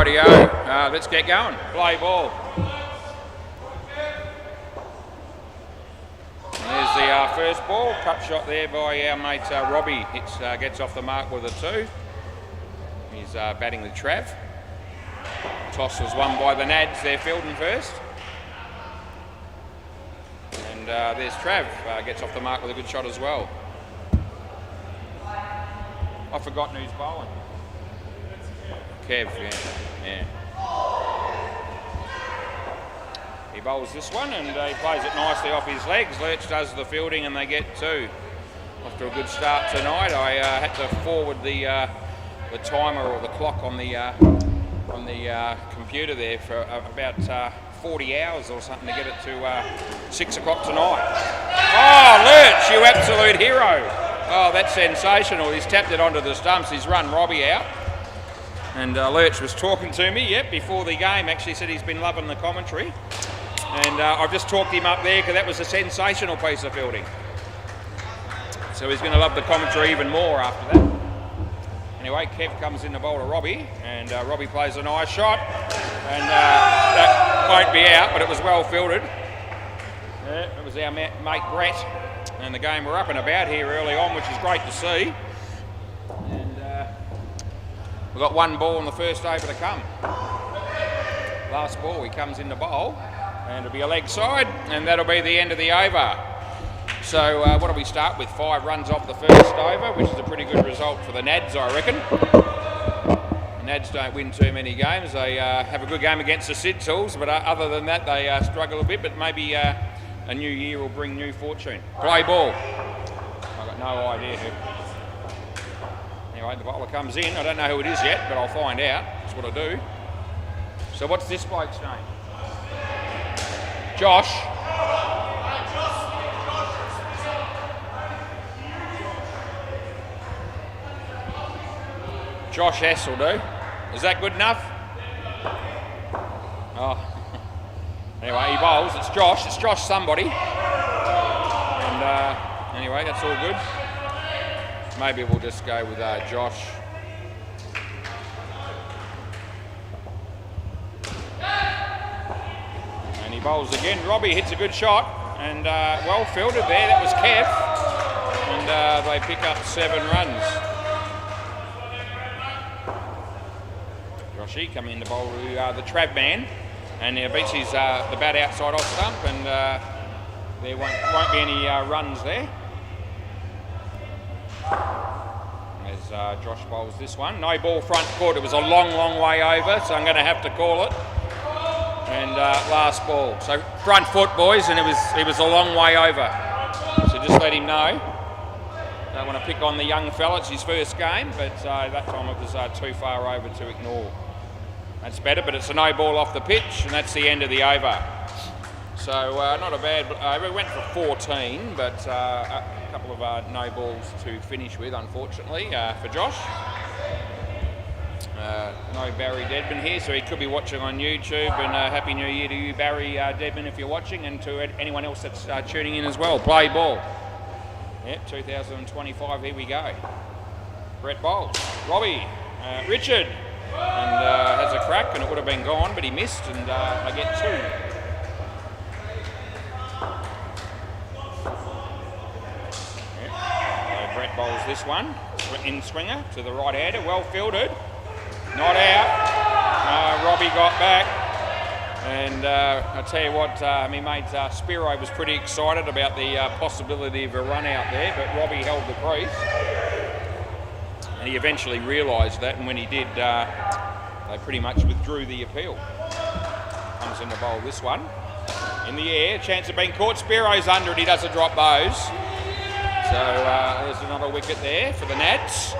Rightio, let's get going. Play ball. There's the first ball, cut shot there by our mate Robbie. Gets off the mark with a 2. He's batting the Trav. Toss was won by the Nads, they're fielding first. And there's Trav, gets off the mark with a good shot as well. I've forgotten who's bowling. Kev, yeah. He bowls this one and he plays it nicely off his legs. Lurch does the fielding and they get 2. Off to a good start tonight. I had to forward the timer or the clock on the computer there for about 40 hours or something to get it to 6 o'clock tonight. Oh, Lurch, you absolute hero. Oh, that's sensational. He's tapped it onto the stumps. He's run Robbie out. And Lurch was talking to me, before the game. Actually said he's been loving the commentary. And I've just talked him up there because that was a sensational piece of fielding. So he's going to love the commentary even more after that. Anyway, Kev comes in to bowl to Robbie, and Robbie plays a nice shot. And that won't be out, but it was well fielded. It was our mate Brett. And the game were up and about here early on, which is great to see. And we've got 1 ball in the first over to come. Last ball, he comes in to bowl, and it'll be a leg side, and that'll be the end of the over. So what do we start with? 5 runs off the first over, which is a pretty good result for the Nads, I reckon. The Nads don't win too many games. They have a good game against the Sid Tools, but other than that, they struggle a bit, but maybe a new year will bring new fortune. Play ball. I've got no idea who. Anyway, the bowler comes in. I don't know who it is yet, but I'll find out. That's what I do. So what's this bloke's name? Josh. Josh S will do. Is that good enough? Oh. Anyway, he bowls. It's Josh. It's Josh somebody. And anyway, that's all good. Maybe we'll just go with Josh. And he bowls again. Robbie hits a good shot. And well fielded there. That was Kev. And they pick up 7 runs. Joshy coming in to bowl to the Trav man. And he beats his, the bat outside off stump, and there won't be any runs there. As Josh bowls this one. No ball front foot. It was a long way over, so I'm going to have to call it. And last ball. So front foot, boys, and it was a long way over. So just let him know. Don't want to pick on the young fella. It's his first game, but that time it was too far over to ignore. That's better, but it's a no ball off the pitch, and that's the end of the over. So not a bad over. Went for 14, but a couple of no balls to finish with, unfortunately, for Josh. No Barry Deadman here, so he could be watching on YouTube. And Happy New Year to you, Barry Deadman, if you're watching, and to anyone else that's tuning in as well. Play ball. Yep, 2025, here we go. Brett bowls. Robbie, Richard. And has a crack, and it would have been gone, but he missed, and I get 2. Yep. So Brett bowls this one, in swinger to the right-hander, well fielded, not out. Robbie got back, and I tell you what, my mate Spiro was pretty excited about the possibility of a run out there, but Robbie held the crease. And he eventually realised that, and when he did, they pretty much withdrew the appeal. Comes in to bowl this one. In the air, chance of being caught. Spiro's under it, he doesn't drop those. So there's another wicket there for the Nads.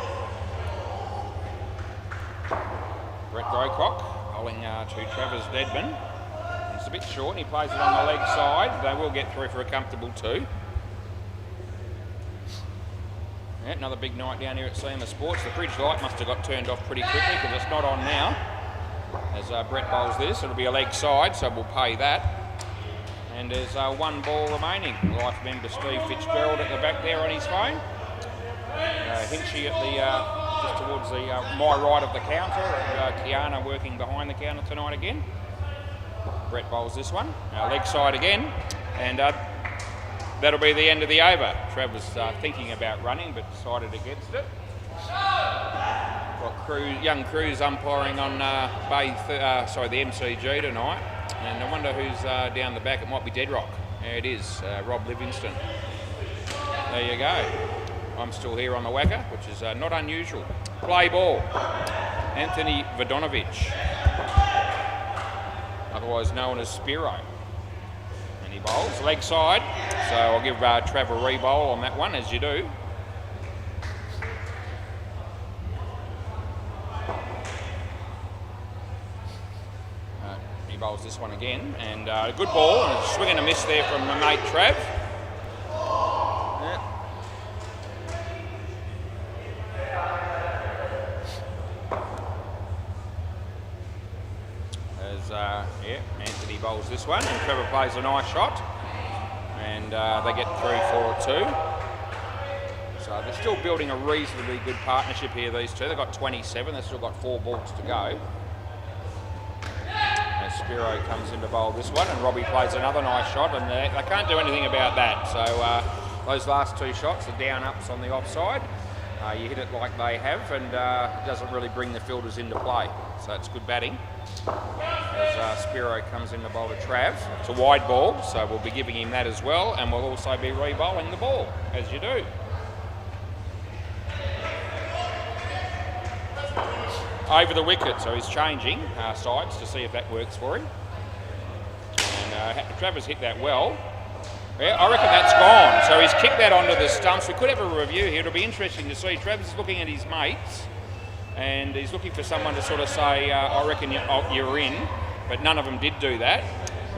Brett Grocock bowling to Travis Deadman. It's a bit short, and he plays it on the leg side. They will get through for a comfortable 2. Yeah, another big night down here at CMA Sports. The fridge light must have got turned off pretty quickly because it's not on now. As Brett bowls this, it'll be a leg side, so we'll pay that. And there's 1 ball remaining. Life member Steve Fitzgerald at the back there on his phone. Hinchy at the just towards the my right of the counter, and Kiana working behind the counter tonight again. Brett bowls this one, leg side again, and that'll be the end of the over. Trav was thinking about running, but decided against it. Got young Cruz umpiring on the MCG tonight, and I wonder who's down the back. It might be Deadrock. There it is, Rob Livingston. There you go. I'm still here on the WACA, which is not unusual. Play ball, Anthony Vodonovic, otherwise known as Spiro. And he bowls leg side, so I'll give Trav a re-bowl on that one, as you do. He bowls this one again, and a good ball, and a swing and a miss there from my mate Trav. Anthony bowls this one, and Trevor plays a nice shot, and they get through 4-2. So they're still building a reasonably good partnership here, these two. They've got 27, they've still got 4 balls to go. As Spiro comes in to bowl this one, and Robbie plays another nice shot, and they can't do anything about that. So those last 2 shots, the down-ups on the offside, you hit it like they have, and it doesn't really bring the fielders into play. So it's good batting. As Spiro comes in to bowl to Trav. It's a wide ball, so we'll be giving him that as well, and we'll also be re-bowling the ball, as you do. Over the wicket, so he's changing sides to see if that works for him. And Travis hit that well. Yeah, I reckon that's gone. So he's kicked that onto the stumps. We could have a review here. It'll be interesting to see. Travis is looking at his mates, and he's looking for someone to sort of say, I reckon you're in, but none of them did do that.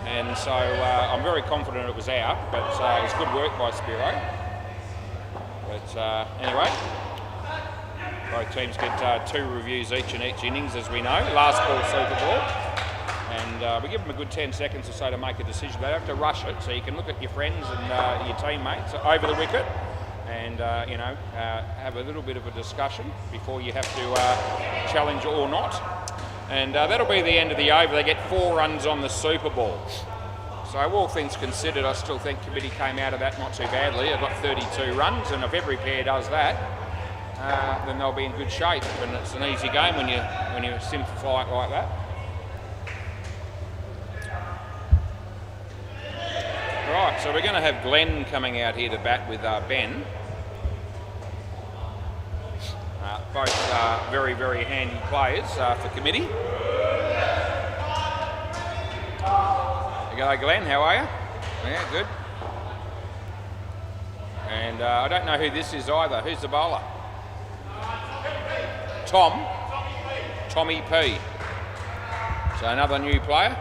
And so I'm very confident it was out, but it's good work by Spiro. But anyway, both teams get 2 reviews each in each innings, as we know. Last ball, Super Ball. And we give them a good 10 seconds or so to make a decision. They don't have to rush it, so you can look at your friends and your teammates over the wicket, and have a little bit of a discussion before you have to challenge or not. And that'll be the end of the over. They get 4 runs on the Super Ball. So all things considered, I still think committee came out of that not too badly. They've got 32 runs, and if every pair does that, then they'll be in good shape. And it's an easy game when you simplify it like that. Right, so we're going to have Glenn coming out here to bat with Ben. Both very, very handy players for committee. G'day Glenn, how are you? Yeah, good. And I don't know who this is either. Who's the bowler? Tommy P. So another new player.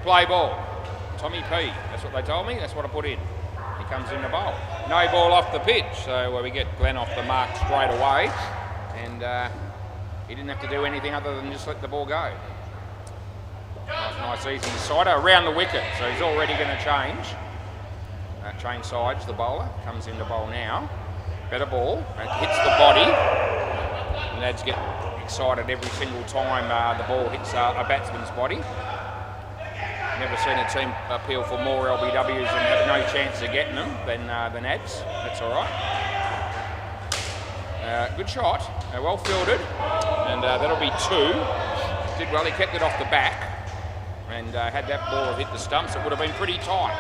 Play ball. Tommy P. That's what they told me. That's what I put in. He comes in the bowl. No ball off the pitch, so we get Glenn off the mark straight away, and he didn't have to do anything other than just let the ball go. Nice easy sider around the wicket, so he's already going to change. Change sides, the bowler comes in the bowl now. Better ball, it hits the body, and lads get excited every single time the ball hits a batsman's body. Never seen a team appeal for more LBWs and have no chance of getting them than ads. That's all right. Good shot, well fielded, and that'll be 2. Did well, he kept it off the back, and had that ball have hit the stumps, it would have been pretty tight.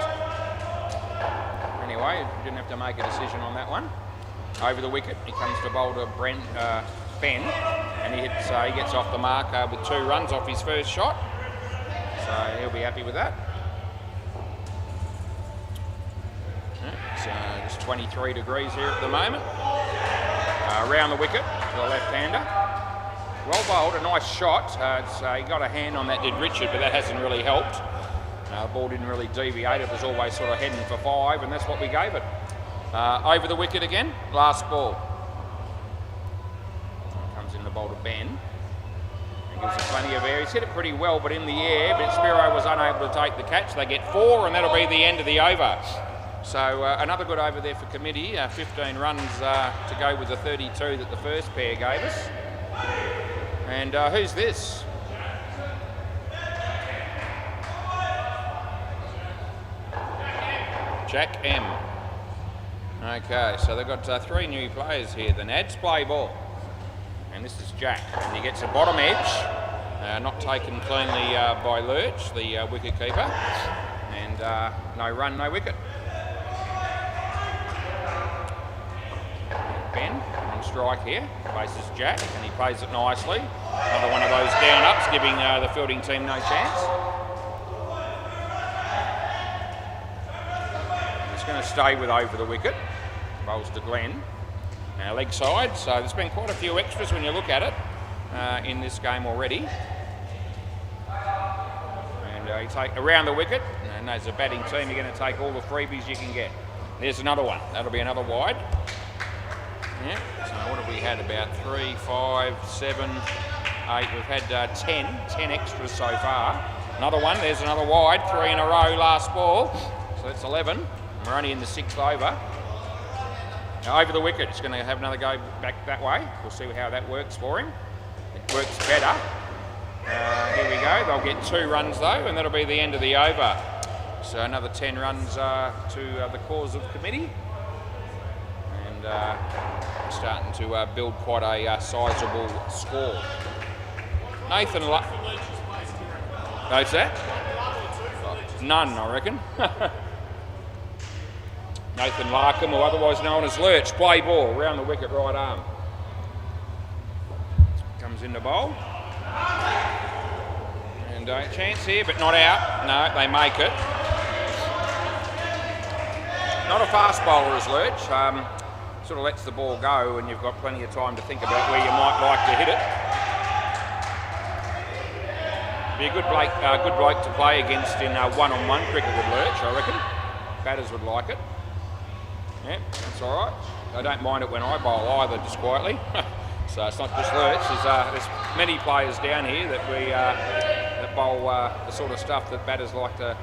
Anyway, didn't have to make a decision on that one. Over the wicket, he comes to bowl to Ben, and he gets off the mark with 2 runs off his first shot. So he'll be happy with that. It's 23 degrees here at the moment. Around the wicket, the left-hander. Well bowled, a nice shot. He got a hand on that, did Richard, but that hasn't really helped. The ball didn't really deviate. It was always sort of heading for 5, and that's what we gave it. Over the wicket again, last ball. Comes in the bowl to Ben. Gives it plenty of air. He's hit it pretty well, but in the air. But Spiro was unable to take the catch. They get 4, and that'll be the end of the over. So another good over there for committee. 15 runs to go with the 32 that the first pair gave us. And who's this? Jack M. Okay, so they've got 3 new players here. The Nads play ball. And this is Jack. And he gets a bottom edge. Not taken cleanly by Lurch, the wicket keeper. And no run, no wicket. Ben on strike here, faces Jack, and he plays it nicely. Another one of those down-ups, giving the fielding team no chance. He's going to stay with over the wicket. Bowls to Glenn. Now leg side, so there's been quite a few extras when you look at it in this game already. And you take around the wicket, and as a batting team, you're going to take all the freebies you can get. There's another one. That'll be another wide. Yeah, so what have we had? About 3, 5, 7, 8. We've had 10 extras so far. Another one, there's another wide, 3 in a row last ball. So that's 11. And we're only in the 6th over. Now over the wicket, it's going to have another go back that way. We'll see how that works for him. It works better. Here we go, they'll get 2 runs though, and that'll be the end of the over. So another 10 runs to the cause of committee. And starting to build quite a sizeable score. Nathan Notes that? None, I reckon. Nathan Larkham, or otherwise known as Lurch, play ball round the wicket right arm. Comes in to bowl. And a chance here, but not out. No, they make it. Not a fast bowler as Lurch. Sort of lets the ball go and you've got plenty of time to think about where you might like to hit it. Be a good bloke to play against in one-on-one cricket with Lurch, I reckon. Batters would like it. Yeah, that's all right. I don't mind it when I bowl either, just quietly. So it's not just Lurch. There's many players down here that bowl the sort of stuff that batters like to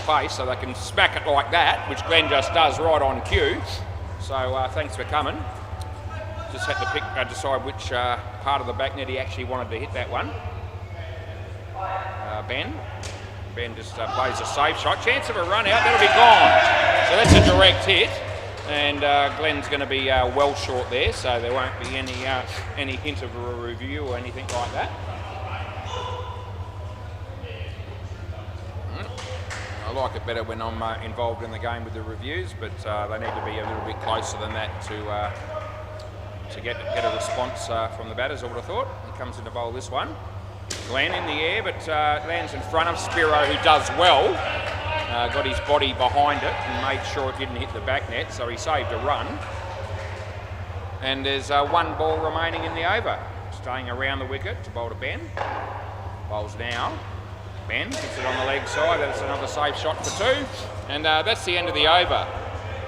face, so they can smack it like that, which Glenn just does right on cue. So thanks for coming. Just had to decide which part of the back net he actually wanted to hit that one. Ben just plays a safe shot. Chance of a run out, that'll be gone. So that's a direct hit. And Glenn's going to be well short there, so there won't be any hint of a review or anything like that. I like it better when I'm involved in the game with the reviews, but they need to be a little bit closer than that to get a response from the batters, I would have thought. He comes in to bowl this one. Glenn in the air, but lands in front of Spiro, who does well. Got his body behind it and made sure it didn't hit the back net, so he saved a run. And there's 1 ball remaining in the over. Staying around the wicket to bowl to Ben. Bowls now. Ben gets it on the leg side. That's another safe shot for 2. And that's the end of the over.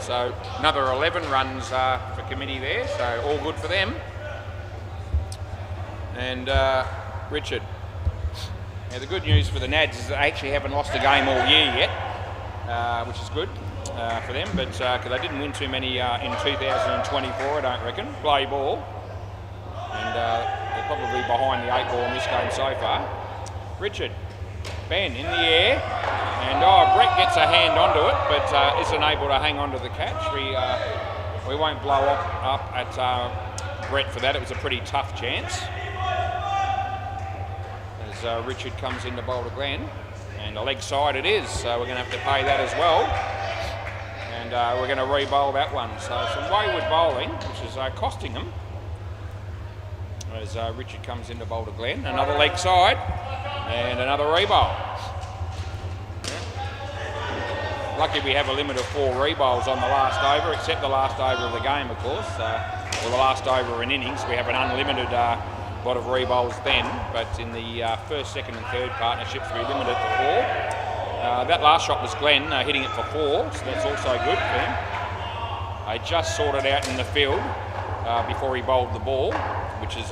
So another 11 runs for committee there, so all good for them. And Richard. Now the good news for the Nads is they actually haven't lost a game all year yet, which is good for them, but because they didn't win too many in 2024, I don't reckon. Play ball. And they're probably behind the 8 ball in this game so far. Richard. Ben in the air, and Brett gets a hand onto it, but isn't able to hang on to the catch. We won't blow up at Brett for that. It was a pretty tough chance. As Richard comes in to bowl to Glenn, and a leg side it is, so we're going to have to pay that as well. And we're going to re-bowl that one. So some wayward bowling, which is costing them. As Richard comes in to bowl to Glenn, another leg side. And another re-bowl. Yeah. Lucky we have a limit of 4 re-bowls on the last over, except the last over of the game, of course. Or the last over in innings. We have an unlimited lot of re-bowls then, but in the first, second and third partnerships we limited to 4. That last shot was Glenn hitting it for 4, so that's also good for him. I just sorted out in the field before he bowled the ball, which is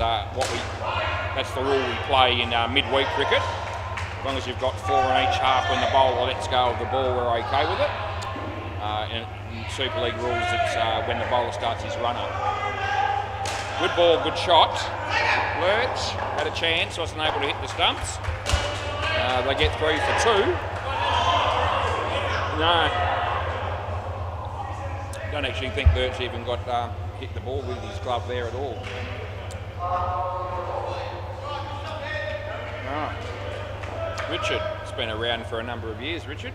that's the rule we play in midweek cricket. As long as you've got 4 in each half when the bowler lets go of the ball, we're okay with it. In Super League rules, it's when the bowler starts his run-up. Good ball, good shot. Lurch had a chance, wasn't able to hit the stumps. They get 3 for 2. No. Don't actually think Lurch even got hit the ball with his glove there at all. Right. Richard, it's been around for a number of years, Richard.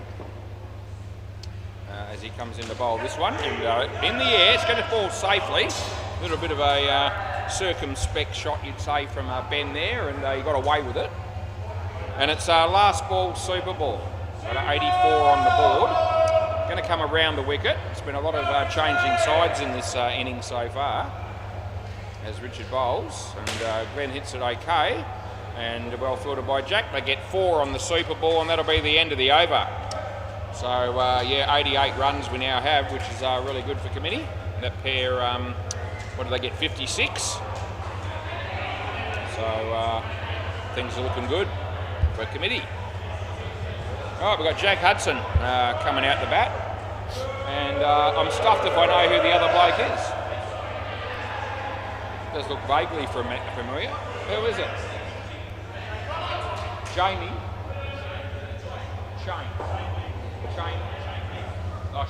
As he comes in to bowl this one, and in the air, it's going to fall safely. A little bit of a circumspect shot, you'd say, from Ben there, and he got away with it. And it's last ball, super ball. Got 84 on the board. Going to come around the wicket. It's been a lot of changing sides in this inning so far, as Richard bowls, and Glenn hits it okay, and well fielded by Jack. They get 4 on the super ball, and that'll be the end of the over. So, yeah, 88 runs we now have, which is really good for committee. That pair, what do they get, 56? So, things are looking good for committee. All right, we've got Jack Hudson coming out the bat. And I'm stuffed if I know who the other bloke is. Does look vaguely familiar. Who is it? Jamie.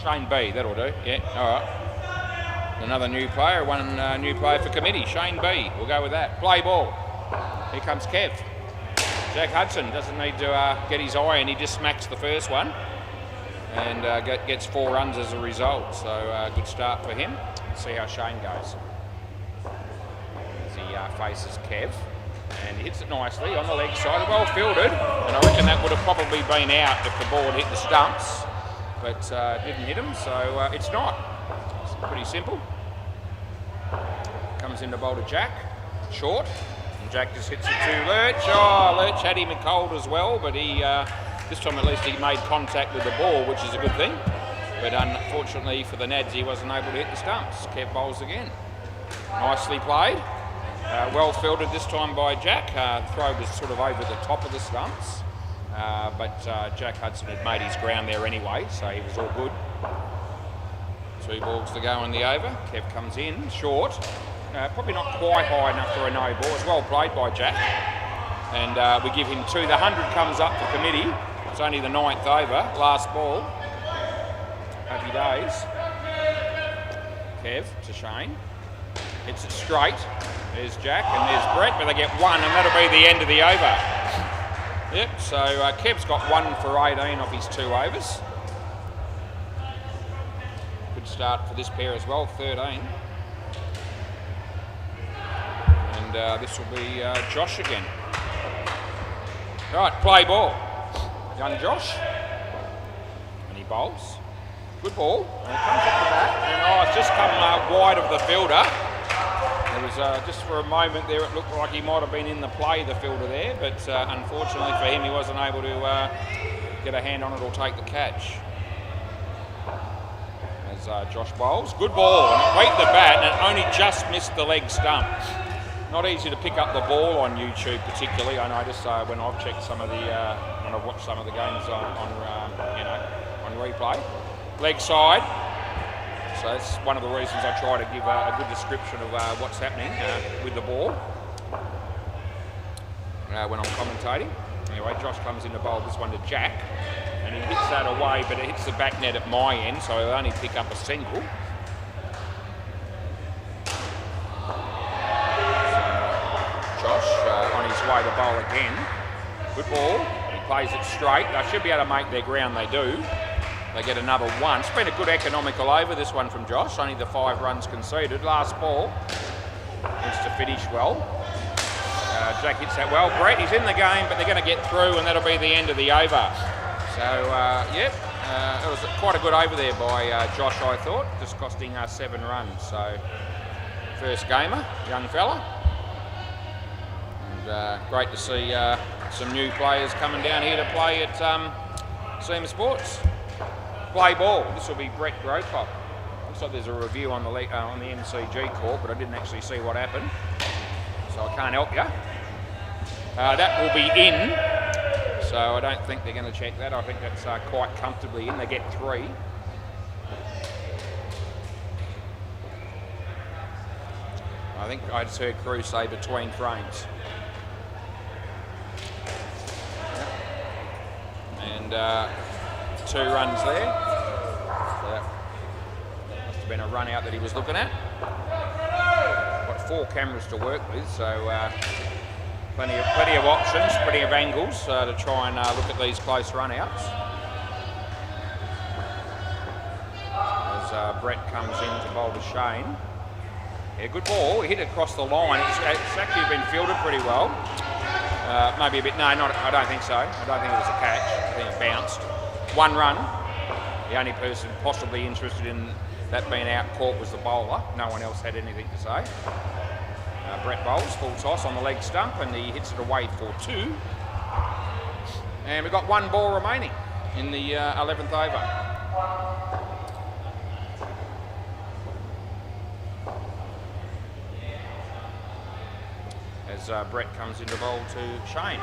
Shane B, that'll do. Yeah, all right. Another new player, one new player for committee, Shane B. We'll go with that. Play ball. Here comes Kev. Jack Hudson doesn't need to get his eye in, he just smacks the first one and gets 4 runs as a result. So good start for him. See how Shane goes. As he faces Kev. And he hits it nicely on the leg side, well fielded, and I reckon that would have probably been out if the ball had hit the stumps, but didn't hit him, so it's not. It's pretty simple. Comes in to bowl to Jack, short, and Jack just hits it to Lurch. Oh, Lurch had him cold as well, but he this time at least he made contact with the ball, which is a good thing, but unfortunately for the Nads he wasn't able to hit the stumps. Kev bowls again. Nicely played. Well fielded this time by Jack. Throw was sort of over the top of the stumps, but Jack Hudson had made his ground there anyway, so he was all good. 2 balls to go in the over. Kev comes in, short. Probably not quite high enough for a no ball. It's well played by Jack. And we give him 2. The 100 comes up for committee. It's only the 9th over. Last ball. Happy days. Kev to Shane. Hits it straight. There's Jack and there's Brett, but they get 1 and that'll be the end of the over. Yep, so Kev's got 1 for 18 off his 2 overs. Good start for this pair as well, 13. And this will be Josh again. Right, play ball. Young Josh. And he bowls. Good ball. And it comes off the bat. And it's just come wide of the fielder. It was just for a moment there, it looked like he might have been in the play, the fielder there, but unfortunately for him, he wasn't able to get a hand on it or take the catch. As Josh bowls, good ball, and it beat the bat, and it only just missed the leg stump. Not easy to pick up the ball on YouTube, particularly. I noticed when I've checked some of the, when I've watched some of the games on replay. Leg side. So that's one of the reasons I try to give a good description of what's happening with the ball when I'm commentating. Anyway, Josh comes in to bowl this one to Jack, and he hits that away, but it hits the back net at my end, so he'll only pick up a single. Josh on his way to bowl again. Good ball. He plays it straight. They should be able to make their ground. They do. They get another 1. It's been a good economical over, this one from Josh. Only the 5 runs conceded. Last ball. Needs to finish well. Jack hits that well. Brett, he's in the game, but they're going to get through, and that'll be the end of the over. So, yep, it was quite a good over there by Josh, I thought, just costing 7 runs. So, first gamer, young fella. And great to see some new players coming down here to play at Seamer Sports. Play ball. This will be Brett Grocott. Looks like there's a review on the MCG Court, but I didn't actually see what happened, so I can't help you. That will be in, so I don't think they're going to check that. I think that's quite comfortably in. They get 3. I think I just heard Crew say between frames. And 2 runs there. So that must have been a run out that he was looking at. Got 4 cameras to work with, so plenty of options, plenty of angles to try and look at these close run outs. As Brett comes in to bowl to Shane. Yeah, good ball. He hit it across the line. It's actually been fielded pretty well. Maybe a bit. No, I don't think so. I don't think it was a catch. I think it bounced. 1 run. The only person possibly interested in that being out caught was the bowler. No one else had anything to say. Brett bowls full toss on the leg stump, and he hits it away for 2. And we've got 1 ball remaining in the 11th over. As Brett comes into bowl to Shane.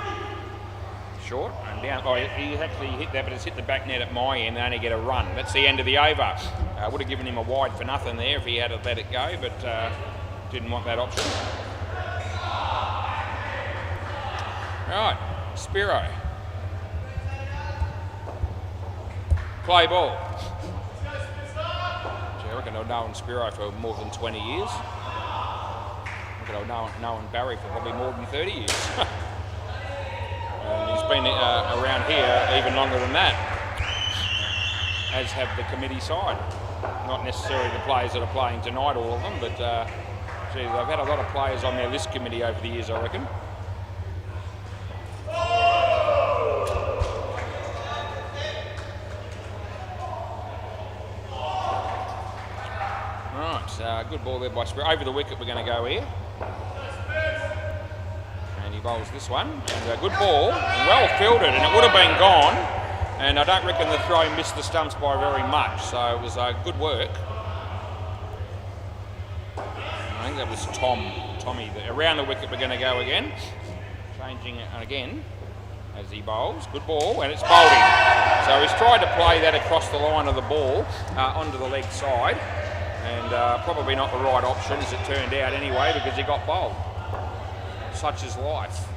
Short and down. Oh, he actually hit that, but it's hit the back net at my end. They only get a run. That's the end of the over. Would have given him a wide for nothing there if he had let it go, but didn't want that option. Right, Spiro. Play ball. Gee, I reckon I've known Spiro for more than 20 years. I've known Barry for probably more than 30 years. And he's been around here even longer than that, as have the committee side. Not necessarily the players that are playing tonight, all of them, but gee, they've had a lot of players on their list committee over the years, I reckon. Right, good ball there by Spiro. Over the wicket we're going to go here. And he bowls this one. And a good ball, well fielded, and it would have been gone. And I don't reckon the throw missed the stumps by very much, so it was good work. I think that was Tommy. Around the wicket we're going to go again. Changing it again as he bowls. Good ball, and it's bowled in. So he's tried to play that across the line of the ball onto the leg side. And probably not the right option as it turned out anyway, because he got bowled. Such is life.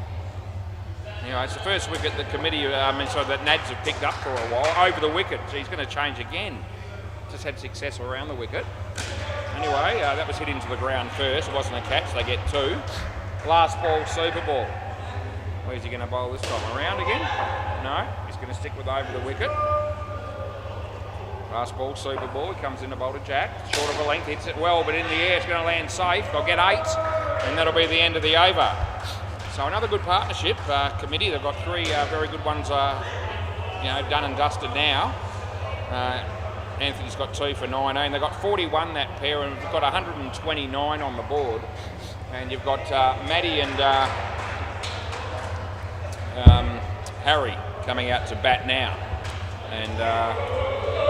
Anyway, it's the first wicket the committee, that Nads have picked up for a while. Over the wicket, so he's going to change again. Just had success around the wicket. Anyway, that was hit into the ground first. It wasn't a catch, they get 2. Last ball, super ball. Where's he going to bowl this time? Around again? No, he's going to stick with over the wicket. Last ball, super ball. He comes in to bowl to Jack. Short of a length, hits it well, but in the air, it's going to land safe. They'll get 8, and that'll be the end of the over. So another good partnership committee. They've got 3 very good ones, done and dusted now. Anthony's got 2 for 19. They've got 41 that pair, and we've got 129 on the board. And you've got Maddie and Harry coming out to bat now. And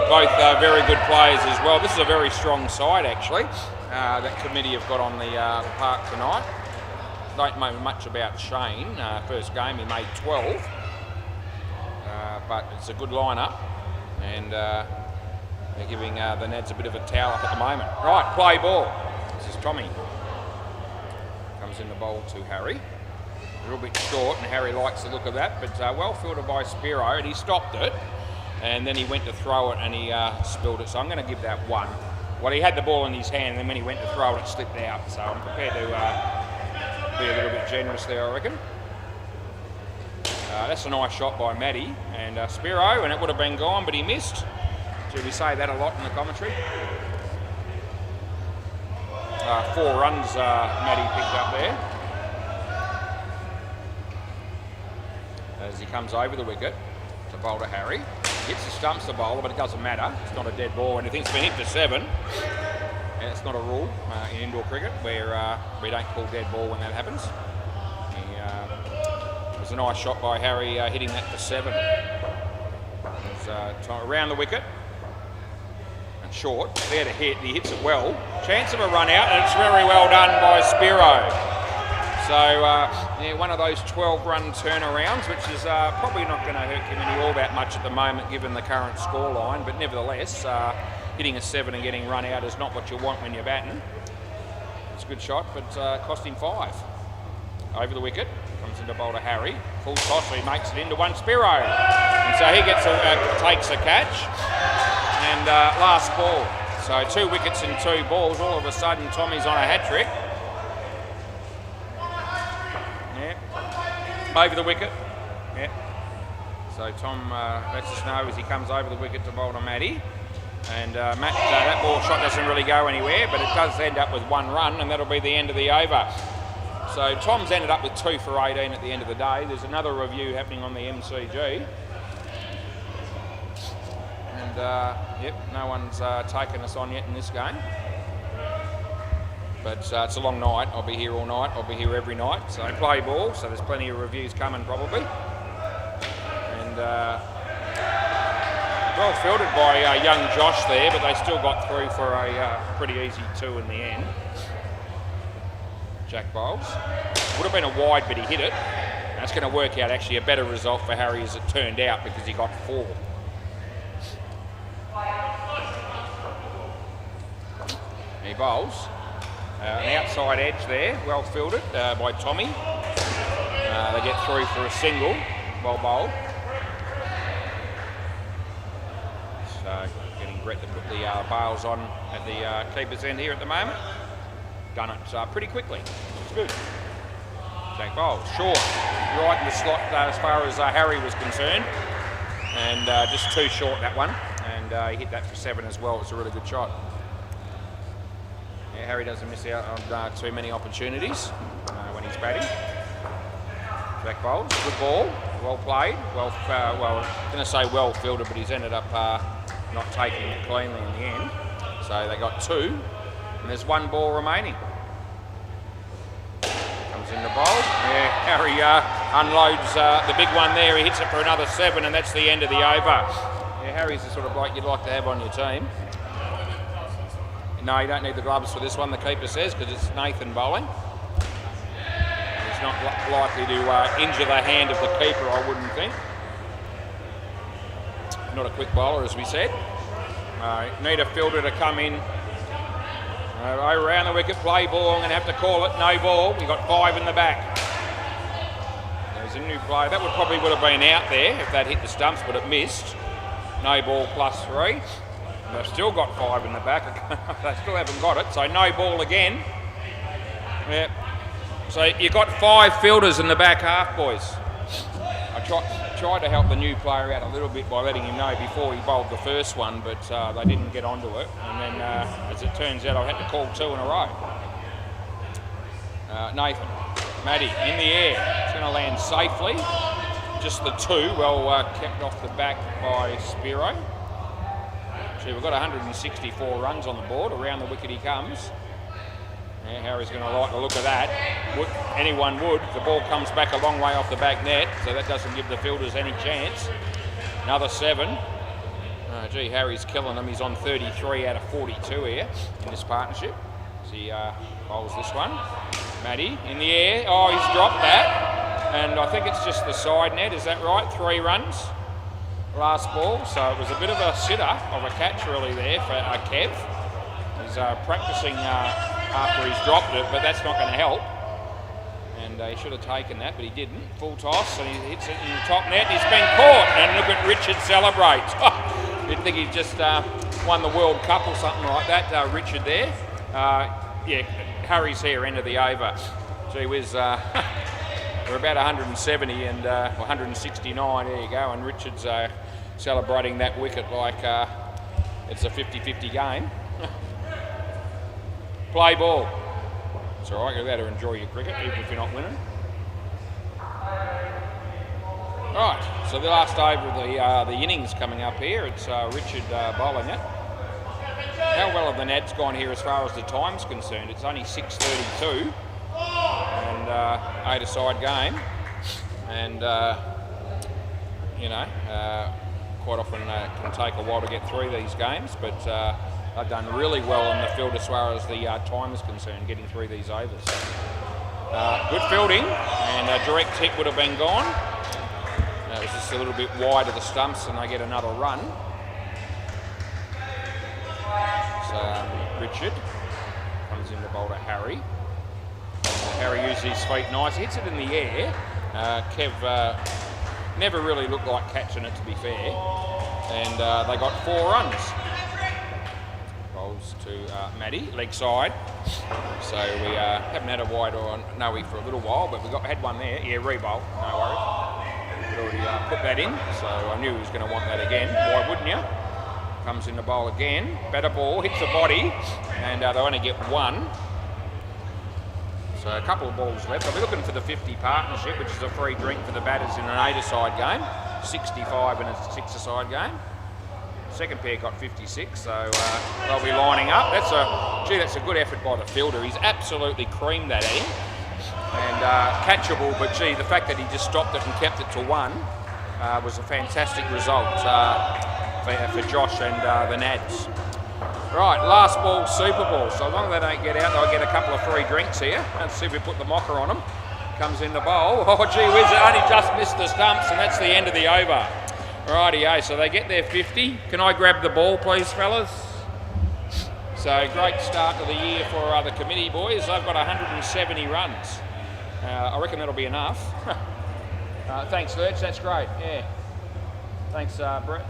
both very good players as well. This is a very strong side, actually, that committee have got on the park tonight. Don't know much about Shane. First game he made 12, but it's a good lineup, and they're giving the Nads a bit of a towel up at the moment. Right, play ball. This is Tommy. Comes in the bowl to Harry. A little bit short, and Harry likes the look of that, but well fielded by Spiro, and he stopped it. And then he went to throw it and he spilled it. So I'm going to give that 1. Well, he had the ball in his hand, and then when he went to throw it, it slipped out. So I'm prepared to be a little bit generous there, I reckon. That's a nice shot by Matty and Spiro, and it would have been gone, but he missed. Should we say that a lot in the commentary? 4 runs Matty picked up there. As he comes over the wicket to bowl to Harry. Hits the stumps the bowler, but it doesn't matter. It's not a dead ball, and it's been hit for 7. And it's not a rule in indoor cricket where we don't call dead ball when that happens. It was a nice shot by Harry hitting that for 7. It's around the wicket and short. There to hit. He hits it well. Chance of a run out, and it's very well done by Spiro. So, one of those 12-run turnarounds, which is probably not going to hurt committee all that much at the moment, given the current scoreline. But nevertheless, hitting a 7 and getting run out is not what you want when you're batting. It's a good shot, but cost him 5. Over the wicket, comes into bowl to Harry. Full toss, so he makes it into one. Spiro. And so he takes a catch. And last ball. So 2 wickets and 2 balls. All of a sudden, Tommy's on a hat-trick. Yeah. Over the wicket. Yeah. So Tom lets us know as he comes over the wicket to bowl to Matty. And that ball shot doesn't really go anywhere, but it does end up with 1 run, and that'll be the end of the over. So Tom's ended up with 2 for 18 at the end of the day. There's another review happening on the MCG. And yep, no one's taken us on yet in this game. But it's a long night. I'll be here all night. I'll be here every night. So play ball, so there's plenty of reviews coming probably. And well fielded by young Josh there, but they still got through for a pretty easy 2 in the end. Jack bowls. Would have been a wide, but he hit it. That's going to work out actually a better result for Harry as it turned out because he got 4. He bowls. An outside edge there, well fielded by Tommy. They get through for a single, well bowled. So getting Brett to put the bails on at the keeper's end here at the moment. Done it pretty quickly. It's good. Jack bowls short, right in the slot as far as Harry was concerned, and just too short that one. And he hit that for 7 as well. It's a really good shot. Yeah, Harry doesn't miss out on too many opportunities when he's batting. Jack bowls, good ball, well played. Well, I'm going to say well fielded, but he's ended up not taking it cleanly in the end. So they got 2, and there's 1 ball remaining. Comes in the bowl. Yeah, Harry unloads the big one there. He hits it for another 7, and that's the end of the over. Yeah, Harry's the sort of bloke you'd like to have on your team. No, you don't need the gloves for this one, the keeper says, because it's Nathan bowling. He's not likely to injure the hand of the keeper, I wouldn't think. Not a quick bowler, as we said. Need a fielder to come in. Around the wicket, play ball. I'm going to have to call it. No ball. We got 5 in the back. There's a new play. That would have been out there if that hit the stumps, but it missed. No ball plus 3. They've still got 5 in the back. They still haven't got it. So no ball again. Yeah. So you've got 5 fielders in the back half, boys. I tried to help the new player out a little bit by letting him know before he bowled the first one, but they didn't get onto it. And then, as it turns out, I had to call 2 in a row. Nathan, Matty in the air. It's going to land safely. Just the 2, well kept off the back by Spiro. Actually, we've got 164 runs on the board. Around the wicket he comes. Yeah, Harry's going to like the look of that. Anyone would. The ball comes back a long way off the back net, so that doesn't give the fielders any chance. Another 7. Gee, Harry's killing them. He's on 33 out of 42 here in this partnership. So he bowls this one. Matty in the air. Oh, he's dropped that. And I think it's just the side net. Is that right? 3 runs. Last ball. So it was a bit of a sitter of a catch really there for Kev. He's practicing after he's dropped it, but that's not going to help. And he should have taken that, but he didn't. Full toss, and he hits it in the top net. He's been caught, and look at Richard celebrate. You'd think he'd just won the World Cup or something like that, Richard there. Yeah, Harry's here, end of the over. Gee whiz, we're about 170 and 169, there you go, and Richard's celebrating that wicket like it's a 50-50 game. Play ball. It's all right, you're allowed to enjoy your cricket, even if you're not winning. Right, so the last over of the innings coming up here. It's Richard bowling it. How well have the Nads gone here as far as the time's concerned? It's only 6:32 and 8-a-side game. And, you know, quite often can take a while to get through these games, but they've done really well in the field as far as the time is concerned, getting through these overs. Good fielding, and a direct hit would have been gone. It was just a little bit wide of the stumps, and they get another run. Richard comes in to bowl to Harry. Harry uses his feet nice, hits it in the air. Kev never really looked like catching it, to be fair. And they got 4 runs. Bowls to Matty, leg side. So we haven't had a wide on Noe for a little while, but we had one there. Yeah, re-bowl, no worries. We'd already put that in, so I knew he was going to want that again. Why wouldn't you? Comes in the bowl again. Batter ball, hits the body, and they only get 1. So a couple of balls left. I'll be looking for the 50 partnership, which is a free drink for the batters in an 8-a-side game. 65 in a 6-a-side game. Second pair got 56, so they'll be lining up. That's a good effort by the fielder. He's absolutely creamed that at him. And catchable, but gee, the fact that he just stopped it and kept it to 1 was a fantastic result for Josh and the Nads. Right, last ball, Super Ball. So as long as they don't get out, they'll get a couple of free drinks here. Let's see if we put the mocker on them. Comes in the bowl. Oh, gee whiz, it only just missed the stumps, and that's the end of the over. Rightio, so they get their 50. Can I grab the ball, please, fellas? So great start to the year for the committee boys. They've got 170 runs. I reckon that'll be enough. Thanks, Lurch. That's great. Yeah. Thanks, Brett.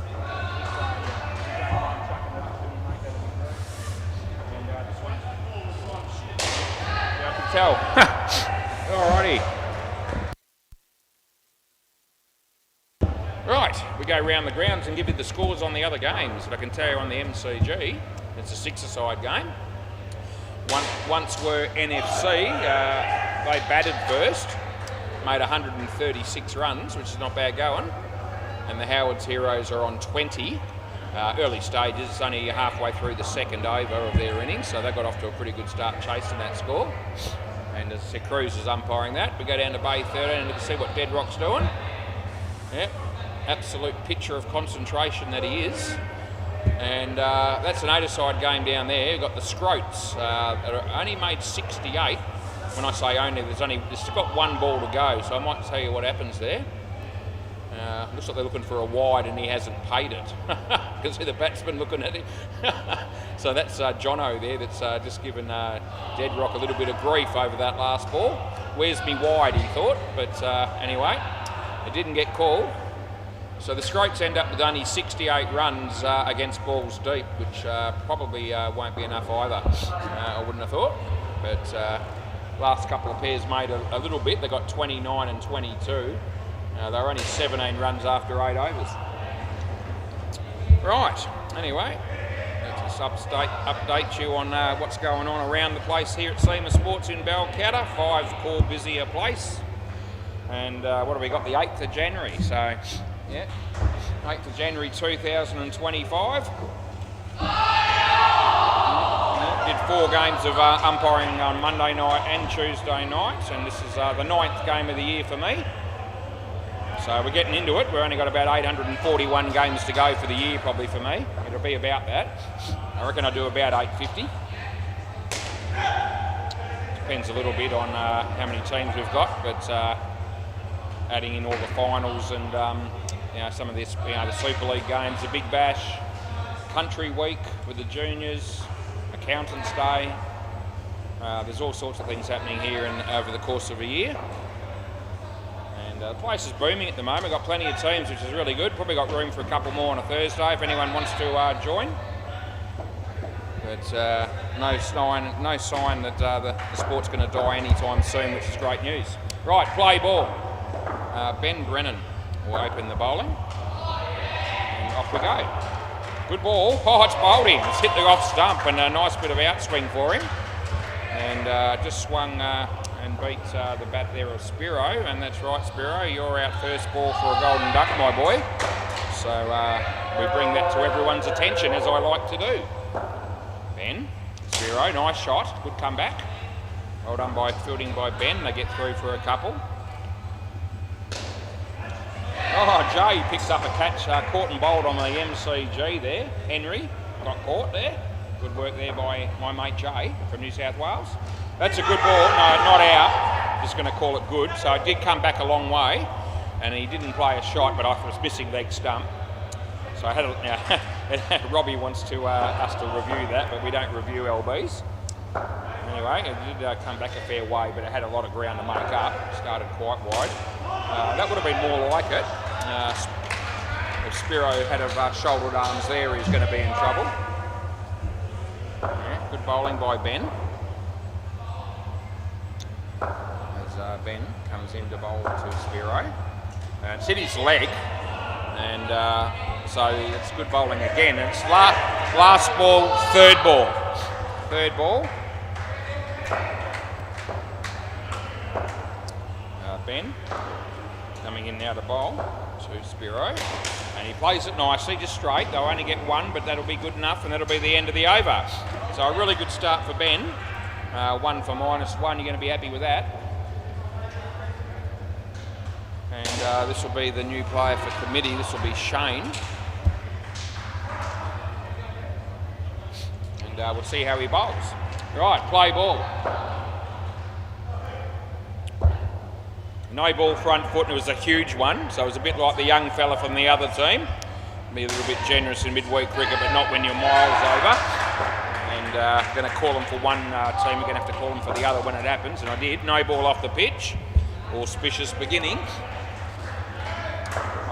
Tell. Alrighty. Right, we go round the grounds and give you the scores on the other games. But I can tell you on the MCG, it's a 6-a-side game. Once were NFC, they batted first, made 136 runs, which is not bad going. And the Howard's Heroes are on 20. Early stages, it's only halfway through the second over of their innings, so they got off to a pretty good start chasing that score. And as Cruz is umpiring that, we go down to Bay 13 and look to see what Deadrock's doing. Yep, absolute picture of concentration that he is. And that's an 8-a-side game down there. You've got the Scroats that are only made 68. When I say only, there's got 1 ball to go, so I might tell you what happens there. Looks like they're looking for a wide and he hasn't paid it. You can see the batsman looking at him. So that's Jono there that's just given Deadrock a little bit of grief over that last ball. Where's me wide, he thought. But anyway, it didn't get called. So the Scroats end up with only 68 runs against balls deep, which probably won't be enough either, I wouldn't have thought. But last couple of pairs made a little bit. They got 29 and 22. They were only 17 runs after 8 overs. Right, anyway, let's just update you on what's going on around the place here at SEMA Sports in Balcatta. 5 core busier place. And what have we got? The 8th of January. So, yeah, 8th of January 2025. Did 4 games of umpiring on Monday night and Tuesday night. And this is the 9th game of the year for me. So we're getting into it. We've only got about 841 games to go for the year, probably for me. It'll be about that. I reckon I'll do about 850. Depends a little bit on how many teams we've got, but adding in all the finals and some of this, the Super League games, the Big Bash, Country Week with the juniors, Accountants Day. There's all sorts of things happening here over the course of a year. The place is booming at the moment. We've got plenty of teams, which is really good. Probably got room for a couple more on a Thursday if anyone wants to join. But no sign that the sport's going to die anytime soon, which is great news. Right, play ball. Ben Brennan will open the bowling. And off we go. Good ball. Oh, it's bowled him. It's hit the off stump and a nice bit of outswing for him. And just swung and beat the bat there of Spiro. And that's right, Spiro, you're out first ball for a golden duck, my boy. So we bring that to everyone's attention, as I like to do. Ben, Spiro, nice shot. Good comeback. Well done by fielding by Ben. They get through for a couple. Oh, Jay picks up a catch, caught and bowled on the MCG there. Henry got caught there. Good work there by my mate Jay from New South Wales. That's a good ball. No, not out. Just going to call it good. So it did come back a long way, and he didn't play a shot, but I was missing leg stump. So I had Robbie wants to us to review that, but we don't review LBs. Anyway, it did come back a fair way, but it had a lot of ground to make up. Started quite wide. That would have been more like it. If Spiro had have shouldered arms there, he's going to be in trouble. Yeah, good bowling by Ben. As Ben comes in to bowl to Spiro. It's hit his leg, and so it's good bowling again. And it's last ball, third ball. Third ball. Ben coming in now to bowl to Spiro, and he plays it nicely, just straight. They'll only get one, but that'll be good enough, and that'll be the end of the over. So a really good start for Ben. 1 for -1, you're going to be happy with that. And this will be the new player for committee. This will be Shane. And we'll see how he bowls. Right, play ball. No ball front foot, and it was a huge one, so it was a bit like the young fella from the other team. Be a little bit generous in midweek cricket, but not when you're miles over. And going to call them for one team, we're going to have to call them for the other when it happens, and I did. No ball off the pitch. Auspicious beginning.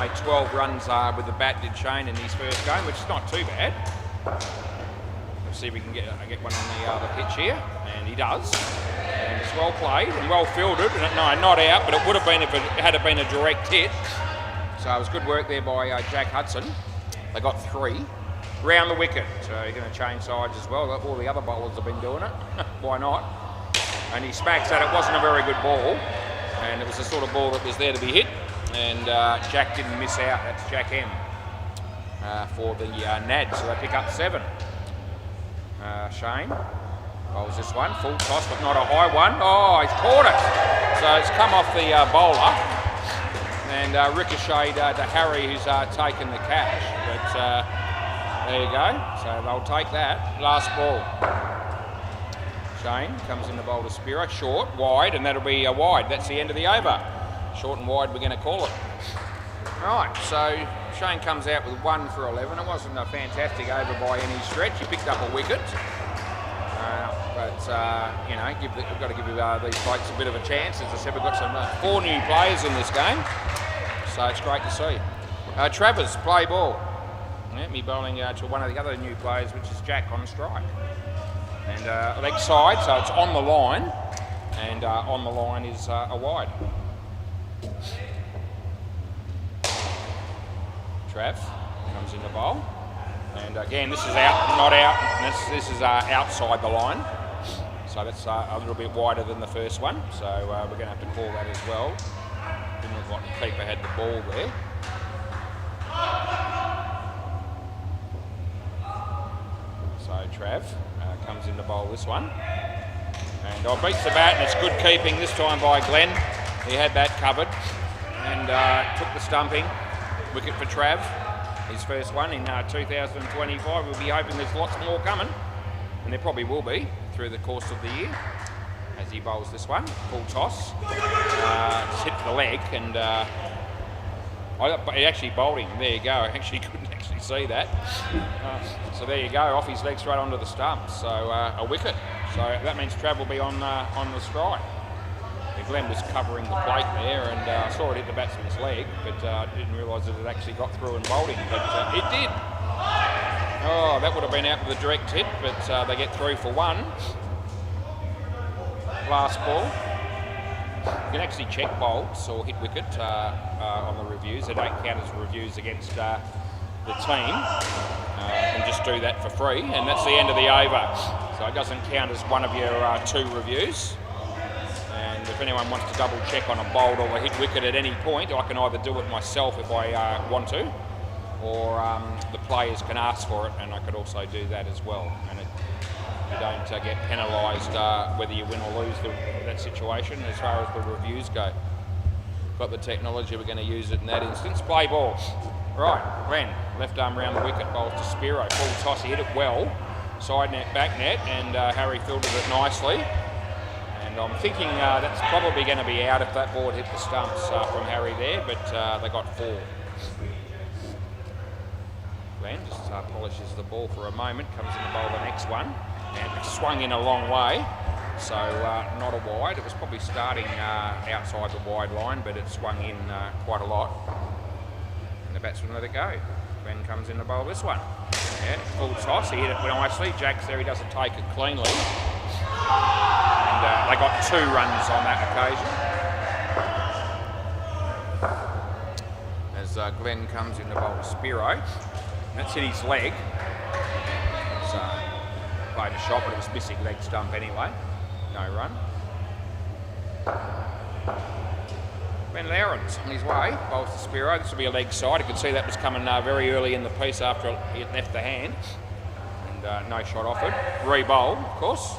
Made 12 runs with the bat, did Shane, in his first game, which is not too bad. Let's see if we can get one on the pitch here, and he does. And it's well played and well fielded. No, not out, but it would have been if it had been a direct hit. So it was good work there by Jack Hudson. They got 3. Round the wicket, so you're going to change sides as well. All the other bowlers have been doing it. Why not? And he smacks that. It wasn't a very good ball, and it was the sort of ball that was there to be hit. And Jack didn't miss out. That's Jack M for the Nads, so they pick up 7. Shane bowls this one, full toss, but not a high one. Oh, he's caught it. So it's come off the bowler and ricocheted to Harry, who's taken the catch. But there you go. So they'll take that. Last ball. Shane comes in the bowl to Spiro. Short, wide, and that'll be wide. That's the end of the over. Short and wide, we're going to call it. Right, so Shane comes out with 1 for 11. It wasn't a fantastic over by any stretch. He picked up a wicket. But, you know, we've got to give these blokes a bit of a chance. As I said, we've got some 4 new players in this game, so it's great to see. Travers, play ball. Yeah, me bowling to one of the other new players, which is Jack on strike. And leg side, so it's on the line, and on the line is a wide. Trav comes in the bowl. And again, this is out, not out. This is outside the line. So that's a little bit wider than the first one. So we're going to have to call that as well. Didn't look like the keeper had the ball there. So Trav comes in to bowl this one. And beats the bat, and it's good keeping this time by Glenn. He had that covered. And took the stumping. Wicket for Trav. His first one in 2025. We'll be hoping there's lots more coming, and there probably will be through the course of the year as he bowls this one. Full toss. Just hit the leg, and he actually bowled him. There you go. I actually couldn't actually see that. So there you go. Off his leg straight onto the stump. So a wicket. So that means Trav will be on the strike. Glenn was covering the plate there, and I saw it hit the batsman's leg, but I didn't realise that it actually got through and bowled him, but it did. Oh, that would have been out with a direct hit, but they get through for 1. Last ball. You can actually check bowls or hit wicket on the reviews. They don't count as reviews against the team. You can just do that for free, and that's the end of the over. So it doesn't count as one of your 2 reviews. And if anyone wants to double check on a bowled or a hit wicket at any point, I can either do it myself if I want to, or the players can ask for it, and I could also do that as well. And you don't get penalised whether you win or lose that situation as far as the reviews go. Got the technology, we're going to use it in that instance. Play ball. Right, Glenn, left arm round the wicket, bowls to Spiro. Full toss, he hit it well. Side net, back net, and Harry fielded it nicely. I'm thinking that's probably going to be out if that ball hit the stumps from Harry there, but they got 4. Glenn just polishes the ball for a moment, comes in to bowl the next one, and it swung in a long way, so not a wide. It was probably starting outside the wide line, but it swung in quite a lot. And the batsman let it go. Glenn comes in to bowl this one. Yeah, full toss, he hit it nicely. Jack's there, he doesn't take it cleanly. And they got 2 runs on that occasion. As Glenn comes in to bowl Spiro. And that's hit his leg. So, played a shot, but it was missing leg stump anyway. No run. Ben Lawrence on his way, bowls to Spiro. This will be a leg side. You could see that was coming very early in the piece after it left the hand. And no shot offered. Re-bowl, of course.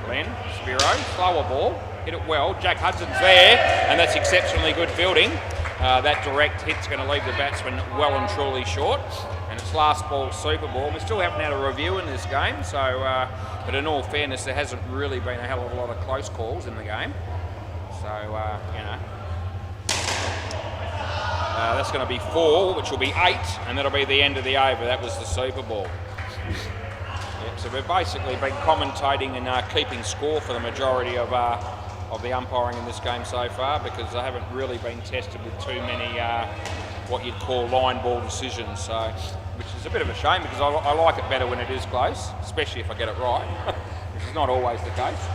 Glenn, Spiro, slower ball. Hit it well. Jack Hudson's there, and that's exceptionally good fielding. That direct hit's going to leave the batsman well and truly short. And it's last ball, super ball. We still haven't had a review in this game, so but in all fairness, there hasn't really been a hell of a lot of close calls in the game. So, you know, that's going to be 4, which will be 8, and that'll be the end of the over. That was the super ball. Yep, so we've basically been commentating and keeping score for the majority of the umpiring in this game so far, because they haven't really been tested with too many what you'd call line ball decisions, so which is a bit of a shame, because I like it better when it is close, especially if I get it right, which is not always the case.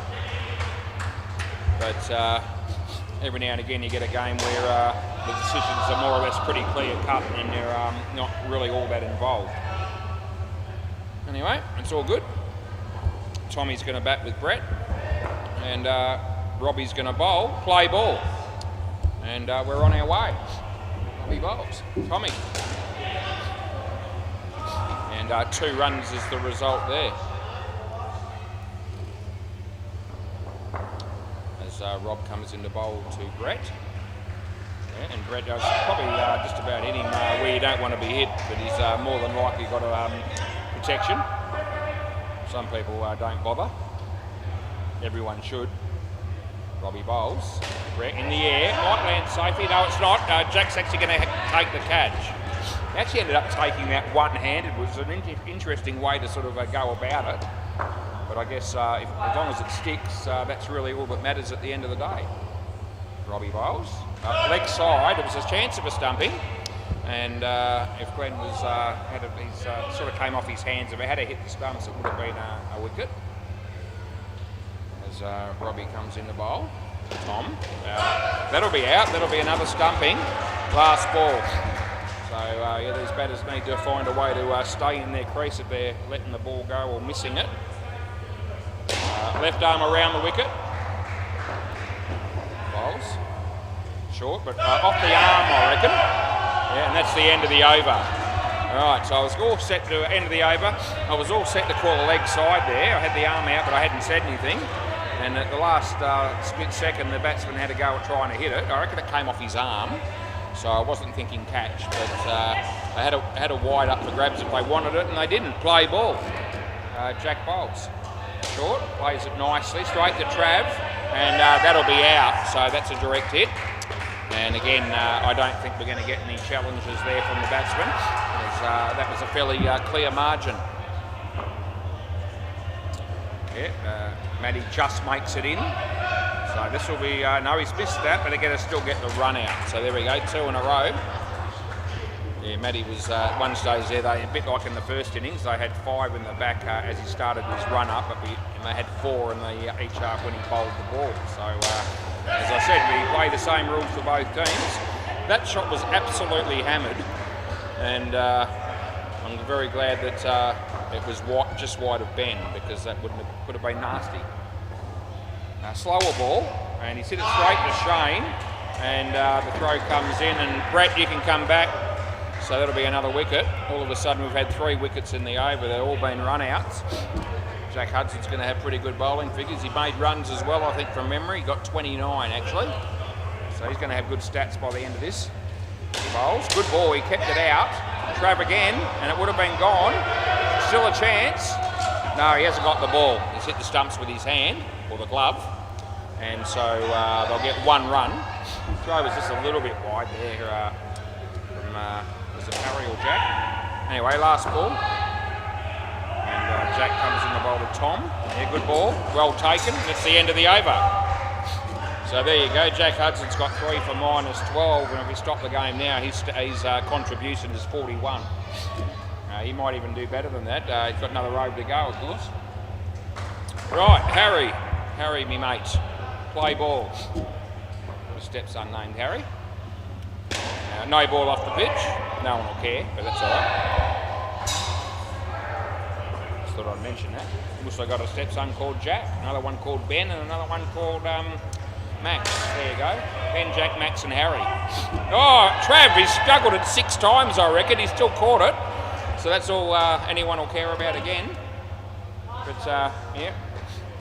But every now and again you get a game where the decisions are more or less pretty clear cut and they're not really all that involved. Anyway, it's all good. Tommy's going to bat with Brett, and Robbie's going to bowl, play ball, and we're on our way. Robbie bowls, Tommy, and 2 runs is the result there. As Rob comes into bowl to Brett, yeah, and Brett does probably just about hit him where you don't want to be hit, but he's more than likely got protection. Some people don't bother. Everyone should. Robbie bowls. Brett in the air. Might land safely. No, it's not. Jack's actually going to take the catch. He actually ended up taking that one-handed. It was an interesting way to sort of go about it. But I guess as long as it sticks, that's really all that matters at the end of the day. Robbie bowls. Leg side. It was a chance of a stumping. And if Glenn was sort of came off his hands, if he had hit the stumps, it would have been a wicket. As Robbie comes in the bowl, Tom, that'll be out. That'll be another stumping. Last ball. So yeah, these batters need to find a way to stay in their crease if they're letting the ball go or missing it. Left arm around the wicket. Bowls. Short, but off the arm, I reckon. Yeah, and that's the end of the over. Alright, so I was all set to end of the over. I was all set to call a leg side there. I had the arm out, but I hadn't said anything. And at the last split second, the batsman had to go at trying to hit it. I reckon it came off his arm, so I wasn't thinking catch. But they had a wide up for grabs if they wanted it, and they didn't. Play ball. Jack bowls. Short, plays it nicely, straight to Trav, and that'll be out. So that's a direct hit. And again, I don't think we're going to get any challenges there from the batsman, as that was a fairly clear margin. Yeah, Matty just makes it in. So this will be, no, he's missed that, but they're going to still get the run out. So there we go, 2 in a row. Yeah, Matty was one stage there, they a bit like in the first innings, they had 5 in the back as he started his run up, but they had 4 in the each half when he bowled the ball. So as I said, we play the same rules for both teams. That shot was absolutely hammered, and I'm very glad that it was just wide of Ben, because that would have been nasty. Slower ball, and he's hit it straight to Shane, and the throw comes in, and Brett, you can come back. So that'll be another wicket. All of a sudden we've had 3 wickets in the over. They've all been run-outs. Jack Hudson's going to have pretty good bowling figures. He made runs as well, I think, from memory. He got 29, actually. So he's going to have good stats by the end of this. He bowls. Good ball. He kept it out. Trav again, and it would have been gone. Still a chance. No, he hasn't got the ball. He's hit the stumps with his hand, or the glove. And so they'll get 1 run. Throw was just a little bit wide there from was it Harry or Jack? Anyway, last ball. And Jack comes in the bowl to Tom. Yeah, good ball. Well taken. That's the end of the over. So there you go. Jack Hudson's got 3 for -12. And if we stop the game now, his contribution is 41. He might even do better than that. He's got another road to go, of course. Right, Harry, me mate. Play ball. Stepson named Harry. No ball off the pitch. No one will care, but that's all right. Just thought I'd mention that. Also got a stepson called Jack, another one called Ben, and another one called Max. There you go. Ben, Jack, Max, and Harry. Oh, Trav, he's struggled it 6 times, I reckon. He's still caught it. So that's all anyone will care about again. But, yeah,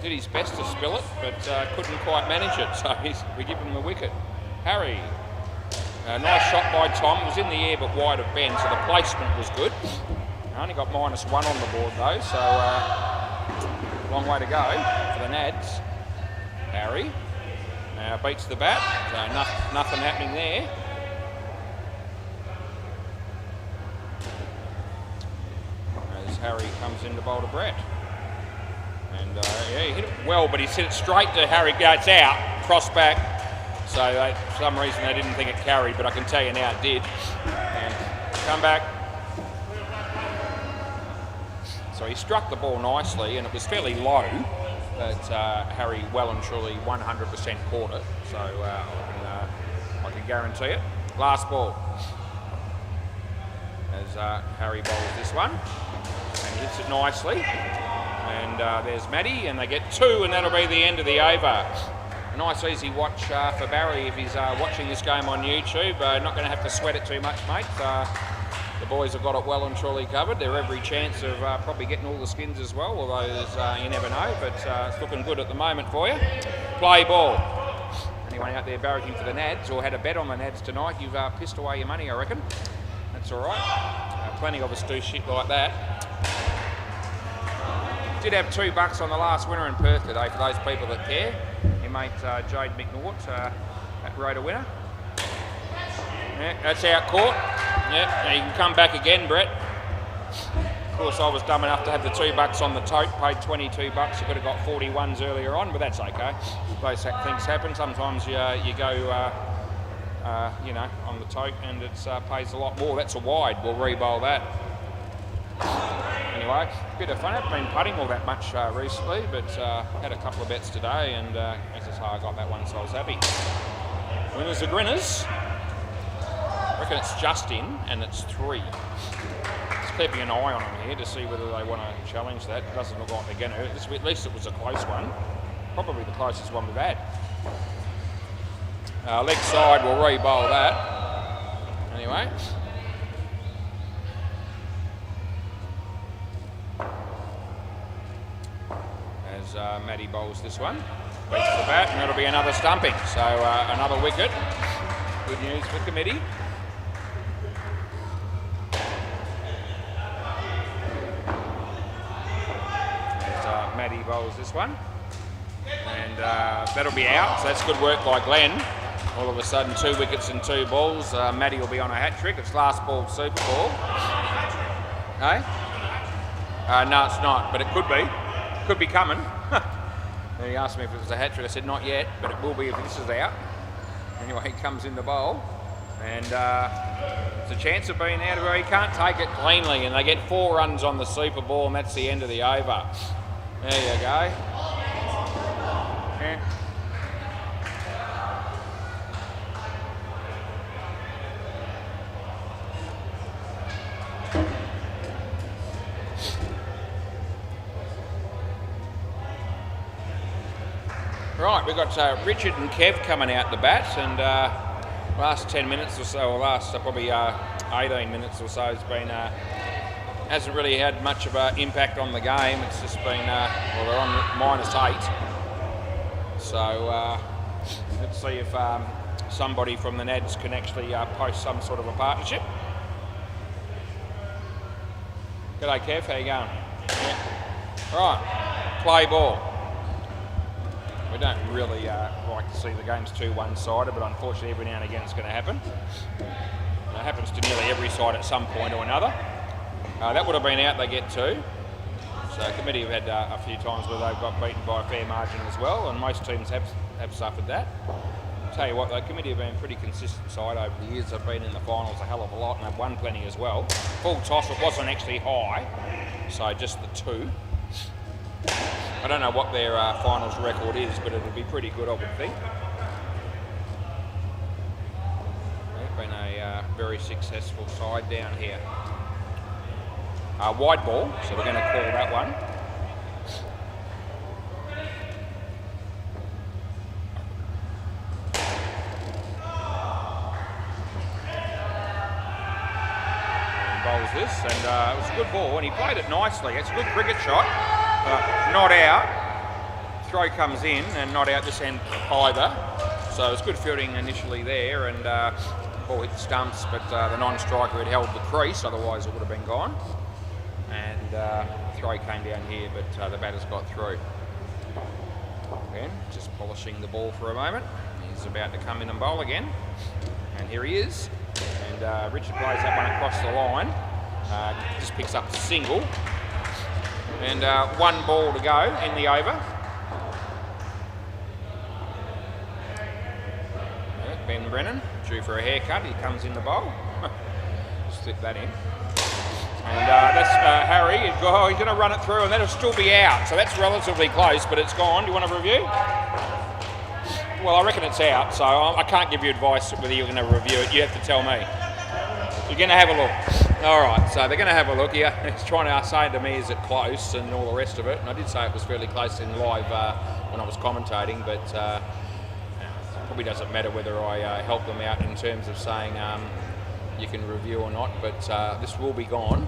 did his best to spill it, but couldn't quite manage it. So we give him the wicket. Harry. Nice shot by Tom. It was in the air but wide of Ben, so the placement was good. Only got -1 on the board though, so long way to go for the Nads. Harry beats the bat, so nothing happening there. As Harry comes in to bowl to Brett. And yeah, he hit it well, but he's hit it straight to Harry. It's out, cross back. So for some reason they didn't think it carried, but I can tell you now it did. And come back. So he struck the ball nicely, and it was fairly low, but Harry well and truly 100% caught it. So I can guarantee it. Last ball. As Harry bowls this one, and hits it nicely. And there's Matty, and they get 2, and that'll be the end of the over. A nice easy watch for Barry if he's watching this game on YouTube. Not going to have to sweat it too much, mate. The boys have got it well and truly covered. They're every chance of probably getting all the skins as well, although you never know, but it's looking good at the moment for you. Play ball. Anyone out there barracking for the Nads or had a bet on the Nads tonight, you've pissed away your money, I reckon. That's all right. Plenty of us do shit like that. Did have $2 on the last winner in Perth today for those people that care. Your mate Jade McNaught that rode a winner. Yeah, that's out court. Yeah, now you can come back again, Brett. Of course, I was dumb enough to have the $2 on the tote, paid $22. You could have got 41s earlier on, but that's okay. Those things happen. Sometimes you go, you know, on the tote and it pays a lot more. That's a wide. We'll re-bowl that. Anyway, bit of fun. I haven't been putting all that much recently, but had a couple of bets today, and as I say, I got that one, so I was happy. Winners are grinners. I reckon it's Justin, and it's 3. Just keeping an eye on them here to see whether they want to challenge that. It doesn't look like they're going to. At least it was a close one. Probably the closest one we've had. Leg side, we'll re-bowl that. Anyway. As Matty bowls this one. Beats the bat, and that'll be another stumping. So another wicket. Good news for committee. As Matty bowls this one. And that'll be out, so that's good work by Glenn. All of a sudden, 2 wickets and 2 balls. Matty will be on a hat-trick. It's last ball, super ball. Hey? No, it's not, but it could be. Could be coming. He asked me if it was a hat-trick. I said, not yet, but it will be if this is out. Anyway, he comes in the bowl, and there's a chance of being out of where he can't take it cleanly, and they get 4 runs on the super ball, and that's the end of the over. There you go. Yeah. Right, we've got Richard and Kev coming out the bat, and last 10 minutes or so, or last probably 18 minutes or so, has been hasn't really had much of an impact on the game. It's just been well, they're on -8. So let's see if somebody from the Nads can actually post some sort of a partnership. G'day Kev, how you going? Yeah. Right, play ball. We don't really like to see the games too one-sided, but unfortunately every now and again it's going to happen. And it happens to nearly every side at some point or another. That would have been out, they get 2. So committee have had a few times where they've got beaten by a fair margin as well, and most teams have suffered that. I'll tell you what, the committee have been a pretty consistent side over the years. They've been in the finals a hell of a lot and they've won plenty as well. Full toss, it wasn't actually high, so just the 2. I don't know what their finals record is, but it'll be pretty good, I would think. They've been a very successful side down here. Wide ball, so we're going to call that one. He bowls this, and it was a good ball, and he played it nicely. It's a good cricket shot, not out. Throw comes in, and not out this end either. So it's good fielding initially there, and ball hit the stumps, but the non-striker had held the crease, otherwise it would have been gone. And throw came down here, but the batter's got through. Again, just polishing the ball for a moment. He's about to come in and bowl again. And here he is. And Richard plays that one across the line. Just picks up the single. And 1 ball to go in the over. Ben Brennan, due for a haircut. He comes in the bowl. Slip that in. And that's Harry. He's going to run it through, and that'll still be out. So that's relatively close, but it's gone. Do you want a review? Well, I reckon it's out, so I can't give you advice whether you're going to review it. You have to tell me. You're going to have a look. All right, so they're going to have a look here. He's trying to say to me, is it close, and all the rest of it. And I did say it was fairly close in live when I was commentating, but it probably doesn't matter whether I help them out in terms of saying you can review or not, but this will be gone.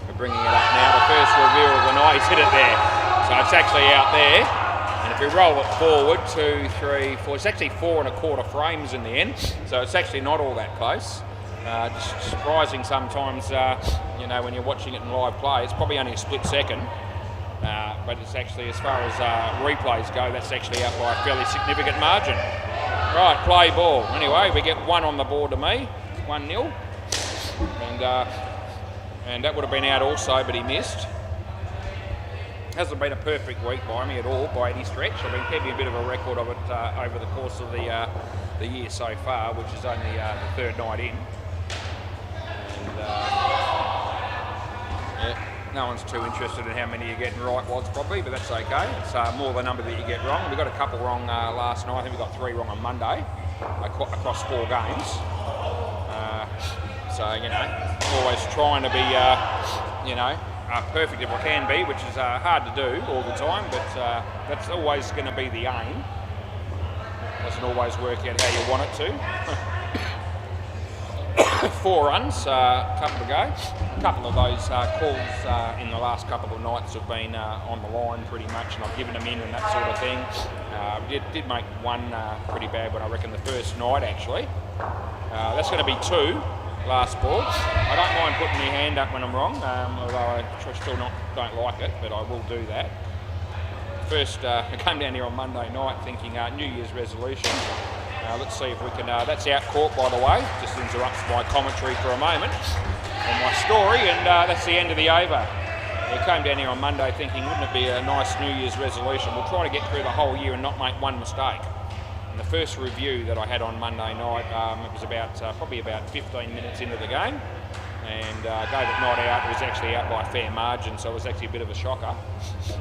We're bringing it up now. The first review of the night, he's hit it there. So it's actually out there. And if we roll it forward, 2, 3, 4, it's actually 4 1/4 frames in the end. So it's actually not all that close. Just surprising sometimes, you know, when you're watching it in live play, it's probably only a split second. But it's actually, as far as replays go, that's actually up by a fairly significant margin. Right, play ball. Anyway, we get 1 on the board to me, 1-0. And that would have been out also, but he missed. Hasn't been a perfect week by me at all, by any stretch. I've been keeping a bit of a record of it over the course of the year so far, which is only the 3rd night in. And yeah, no one's too interested in how many you're getting right was probably, but that's okay. It's more the number that you get wrong. We got a couple wrong last night. I think we got 3 wrong on Monday across 4 games. So, you know, always trying to be, you know, perfect if I can be, which is hard to do all the time, but that's always going to be the aim. Doesn't always work out how you want it to. 4 runs, a couple to go. A couple of those calls in the last couple of nights have been on the line pretty much, and I've given them in and that sort of thing. Did make one pretty bad one, I reckon, the first night actually. That's going to be 2. Last ball. I don't mind putting my hand up when I'm wrong, although I still don't like it, but I will do that. First, I came down here on Monday night thinking New Year's resolution. Let's see if we can, that's out court by the way, just interrupts my commentary for a moment on my story, and that's the end of the over. I came down here on Monday thinking, wouldn't it be a nice New Year's resolution? We'll try to get through the whole year and not make one mistake. And the first review that I had on Monday night, it was about probably about 15 minutes into the game, and gave it not out. It was actually out by a fair margin, so it was actually a bit of a shocker.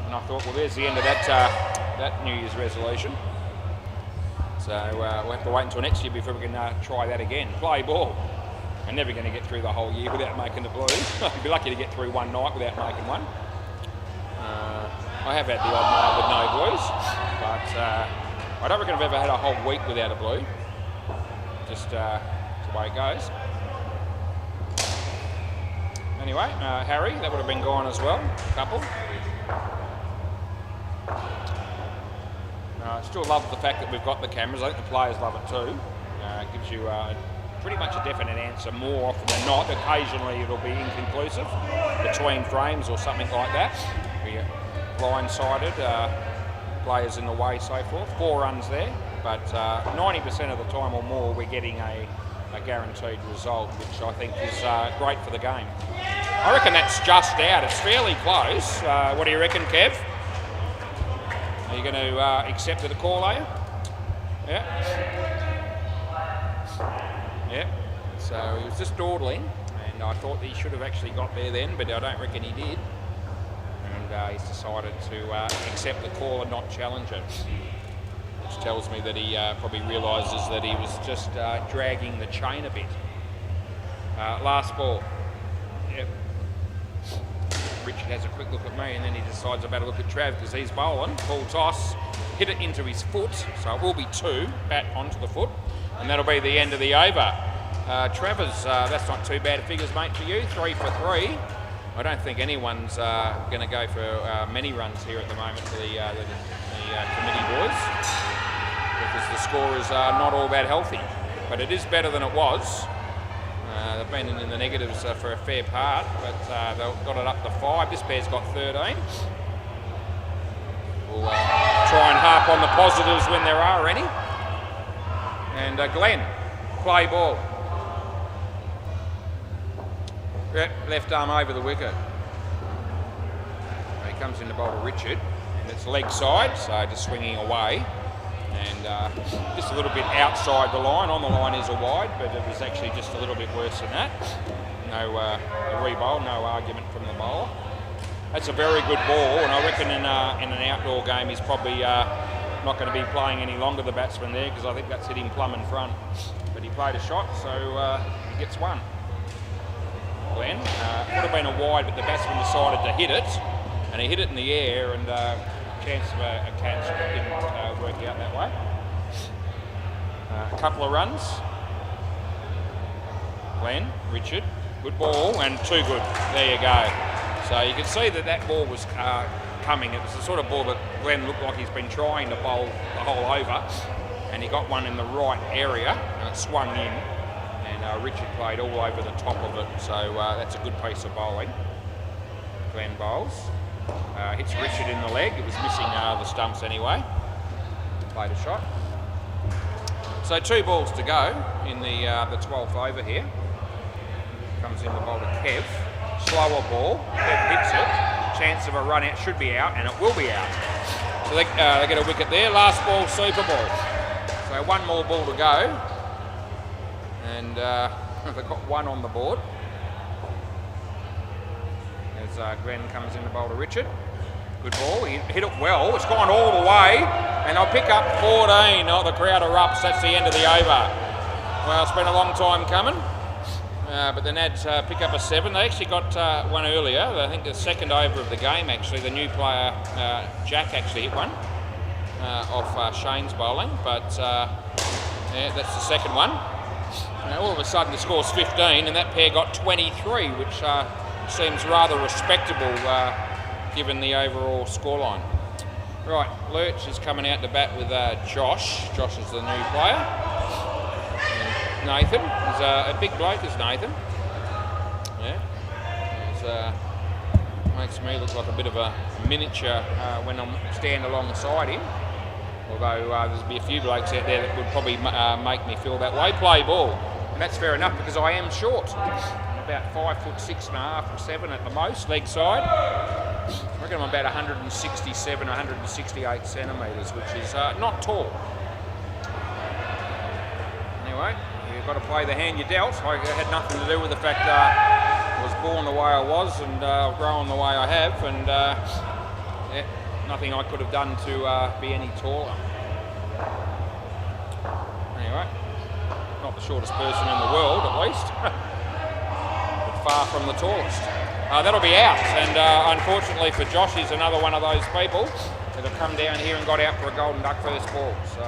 And I thought, well, there's the end of that New Year's resolution. So we'll have to wait until next year before we can try that again. Play ball. I'm never going to get through the whole year without making the blues. I'd be lucky to get through one night without making one. I have had the odd night with no blues, but I don't reckon I've ever had a whole week without a blue. Just the way it goes. Anyway, Harry, that would have been gone as well. Couple. I still love the fact that we've got the cameras. I think the players love it too. It gives you pretty much a definite answer more often than not. Occasionally it'll be inconclusive between frames or something like that. We're blindsided. players in the way, so forth. 4 runs there, but 90% of the time or more, we're getting a guaranteed result, which I think is great for the game. I reckon that's just out. It's fairly close. What do you reckon, Kev? Are you going to accept the call, are you? Yeah. Yeah. So he was just dawdling, and I thought he should have actually got there then, but I don't reckon he did. And he's decided to accept the call and not challenge it, which tells me that he probably realises that he was just dragging the chain a bit. Last ball. Yep. Richard has a quick look at me, and then he decides I better look at Trav because he's bowling. Full toss, hit it into his foot, so it will be 2, bat onto the foot, and that'll be the end of the over. Travers, that's not too bad figures, mate, for you. 3 for 3. I don't think anyone's going to go for many runs here at the moment for the committee boys, because the score is not all that healthy, but it is better than it was. They've been in the negatives for a fair part, but they've got it up to 5. This pair's got 13. We'll try and harp on the positives when there are any. And Glenn, play ball. Yep, left arm over the wicket. He comes in to bowl to Richard, and it's leg side, so just swinging away. And just a little bit outside the line. On the line is a wide, but it was actually just a little bit worse than that. No re-bowl, no argument from the bowler. That's a very good ball, and I reckon in an outdoor game he's probably not going to be playing any longer, the batsman there, because I think that's hit him plumb in front. But he played a shot, so he gets 1. Glenn, would have been a wide, but the batsman decided to hit it, and he hit it in the air, and chance of a catch didn't work out that way. A couple of runs. Glenn, Richard, good ball, and 2 good. There you go. So you can see that that ball was coming. It was the sort of ball that Glenn looked like he's been trying to bowl the whole over, and he got one in the right area, and it swung in, and Richard played all over the top of it, so that's a good piece of bowling. Glenn bowls. Hits Richard in the leg. It was missing the stumps anyway. Played a shot. So 2 balls to go in the 12th over here. Comes in the bowl to Kev. Slower ball. Kev hits it. Chance of a run out, should be out, and it will be out. So they get a wicket there. Last ball, super ball. So 1 more ball to go. And they've got 1 on the board. As Glenn comes in the bowl to Richard. Good ball, he hit it well, it's gone all the way, and they'll pick up 14. Oh, the crowd erupts, that's the end of the over. Well, it's been a long time coming, but the Nads pick up a 7. They actually got one earlier, I think the second over of the game actually. The new player, Jack, actually hit one off Shane's bowling, but yeah, that's the second one. All of a sudden the score's 15, and that pair got 23, which seems rather respectable given the overall scoreline. Right, Lurch is coming out to bat with Josh. Josh is the new player. And Nathan, he's a big bloke, is Nathan. Yeah, makes me look like a bit of a miniature when I'm standing alongside him. Although there's be a few blokes out there that would probably make me feel that way. Play ball, and that's fair enough because I am short. About 5'6.5" or 7 at the most, leg side. I reckon I'm about 167, 168 centimetres, which is not tall. Anyway, you've got to play the hand you dealt. I had nothing to do with the fact I was born the way I was and I've grown the way I have, and yeah, nothing I could have done to be any taller. Anyway, not the shortest person in the world, at least. Far from the tallest. That'll be out, and unfortunately for Josh, he's another one of those people that have come down here and got out for a golden duck first ball. So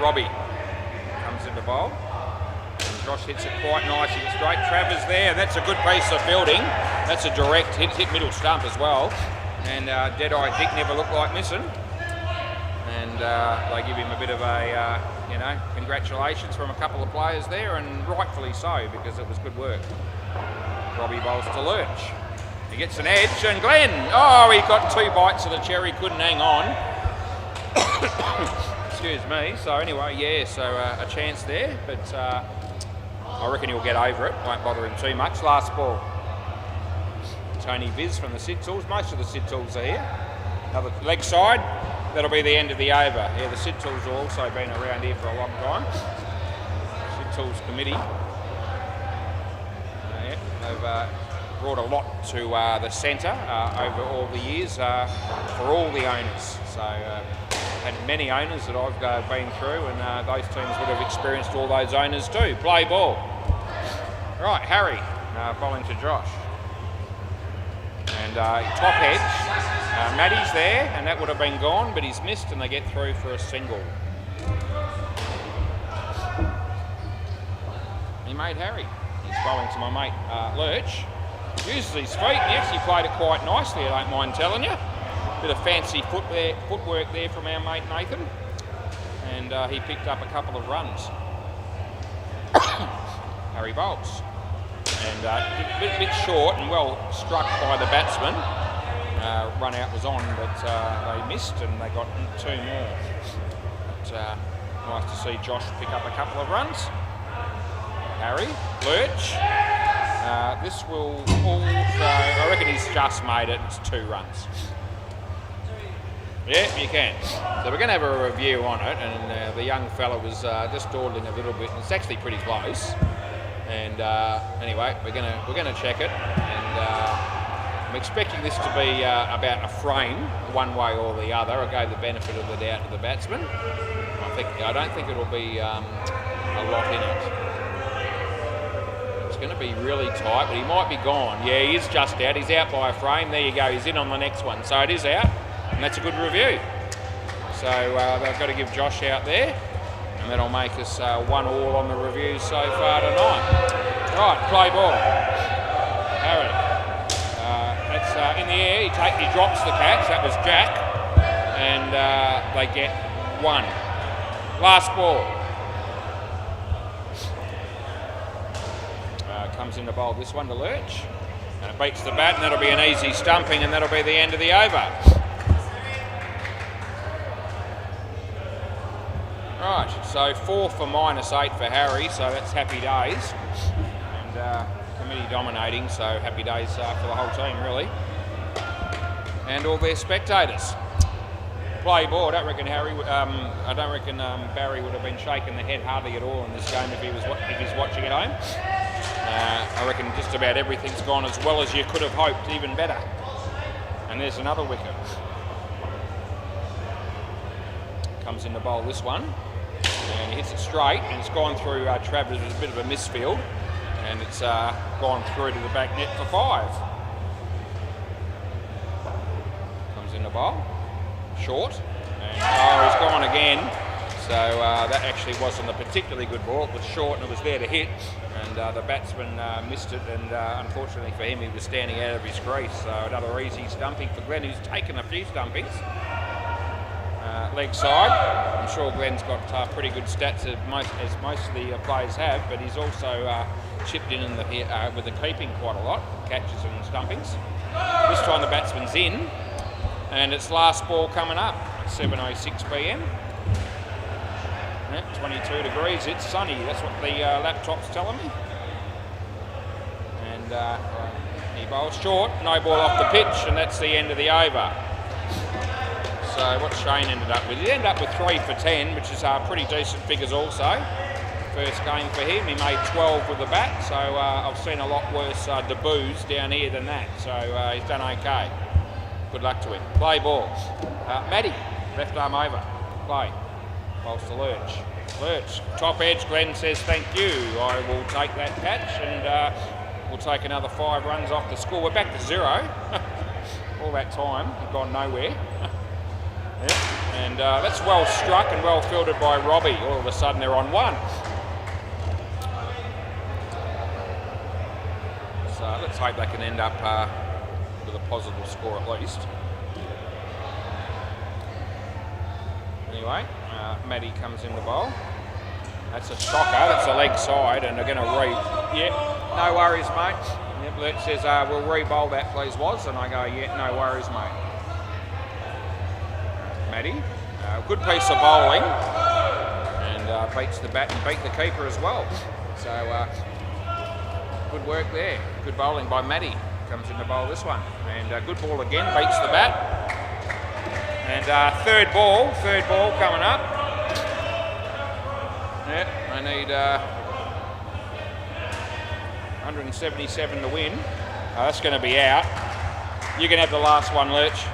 Robbie comes into bowl, and Josh hits it quite nicely straight. Travers there, that's a good piece of fielding. That's a direct hit middle stump as well, and Deadeye Dick never looked like missing. And they give him a bit of a, congratulations from a couple of players there, and rightfully so, because it was good work. Robbie bowls to Lurch. He gets an edge, and Glenn, oh, he got 2 bites of the cherry, couldn't hang on. Excuse me. So anyway, yeah, so a chance there, but I reckon he'll get over it. Won't bother him too much. Last ball. Tony Viz from the Sid-Tools. Most of the Sid-Tools are here. Another leg side. That'll be the end of the over. Yeah, the Sid-Tools have also been around here for a long time. Sid-Tools committee. Yeah, they've brought a lot to the centre over all the years for all the owners. So had many owners that I've been through, and those teams would have experienced all those owners too. Play ball. Right, Harry bowling to Josh. And top edge, Maddie's there, and that would have been gone, but he's missed, and they get through for a single. He made Harry. He's bowling to my mate Lurch. Uses his feet, and he actually played it quite nicely, I don't mind telling you. Bit of fancy footwork there from our mate Nathan, and he picked up a couple of runs. Harry bowls. And a bit short and well struck by the batsman. Run out was on, but they missed and they got 2 more. But nice to see Josh pick up a couple of runs. Harry, Lurch. This will also, I reckon he's just made it. It's 2 runs. Yeah, you can. So we're going to have a review on it, and the young fella was just dawdling a little bit, and it's actually pretty close. And anyway, we're gonna check it, and I'm expecting this to be about a frame, one way or the other. I gave the benefit of the doubt to the batsman. I don't think it'll be a lot in it. It's going to be really tight, but he might be gone. Yeah, he is just out. He's out by a frame. There you go. He's in on the next one, so it is out, and that's a good review. So they've got to give Josh out there. And that'll make us 1-1 on the review so far tonight. Right, play ball. Harry. That's in the air. He drops the catch. That was Jack. And they get 1. Last ball. Comes in to bowl this one to Lurch. And it beats the bat, and that'll be an easy stumping, and that'll be the end of the over. Right, so 4 for -8 for Harry, so that's happy days. And committee dominating, so happy days for the whole team, really. And all their spectators. Play ball. I don't reckon Barry would have been shaking the head hardly at all in this game if he's watching at home. I reckon just about everything's gone as well as you could have hoped, even better. And there's another wicket. Comes in to bowl this one. And he hits it straight, and it's gone through Travers. It was a bit of a misfield, and it's gone through to the back net for 5. Comes in the bowl, short, and he's gone again. So that actually wasn't a particularly good ball. It was short, and it was there to hit, and the batsman missed it, and unfortunately for him, he was standing out of his crease. So another easy stumping for Glenn, who's taken a few stumpings. Leg side. I'm sure Glenn's got pretty good stats as most of the players have, but he's also chipped in with the keeping quite a lot, catches and stumpings. This time the batsman's in, and it's last ball coming up at 7:06 p.m. 22 degrees, it's sunny, that's what the laptop's telling me. And he bowls short, no ball off the pitch, and that's the end of the over. So what Shane ended up with, he ended up with 3 for 10, which is pretty decent figures also. First game for him, he made 12 with the bat, so I've seen a lot worse debuts down here than that, so he's done okay. Good luck to him. Play ball. Matty, left arm over. Play. Bowls to Lurch. Lurch, top edge, Glenn says thank you. I will take that catch, and we'll take another 5 runs off the score. We're back to 0. All that time, we've gone nowhere. Yeah. And that's well struck and well fielded by Robbie. All of a sudden they're on 1. So let's hope they can end up with a positive score at least. Anyway, Matty comes in the bowl. That's a shocker, that's a leg side, and they're going to read. Yep, no worries, mate. Yep. Lurch says, we'll re-bowl that please, Was, and I go, yeah, no worries, mate. Matty, good piece of bowling, and beats the bat and beat the keeper as well. So good work there. Good bowling by Matty. Comes in to bowl this one, and good ball again, beats the bat. And third ball coming up. Yeah, I need 177 to win. That's going to be out. You can have the last one, Lurch.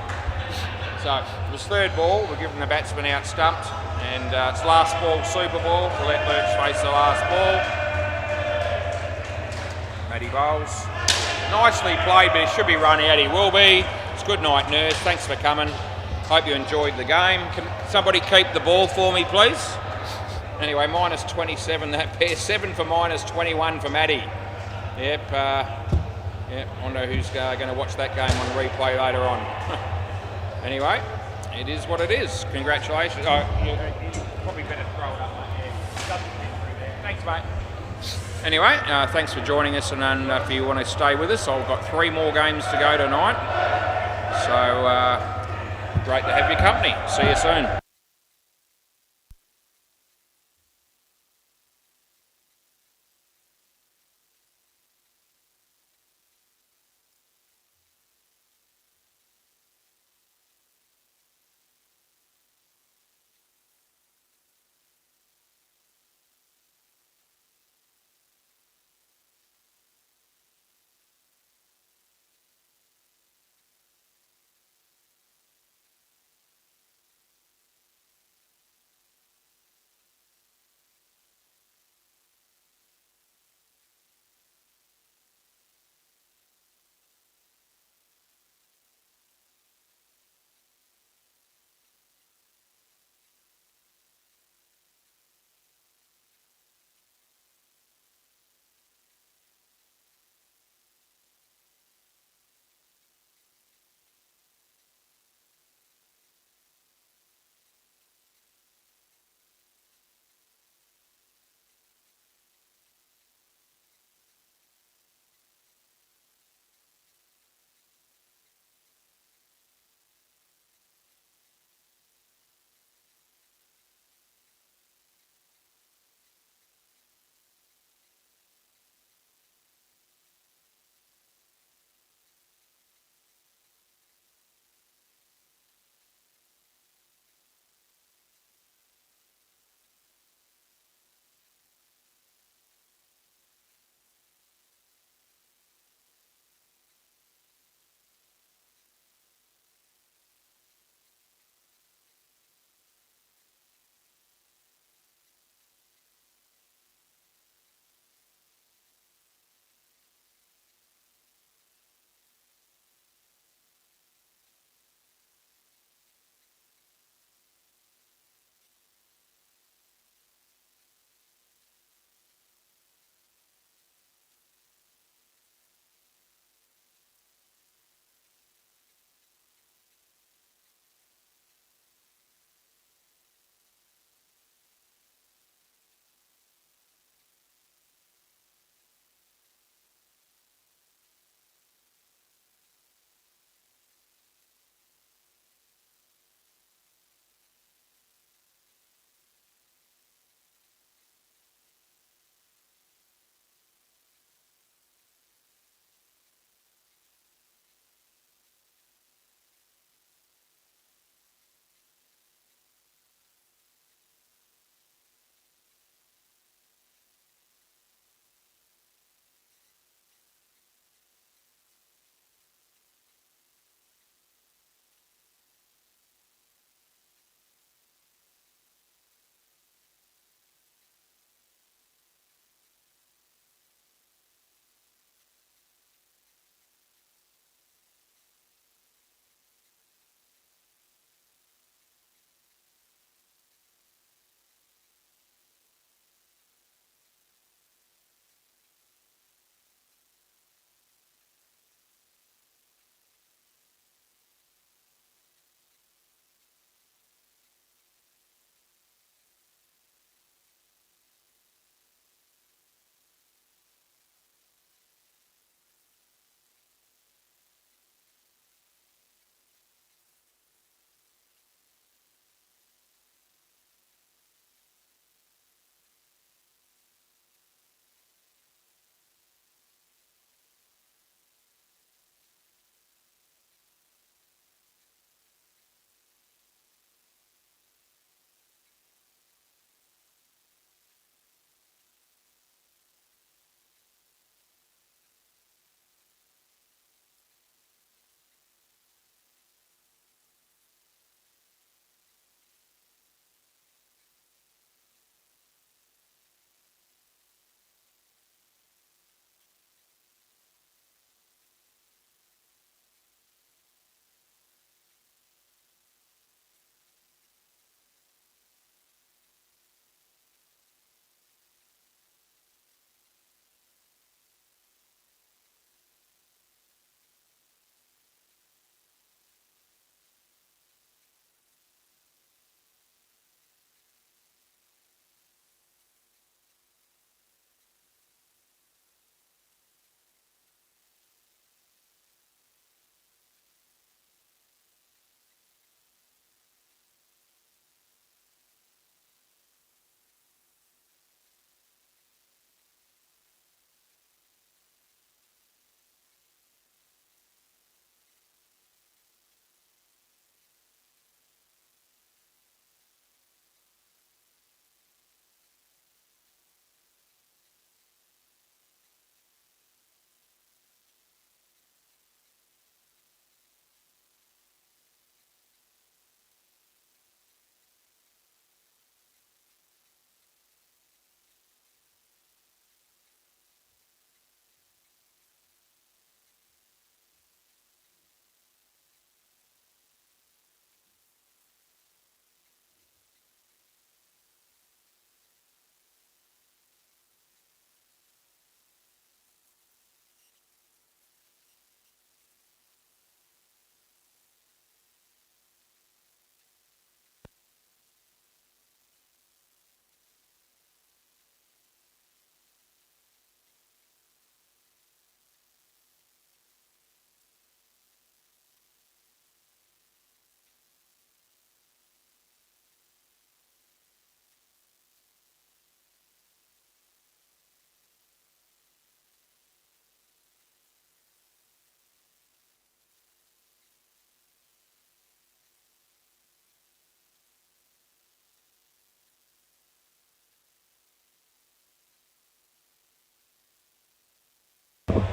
So it was third ball. We're giving the batsman out stumped, and it's last ball, super ball. We'll let Lurch face the last ball. Matty bowls. Nicely played, but he should be run out. He will be. It's good night, Nurse. Thanks for coming. Hope you enjoyed the game. Can somebody keep the ball for me, please? Anyway, minus 27 that pair. 7 for minus 21 for Matty. Yep. I wonder who's going to watch that game on replay later on. Anyway, it is what it is. Congratulations. Oh, you probably better throw it up, mate. Yeah. Thanks, mate. Anyway, thanks for joining us, and if you want to stay with us, I've got 3 more games to go tonight. So, great to have your company. See you soon.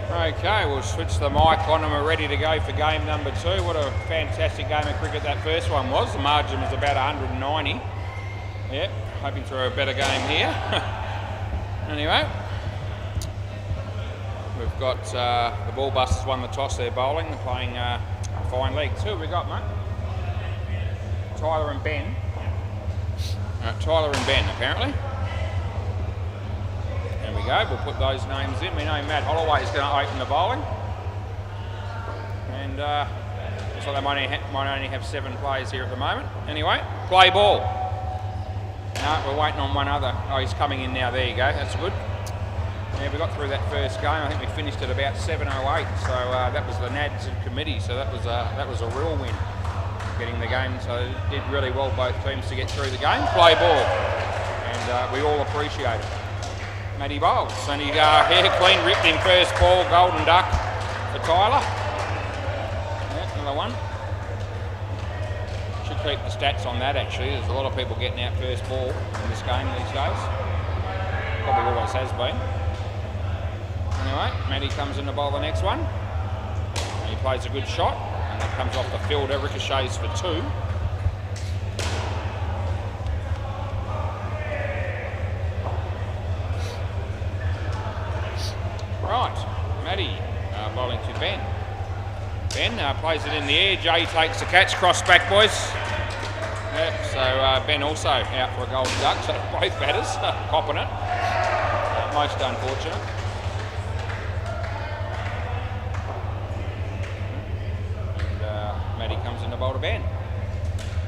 Okay, we'll switch the mic on and we're ready to go for game number 2. What a fantastic game of cricket that first one was. The margin was about 190. Yeah, hoping for a better game here. Anyway, we've got the Ball Busters won the toss, they're bowling. They're playing fine legs. Who have we got, mate? Tyler and Ben. Tyler and Ben, apparently. There we go, we'll put those names in. We know Matt Holloway is going to open the bowling. And looks like they might only have 7 players here at the moment. Anyway, play ball. No, we're waiting on one other. Oh, he's coming in now. There you go, that's good. Yeah, we got through that first game. I think we finished at about 7:08. So that was the NADS committee. So that was a real win, getting the game. So it did really well, both teams, to get through the game. Play ball, and we all appreciate it. Matty bowls, and he clean ripped in first ball, golden duck for Tyler. Yeah, another one. Should keep the stats on that actually. There's a lot of people getting out first ball in this game these days. Probably always has been. Anyway, Matty comes in to bowl the next one. And he plays a good shot, and it comes off the fielder, ricochets for 2. Right, Matty bowling to Ben. Ben plays it in the air. Jay takes the catch. Cross back, boys. Yep, so Ben also out for a golden duck. So both batters copping it. Most unfortunate. And Matty comes in to bowl to Ben.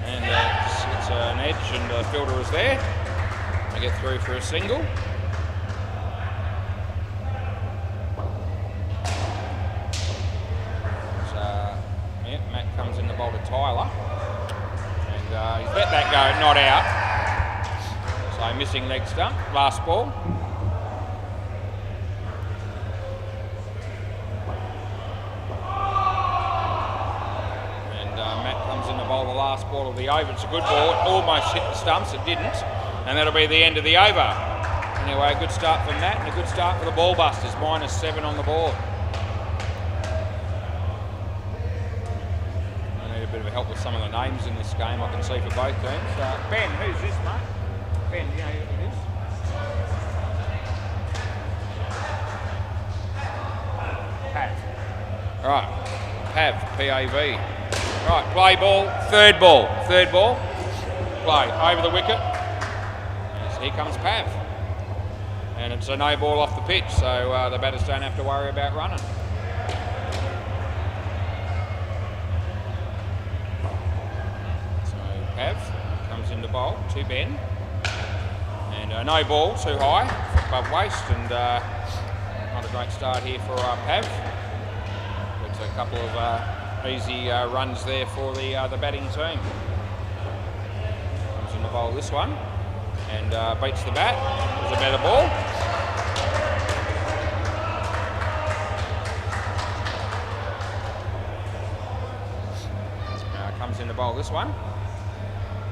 And it's an edge, and the fielder is there. They get through for a single. Comes in the bowl to Tyler, and he's let that go, not out. So missing leg stump, last ball. And Matt comes in the bowl the last ball of the over. It's a good ball, it almost hit the stumps, it didn't, and that'll be the end of the over. Anyway, a good start from Matt and a good start for the Ball Busters, -7 on the board. Bit of help with some of the names in this game, I can see, for both teams. Ben, who's this, mate? Ben, do you know who it is? Pav. Right, Pav, P-A-V. Right, play ball, third ball. Play, over the wicket. And here comes Pav. And it's a no ball off the pitch, so the batters don't have to worry about running. Pav comes into bowl to Ben, and no ball, too high, above waist, and not a great start here for Pav. It's a couple of easy runs there for the batting team. Comes into bowl this one, and beats the bat. There's a better ball. Comes into bowl this one.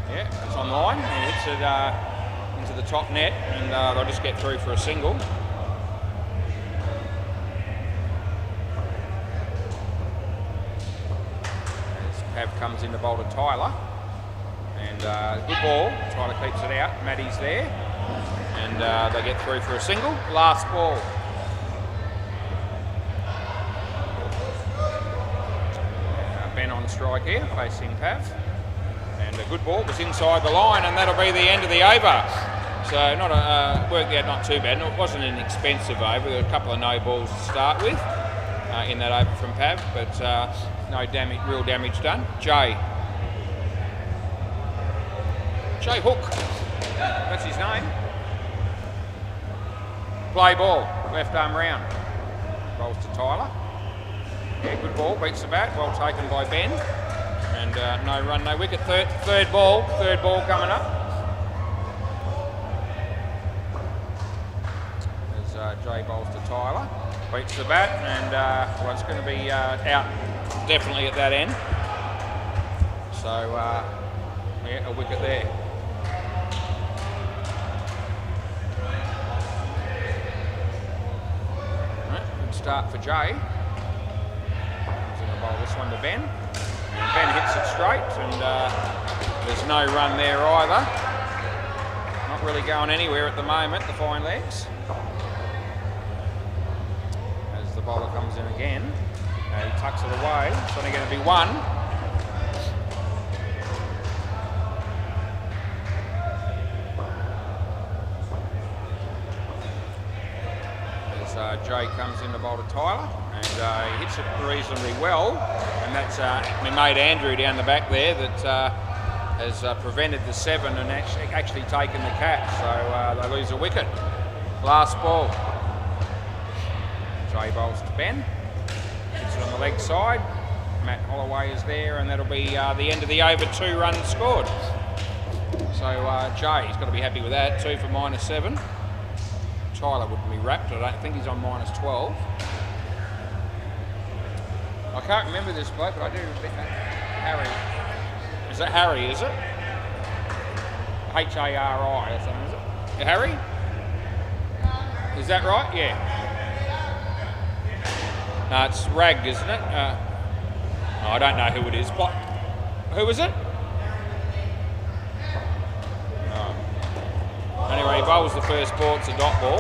Yeah, it's on line. He hits it into the top net, and they'll just get through for a single. As Pav comes in to bowl to Tyler, and good ball. Tyler keeps it out. Matty's there, and they get through for a single. Last ball. Ben on strike here, facing Pav. And a good ball was inside the line, and that'll be the end of the over. So not worked out not too bad. It wasn't an expensive over. There were a couple of no balls to start with in that over from Pav, but no damage, real damage done. Jay Hook, that's his name. Play ball, left arm round. Rolls to Tyler. Yeah, good ball, beats the bat. Well taken by Ben. And no run, no wicket. Third ball coming up. As Jay bowls to Tyler, beats the bat, and well, it's going to be out definitely at that end. So yeah, a wicket there. Right, good start for Jay. He's going to bowl this one to Ben. And Ben hits it straight, and there's no run there either. Not really going anywhere at the moment, the fine legs. As the bowler comes in again, he tucks it away. It's only going to be one. Jay comes in to bowl to Tyler, and he hits it reasonably well, and that's my mate Andrew down the back there that has prevented the 7 and actually taken the catch, so they lose a wicket. Last ball. Jay bowls to Ben, hits it on the leg side. Matt Holloway is there, and that'll be the end of the over. 2 runs scored. So Jay's got to be happy with that. 2 for -7. Tyler wouldn't be wrapped. I don't think he's on -12. I can't remember this bloke, but I do remember Harry. Is that Harry, is it? H-A-R-I or something, is it? Yeah, Harry? Is that right? Yeah. No, it's Rag, isn't it? I don't know who it is. But who is it? Anyway, he bowls the first ball. It's a dot ball.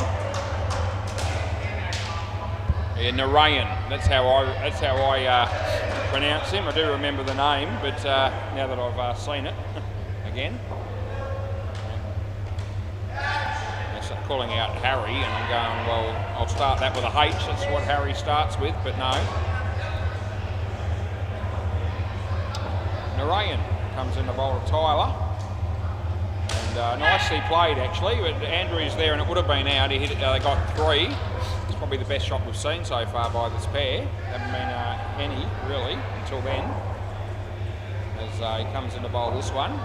Yeah, Narayan. That's how I pronounce him. I do remember the name, but now that I've seen it again, I'm calling out Harry, and I'm going, well, I'll start that with a H. That's what Harry starts with, but no. Narayan comes in the bowl of Tyler. Nicely played actually, but Andrew's there and it would have been out. He hit it, they got 3. It's probably the best shot we've seen so far by this pair. Haven't been any really until then. As he comes in to bowl this one.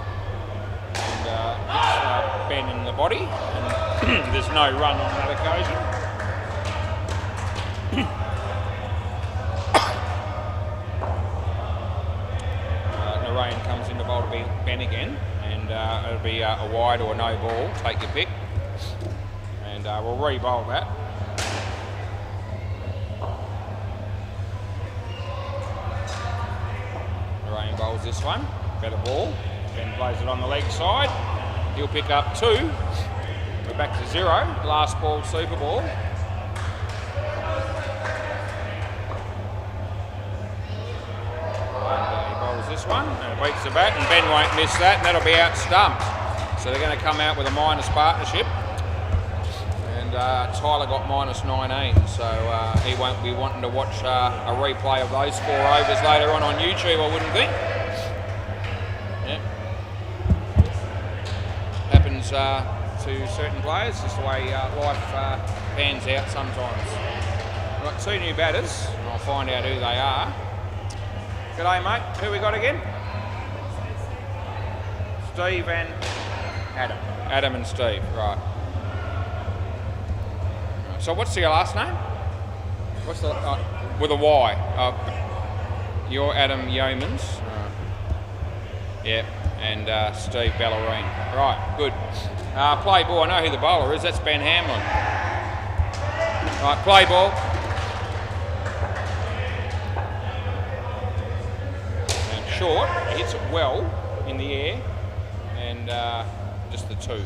And hits Ben in the body, and there's no run on that occasion. Narayan comes in to bowl to Ben again. And it'll be a wide or no ball, take your pick. And we'll re-bowl that. Narayan bowls this one, better ball. Ben plays it on the leg side. He'll pick up 2. We're back to 0. Last ball, super ball. This one, and it beats the bat, and Ben won't miss that, and that'll be out stumped. So they're going to come out with a minus partnership, and Tyler got -19, so he won't be wanting to watch a replay of those 4 overs later on YouTube, I wouldn't think. Yep. Happens to certain players, just the way life pans out sometimes. We've got 2 new batters, and I'll find out who they are. G'day mate, who we got again? Steve and Adam. Adam and Steve, right. So what's your last name? What's the, with a Y? You're Adam Yeomans. Yep, and Steve Ballerine. Right, good. Play ball, I know who the bowler is, that's Ben Hamlin. Right, play ball. Short, he hits it well in the air, and just the 2.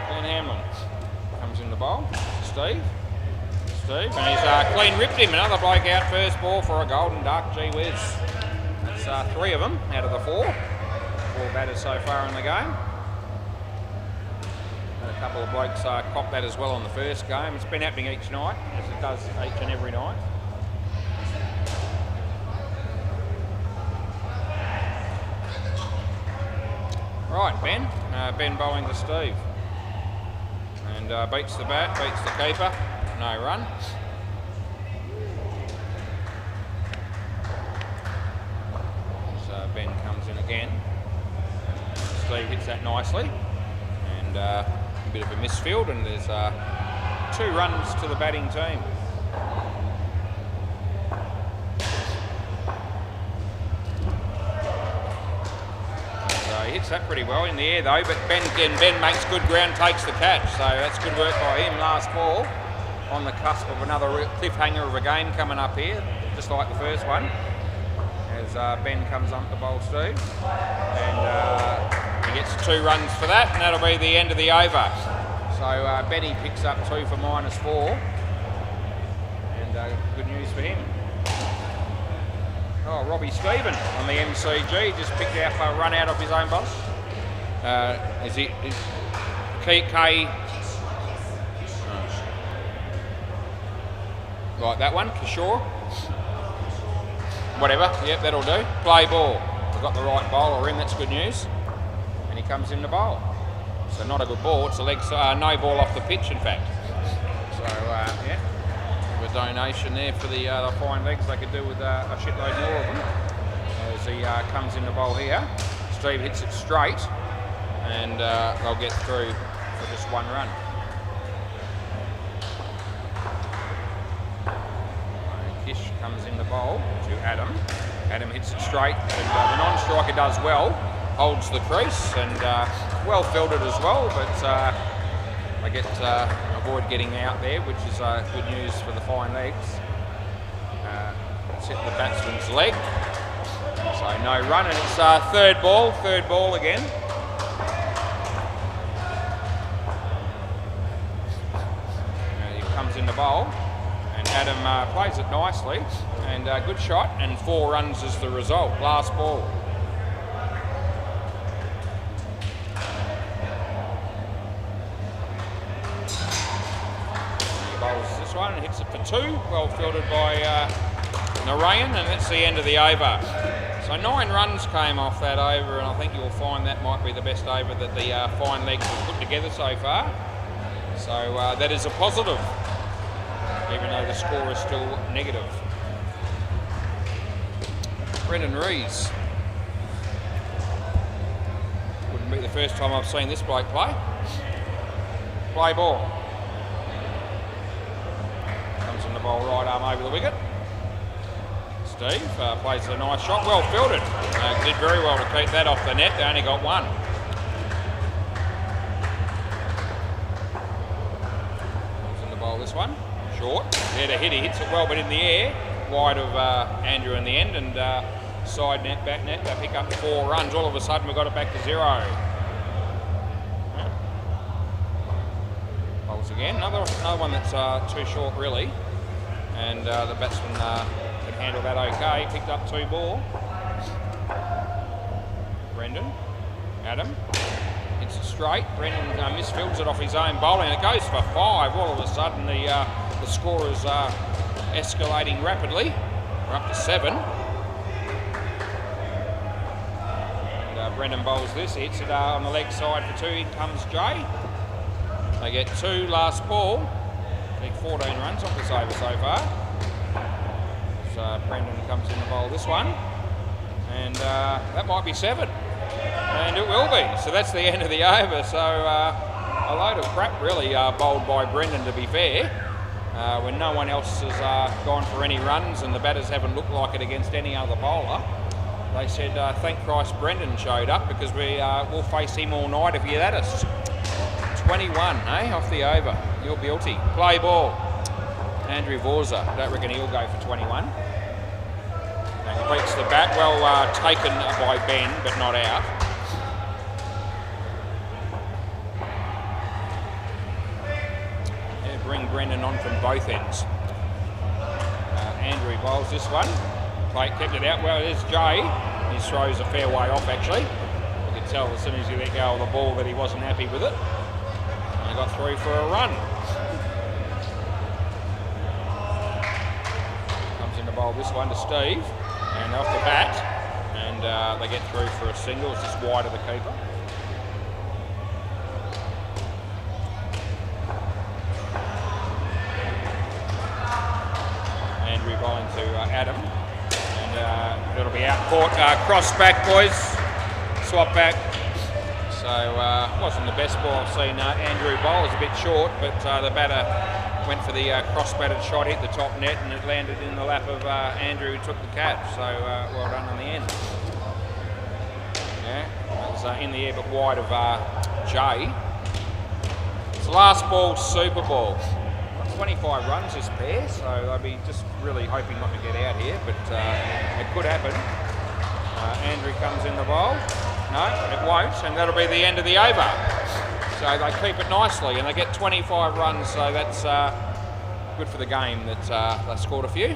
Ben Hamlin comes in the bowl. Steve, and he's clean ripped him. Another bloke out first ball for a golden duck. Gee whiz. That's 3 of them out of the 4. 4 batters so far in the game. And a couple of blokes copped that as well on the first game. It's been happening each night, as it does each and every night. Right, Ben. Ben bowling to Steve. And beats the bat, beats the keeper. No run. So Ben comes in again. Steve hits that nicely. And a bit of a misfield, and there's 2 runs to the batting team. Hits that pretty well in the air though, but Ben makes good ground, takes the catch. So that's good work by him. Last ball on the cusp of another cliffhanger of a game coming up here, just like the first one. As Ben comes up to bowl Steve. And he gets 2 runs for that, and that'll be the end of the over. So Benny picks up 2 for -4. And good news for him. Oh, Robbie Stephen on the MCG just picked out a run out of his own boss. Is K? Like that one, Kishore. Whatever, yep, that'll do. Play ball. We've got the right bowler in, that's good news. And he comes in to bowl. So not a good ball, it's a leg, no ball off the pitch in fact. So yeah, a donation there for the fine legs. They could do with a shitload more of them. As he comes in to bowl here. Steve hits it straight and they'll get through for just 1 run. Kish comes in the bowl to Adam. Adam hits it straight, and the non-striker does well, holds the crease, and well fielded as well, but they avoid getting out there, which is good news for the fine legs. It's hit the batsman's leg, so no run, and it's third ball again. He comes in the bowl. And Adam plays it nicely, and good shot, and 4 runs is the result. Last ball. He bowls this one and hits it for 2. Well fielded by Narayan, and that's the end of the over. So 9 runs came off that over, and I think you'll find that might be the best over that the fine legs have put together so far. So that is a positive, even though the score is still negative. Brendan Rees. Wouldn't be the first time I've seen this bloke play. Play ball. Comes in the bowl right arm over the wicket. Steve plays a nice shot, well fielded. Did very well to keep that off the net, they only got 1. Comes in the bowl this one. Short, there to hit, he hits it well but in the air, wide of Andrew in the end, and side net, back net, they pick up 4 runs. All of a sudden we've got it back to 0. Yeah. Bowls again, another one that's too short really, and the batsman can handle that okay, picked up 2 ball. Brendan, Adam, hits it straight, Brendan misfields it off his own bowling, and it goes for 5. All of a sudden the score is escalating rapidly. We're up to 7. And Brendan bowls this, he hits it on the leg side for 2. In comes Jay. They get 2 last ball. I think 14 runs off this over so far. So Brendan comes in to bowl this one. And that might be 7. And it will be. So that's the end of the over. So a load of crap really bowled by Brendan, to be fair. When no one else has gone for any runs and the batters haven't looked like it against any other bowler, they said, thank Christ Brendan showed up, because we'll face him all night if he at us. 21, off the over. You're guilty. Play ball. Andrew Vorza, don't reckon he'll go for 21. And completes the bat, well taken by Ben, but not out. Bring Brendan on from both ends. Andrew bowls this one. Plate kept it out. Well, there's Jay. He throws a fair way off actually. You could tell as soon as he let go of the ball that he wasn't happy with it. And he got 3 for a run. Comes in to bowl this one to Steve. And off the bat. And they get through for a single. It's just wide of the keeper. Bowling to Adam, and it'll be out court. Cross back, boys, swap back. So wasn't the best ball I've seen Andrew bowl. It's a bit short, but the batter went for the cross-batted shot, hit the top net, and it landed in the lap of Andrew, who took the catch. So well done on the end. Yeah. That was in the air but wide of Jay. It's the last ball, Super Ball. 25 runs this pair, so they'll be just really hoping not to get out here, but it could happen. Andrew comes in the bowl. No, it won't, and that'll be the end of the over. So they keep it nicely, and they get 25 runs, so that's good for the game that they scored a few.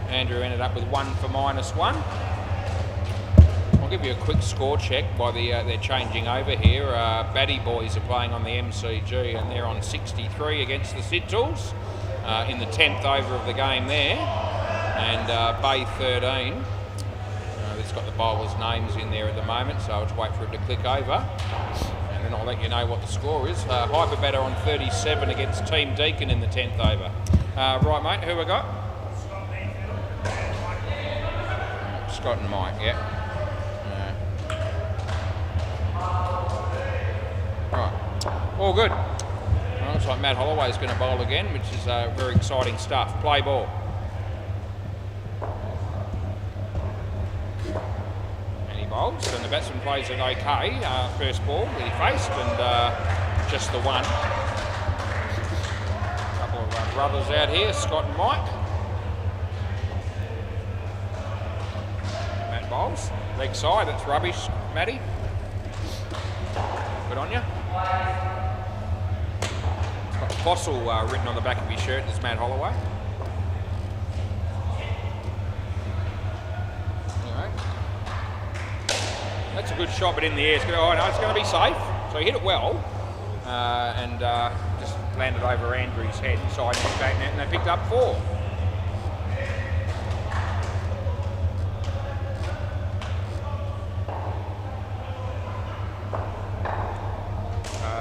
Andrew ended up with 1 for -1. I'll give you a quick score check by they're changing over here. Batty boys are playing on the MCG, and they're on 63 against the Sidtools in the 10th over of the game there. And Bay 13. It's got the bowlers' names in there at the moment, so I'll just wait for it to click over. And then I'll let you know what the score is. Hyperbatter on 37 against Team Deacon in the 10th over. Right, mate, who we got? Scott and Mike, yeah. Right, all good. Well, looks like Matt Holloway's going to bowl again, which is very exciting stuff. Play ball. And he bowls, and the batsman plays it okay. First ball that he faced, and just the one. A couple of brothers out here, Scott and Mike. Matt bowls. Leg side, that's rubbish, Matty. Good on you. It's got Fossil written on the back of his shirt. It's Matt Holloway. Anyway, that's a good shot, but in the air. It's going to be safe. So he hit it well, and just landed over Andrew's head, side net, back net, and they picked up 4.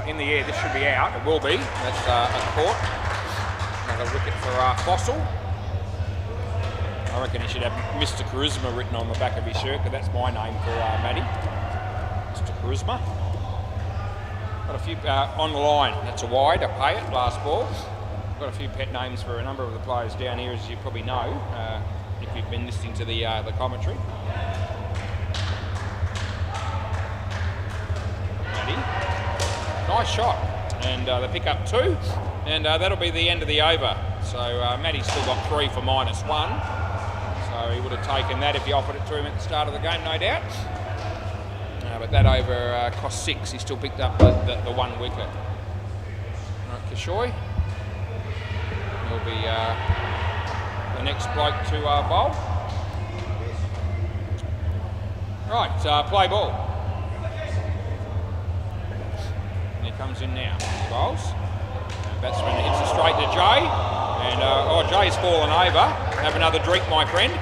In the air, this should be out. It will be. That's a court. Another wicket for Fossil. I reckon he should have Mr. Charisma written on the back of his shirt, but that's my name for Matty. Mr. Charisma. Got a few on the line. That's a wide. I pay it. Last ball. Got a few pet names for a number of the players down here, as you probably know, if you've been listening to the commentary. Matty. Nice shot, and they pick up 2, and that'll be the end of the over. So Matty's still got 3 for -1, so he would have taken that if you offered it to him at the start of the game, no doubt. But that over cost 6. He still picked up the 1 wicket. Right, Kishoy will be the next bloke to bowl. Right, play ball. Comes in now. Bowls. Batsman hits it straight to Jay. And Jay's fallen over. Have another drink, my friend,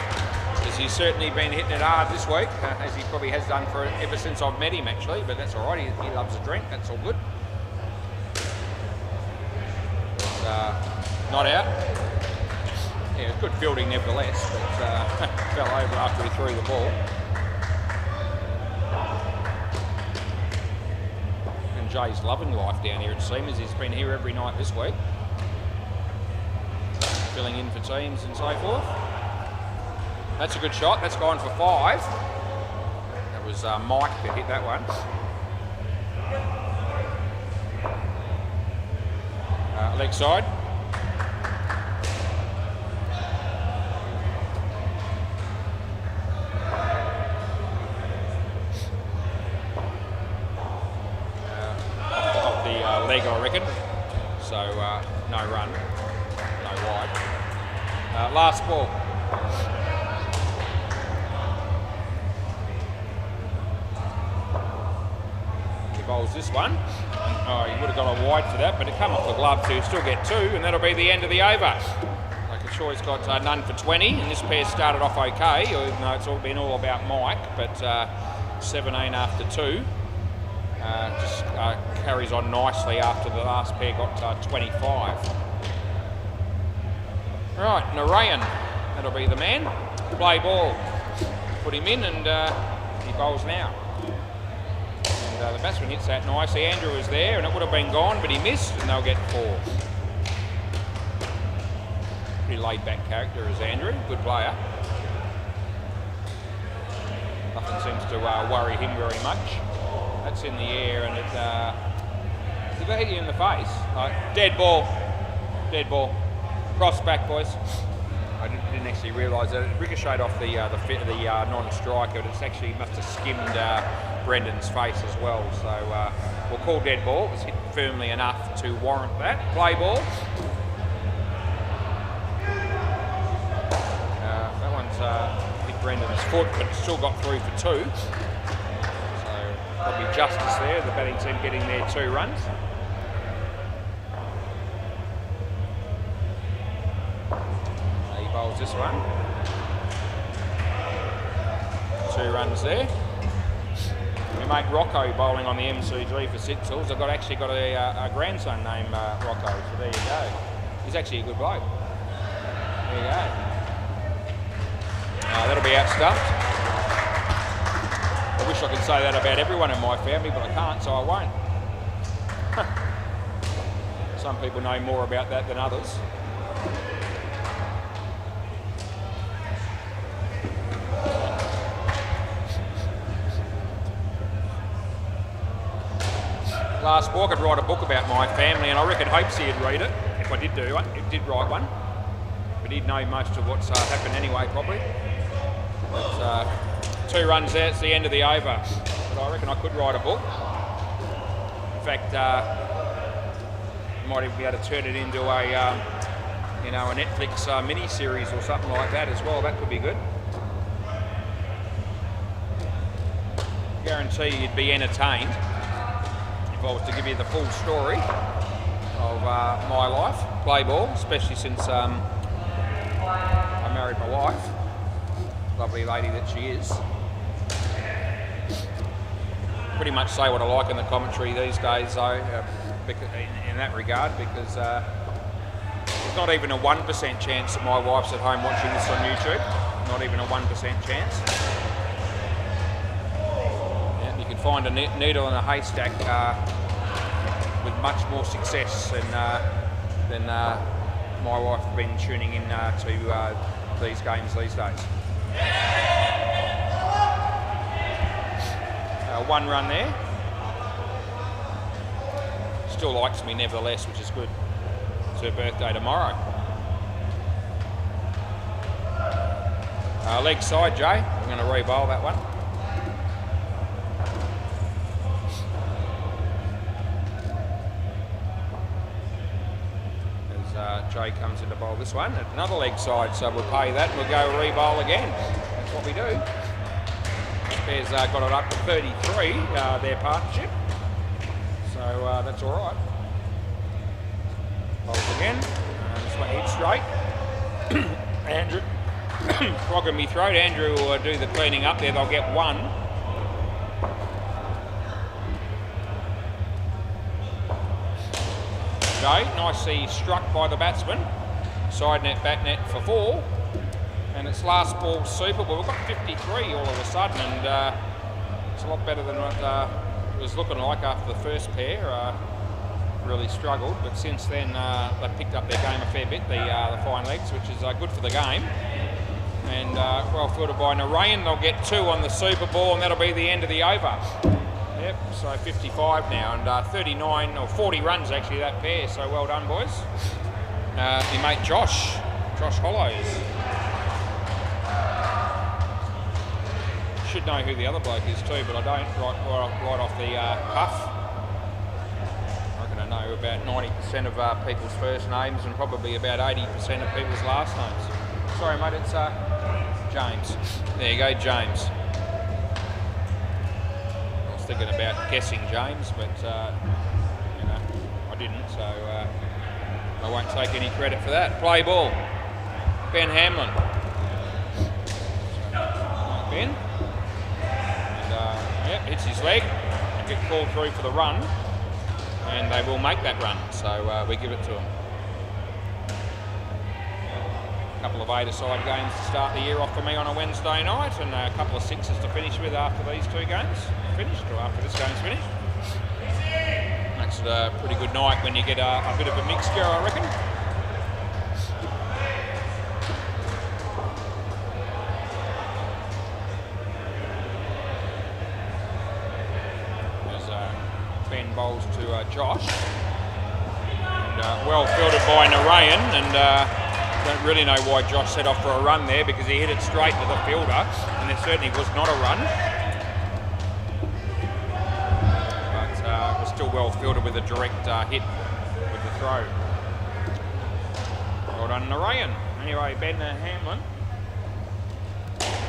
because he's certainly been hitting it hard this week, as he probably has done for ever since I've met him, actually. But that's all right. He loves a drink. That's all good. It's, not out. Yeah, good fielding nevertheless, but fell over after he threw the ball. Jay's loving life down here, it seems. He's been here every night this week, filling in for teams and so forth. That's a good shot. That's gone for 5. That was Mike that hit that one. Leg side. Leg, I reckon. So no run, no wide. Last ball. He bowls this one. He would have got a wide for that, but it come off the glove to still get 2, and that'll be the end of the over. Like a choice got none for 20, and this pair started off okay, even though it's all been all about Mike, but 17 after 2. Just carries on nicely after the last pair got 25. Right, Narayan, that'll be the man. Play ball. Put him in, and he bowls now. And the batsman hits that nicely. Andrew was there, and it would have been gone, but he missed, and they'll get 4. Pretty laid-back character is Andrew, good player. Nothing seems to worry him very much. That's in the air, and did they hit you in the face? Dead ball. Cross back, boys. I didn't actually realise that it ricocheted off the non-striker, but it's actually must have skimmed Brendan's face as well. So we'll call dead ball. It was hit firmly enough to warrant that. Play ball. That one's hit Brendan's foot, but still got through for 2. So probably justice there. The batting team getting their 2 runs. Bowls this one. 2 runs there. We make Rocco bowling on the MCG for Sitzel's. I've actually got a grandson named Rocco, so there you go. He's actually a good bloke. There you go. That'll be outstuffed. I wish I could say that about everyone in my family, but I can't, so I won't. Some people know more about that than others. Last book, I'd write a book about my family, and I reckon Hopesy would read it if I did do one. It did write one, but he'd know most of what's happened anyway, probably. But 2 runs there, it's the end of the over. But I reckon I could write a book. In fact, might even be able to turn it into a Netflix mini-series or something like that as well. That could be good. Guarantee you'd be entertained if I was to give you the full story of my life, play ball, especially since I married my wife, lovely lady that she is. Pretty much say what I like in the commentary these days, though, in that regard, because there's not even a 1% chance that my wife's at home watching this on YouTube. Not even a 1% chance. You can find a needle in a haystack with much more success than my wife has been tuning in to these games these days. 1 run there. Still likes me nevertheless, which is good. It's her birthday tomorrow. Leg side, Jay. I'm going to re-bowl that one. Jay comes in to bowl this one. Another leg side, so we'll pay that and we'll go re-bowl again. That's what we do. Pairs got it up to 33, their partnership. So that's all right. Bowls again. This one hits straight. Andrew, frogging me throat. Andrew will do the cleaning up there. They'll get 1. Jay, nicely struck by the batsman. Side net, back net for 4. And it's last ball super. Well, we've got 53 all of a sudden, and it's a lot better than what it was looking like after the first pair. Really struggled, but since then they've picked up their game a fair bit, the fine legs, which is good for the game. And well fielded by Narayan. They'll get 2 on the super ball, and that'll be the end of the over. Yep, so 55 now, and 39 or 40 runs actually that pair. So well done, boys. Your mate Josh Hollows. Should know who the other bloke is too, but I don't right off the cuff. I reckon I know about 90% of people's first names and probably about 80% of people's last names. Sorry, mate, it's James. There you go, James. I was thinking about guessing James, but I didn't, so I won't take any credit for that. Play ball. Ben Hamlin. Ben. Yep, hits his leg and get called through for the run, and they will make that run, so we give it to them. A couple of 8-a-side games to start the year off for me on a Wednesday night, and a couple of 6s to finish with after these 2 games finished, or after this game's finished. Makes it a pretty good night when you get a bit of a mixture, I reckon. Brendan bowls to Josh. And, well fielded by Narayan, and don't really know why Josh set off for a run there, because he hit it straight to the fielder, and there certainly was not a run. But it was still well fielded with a direct hit with the throw. Well done, Narayan. Anyway, Ben Hamlin.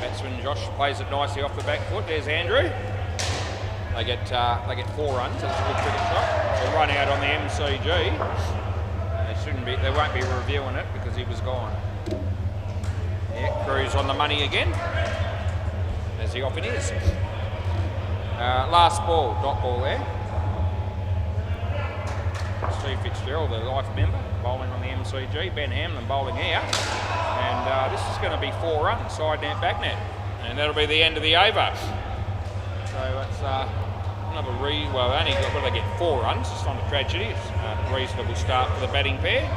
Batsman Josh plays it nicely off the back foot. There's Andrew. They get 4 runs. That's a good cricket shot. They'll run out on the MCG. They won't be reviewing it because he was gone. Yeah, Cruz on the money again, as he often is. Last ball, dot ball there. Steve Fitzgerald, the life member, bowling on the MCG. Ben Hamlin bowling here. And this is going to be 4 runs, side net, back net. And that'll be the end of the over. So that's another well, only got, what do they get, 4 runs. It's not a tragedy. It's a reasonable start for the batting pair.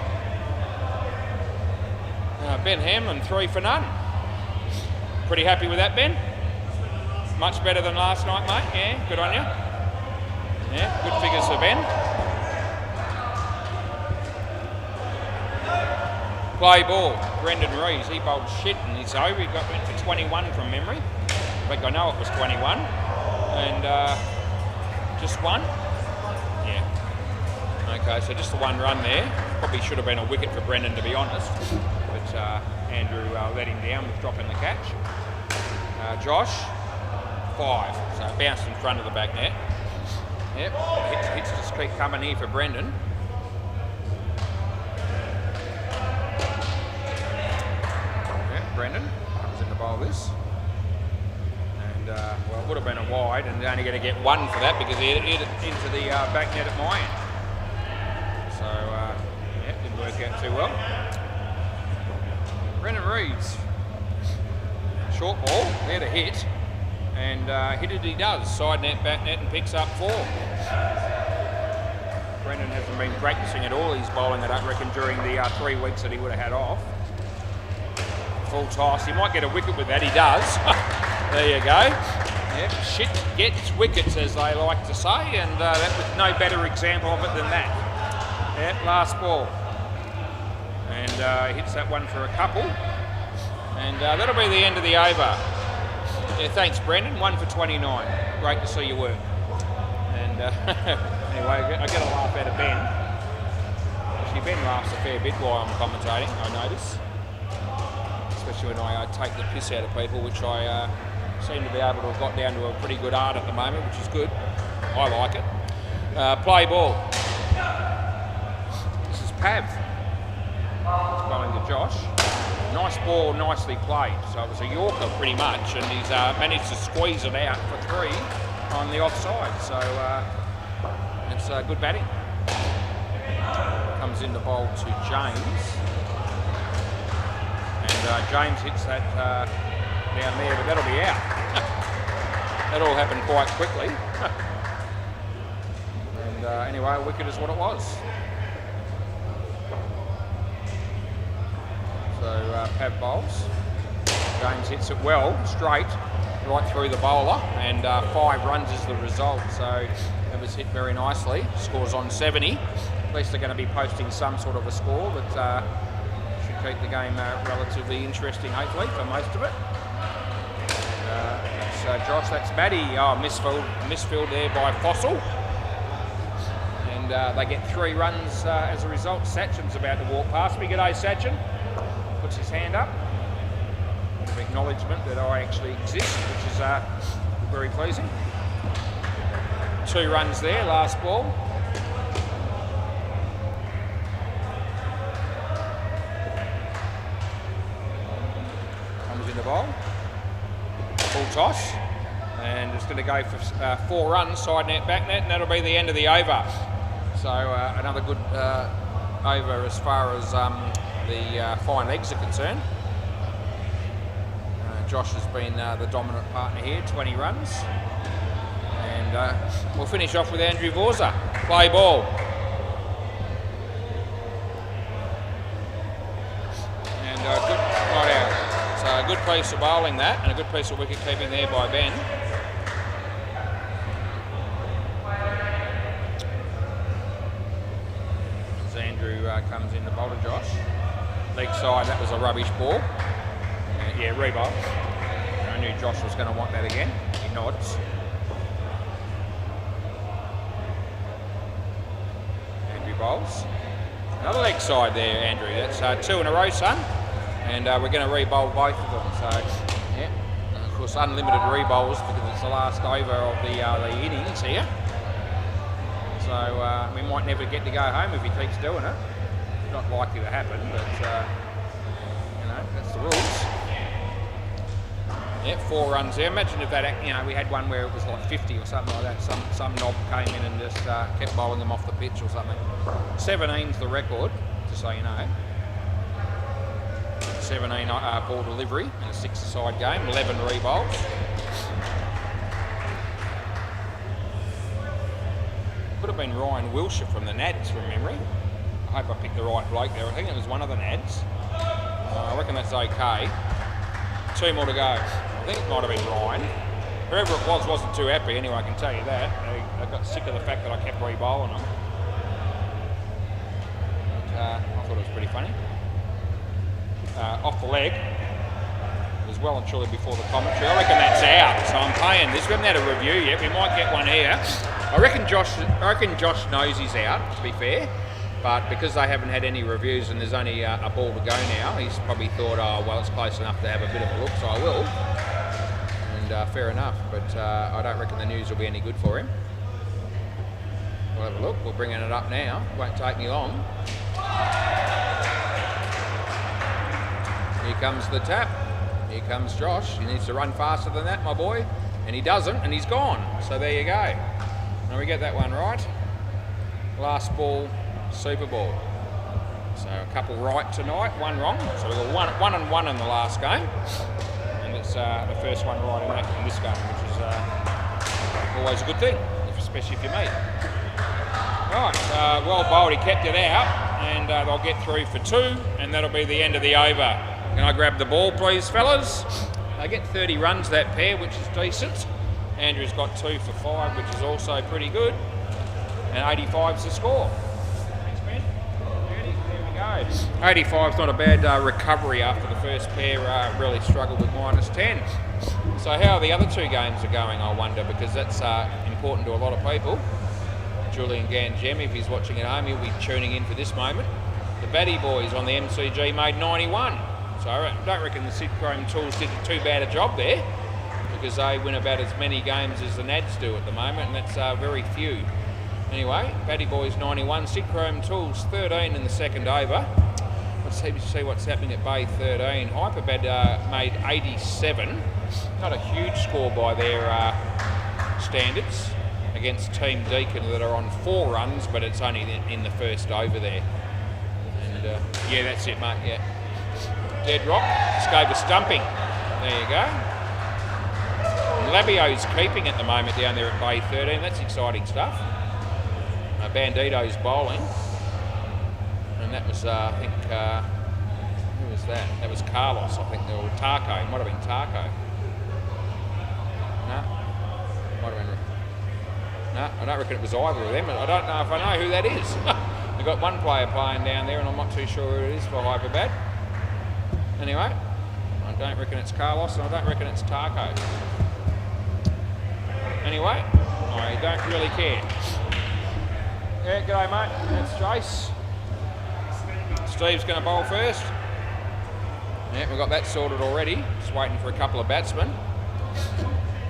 Ben Hamlin, 3 for none. Pretty happy with that, Ben? Much better than last night, mate. Yeah, good on you. Yeah, good figures for Ben. Play ball, Brendan Rees, he bowled shit in his over. He went for 21 from memory. I think I know it was 21. And just 1? Yeah. Okay, so just the 1 run there. Probably should have been a wicket for Brendan, to be honest. But Andrew let him down with dropping the catch. Josh, 5. So bounced in front of the back net. Yep, hits just keep coming here for Brendan. Brendan comes in to bowl this, and well, it would have been a wide, and they're only going to get 1 for that because he hit it into the back net at my end. So yeah, didn't work out too well. Brendan Rees, short ball, there to hit, and hit it he does, side net, back net, and picks up 4. Brendan hasn't been practicing at all. He's bowling, I don't reckon, during the 3 weeks that he would have had off. Full toss. He might get a wicket with that. He does. There you go. Yep. Shit gets wickets, as they like to say, and that was no better example of it than that. Yep, last ball. And hits that one for a couple. And that'll be the end of the over. Yeah, thanks, Brendan. 1 for 29. Great to see your work. And anyway, I get a laugh out of Ben. Actually, Ben laughs a fair bit while I'm commentating, I notice. Especially when I take the piss out of people, which I seem to be able to have got down to a pretty good art at the moment, which is good. I like it. Play ball. This is Pav. It's going to Josh. Nice ball, nicely played. So it was a Yorker pretty much, and he's managed to squeeze it out for 3 on the offside. So it's good batting. Comes in the bowl to James. And James hits that down there, but that'll be out. That all happened quite quickly. And anyway, a wicket is what it was. So Pav bowls. James hits it well, straight, right through the bowler, and 5 runs is the result. So it was hit very nicely. Scores on 70. At least they're going to be posting some sort of a score that keep the game relatively interesting, hopefully, for most of it. That's Josh, that's Maddie. Oh, misfilled there by Fossil. And they get 3 runs as a result. Sachin's about to walk past me. G'day, Sachin. Puts his hand up. A bit of acknowledgement that I actually exist, which is very pleasing. 2 runs there, last ball. In the bowl, full toss, and it's going to go for 4 runs, side net, back net, and that'll be the end of the over. So another good over as far as the fine legs are concerned. Josh has been the dominant partner here, 20 runs, and we'll finish off with Andrew Vorza. Play ball. And good right out. So a good piece of bowling that, and a good piece of wicket keeping there by Ben. Andrew comes in to bowl to Josh. Leg side, that was a rubbish ball. Yeah, re-bowl. I knew Josh was going to want that again. He nods. Andrew bowls. Another leg side there, Andrew. That's 2 in a row, son. And we're going to re-bowl both of them. So, yeah. And of course, unlimited re-bowls because it's the last over of the innings here. So we might never get to go home if he keeps doing it. Not likely to happen, but you know, that's the rules. Yeah, 4 runs there. Imagine if that, you know, we had one where it was like 50 or something like that. Some knob came in and just kept bowling them off the pitch or something. 17's the record, just so you know. 17 ball delivery in a 6-a-side game. 11 re-bowls. Could have been Ryan Wilshire from the Nads from memory. I hope I picked the right bloke there. I think it was one of the Nads. I reckon that's okay. 2 more to go. I think it might have been Ryan. Whoever it was wasn't too happy anyway, I can tell you that. They got sick of the fact that I kept re-bowling them. But, I thought it was pretty funny. Off the leg. It was well and truly before the commentary. I reckon that's out, so I'm paying this. We haven't had a review yet. We might get one here. I reckon Josh knows he's out, to be fair. But because they haven't had any reviews and there's only a ball to go now, he's probably thought, oh, well, it's close enough to have a bit of a look, so I will. And fair enough, but I don't reckon the news will be any good for him. We'll have a look. We're bringing it up now. Won't take me long. Here comes the tap. Here comes Josh. He needs to run faster than that, my boy. And he doesn't, and he's gone. So there you go. Now we get that one right. Last ball. Super Ball. So a couple right tonight, 1 wrong. So we've got 1 and 1 in the last game, and it's the first one right in this game, which is always a good thing, especially if you meet. Right, well bowled. He kept it out, and they'll get through for 2, and that'll be the end of the over. Can I grab the ball, please, fellas? They get 30 runs that pair, which is decent. Andrew's got 2 for 5, which is also pretty good, and 85's the score. 85's not a bad recovery after the first pair really struggled with -10. So how the other 2 games are going, I wonder, because that's important to a lot of people. Julian Gangem, if he's watching at home, he'll be tuning in for this moment. The Batty boys on the MCG made 91. So I don't reckon the Sid Chrome Tools did too bad a job there, because they win about as many games as the Nads do at the moment, and that's very few. Anyway, Batty Boys 91, Sid Chrome Tools 13 in the second over. Let's see what's happening at Bay 13. Hyperbad made 87. Not a huge score by their standards against Team Deakin that are on 4 runs, but it's only in the first over there. And yeah, that's it, mate. Yeah, dead rock. Just gave a stumping. There you go. Labio's keeping at the moment down there at Bay 13. That's exciting stuff. Bandito's bowling, and that was I think who was that? That was Carlos, I think, or Tarko. It might have been Tarko. No, might have been. No, I don't reckon it was either of them. I don't know if I know who that is. We've got one player playing down there, and I'm not too sure who it is for Hyperbad. Anyway, I don't reckon it's Carlos, and I don't reckon it's Tarko. Anyway, I don't really care. Yeah, g'day mate, that's Jace. Steve's going to bowl first. Yeah, we've got that sorted already. Just waiting for a couple of batsmen.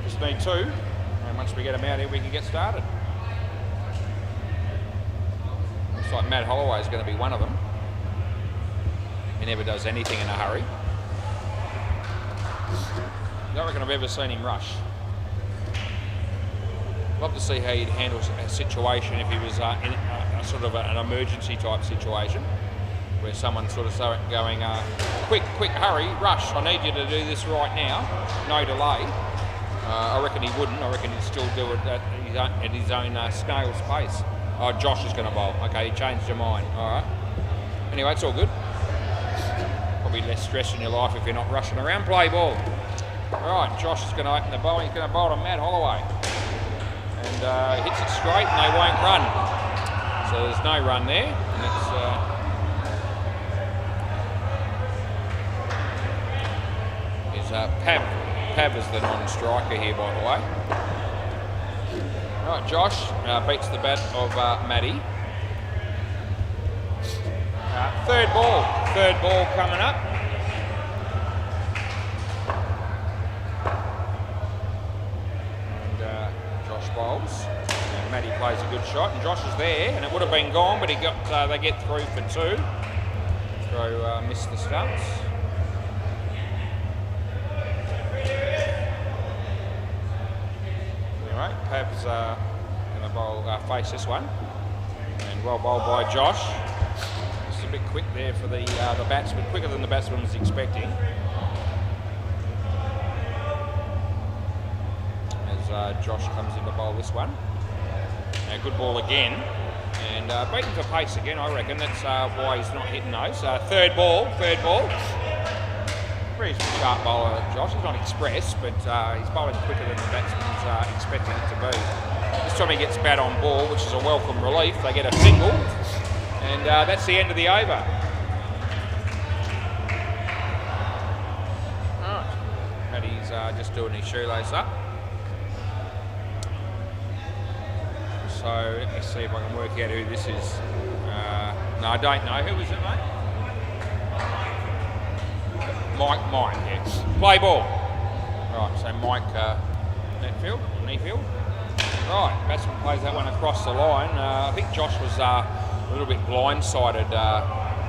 Just need 2. And once we get them out here, we can get started. Looks like Matt Holloway is going to be one of them. He never does anything in a hurry. I don't reckon I've ever seen him rush. Love to see how he'd handle a situation if he was in a sort of an emergency type situation, where someone's sort of going, quick, hurry, rush, I need you to do this right now, no delay. I reckon he wouldn't. I reckon he'd still do it at his own snail's pace. Oh, Josh is going to bowl. Okay, he changed your mind. All right. Anyway, it's all good. Probably less stress in your life if you're not rushing around. Play ball. All right, Josh is going to open the bowl. He's going to bowl to Matt Holloway. And hits it straight and they won't run. So there's no run there. And it's Pav is the non-striker here, by the way. Right, Josh beats the bat of Matty. Third ball coming up. And Josh bowls. And Matty plays a good shot, and Josh is there, and it would have been gone, but he got. They get through for 2. Throw missed the stumps. Anyway, Pav's going to bowl face this one, and well bowled by Josh. Just a bit quick there for the batsman, quicker than the batsman was expecting. As Josh comes in to bowl this one. Good ball again, and beaten for pace again. I reckon that's why he's not hitting those. Third ball. Pretty sharp bowler, Josh. He's not express, but he's bowling quicker than the batsman's expecting it to be. This time he gets bat on ball, which is a welcome relief. They get a single, and that's the end of the over. Right, Matty's just doing his shoelace up. So let me see if I can work out who this is. No, I don't know. Who is it, mate? Mike, yes. Play ball. Right, so Mike Neafield. Right, batsman plays that one across the line. I think Josh was a little bit blindsided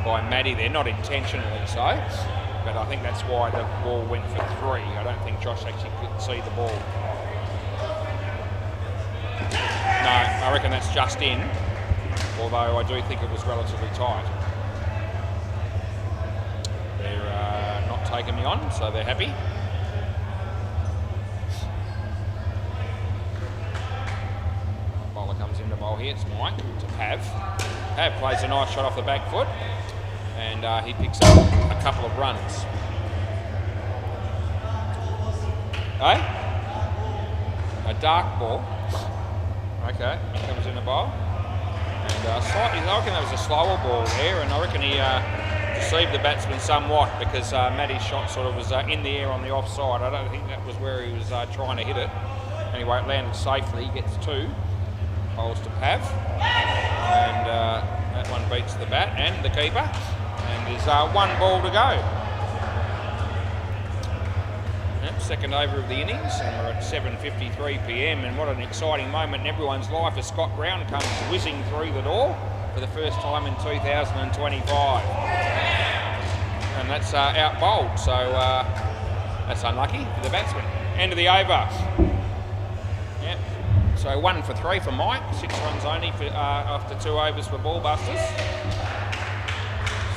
by Matty there, not intentionally so, but I think that's why the ball went for 3. I don't think Josh actually could see the ball. No, I reckon that's just in, although I do think it was relatively tight. They're not taking me on, so they're happy. Bowler comes in to bowl here, it's Mike to Pav. Pav plays a nice shot off the back foot, and he picks up a couple of runs. A dark ball. Okay, he comes in the bowl, and slightly, I reckon that was a slower ball there, and I reckon he deceived the batsman somewhat because Matty's shot sort of was in the air on the offside. I don't think that was where he was trying to hit it. Anyway, it landed safely. He gets 2, bowls to Pav, and that one beats the bat and the keeper, and there's 1 ball to go. Second over of the innings, and we're at 7:53 p.m. and what an exciting moment in everyone's life as Scott Brown comes whizzing through the door for the first time in 2025, and that's out bowled, so that's unlucky for the batsman. End of the over. Yep. So 1 for 3 for Mike, 6 runs only for, after 2 overs for ball busters.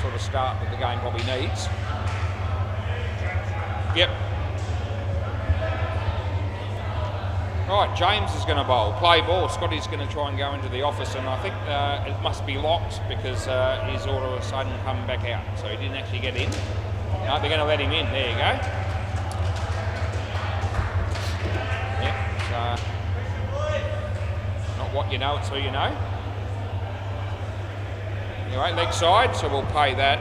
Sort of start that the game probably needs. Yep. Right, James is going to bowl. Play ball. Scotty's going to try and go into the office, and I think it must be locked because he's all of a sudden come back out. So he didn't actually get in. No, they're going to let him in. There you go. Yep, it's not what you know, it's who you know. Anyway, leg side, so we'll pay that.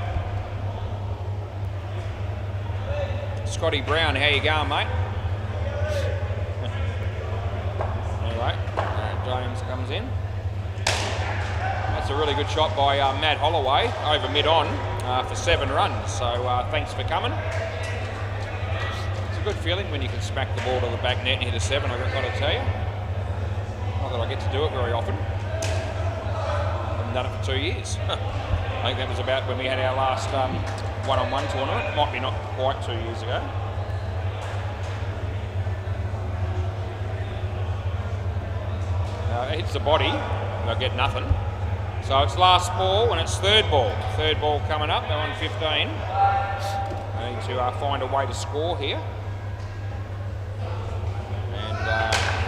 Scotty Brown, how you going, mate? James comes in. That's a really good shot by Matt Holloway over mid-on for 7 runs. So thanks for coming. It's a good feeling when you can smack the ball to the back net and hit a 7, I've got to tell you. Not that I get to do it very often. I haven't done it for 2 years. I think that was about when we had our last one-on-one tournament. It might be not quite 2 years ago. It hits the body, they'll get nothing. So it's last ball and it's third ball. Third ball coming up, they're on 15. They need to find a way to score here. And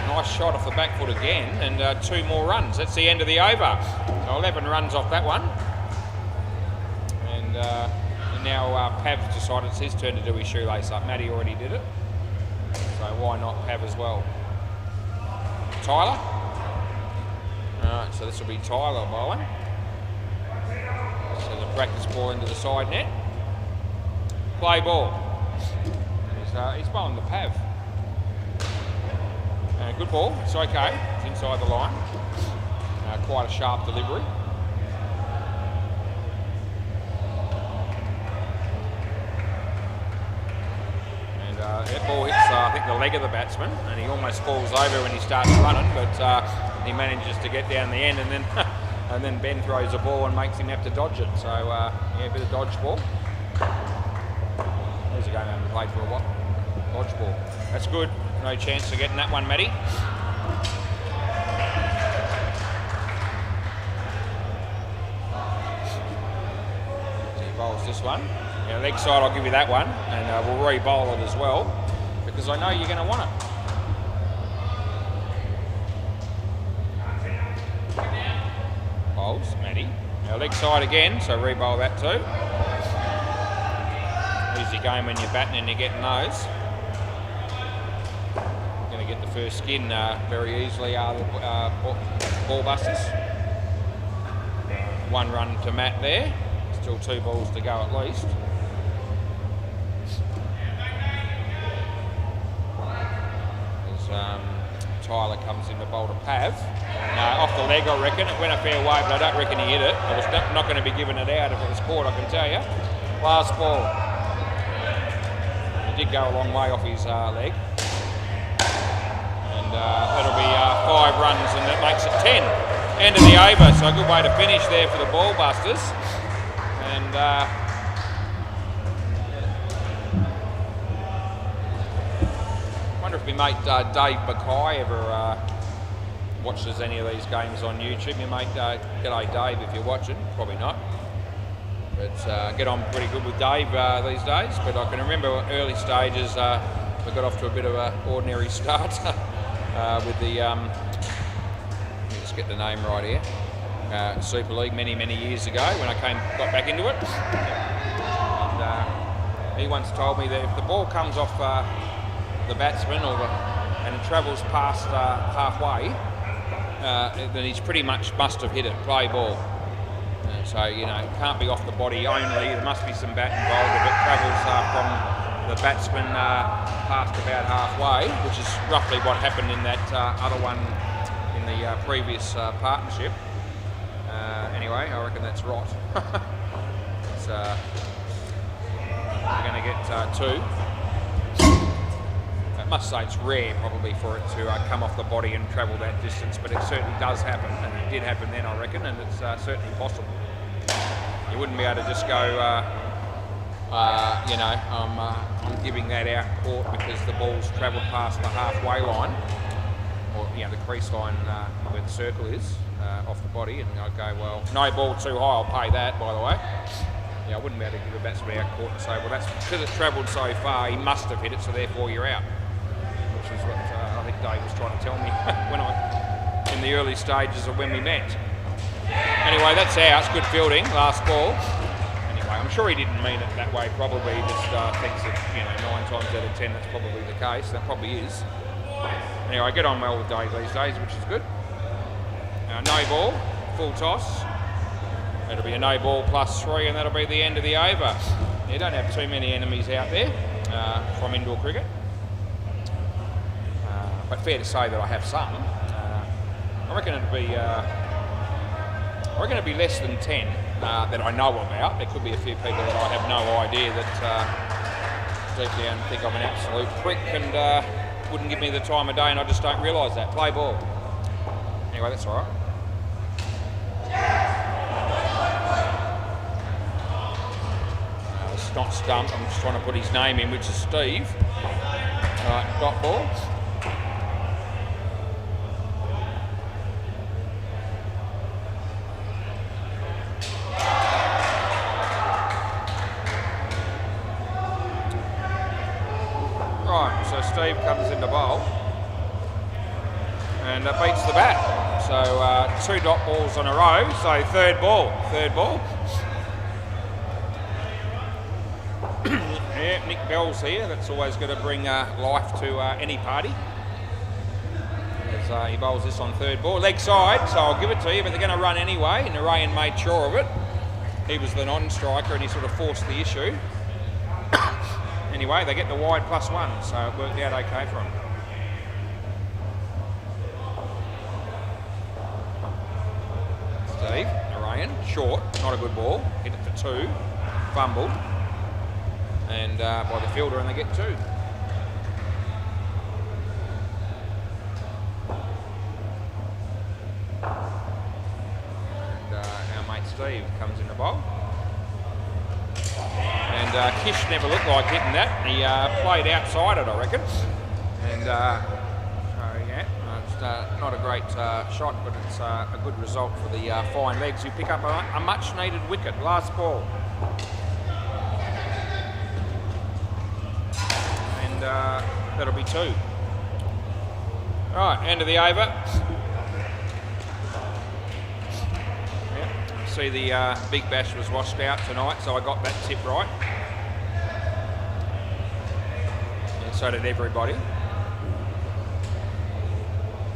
nice shot off the back foot again, and 2 more runs. That's the end of the over. So 11 runs off that one. And now Pav's decided it's his turn to do his shoelace up. Matty already did it. So why not Pav as well? Tyler? Alright, so this will be Tyler bowling. practice ball into the side net. Play ball. He's bowling the Pav. Good ball, it's okay, it's inside the line. Quite a sharp delivery. And that ball hits, I think, the leg of the batsman, and he almost falls over when he starts running, but he manages to get down the end, and then and then Ben throws a ball and makes him have to dodge it. So yeah, a bit of dodgeball. There's a game I haven't played for a while. Dodgeball. That's good. No chance of getting that one, Matty. So he bowls this one. Yeah, leg side, I'll give you that one, and we'll re-bowl it as well, because I know you're going to want it. Bowls, Matty. Now leg side again, so re-bowl that too. Easy game when you're batting and you're getting those. Going to get the first skin very easily are the ball busters. One run to Matt there. Still 2 balls to go at least. As Tyler comes in to bowl to Pav. Off the leg, I reckon. It went a fair way, but I don't reckon he hit it. I was not going to be giving it out if it was caught, I can tell you. Last ball. He did go a long way off his leg. And that'll be 5 runs, and that makes it 10. End of the over, so a good way to finish there for the ball busters. And wonder if my mate Dave Mackay ever watches any of these games on YouTube. My mate, g'day Dave if you're watching, probably not. But get on pretty good with Dave these days. But I can remember early stages, we got off to a bit of an ordinary start with the, let me just get the name right here, Super League many years ago when I got back into it. And he once told me that if the ball comes off the batsman and it travels past halfway, then he's pretty much must have hit it, play ball. So, you know, it can't be off the body only, there must be some bat involved if it travels from the batsman past about halfway, which is roughly what happened in that other one in the previous partnership. Anyway, I reckon that's right. We're going to get 2. I must say it's rare probably for it to come off the body and travel that distance, but it certainly does happen, and it did happen then, I reckon, and it's certainly possible. You wouldn't be able to just go, you know, I'm giving that out court because the ball's travelled past the halfway line, or, you know, the crease line where the circle is, off the body, and I'd go, well, no ball too high, I'll pay that, by the way. Yeah, I wouldn't be able to give a batsman out court and say, well, that's because it's travelled so far, he must have hit it, so therefore you're out. Which is what I think Dave was trying to tell me when in the early stages of when we met. Anyway, that's out. It's good fielding. Last ball. Anyway, I'm sure he didn't mean it that way. Probably just thinks that, you know, 9 times out of 10 that's probably the case. That probably is. Anyway, I get on well with Dave these days, which is good. No ball, full toss. That'll be a no ball +3, and that'll be the end of the over. You don't have too many enemies out there from indoor cricket. But fair to say that I have some. I reckon it'd be less than 10 that I know about. There could be a few people that I have no idea that deep down think I'm an absolute prick and wouldn't give me the time of day, and I just don't realise that. Play ball. Anyway, that's all right. It's not Stump. I'm just trying to put his name in, which is Steve. All right, dot ball. So Steve comes into bowl and beats the bat. So 2 dot balls on a row. So third ball. Yeah, Nick Bell's here. That's always going to bring life to any party. As he bowls this on third ball. Leg side, so I'll give it to you, but they're going to run anyway, and Narayan made sure of it. he was the non-striker and he sort of forced the issue. Anyway, they get the wide +1, so it worked out okay for him. Steve, Narayan, short, not a good ball, hit it for 2, fumbled, and by the fielder, and they get 2. And our mate Steve comes in the bowl. And Kish never looked like hitting that. He played outside it, I reckon. And so, yeah, it's not a great shot, but it's a good result for the fine legs who pick up a much-needed wicket. Last ball. And that'll be 2. Right, end of the over. See, the Big Bash was washed out tonight, so I got that tip right. And so did everybody.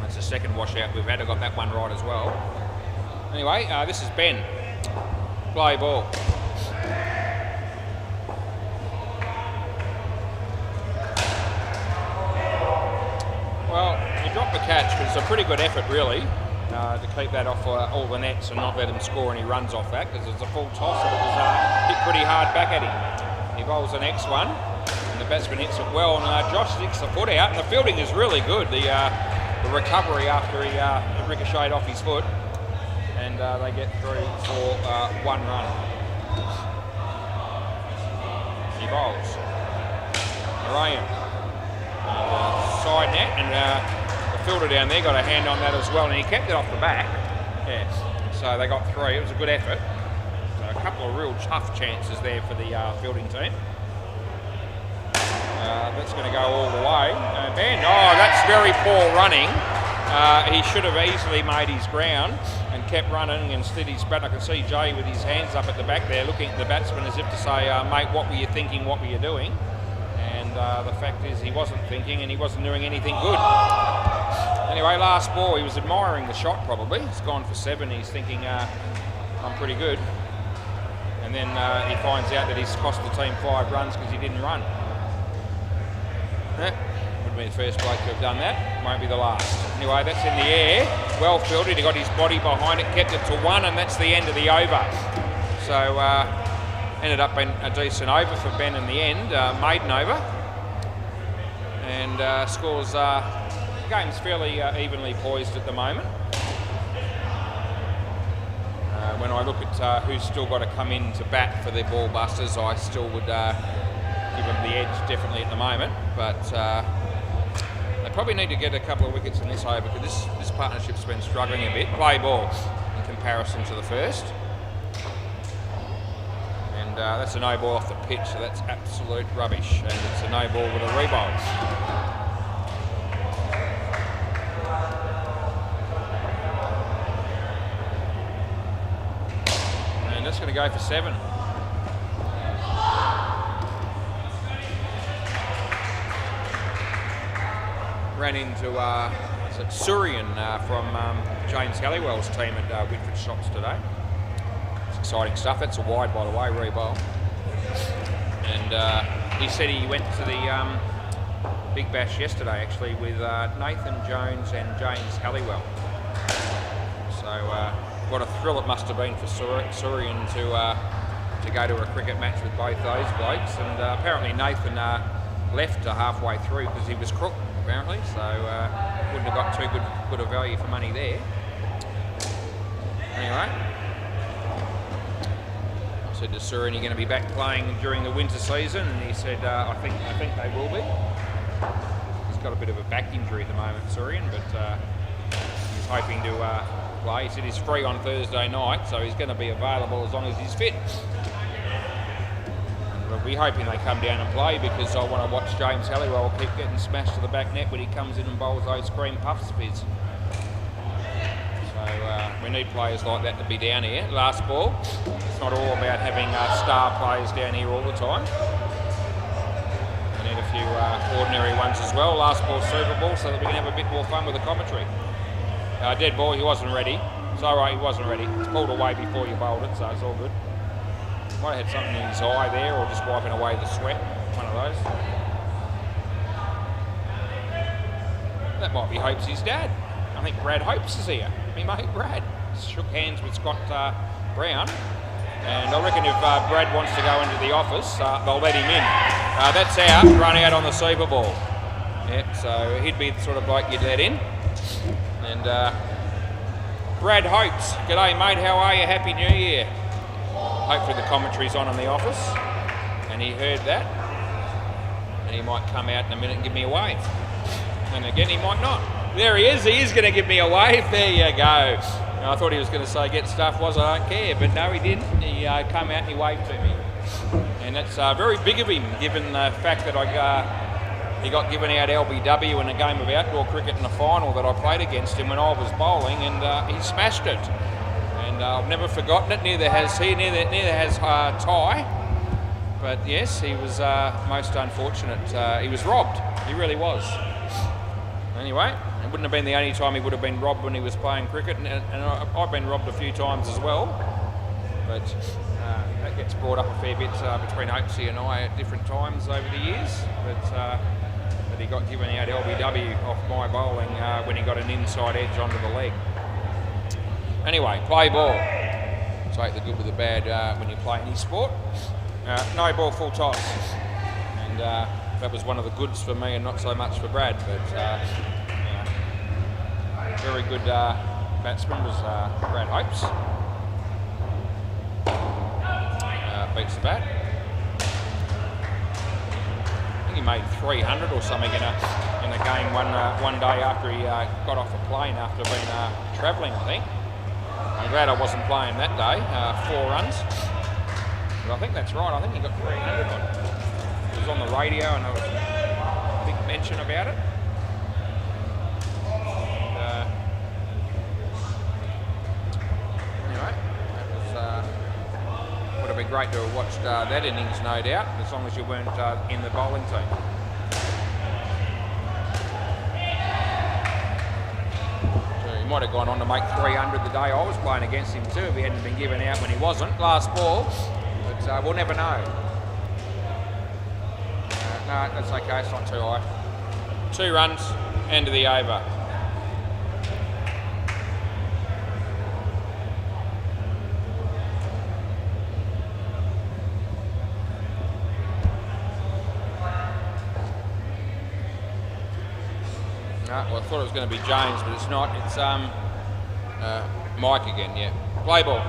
That's the second washout we've had. I got that one right as well. Anyway, this is Ben. Play ball. Well, you dropped the catch, but it's a pretty good effort, really. To keep that off all the nets and not let him score any runs off that, because it's a full toss and it was hit pretty hard back at him. He bowls the next one and the batsman hits it well, and Josh sticks the foot out, and the fielding is really good. The recovery after he ricocheted off his foot, and they get through for 1 run. He bowls. Narayan. Side net, and fielder down there got a hand on that as well, and he kept it off the back. Yeah, so they got 3. It was a good effort. So a couple of real tough chances there for the fielding team. That's going to go all the way. Ben, that's very poor running. He should have easily made his ground and kept running, and instead he's back. I can see Jay with his hands up at the back there, looking at the batsman as if to say, mate, what were you thinking, what were you doing? And the fact is he wasn't thinking, and he wasn't doing anything good. Anyway, last ball, he was admiring the shot probably. He's gone for 7. He's thinking, I'm pretty good. And then he finds out that he's cost the team 5 runs because he didn't run. Would be the first bloke to have done that. Won't be the last. Anyway, that's in the air. Well fielded. He got his body behind it, kept it to 1, and that's the end of the over. So ended up being a decent over for Ben in the end. Maiden over. And scores... game's fairly evenly poised at the moment. When I look at who's still got to come in to bat for their ball busters, I still would give them the edge definitely at the moment. But they probably need to get a couple of wickets in this over, because this partnership's been struggling a bit. Play ball in comparison to the first. And that's a no ball off the pitch, so that's absolute rubbish. And it's a no ball with a rebound. That's going to go for 7. Ran into Surian from James Halliwell's team at Whitford Shops today. It's exciting stuff. That's a wide, by the way, rebound. And he said he went to the Big Bash yesterday, actually, with Nathan Jones and James Halliwell. So what a thrill it must have been for Surian to go to a cricket match with both those blokes. And apparently Nathan left halfway through because he was crook, apparently. So wouldn't have got too good a value for money there. Anyway, I said to Surian, "You're going to be back playing during the winter season?" And he said, I think they will be. He's got a bit of a back injury at the moment, Surian, but he's hoping to play. He said he's free on Thursday night, so he's going to be available as long as he's fit. And we'll be hoping they come down and play, because I want to watch James Halliwell keep getting smashed to the back net when he comes in and bowls those cream puffs of his. So we need players like that to be down here. Last ball. It's not all about having star players down here all the time. We need a few ordinary ones as well. Last ball, Super Ball, so that we can have a bit more fun with the commentary. Dead ball, he wasn't ready. It's all right, he wasn't ready. It's pulled away before you bowled it, so it's all good. Might have had something in his eye there, or just wiping away the sweat. One of those. That might be Hopes' dad. I think Brad Hopes is here. Me mate Brad. Shook hands with Scott Brown. And I reckon if Brad wants to go into the office, they'll let him in. That's out, run out on the Super Ball. Yeah, so he'd be the sort of bloke you'd let in. And Brad Hopes, g'day mate, how are you? Happy New Year. Hopefully the commentary's on in the office. And he heard that. And he might come out in a minute and give me a wave. And again, he might not. There he is going to give me a wave. There you go. I thought he was going to say get stuff was I don't care, but no he didn't. He came out and he waved to me. And that's very big of him, given the fact that he got given out LBW in a game of outdoor cricket in the final that I played against him when I was bowling, and he smashed it. And I've never forgotten it, neither has he, neither has Ty. But yes, he was most unfortunate. He was robbed, he really was. Anyway, it wouldn't have been the only time he would have been robbed when he was playing cricket, and I've been robbed a few times as well, but that gets brought up a fair bit between Oaksy and I at different times over the years, but he got given out LBW off my bowling when he got an inside edge onto the leg. Anyway, play ball. Take the good with the bad when you play any sport. No ball, full toss. And that was one of the goods for me and not so much for Brad, but very good batsman was Brad Hopes. Beats the bat. I think he made 300 or something in a game one day after he got off a plane after being travelling, I think. I'm glad I wasn't playing that day, 4 runs. But I think that's right, I think he got 300 on it. It was on the radio and there was a big mention about it. Anyway, that was, would have been great to have watched that innings, no doubt, as long as you weren't in the bowling team. So he might have gone on to make 300 the day I was playing against him too if he hadn't been given out when he wasn't. Last ball, but we'll never know. No, that's okay, it's not too high. 2 runs, end of the over. No, well, I thought it was going to be James, but it's not. It's Mike again, yeah. Play ball.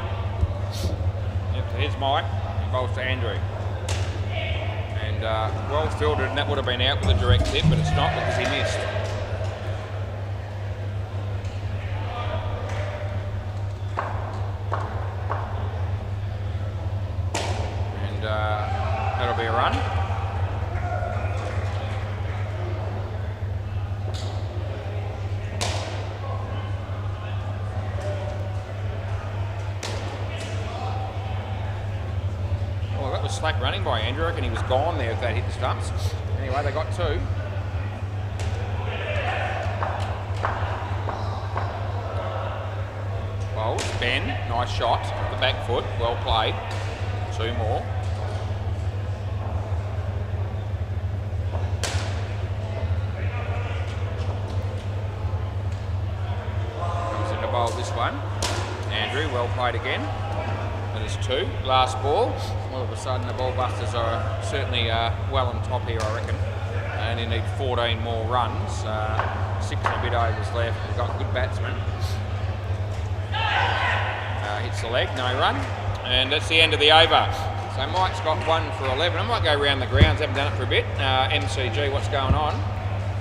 Yep, so here's Mike, he bowls to Andrew. And well fielded, and that would have been out with a direct hit, but it's not because he missed. And that'll be a run. Slack running by Andrew. I reckon he was gone there if that hit the stumps. Anyway, they got 2. Well, Ben, nice shot. The back foot, well played. 2 more. Comes in to bowl this one. Andrew, well played again. That is 2. Last ball. All of a sudden the ball busters are certainly well on top here, I reckon. And you need 14 more runs. 6 and a bit overs left. We've got good batsmen. Hits the leg, no run. And that's the end of the over. So Mike's got 1 for 11. I might go around the grounds, haven't done it for a bit. MCG, what's going on?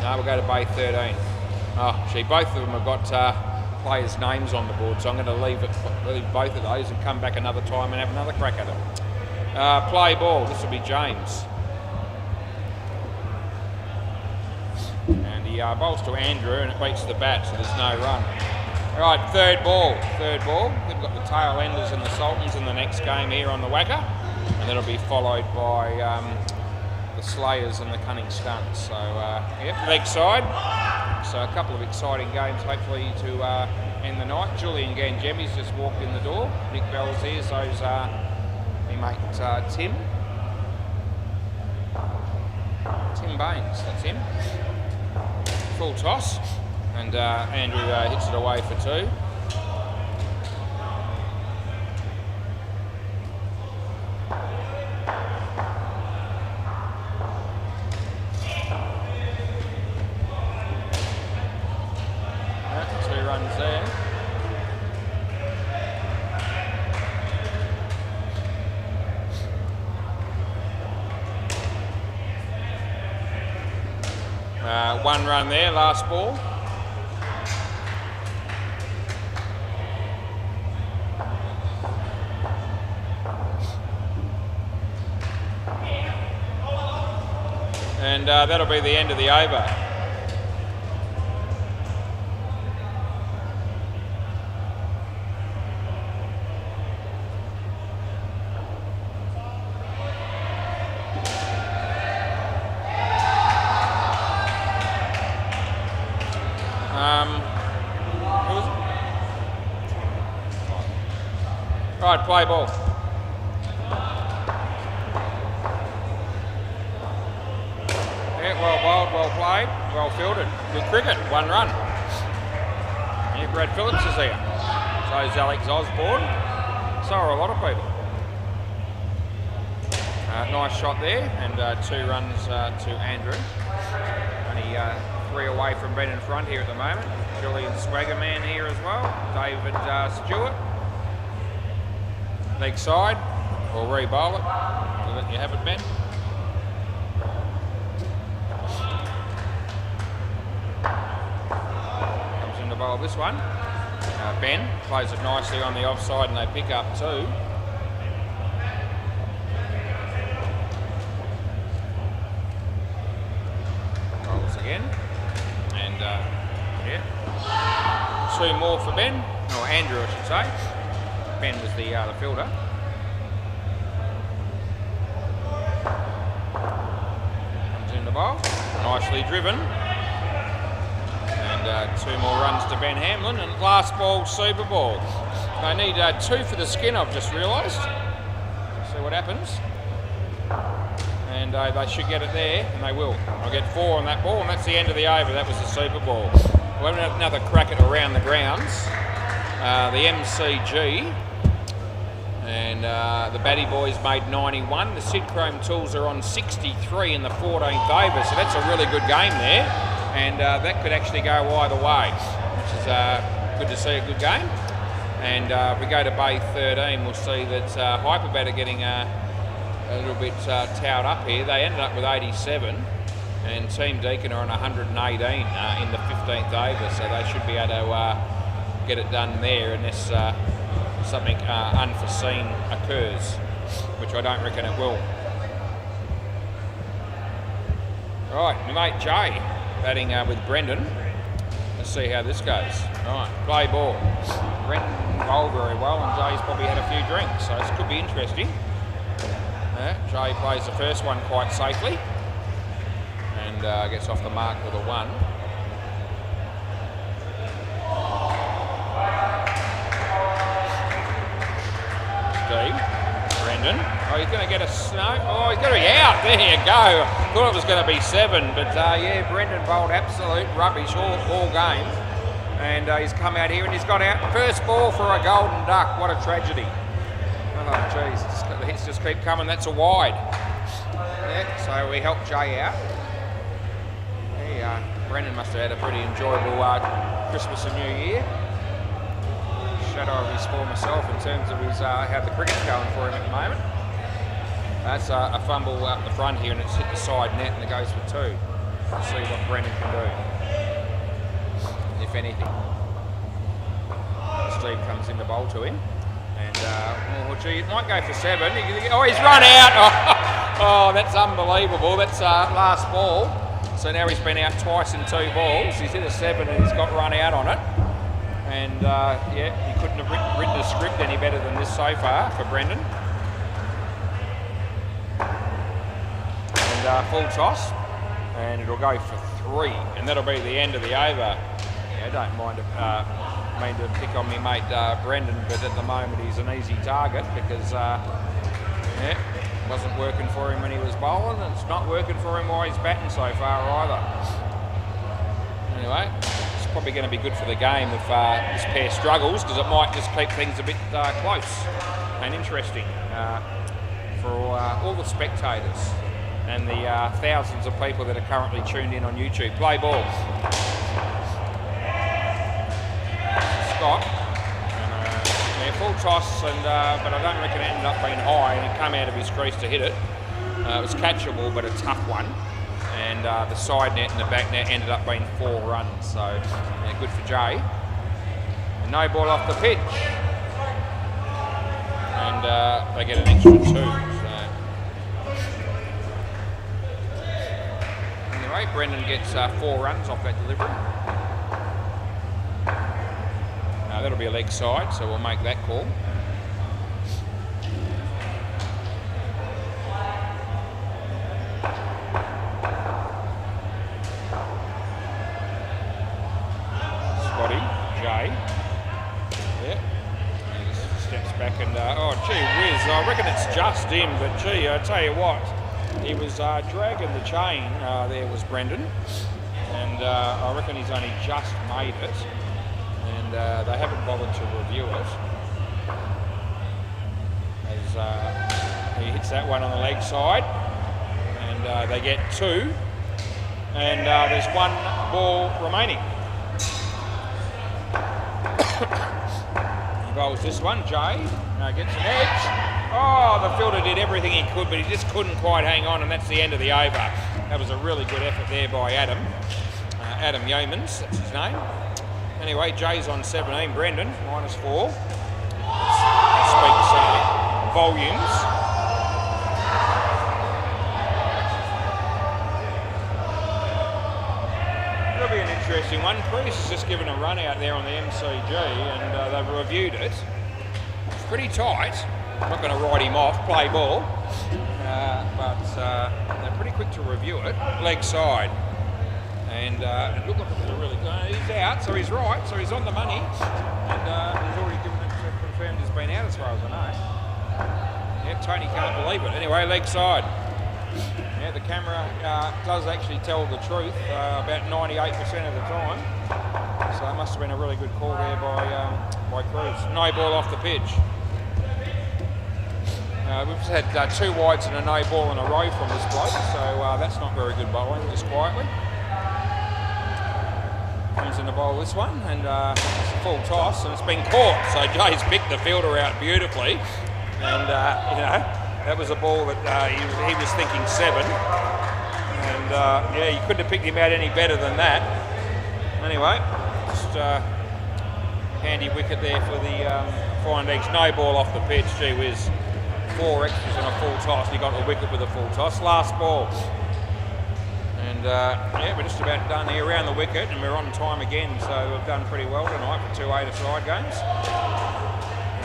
No, we'll go to Bay 13. Oh, gee, both of them have got players' names on the board, so I'm going to leave both of those and come back another time and have another crack at them. Play ball, this will be James. And he bowls to Andrew and it beats the bat, so there's no run. Alright, third ball. We've got the tail enders and the Sultans in the next game here on the WACA, and that'll be followed by the Slayers and the Cunning Stunts. So, yep, leg side. So a couple of exciting games, hopefully, to end the night. Julian Gangemi's just walked in the door. Nick Bell's here, so's my mate Tim Baines, that's him. Full toss, and Andrew hits it away for 2. Two runs there. One run there, last ball. And that'll be the end of the over. Who was it? Right, play ball. Yeah, well bowled, well played, well fielded. Good cricket, 1 run. Yeah, Brad Phillips is there. So is Alex Osborne. So are a lot of people. Nice shot there, and 2 runs to Andrew. Only 3 away from being in front here at the moment. Julian Swaggerman here as well. David Stewart. Leg side, or re-bowl it. We'll let you have it, Ben. Comes in to bowl this one. Ben plays it nicely on the offside, and they pick up 2. Bowls again. And yeah, 2 more for Ben, or Andrew I should say. Ben was the fielder. Comes in the bowl, nicely driven. And 2 more runs to Ben Hamlin, and last ball, super ball. They need 2 for the skin, I've just realised. See what happens. And they should get it there, and they will. I'll get 4 on that ball, and that's the end of the over. That was the super ball. We'll have another crack at around the grounds. The MCG, and the Batty Boys made 91. The Sid Chrome Tools are on 63 in the 14th over, so that's a really good game there. And that could actually go either way, which is good to see, a good game. And if we go to Bay 13, we'll see that Hyperbat are getting a little bit towed up here. They ended up with 87, and Team Deacon are on 118 in the 15th over, so they should be able to get it done there unless something unforeseen occurs, which I don't reckon it will. Right, my mate Jay batting with Brendan. Let's see how this goes. Right, play ball. Brendan bowled very well, and Jay's probably had a few drinks, so this could be interesting. Jay plays the first one quite safely, and gets off the mark with a 1. Brendan. Oh, he's going to get a snow. Oh, he's going to be out. There you go. Thought it was going to be 7, but yeah, Brendan bowled absolute rubbish all game. And he's come out here and he's got out. First ball for a golden duck. What a tragedy. Oh, geez. The hits just keep coming. That's a wide. Yeah, so we helped Jay out. Yeah, Brendan must have had a pretty enjoyable Christmas and New Year. Shadow of his former self in terms of his how the cricket's going for him at the moment. That's a fumble up the front here, and it's hit the side net, and it goes for 2. Let's see what Brendan can do, if anything. Steve comes in to bowl to him, and oh gee, it might go for 7. Oh, he's run out! Oh, that's unbelievable. That's last ball. So now he's been out twice in 2 balls. He's hit a 7 and he's got run out on it. And yeah, he couldn't have written the script any better than this so far for Brendan. And full toss, and it'll go for 3, and that'll be the end of the over. Yeah, I don't mind mean to pick on me mate Brendan, but at the moment he's an easy target because Yeah, wasn't working for him when he was bowling, and it's not working for him while he's batting so far either. Anyway, it's probably going to be good for the game if this pair struggles, because it might just keep things a bit close and interesting for all the spectators and the thousands of people that are currently tuned in on YouTube. Play ball. Scott. And, full toss, and but I don't reckon it ended up being high, and it came out of his crease to hit it. It was catchable, but a tough one. And the side net and the back net ended up being 4 runs. So yeah, good for Jay. And no ball off the pitch. And they get an extra 2. Anyway, Brendan gets 4 runs off that delivery. That'll be a leg side, so we'll make that call. Scotty, Jay. Yeah. He just steps back and, oh gee whiz, I reckon it's just him, but gee, I tell you what, he was dragging the chain, there was Brendan, and I reckon he's only just made it. And they haven't bothered to review it, as he hits that one on the leg side, and they get 2, and there's 1 ball remaining. He bowls this one, Jay, gets an edge. Oh, the fielder did everything he could, but he just couldn't quite hang on, and that's the end of the over. That was a really good effort there by Adam. Adam Yeomans, that's his name. Anyway, Jay's on 17, Brendan, -4. That speaks volumes. It'll be an interesting one. Priest has just given a run out there on the MCG, and they've reviewed it. It's pretty tight. I'm not going to write him off, play ball. But they're pretty quick to review it. Leg side. And it looked like it was a really good. He's out, so he's right, so he's on the money, and he's already given it confirmed he's been out as far as I know. Yeah, Tony can't believe it. Anyway, leg side. Yeah, the camera does actually tell the truth about 98% of the time, so it must have been a really good call there by Cruz. No ball off the pitch. We've just had 2 wides and a no ball in a row from this bloke, so that's not very good bowling, just quietly. Comes in the bowl this one, and it's a full toss, and it's been caught. So Jay's picked the fielder out beautifully, and you know, that was a ball that he was thinking 7, and yeah, you couldn't have picked him out any better than that. Anyway, just handy wicket there for the Fine Legs. No ball off the pitch. Gee whiz, 4 extras and a full toss. He got the wicket with a full toss. Last ball. And yeah, we're just about done here around the wicket, and we're on time again, so we've done pretty well tonight for 2 8-a-side games.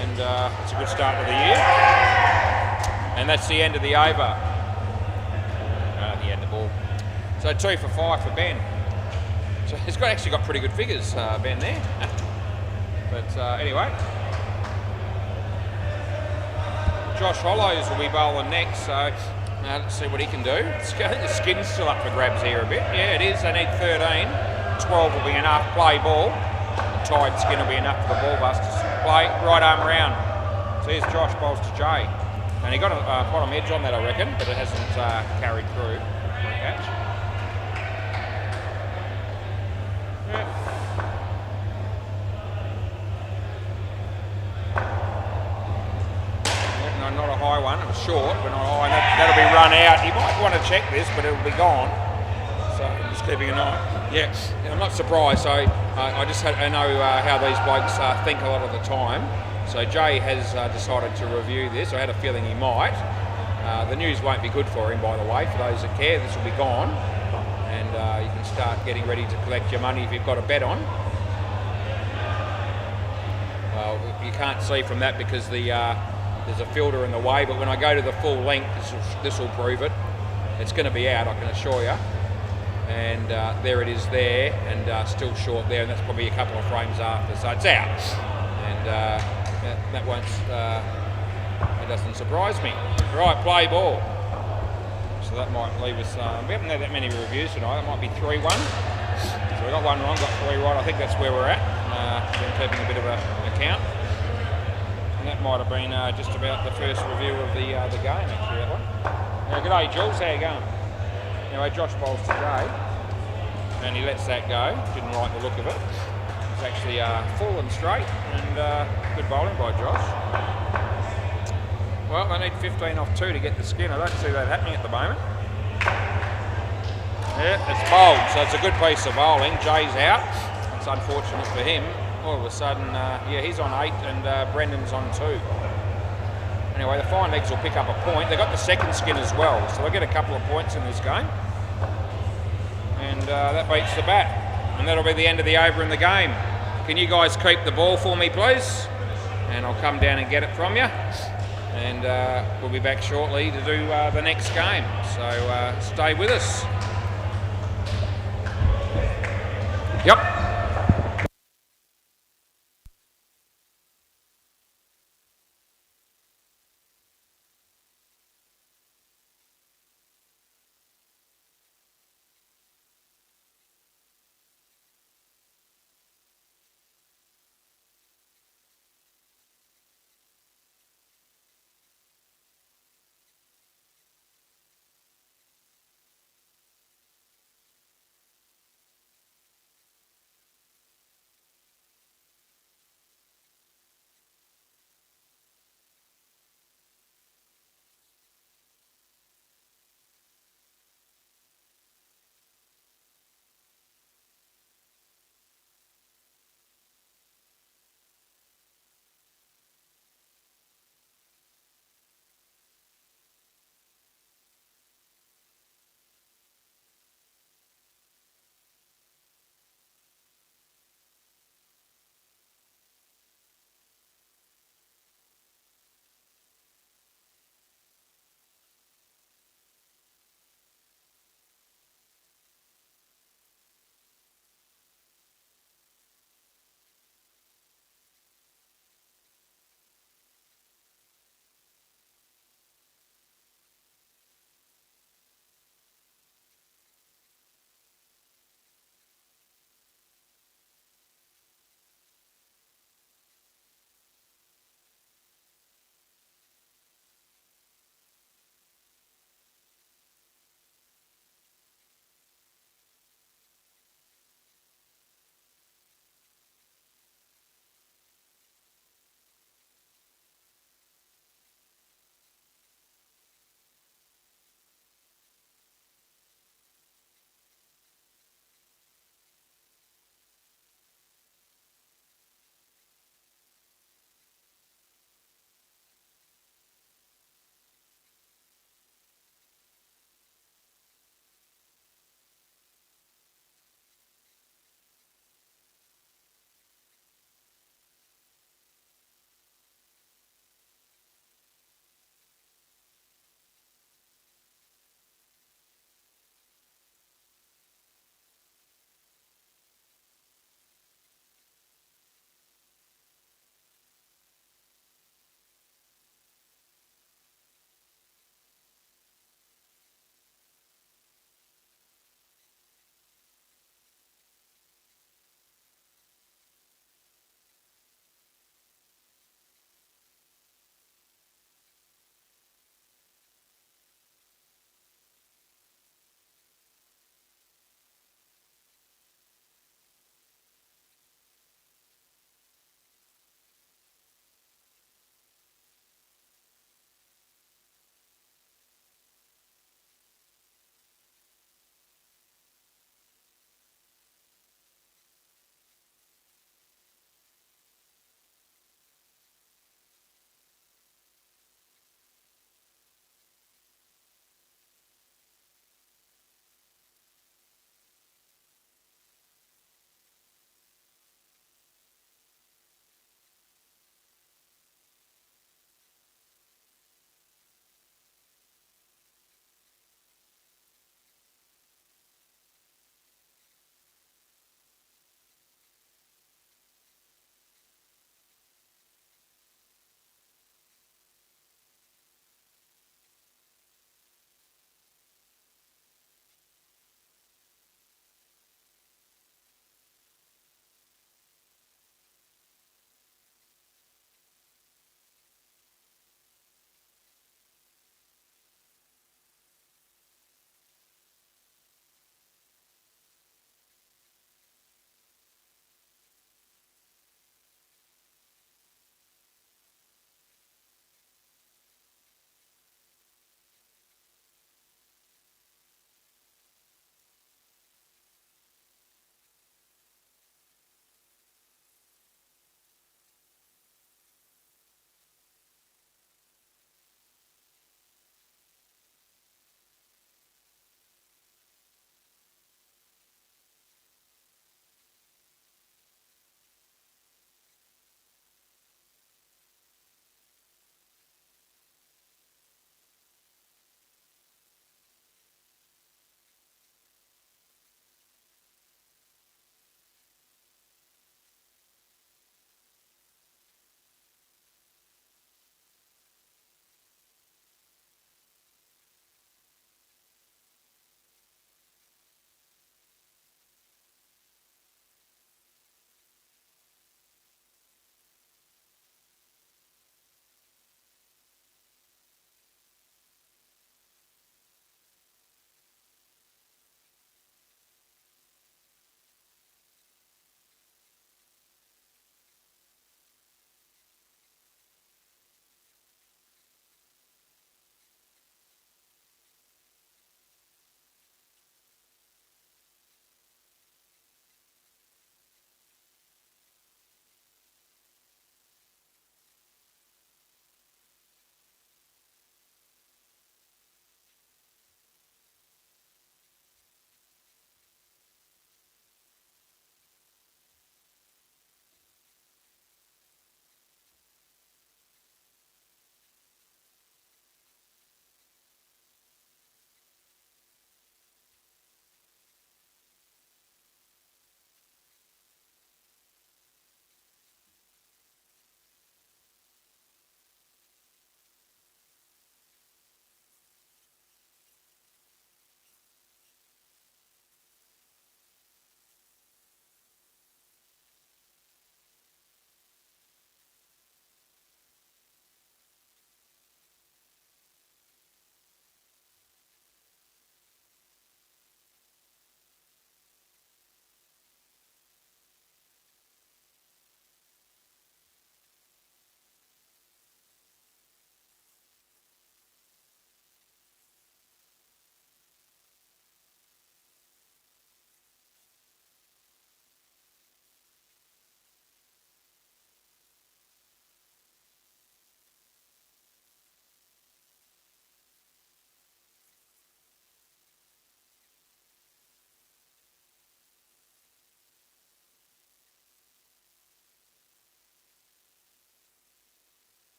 And it's a good start to the year. And that's the end of the over. The end of the ball. So 2 for 5 for Ben. So he's actually got pretty good figures, Ben there. But anyway. Josh Hollows will be bowling next, so let's see what he can do. I think the skin's still up for grabs here a bit. Yeah, it is. They need 13. 12 will be enough. Play ball. The tied skin will be enough for the ball busters. Play right arm round. So here's Josh bowls to Jay. And he got a bottom edge on that, I reckon, but it hasn't carried through for a catch. Yeah. Not a high one, it was short, but not high. That'll be run out. You might want to check this, but it'll be gone. So I'm just keeping an eye. Yeah, I'm not surprised. So I know how these blokes think a lot of the time. So Jay has decided to review this. I had a feeling he might. The news won't be good for him, by the way. For those that care, this will be gone, and you can start getting ready to collect your money if you've got a bet on. You can't see from that because there's a fielder in the way, but when I go to the full length, this will prove it. It's going to be out, I can assure you. And there it is there, and still short there, and that's probably a couple of frames after, so it's out. And that won't It doesn't surprise me. Right, play ball. So that might leave us, we haven't had that many reviews tonight, it might be 3-1. So we got one wrong, got 3 right, I think that's where we're at. Been keeping a bit of a count. And that might have been just about the first review of the game, actually, that one. Now, g'day Jules, how you going? Anyway, Josh bowls to Jay, and he lets that go, didn't like the look of it. It's actually full and straight, and good bowling by Josh. Well, they need 15 off 2 to get the skin. I don't see that happening at the moment. Yeah, it's bowled, so it's a good piece of bowling. Jay's out. It's unfortunate for him. All of a sudden, yeah, he's on 8 and Brendan's on 2. Anyway, the Fine Legs will pick up a point. They've got the second skin as well, so they'll get a couple of points in this game. And that beats the bat. And that'll be the end of the over in the game. Can you guys keep the ball for me, please? And I'll come down and get it from you. And we'll be back shortly to do the next game. So stay with us. Yep.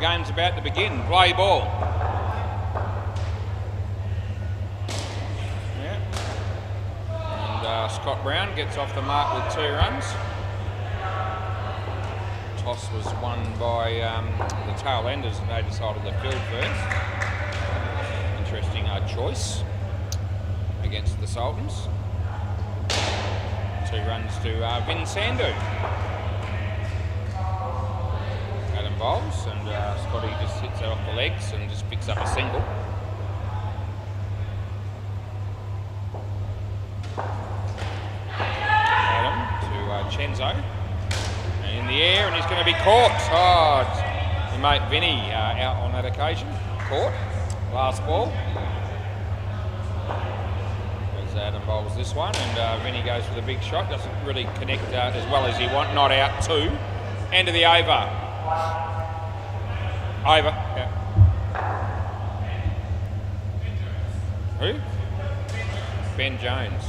game's about to begin. Play ball. Yeah. And Scott Brown gets off the mark with 2 runs. Toss was won by the tail enders, and they decided to field first. Interesting choice against the Sultans. 2 runs to Vin Sandu. Adam bowls, and Scotty just hits it off the legs and just picks up a single. Adam to Chenzo. And in the air, and he's going to be caught. Oh, his mate Vinny out on that occasion. Caught. Last ball. Adam bowls this one, and Vinny goes for the big shot. Doesn't really connect as well as he wants. Not out 2. End of the over. Over. Yeah. Who? Ben Jones.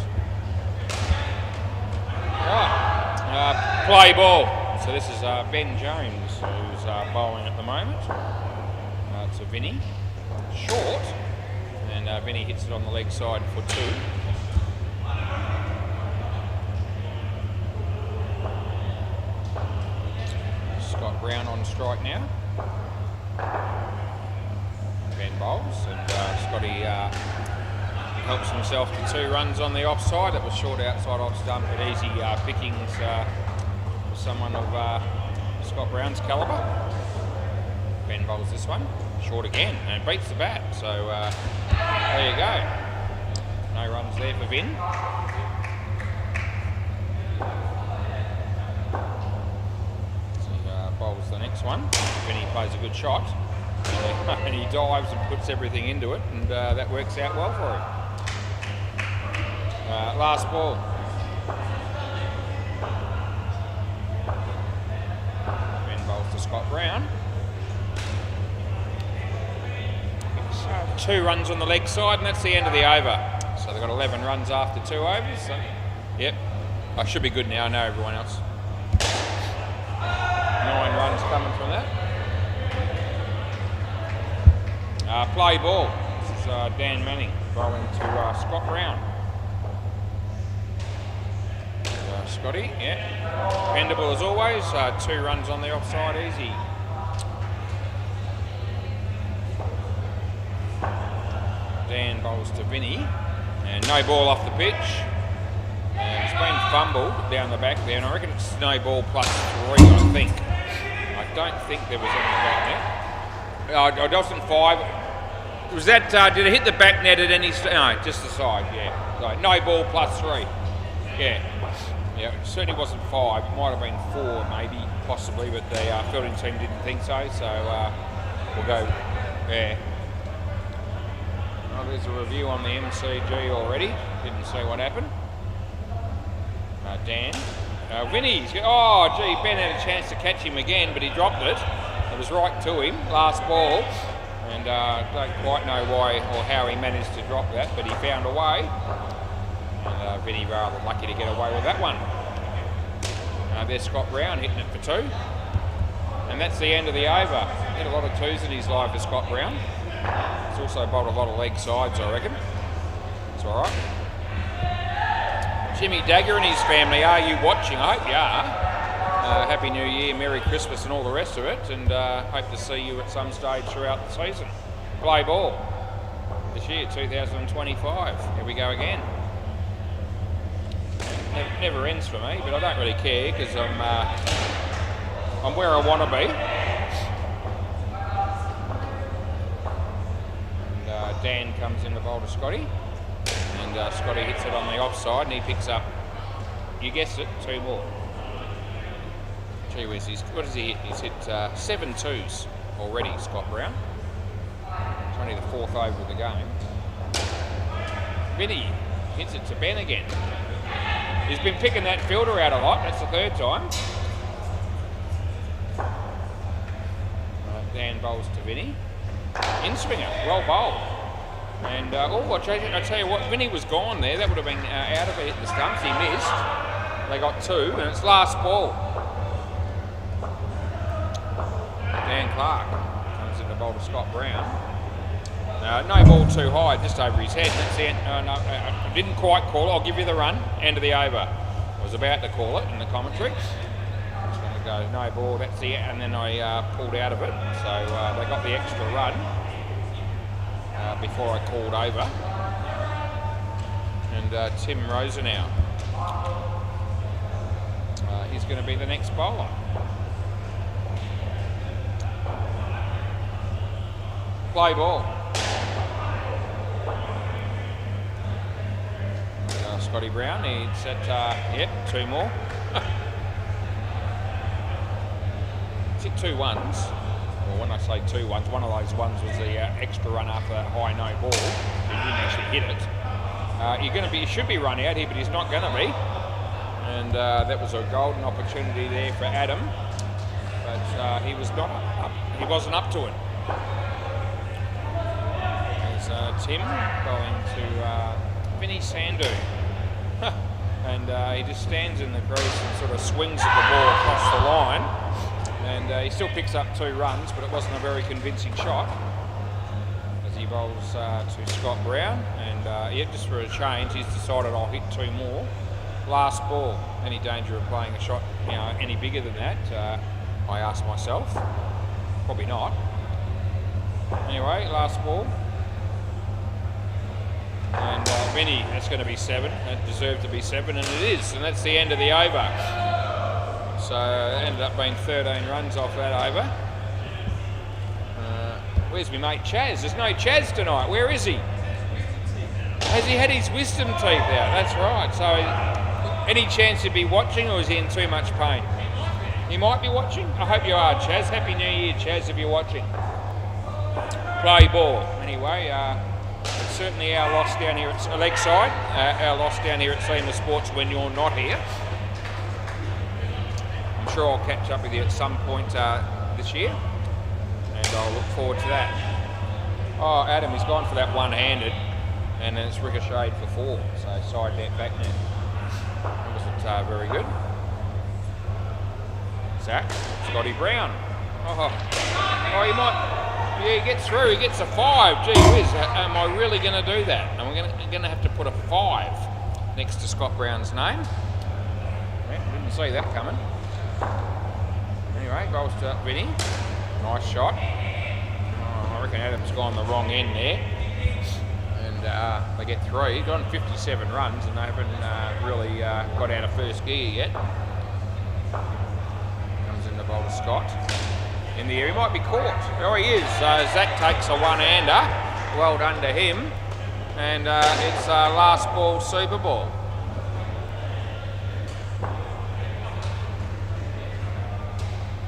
Right. Play ball. So this is Ben Jones who's bowling at the moment. It's a Vinny. Short. And Vinny hits it on the leg side for 2. Scott Brown on strike now. Ben bowls, and Scotty helps himself to 2 runs on the offside. It was short outside off stump, but easy pickings for someone of Scott Brown's calibre. Ben bowls this one, short again, and beats the bat. So there you go. No runs there for Vin. Bowls the next one. Vinny plays a good shot, and he dives and puts everything into it, and that works out well for him. Last ball. Ben bowls to Scott Brown. 2 runs on the leg side, and that's the end of the over. So they've got 11 runs after 2 overs. So, yep, I should be good now. I know everyone else. 9 runs coming from that. Play ball. This is Dan Manning bowling to Scott Brown. Scotty, yeah. Dependable as always. 2 runs on the offside, easy. Dan bowls to Vinny. And no ball off the pitch. And it's been fumbled down the back there, and I reckon it's no ball plus 3, I think. I don't think there was any back net. I wasn't 5. Was that, did it hit the back net at any stage? No, just the side, yeah. So, no ball plus 3. Yeah. Yeah, it certainly wasn't 5. It might have been 4, maybe, possibly, but the fielding team didn't think so, so we'll go there. Oh, there's a review on the MCG already. Didn't see what happened. Dan. Vinny's, oh gee, Ben had a chance to catch him again, but he dropped it. It was right to him, last ball, and don't quite know why or how he managed to drop that, but he found a way. And Vinny rather lucky to get away with that one. There's Scott Brown hitting it for 2, and that's the end of the over. Hit a lot of 2s in his life for Scott Brown. He's also bowled a lot of leg sides, I reckon. It's all right. Jimmy Dagger and his family, are you watching? I hope you are. Happy New Year, Merry Christmas and all the rest of it, and hope to see you at some stage throughout the season. Play ball this year, 2025. Here we go again. Never ends for me, but I don't really care because I'm where I want to be. And Dan comes in the bowl to Scotty. And Scotty hits it on the offside, and he picks up, you guessed it, 2 more. Gee whiz, what has he hit? He's hit 7 2s already, Scott Brown. It's only the 4th over of the game. Vinny hits it to Ben again. He's been picking that fielder out a lot, that's the 3rd time. Dan bowls to Vinny. In-swinger, well bowled. And I tell you what, Vinny was gone there. That would have been out of it, hit the stumps. He missed. They got 2, and it's last ball. Dan Clark. ball to Scott Brown. No ball too high, just over his head. That's it. No, I didn't quite call it. I'll give you the run. End of the over. I was about to call it in the commentary. I was going to go no ball. That's it. And then I pulled out of it. So they got the extra run before I called over. And Tim Rosenau. He's going to be the next bowler. Play ball. Scotty Brown needs at, 2 more. It's hit 2 ones. Well, when I say 2 ones, one of those ones was the extra run after a high no ball. He didn't actually hit it. You should be run out here, but he's not going to be. And that was a golden opportunity there for Adam, but he was not up. He wasn't up to it. There's Tim going to Vinny Sandu. And he just stands in the crease and sort of swings at the ball across the line. And he still picks up 2 runs, but it wasn't a very convincing shot. As he bowls to Scott Brown. And just for a change, he's decided I'll hit 2 more. Last ball. Any danger of playing a shot, any bigger than that? I asked myself. Probably not. Anyway, last ball. And Vinny, that's going to be 7. That deserved to be 7, and it is. And that's the end of the over. So it ended up being 13 runs off that over. Where's my mate Chaz? There's no Chaz tonight. Where is he? Has he had his wisdom teeth out? That's right. So any chance he'd be watching, or is he in too much pain? He might be watching. I hope you are, Chaz. Happy New Year, Chaz, if you're watching. Play ball. Anyway, it's certainly our loss down here at leg side. Our loss down here at SEMA Sports when you're not here. I'm sure I'll catch up with you at some point this year, and I'll look forward to that. Oh, Adam, he's gone for that one-handed, and then it's ricocheted for 4. So side net, back net. That wasn't very good. Zach, Scotty Brown. Oh, he might. Yeah, he gets through. He gets a 5. Gee whiz, am I really going to do that? And we're going to have to put a 5 next to Scott Brown's name. Yeah, didn't see that coming. Anyway, goes to Vinny. Nice shot. I reckon Adam's gone the wrong end there. And they get 3. He's gone 57 runs, and they haven't really got out of first gear yet. Comes in the bowl to Scott. In the air, he might be caught. Oh, he is. Zach takes a one-hander. Well done to him. And it's last ball Super Ball.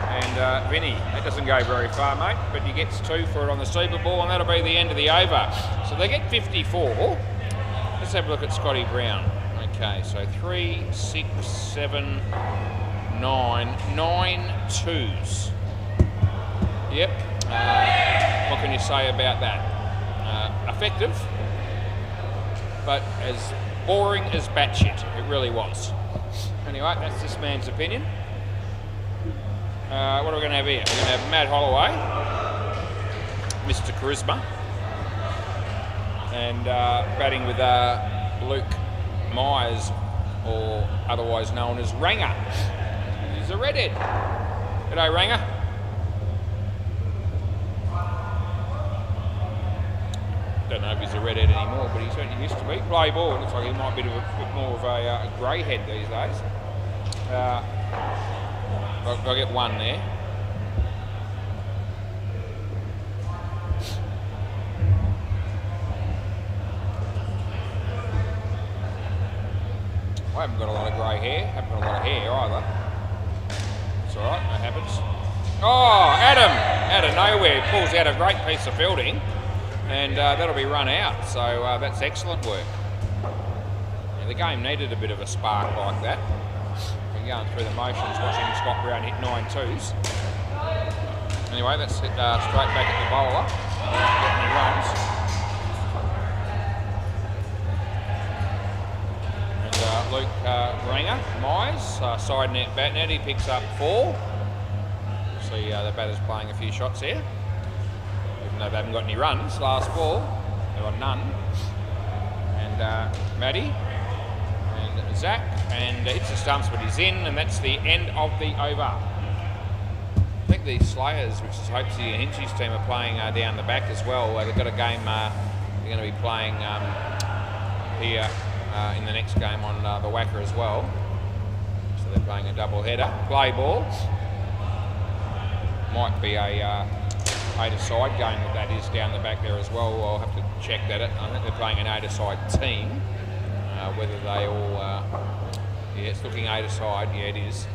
And Vinny, that doesn't go very far, mate, but he gets 2 for it on the Super Ball, and that'll be the end of the over. So they get 54. Let's have a look at Scotty Brown. Okay, so 3, 6, 7, 9, 9 twos. Yep. What can you say about that? Effective, but as boring as batshit. It really was. Anyway, that's this man's opinion. What are we going to have here? We're going to have Matt Holloway, Mr. Charisma, and batting with Luke Myers, or otherwise known as Ranger. He's a redhead. G'day, Ranger. Don't know if he's a redhead anymore, but he certainly used to be. Play ball. Looks like he might be a bit more of a grey head these days. I'll get 1 there. I haven't got a lot of grey hair. Haven't got a lot of hair either. It's all right. That happens. Oh, Adam! Out of nowhere, pulls out a great piece of fielding. And that'll be run out, so that's excellent work. Yeah, the game needed a bit of a spark like that. Been going through the motions, watching Scott Brown hit 9 twos. Anyway, that's it, straight back at the bowler. Getting the runs. And Luke Ranger, Myers, side net, bat net, he picks up 4. See the batter's playing a few shots here. even though they haven't got any runs. Last ball, they've got none. And Matty and Zach, and hits the stumps, but he's in, and that's the end of the over. I think the Slayers, which is Hopesy and Hinchy's team, are playing down the back as well. They've got a game they're going to be playing here in the next game on the WACA as well. So they're playing a double header. Play ball. Might be a eight-a-side game that is down the back there as well. I'll have to check that. I think they're playing an eight-a-side team. Whether they all... yeah, it's looking eight-a-side. Yeah, it is.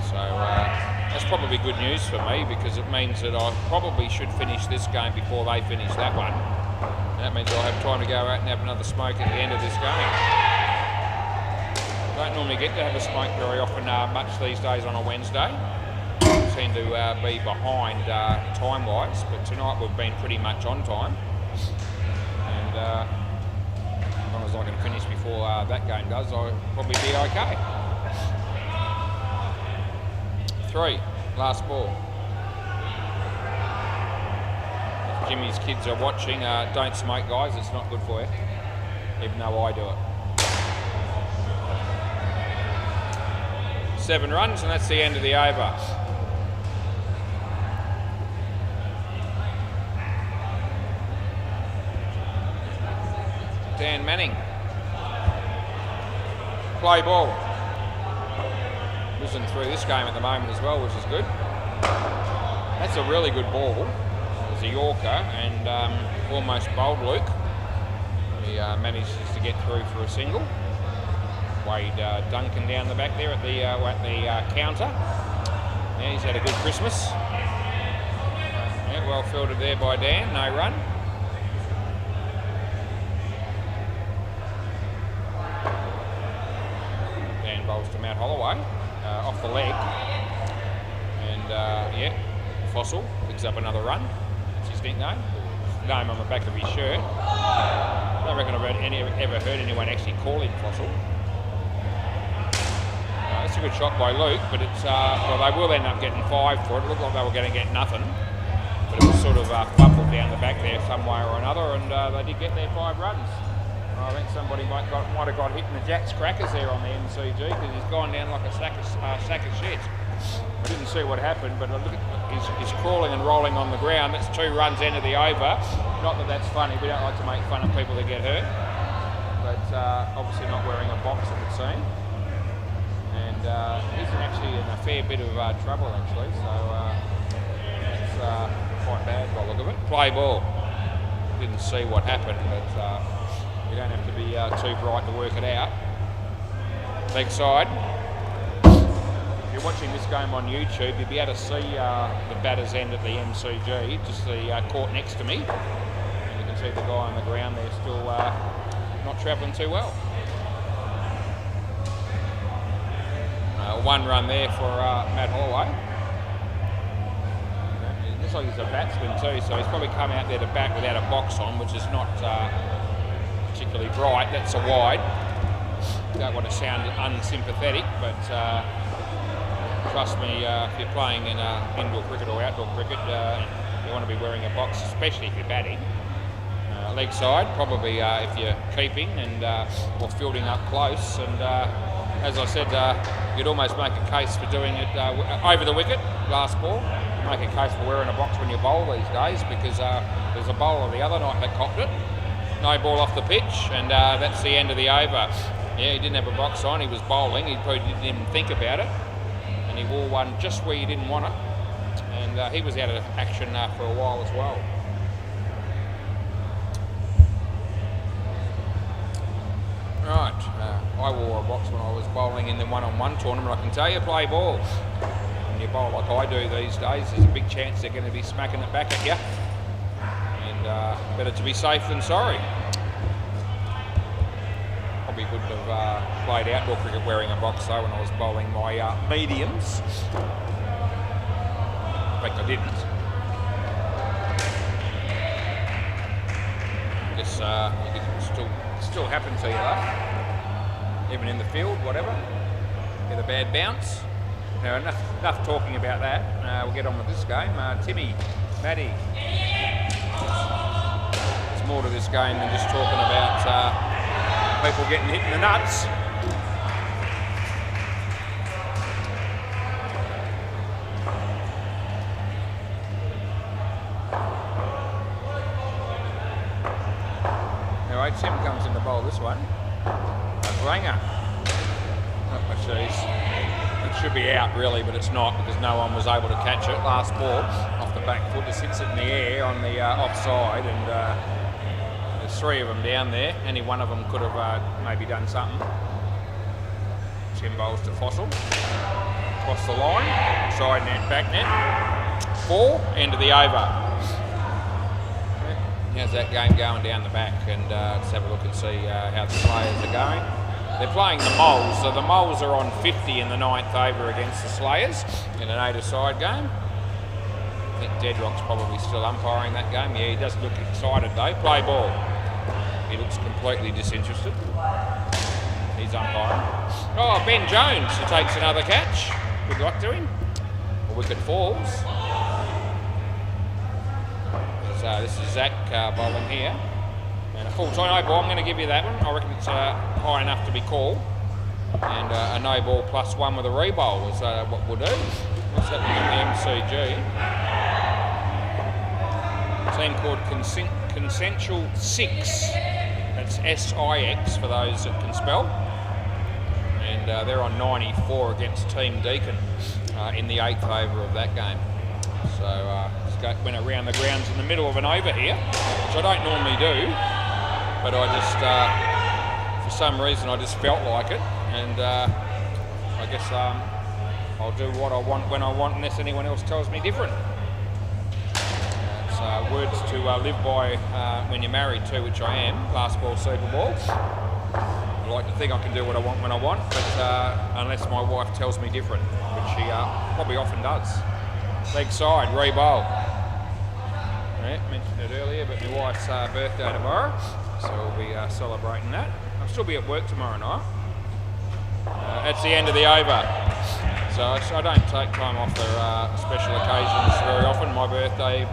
So that's probably good news for me, because it means that I probably should finish this game before they finish that one. And that means I'll have time to go out and have another smoke at the end of this game. Don't normally get to have a smoke very often much these days on a Wednesday. Seem to be behind time-wise, but tonight we've been pretty much on time. And as long as I can finish before that game does, I'll probably be okay. 3, last ball. If Jimmy's kids are watching, don't smoke, guys, it's not good for you, even though I do it. 7 runs, and that's the end of the over. Dan Manning. Play ball. Whizzing through this game at the moment as well, which is good. That's a really good ball. It was a Yorker, and almost bowled Luke. He manages to get through for a single. Wade Duncan down the back there at the counter. Yeah, he's had a good Christmas. Yeah, well fielded there by Dan, no run. Dan bowls to Matt Holloway, off the leg. And yeah, Fossil picks up another run. That's his nickname. Name on the back of his shirt. I don't reckon I've ever heard anyone actually call him Fossil. That's a good shot by Luke, but it's well, they will end up getting 5 for it. It looked like they were going to get nothing, but it was sort of fumbled down the back there some way or another, and they did get their 5 runs. I think somebody might have got hit in the Jack's crackers there on the MCG, because he's gone down like a sack of shit. I didn't see what happened, but look at, he's crawling and rolling on the ground. That's 2 runs into the over. Not that that's funny. We don't like to make fun of people that get hurt, but obviously not wearing a box, it would seem. And he's actually in a fair bit of trouble, actually, so it's quite bad by the look of it. Play ball. Didn't see what happened, but you don't have to be too bright to work it out. Leg side. If you're watching this game on YouTube, you'll be able to see the batter's end at the MCG, just the court next to me. And you can see the guy on the ground there still not travelling too well. 1 run there for Matt Holloway. It looks like he's a batsman too, so he's probably come out there to bat without a box on, which is not particularly bright. That's a wide. Don't want to sound unsympathetic, but trust me, if you're playing in indoor cricket or outdoor cricket, you want to be wearing a box, especially if you're batting. Leg side, probably if you're keeping and or fielding up close, and as I said, you'd almost make a case for doing it over the wicket, last ball. Make a case for wearing a box when you bowl these days, because there's a bowler the other night that copped it. No ball off the pitch, and that's the end of the over. Yeah, he didn't have a box on, he was bowling, he probably didn't even think about it. And he wore one just where you didn't want it. And he was out of action for a while as well. Right, I wore a box when I was bowling in the one-on-one tournament, I can tell you. Play ball. When you bowl like I do these days, there's a big chance they're going to be smacking it back at you. And better to be safe than sorry. Probably wouldn't have played outdoor cricket wearing a box though when I was bowling my mediums. In fact, I didn't. I guess it can still happen to you though. Even in the field, whatever. Get a bad bounce. Now, enough talking about that. We'll get on with this game. Timmy, Maddie. There's more to this game than just talking about people getting hit in the nuts. Anyway, Tim comes in to bowl this one. Langer. Actually, it should be out really, but it's not because no one was able to catch it. Last ball off the back foot, just hits it in the air on the offside, and there's three of them down there. Any one of them could have maybe done something. Tim bowls to Fossil. Across the line, side net, back net. 4, end of the over. How's that game going down the back? And let's have a look and see how the players are going. They're playing the Moles, so the Moles are on 50 in the 9th over against the Slayers in an 8-a-side game. I think Deadrock's probably still umpiring that game. Yeah, he does look excited though. Play ball. He looks completely disinterested. He's umpiring. Oh, Ben Jones, who takes another catch. Good luck to him. A wicket falls. So this is Zach bowling here. And a full tie no ball, I'm going to give you that one. I reckon it's high enough to be called. And a no ball +1 with a re-bowl is what we'll do. What's happening in the MCG? A team called Consensual 6. That's SIX for those that can spell. And they're on 94 against Team Deacon in the 8th over of that game. So went around the grounds in the middle of an over here, which I don't normally do, but I just, for some reason, I just felt like it, and I guess I'll do what I want when I want, unless anyone else tells me different. It's words to live by when you're married too, which I am. Last ball, Super Bowl. I like to think I can do what I want when I want, but unless my wife tells me different, which she probably often does. Leg side, re-bowl. Yeah, mentioned it earlier, but my wife's birthday tomorrow, so we'll be celebrating that. I'll still be at work tomorrow night. That's the end of the over. So I don't take time off for special occasions very often. My birthday,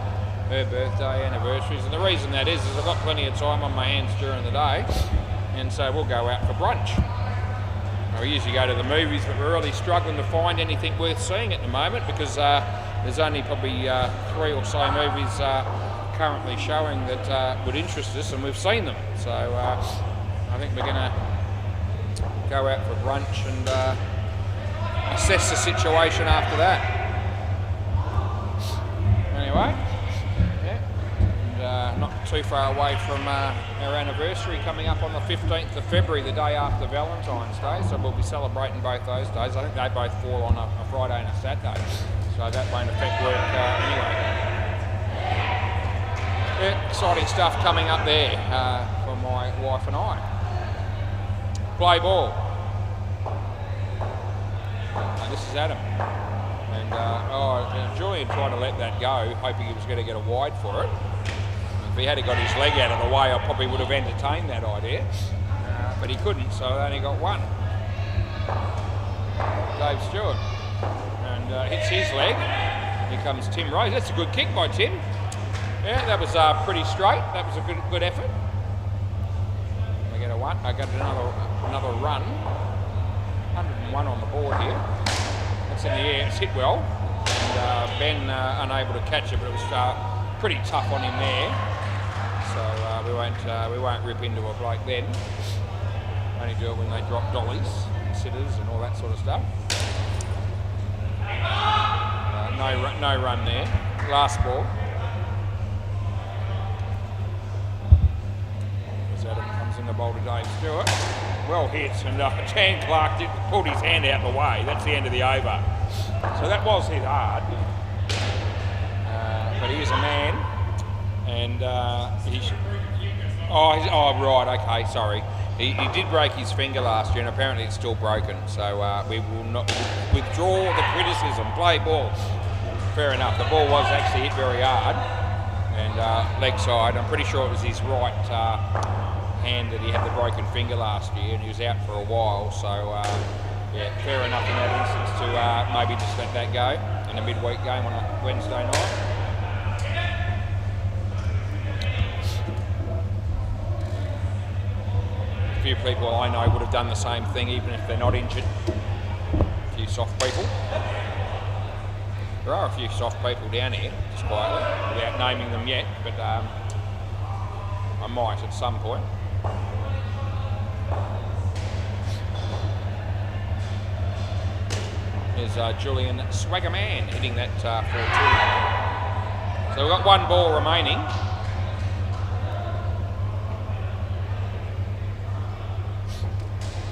her birthday, anniversaries, and the reason that is I've got plenty of time on my hands during the day, and so we'll go out for brunch. We usually go to the movies, but we're really struggling to find anything worth seeing at the moment because there's only probably 3 or so movies currently showing that would interest us, and we've seen them. So I think we're going to go out for brunch and assess the situation after that. Anyway, yeah, and not too far away from our anniversary coming up on the 15th of February, the day after Valentine's Day, so we'll be celebrating both those days. I think they both fall on a Friday and a Saturday, so that won't affect work anyway. Yeah, exciting stuff coming up there for my wife and I. Play ball. And this is Adam. And Julian tried to let that go, hoping he was going to get a wide for it. If he had got his leg out of the way, I probably would have entertained that idea. But he couldn't, so they only got one. Dave Stewart. And hits his leg. Here comes Tim Rose. That's a good kick by Tim. Yeah, that was pretty straight. That was a good effort. I get another run. 101 on the board here. That's in the air. It's hit well. And Ben unable to catch it, but it was pretty tough on him there. So we won't rip into a bloke then. Only do it when they drop dollies, and sitters, and all that sort of stuff. No run there. Last ball. Adam comes in the bowl to Dave Stewart. Well hit, and Jan Clark pulled his hand out of the way. That's the end of the over. So that was hit hard. But he is a man, and right, okay, sorry. He did break his finger last year, and apparently it's still broken. So we will not withdraw the criticism. Play ball. Fair enough. The ball was actually hit very hard, and leg side. I'm pretty sure it was his right hand that he had the broken finger last year, and he was out for a while. So yeah, fair enough in that instance to maybe just let that go in a midweek game on a Wednesday night. A few people I know would have done the same thing even if they're not injured. A few soft people. There are a few soft people down here, just quietly, without naming them yet, but I might at some point. There's Julian Swaggerman hitting that 4-2. So we've got one ball remaining.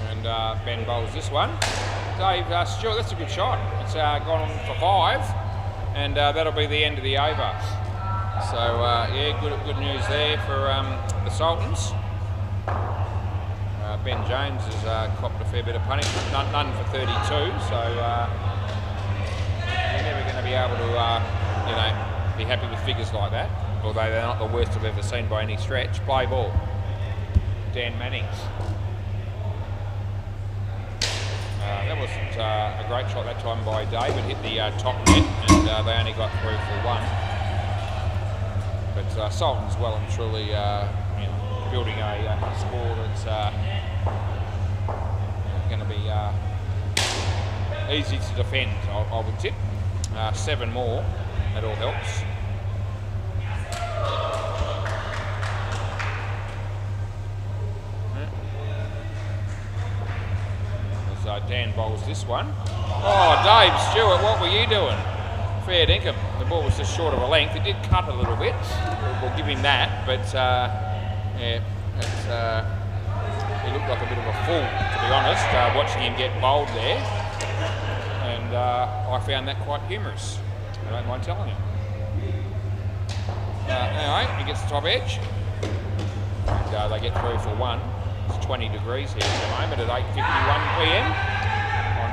And Ben bowls this one. Dave Stewart, that's a good shot. It's gone on for 5, and that'll be the end of the over. So yeah, good news there for the Sultans. Ben Jones has copped a fair bit of punishment, none for 32, so you're never going to be able to, you know, be happy with figures like that, although they're not the worst I've ever seen by any stretch. Play ball. Dan Manning. That wasn't a great shot that time by David, hit the top net, and they only got through for 1. But Sultan's well and truly you know, building a score that's going to be easy to defend, I would tip. 7 more, that all helps. Dan bowls this one. Oh, Dave Stewart, what were you doing? Fair dinkum. The ball was just short of a length. It did cut a little bit. We'll give him that, but yeah, he looked like a bit of a fool, to be honest, watching him get bowled there. And I found that quite humorous. I don't mind telling him. Anyway, he gets the top edge. And they get through for 1. It's 20 degrees here at the moment at 8:51 p.m.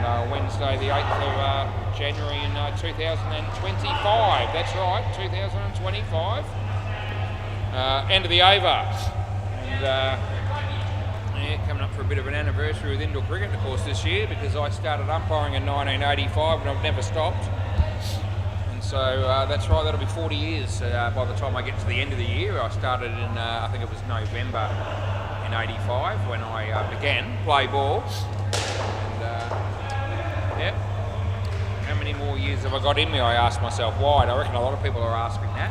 on Wednesday the 8th of January in 2025. That's right, 2025. End of the over. And yeah, coming up for a bit of an anniversary with indoor cricket, of course, this year, because I started umpiring in 1985 and I've never stopped. And so that's right, that'll be 40 years by the time I get to the end of the year. I started in, I think it was November in 85 when I began play ball. And yeah, how many more years have I got in me, I ask myself wide. I reckon a lot of people are asking that.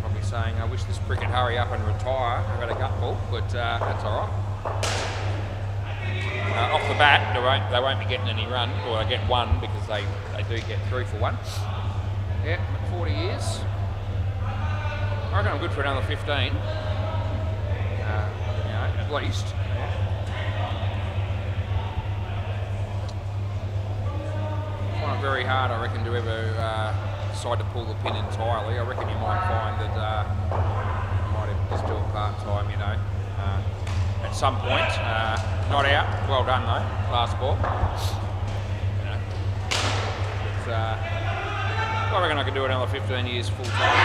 Probably saying, I wish this cricket hurry up and retire. I've got a gutful, but that's all right. Off the bat, they won't be getting any run, or I get 1 because they do get through for 1. Yeah, 40 years. I reckon I'm good for another 15. You know, at least. I find it very hard, I reckon, to ever decide to pull the pin entirely. I reckon you might find that you might even just do it part-time, you know, at some point. Not out. Well done, though. Last ball. You know. I reckon I could do it another 15 years full-time.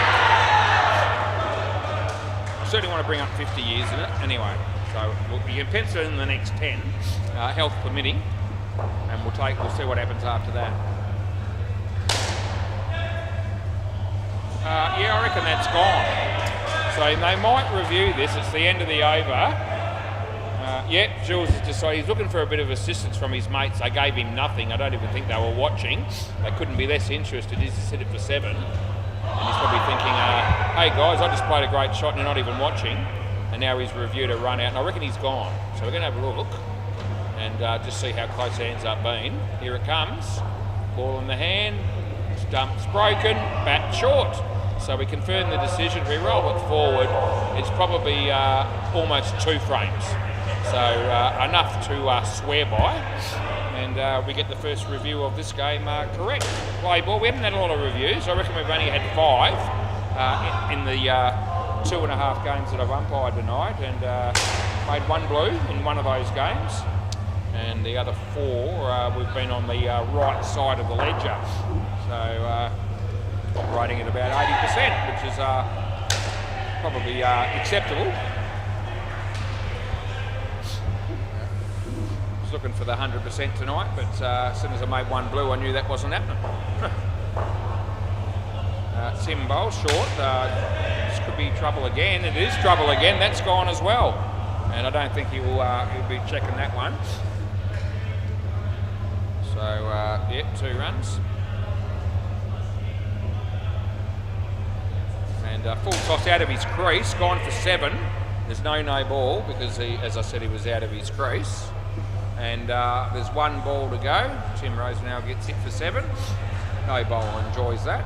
I certainly want to bring up 50 years in it anyway. So you can pencil in the next 10, health permitting, and we'll see what happens after that. Yeah, I reckon that's gone. So they might review this. It's the end of the over. Yeah, Jules has decided he's looking for a bit of assistance from his mates. They gave him nothing. I don't even think they were watching. They couldn't be less interested. He's just hit it for 7. And he's probably thinking, hey guys, I just played a great shot and you're not even watching. And now he's reviewed a run out, and I reckon he's gone. So we're going to have a look and just see how close it ends up being. Here it comes. Ball in the hand. Stump's broken. Bat short. So we confirm the decision. We roll it forward. It's probably almost 2 frames. So enough to swear by. And we get the first review of this game correct. Play ball. We haven't had a lot of reviews. I reckon we've only had 5 in the 2.5 games that I've umpired tonight, and made 1 blue in one of those games. And the other 4 we've been on the right side of the ledger. So operating at about 80%, which is probably acceptable. was looking for the 100% tonight, but as soon as I made one blue, I knew that wasn't happening. Tim Bowl short. This could be trouble again. It is trouble again. That's gone as well, and I don't think he'll be checking that one. So yeah, 2 runs. And full toss out of his crease, gone for 7. There's no ball because he, as I said, he was out of his crease. And there's 1 ball to go. Tim Rose now gets hit for 7. No bowler enjoys that.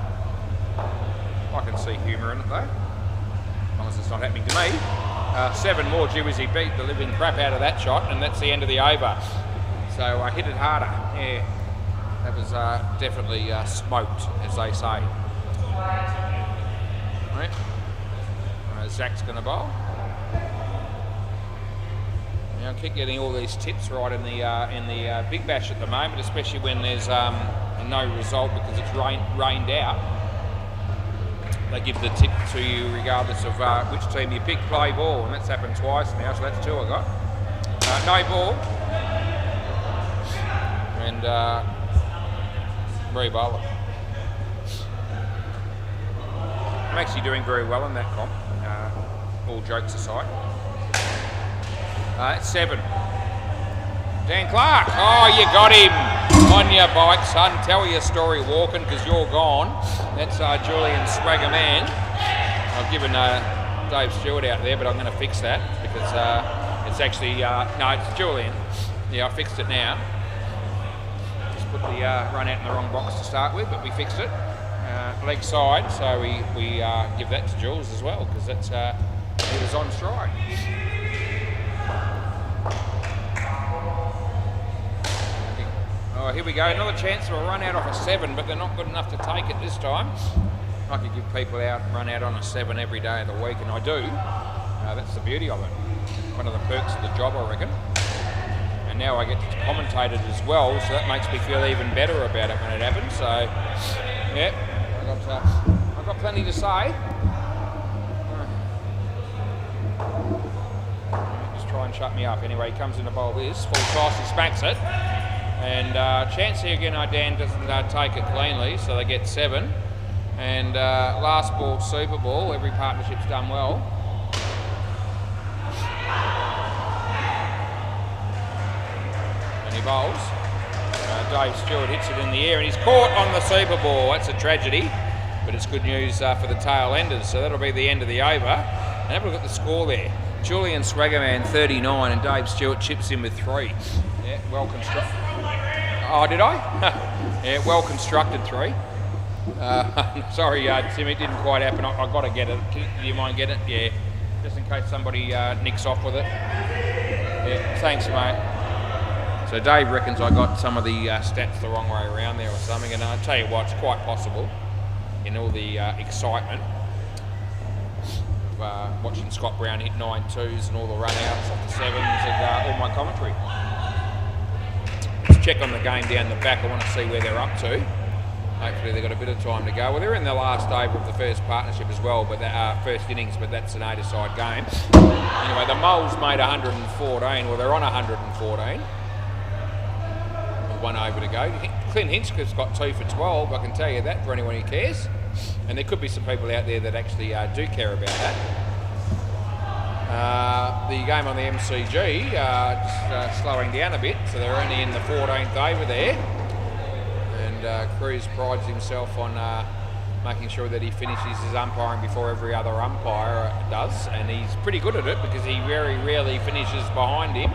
I can see humour in it though, as long as it's not happening to me. 7 more, gee whiz, he beat the living crap out of that shot, and that's the end of the over. So I hit it harder. Yeah, that was definitely smoked, as they say. Right. Zach's going to bowl. Now I keep getting all these tips right in the Big Bash at the moment, especially when there's no result because it's rained out. They give the tip to you regardless of which team you pick, play ball, and that's happened twice now, so that's 2 I got. No ball. And re-bowler. I'm actually doing very well in that comp, all jokes aside. That's 7. Dan Clark, oh, you got him on your bike, son. Tell your story walking because you're gone. That's Julian Swagger Man. I've given Dave Stewart out there, but I'm going to fix that because it's actually, no, it's Julian. Yeah, I fixed it now. Just put the run out in the wrong box to start with, but we fixed it. Leg side, so we give that to Jules as well because that's he was on strike. Oh, here we go, another chance for a run out off a 7, but they're not good enough to take it this time. I could give people run out on a 7 every day of the week, and I do. That's the beauty of it. One of the perks of the job, I reckon. And now I get to commentate it as well, so that makes me feel even better about it when it happens. So, yeah, I've got plenty to say. Just try and shut me up. Anyway, he comes in to bowl this. Full toss, he smacks it. And chance here again, Dan doesn't take it cleanly, so they get 7. And last ball, super ball, every partnership's done well. And he bowls. Dave Stewart hits it in the air and he's caught on the super ball. That's a tragedy, but it's good news for the tail enders. So that'll be the end of the over. And have a look at the score there. Julian Swaggerman 39 and Dave Stewart chips in with 3. Yeah, well constructed. Oh, did I? Yeah, well constructed 3. Sorry, Tim, it didn't quite happen. I've got to get it. Do you mind getting it? Yeah, just in case somebody nicks off with it. Yeah, thanks, mate. So Dave reckons I got some of the stats the wrong way around there or something, and I'll tell you what, it's quite possible in all the excitement of watching Scott Brown hit 9 2s and all the run-outs off the 7s and all my commentary. Let's check on the game down the back. I want to see where they're up to. Hopefully they've got a bit of time to go. Well, they're in the last over of the first partnership as well, but first innings, but that's an 8-a-side game. Anyway, the Moles made 114. Well, they're on 114. With 1 over to go. Clint Hinchcliffe's got 2 for 12. I can tell you that for anyone who cares. And there could be some people out there that actually do care about that. The game on the MCG just slowing down a bit, so they're only in the 14th over there. And Cruz prides himself on making sure that he finishes his umpiring before every other umpire does, and he's pretty good at it because he very rarely finishes behind him,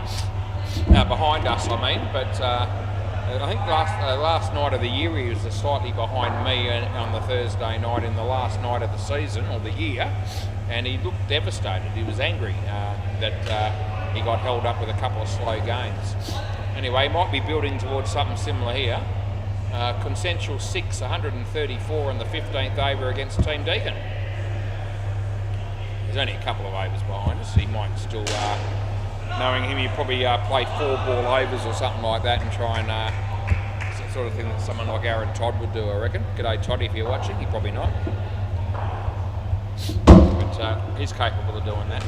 behind us, I mean. But I think last night of the year he was slightly behind me on the Thursday night in the last night of the season or the year, and he looked devastated. He was angry that he got held up with a couple of slow games. Anyway, might be building towards something similar here. Consensual 6, 134 in the 15th over against Team Deacon. There's only a couple of overs behind us. He might still, knowing him, he'd probably play 4 ball overs or something like that and try and, it's the sort of thing that someone like Aaron Todd would do, I reckon. G'day Todd, if you're watching, you're probably not. But he's capable of doing that.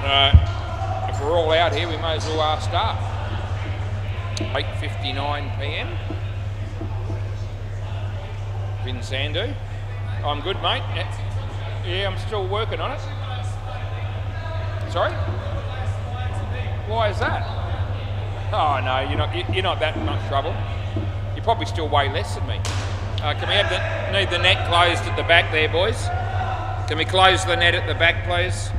If we're all out here, we may as well start. 8:59 p.m. Vin Sandu. I'm good, mate. Yeah, I'm still working on it. Sorry? Why is that? Oh no, you're not that much trouble. You probably still weigh less than me. Can we need the net closed at the back there, boys? Can we close the net at the back, please?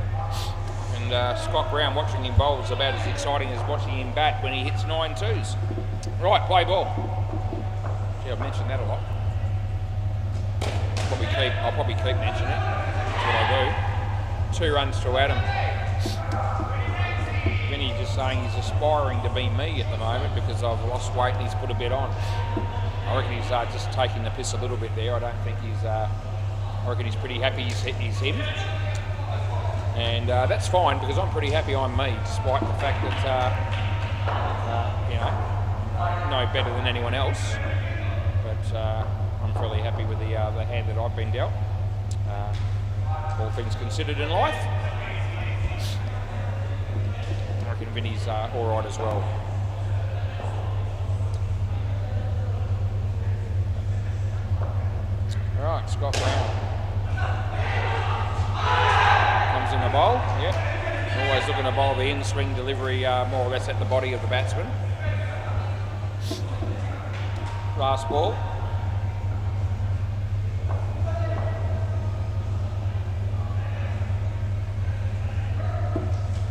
And Scott Brown watching him bowl is about as exciting as watching him bat when he hits 9 twos. Right, play ball. Gee, I've mentioned that a lot. I'll probably keep mentioning it. That's what I do. 2 runs to Adam. Vinny just saying he's aspiring to be me at the moment because I've lost weight and he's put a bit on. I reckon he's just taking the piss a little bit there. I don't think he's. I reckon he's pretty happy he's him, and that's fine because I'm pretty happy I'm me, despite the fact that no better than anyone else. But I'm fairly happy with the hand that I've been dealt. All things considered in life, I reckon Vinny's all right as well. Right, Scott Brown comes in the bowl. Yep, always looking to bowl the in-swing delivery more or less at the body of the batsman. Last ball.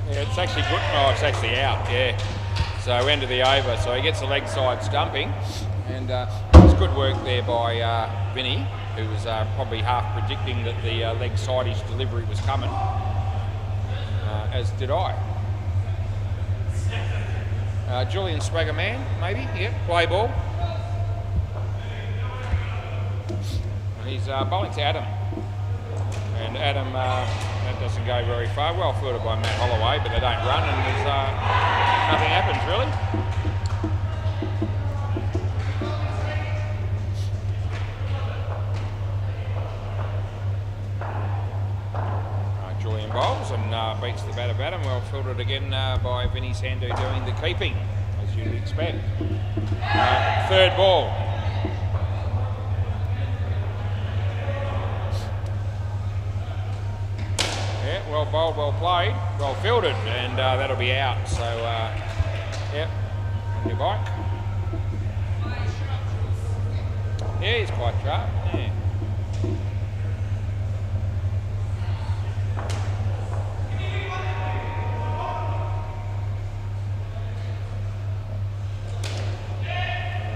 Yeah, it's actually good. Oh, it's actually out. Yeah. So end of the over. So he gets a leg side stumping, and it's good work there by Vinny, who was probably half predicting that the leg sideish delivery was coming, as did I. Julian Swaggerman, maybe, yeah, play ball. And he's bowling to Adam. And Adam, that doesn't go very far. Well fielded by Matt Holloway, but they don't run and there's nothing happens really. Julian bowls and beats the batter Adam. Well fielded again by Vinny Sandu doing the keeping, as you'd expect. Third ball. Yeah, well bowled, well played, well fielded, and that'll be out. So, yep, on your bike. Yeah, he's quite sharp. Yeah.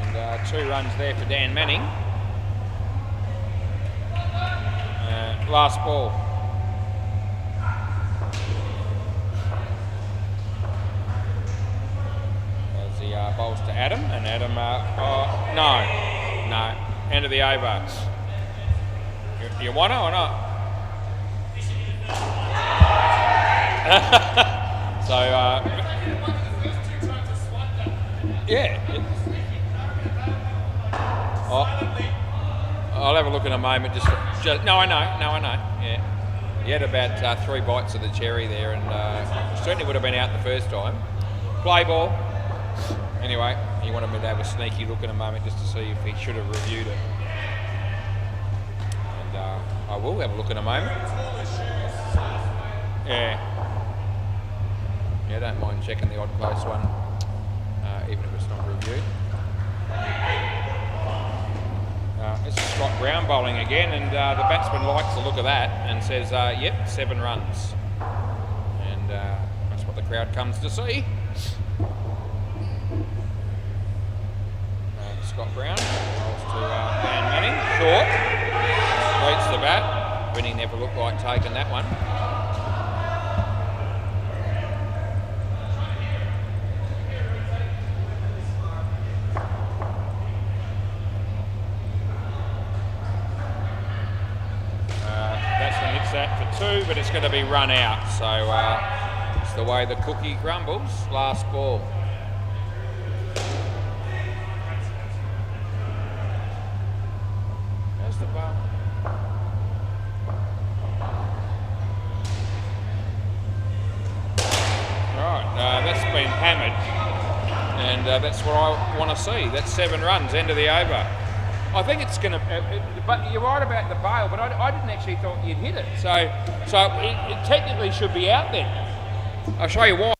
And 2 runs there for Dan Manning. Last ball. Bowls to Adam, and Adam, no, end of the over. You want it or not? So, yeah. I'll have a look in a moment. No, I know. Yeah, he had about 3 bites of the cherry there, and certainly would have been out the first time. Play ball. Anyway, he wanted me to have a sneaky look in a moment just to see if he should have reviewed it. And I will have a look in a moment. Yeah, don't mind checking the odd close one, even if it's not reviewed. This is Scott Brown bowling again, and the batsman likes the look of that and says, yep, 7 runs. And that's what the crowd comes to see. Scott Brown rolls to Dan Manning, short, beats the bat. Vinny never looked like taking that one. Batsman hits that for 2, but it's going to be run out. So it's the way the cookie crumbles. Last ball. The ball. That's been hammered, and that's what I want to see. That's 7 runs, end of the over. I think it's going to, but you're right about the bail, but I didn't actually thought you'd hit it. So it technically should be out then. I'll show you why.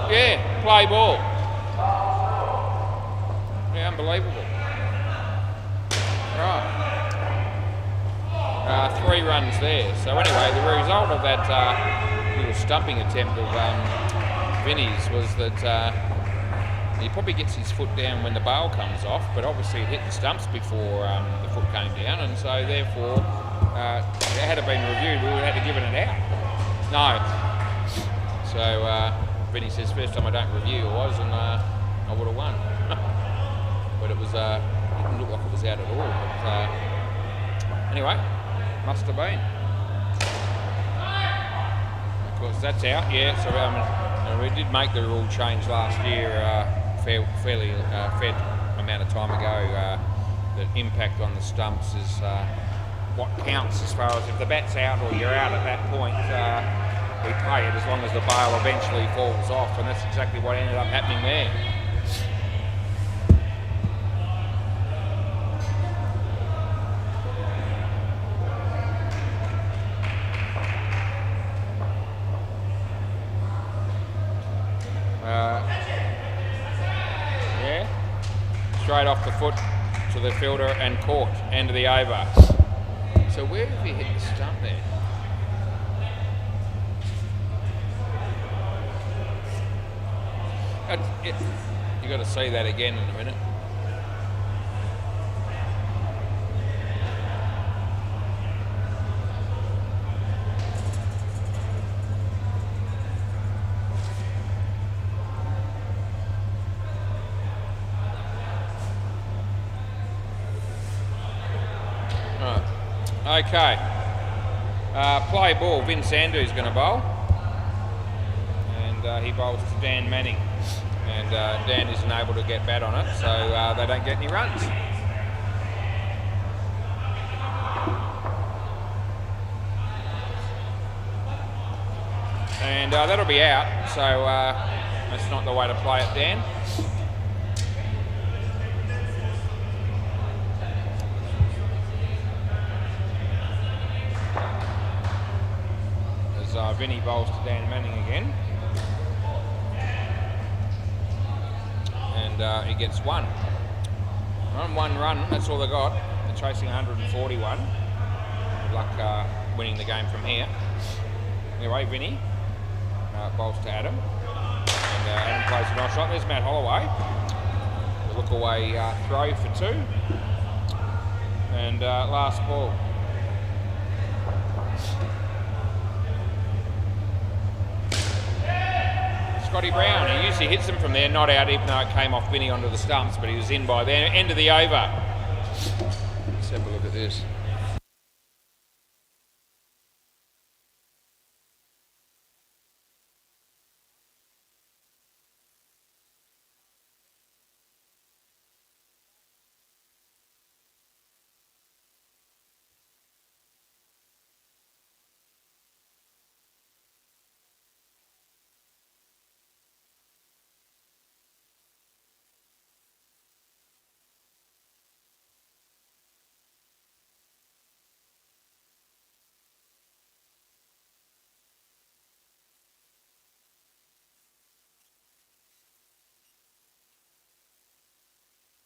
Yeah, play ball. Yeah, unbelievable. Right. 3 runs there. So anyway, the result of that little stumping attempt of Vinny's was that he probably gets his foot down when the bail comes off, but obviously it hit the stumps before the foot came down, and so therefore it had been reviewed, we would have had to give it an out. No. So Vinny says, first time I don't review it was, and I would have won. But it was, it didn't look like it was out at all. But anyway, must have been. Of course, that's out, yeah. So we did make the rule change last year, fairly fair amount of time ago. The impact on the stumps is what counts as far as if the bat's out or you're out at that point. We pay it as long as the bail eventually falls off, and that's exactly what ended up happening there. Yeah, straight off the foot to the fielder and caught, end of the over. So where have he hit the stump there? You got to see that again in a minute. Right. Okay. Play ball. Vin Sandhu's going to bowl, and he bowls to Dan Manning. And Dan isn't able to get bat on it, so they don't get any runs. And that'll be out, so that's not the way to play it, Dan. As Vinny bowls to Dan Manning again. And he gets 1. On 1 run, that's all they got. They're chasing 141. Good luck winning the game from here. Anyway, Vinny bowls to Adam. And Adam plays a nice shot. There's Matt Holloway. The look away throw for 2. And last ball. Scotty Brown, he usually hits them from there, not out, even though it came off Vinny onto the stumps, but he was in by then. End of the over. Let's have a look at this.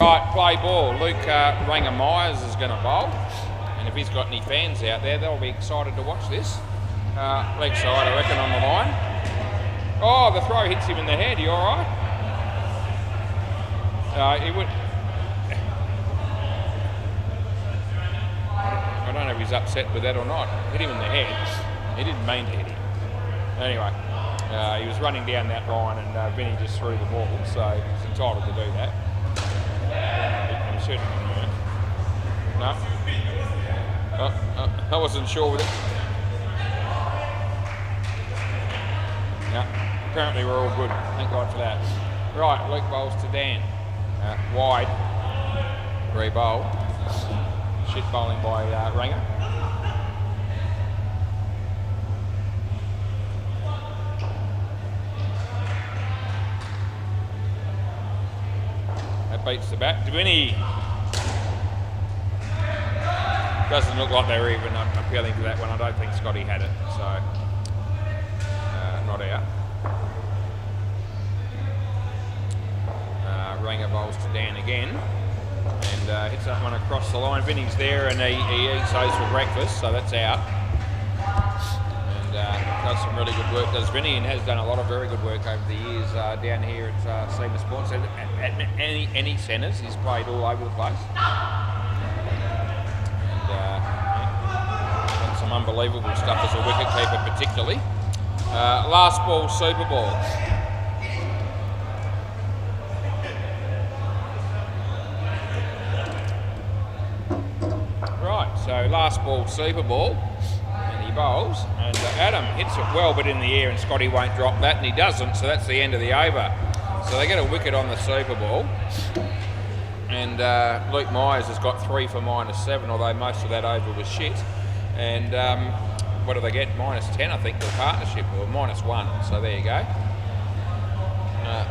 Right, play ball. Luke Ranger Myers is going to bowl, and if he's got any fans out there, they'll be excited to watch this. Leg side, I reckon, on the line. Oh, the throw hits him in the head. You all right? He would. I don't know if he's upset with that or not. Hit him in the head. He didn't mean to hit him. Anyway, he was running down that line, and Vinny just threw the ball, so he's entitled to do that. No. I wasn't sure with it. No. Apparently we're all good. Thank God for that. Right, Luke bowls to Dan. Wide. Re-bowl. Shit bowling by Ranger. That beats the bat. Dwinny. Doesn't look like they were even appealing to that one. I don't think Scotty had it, so not out. Ranger bowls to Dan again and hits that one across the line. Vinny's there and he eats those for breakfast, so that's out. And does some really good work, does Vinny, and has done a lot of very good work over the years down here at Seamer Sports. At any centres, he's played all over the place. Done some unbelievable stuff as a wicketkeeper particularly. Last ball, Super Ball. Right, so last ball, Super Ball, and he bowls, and Adam hits it well but in the air, and Scotty won't drop that, and he doesn't, so that's the end of the over. So they get a wicket on the Super Ball, and Luke Myers has got 3 for -7, although most of that over was shit. And what do they get? -10, I think, for the partnership, or -1. So there you go.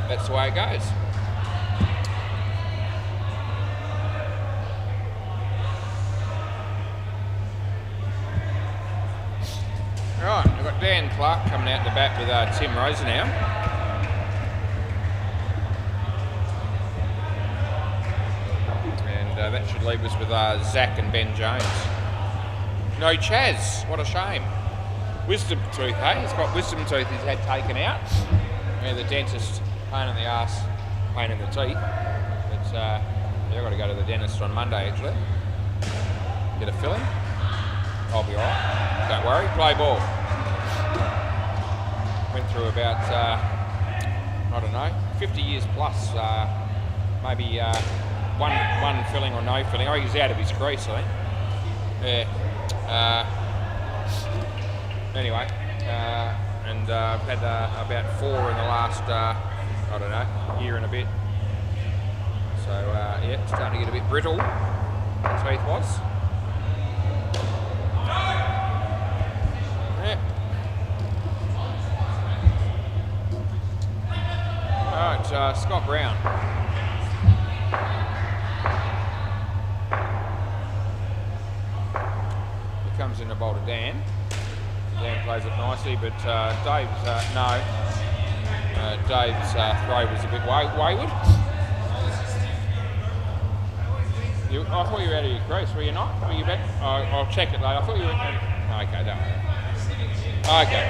That's the way it goes. Right, we've got Dan Clark coming out the bat with Tim Rosenau. And that should leave us with Zach and Ben Jones. No Chaz, what a shame. Wisdom tooth, hey? He's got wisdom tooth he's had taken out. Yeah, the dentist, pain in the ass, pain in the teeth. But yeah, I've got to go to the dentist on Monday actually. Get a filling. I'll be alright. Don't worry, play ball. Went through about, I don't know, 50 years plus, maybe one filling or no filling. Oh, he's out of his crease, I think. Yeah. Anyway, and I've had about 4 in the last, I don't know, year and a bit. So, yeah, starting to get a bit brittle, the teeth was. Alright, Scott Brown. He comes in the bowl to Dan. Dan plays it nicely, but Dave's, no. Dave's throw was a bit wayward. I thought you were out of your crease, were you not? Were you back? I'll check it later. I thought you were... Okay, don't worry. Okay.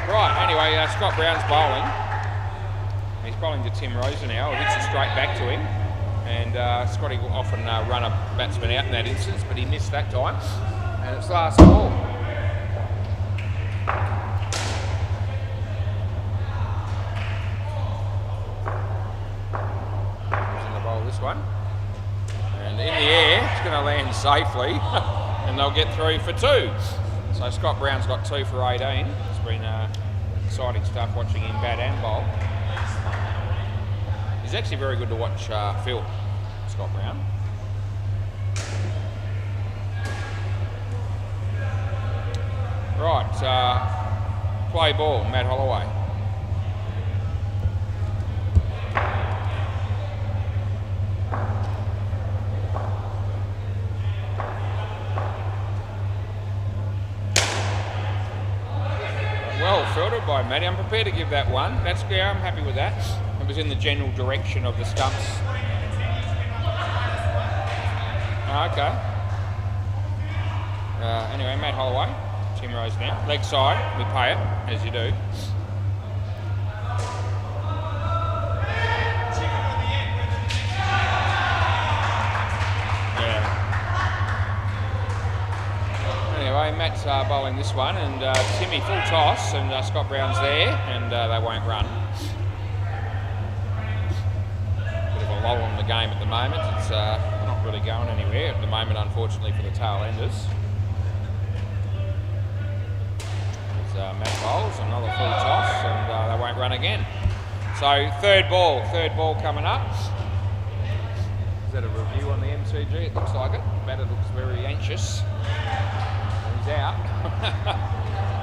Right, anyway, Scott Brown's bowling. He's bowling to Tim Rosenau. Hits it straight back to him. And Scotty will often run a batsman out in that instance, but he missed that time. And it's last ball. He's in the bowl this one. And in the air, it's going to land safely. And they'll get 3 for 2. So Scott Brown's got 2 for 18. It's been exciting stuff watching him bat and bowl. He's actually very good to watch Phil, Scott Brown. Right, play ball, Matt Holloway. Well filtered by Matty. I'm prepared to give that one. That's yeah, I'm happy with that. It was in the general direction of the stumps. Okay. Anyway, Matt Holloway, Tim Rose now. Leg side, we pay it, as you do. Anyway, Matt's bowling this one, and Timmy full toss, and Scott Brown's there, and they won't run. Bit of a lull in the game at the moment. It's not really going anywhere at the moment, unfortunately, for the tail enders. It's Matt bowls, another full toss, and they won't run again. So third ball coming up. Is that a review on the MCG? It looks like it. Batter looks very anxious. He's out.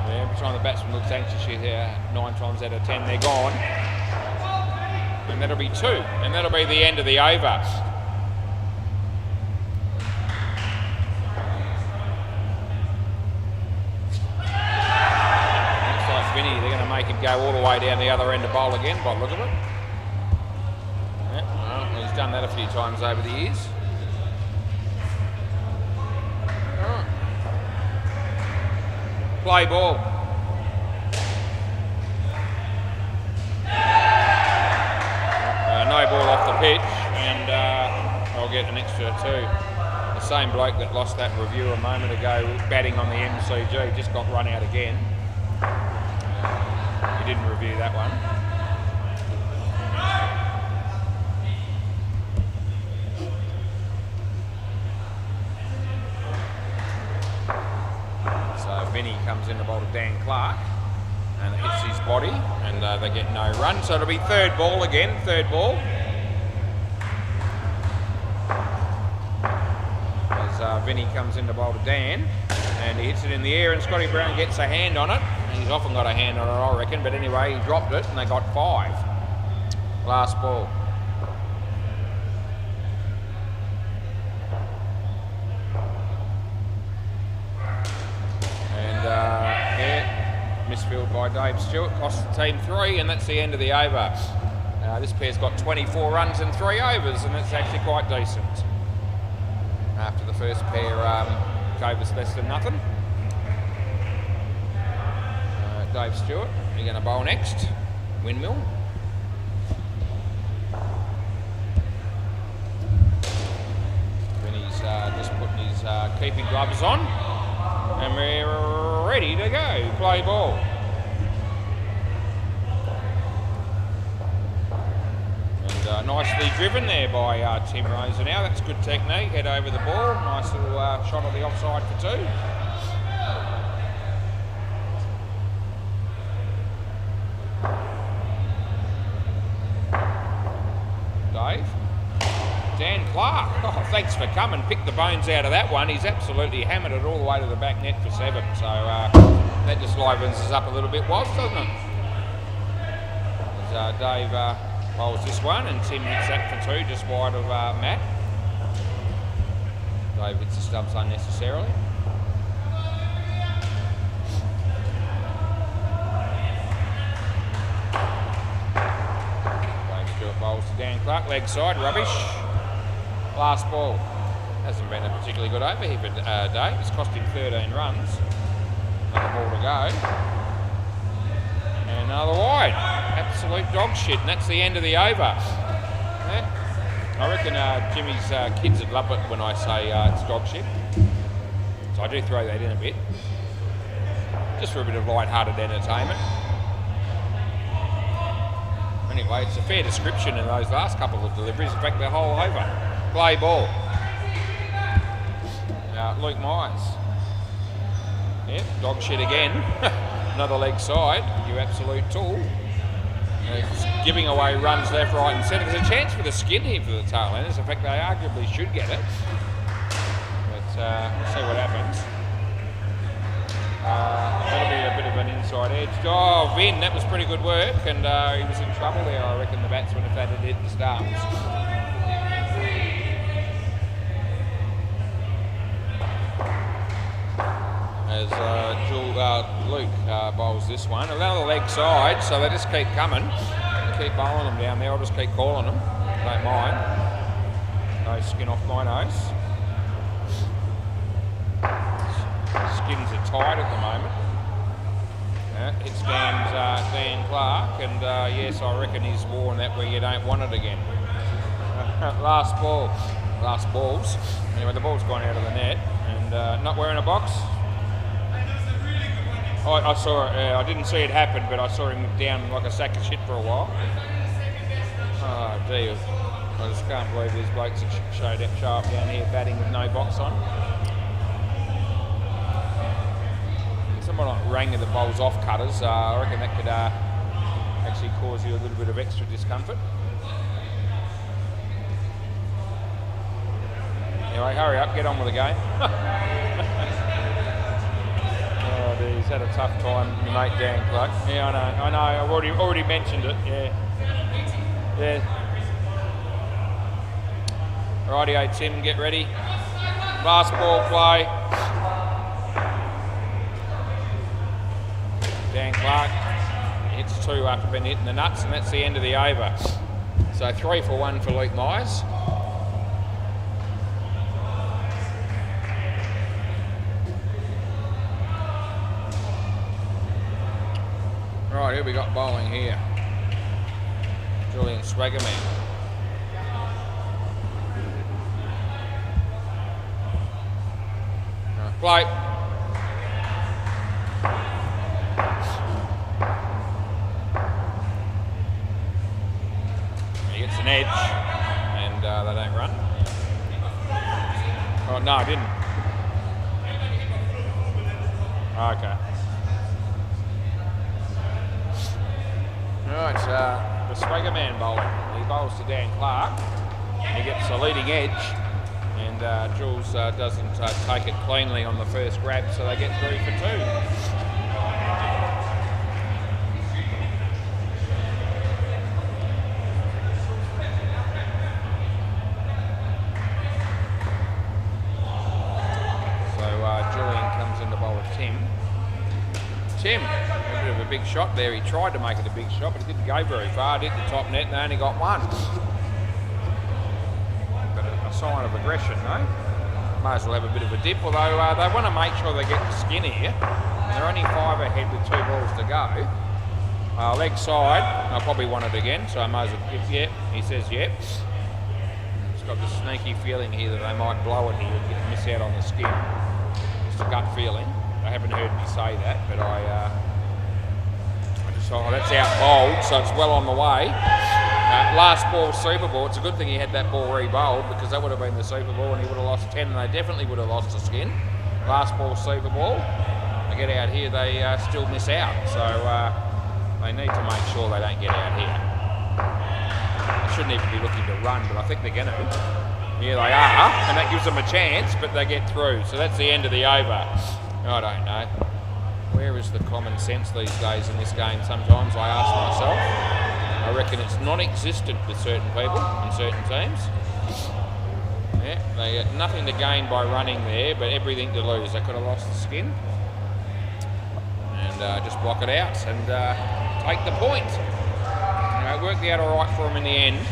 Yeah, every time the batsman looks anxious, he's out. 9 times out of 10, they're gone. And that'll be 2, and that'll be the end of the over. Looks like Vinny, they're going to make him go all the way down the other end to bowl again by the look of it. Yeah, well, he's done that a few times over the years. Play ball. No ball off the pitch, and I'll get an extra 2. The same bloke that lost that review a moment ago batting on the MCG just got run out again. He didn't review that one. Vinny comes in the bowl to Dan Clark, and it hits his body, and they get no run. So it'll be third ball again, third ball. As Vinny comes in the bowl to Dan, and he hits it in the air, and Scotty Brown gets a hand on it. He's often got a hand on it, I reckon, but anyway, he dropped it, and they got 5. Last ball. Misfield by Dave Stewart, cost the team 3, and that's the end of the over. This pair's got 24 runs and 3 overs, and that's actually quite decent. After the first pair gave us less than nothing. Dave Stewart, you're going to bowl next. Windmill. Vinny's just putting his keeping gloves on, and we're ready to go. Play ball. And nicely driven there by Tim Rosenau. That's good technique. Head over the ball. Nice little shot on the offside for 2. Dave. Dan Clark. Oh, thanks for coming. Pick the bones out of that one. He's absolutely hammered it all the way to the back net for 7. So that just livens us up a little bit, doesn't it? As Dave bowls this one, and Tim hits that for 2, just wide of Matt. Dave hits the stumps unnecessarily. Dave Stewart bowls to Dan Clark, leg side, rubbish. Last ball. Hasn't been a particularly good over here for Dave. It's cost him 13 runs. Another ball to go. And another wide. Absolute dog shit, and that's the end of the over. Yeah. I reckon Jimmy's kids would love it when I say it's dog shit. So I do throw that in a bit. Just for a bit of light-hearted entertainment. Anyway, it's a fair description in those last couple of deliveries. In fact, the whole over. Play ball. Luke Myers. Yep, dog shit again. Another leg side, you absolute tool. Giving away runs left, right and centre. There's a chance for the skin here for the tailenders. In fact, they arguably should get it. But we'll see what happens. That'll be a bit of an inside edge. Oh, Vin, that was pretty good work, and he was in trouble there, I reckon, the batsman, if that had hit the stumps. As Luke bowls this one. Another leg side, so they just keep coming. They keep bowling them down there. I'll just keep calling them. Don't mind. No skin off my nose. Skins are tight at the moment. Hits Dan Clark, and yes, I reckon he's worn that where you don't want it again. Last balls. Anyway, the ball's gone out of the net, and not wearing a box. I saw it, I didn't see it happen, but I saw him down like a sack of shit for a while. Oh dear, I just can't believe these blokes show up down here batting with no box on. Some might not rang the bowls off cutters. I reckon that could actually cause you a little bit of extra discomfort. Anyway, hurry up, get on with the game. Oh, dear, he's had a tough time, your mate Dan Clark. Yeah, I know. I've already mentioned it. Yeah. Rightio, Tim, get ready. Last ball play. Dan Clark hits 2 after being hit in the nuts, and that's the end of the over. So 3 for 1 for Luke Myers. Right, who we got bowling here? Julian Swaggerman. Play. He gets an edge, and they don't run. Oh, no, I didn't. Okay. Right, the Swaggerman bowling. He bowls to Dan Clark. He gets a leading edge, and Jules doesn't take it cleanly on the first grab, so they get 3 for 2. So Julian comes in to bowl with Tim. Tim, a bit of a big shot there. He tried to make it a big shot, but it didn't go very far. It hit the top net and they only got 1. But a sign of aggression, though. May as well have a bit of a dip, although they want to make sure they get the skin here. They're only 5 ahead with 2 balls to go. Leg side, I probably want it again, so I may as well, yep, he says yep. It's got this sneaky feeling here that they might blow it here and miss out on the skin. Just a gut feeling. I haven't heard me say that, but I just thought, oh, that's out bowled, so it's well on the way. Last ball, Super Ball. It's a good thing he had that ball re-bowled, because that would have been the Super Ball and he would have lost 10, and they definitely would have lost the skin. Last ball, Super Ball. They get out here, they still miss out, so they need to make sure they don't get out here. They shouldn't even be looking to run, but I think they're going to. Yeah, they are, and that gives them a chance, but they get through, so that's the end of the over. I don't know. Where is the common sense these days in this game? Sometimes I ask myself. I reckon it's non-existent with certain people and certain teams. Yeah, they get nothing to gain by running there, but everything to lose. They could have lost the skin. And just block it out and take the point. It worked out all right for them in the end.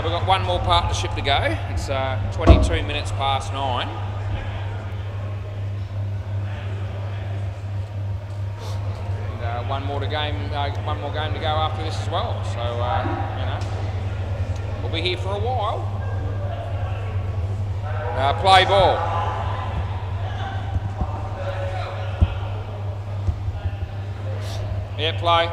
We've got one more partnership to go. It's 22 minutes past 9. One more game to go after this as well. So we'll be here for a while. Play ball. Yeah, play.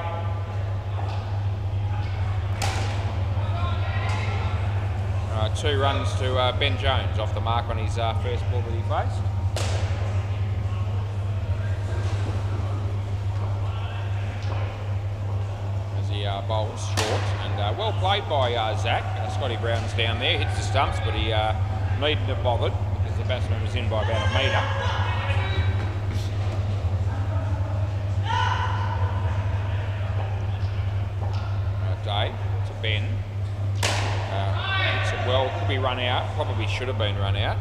Two runs to Ben Jones off the mark on his first ball that he faced. Bowls short, and well played by Zach. Scotty Brown's down there, hits the stumps, but he needn't have bothered because the batsman was in by about a metre. Dave to Ben. Hits it well, could be run out, probably should have been run out.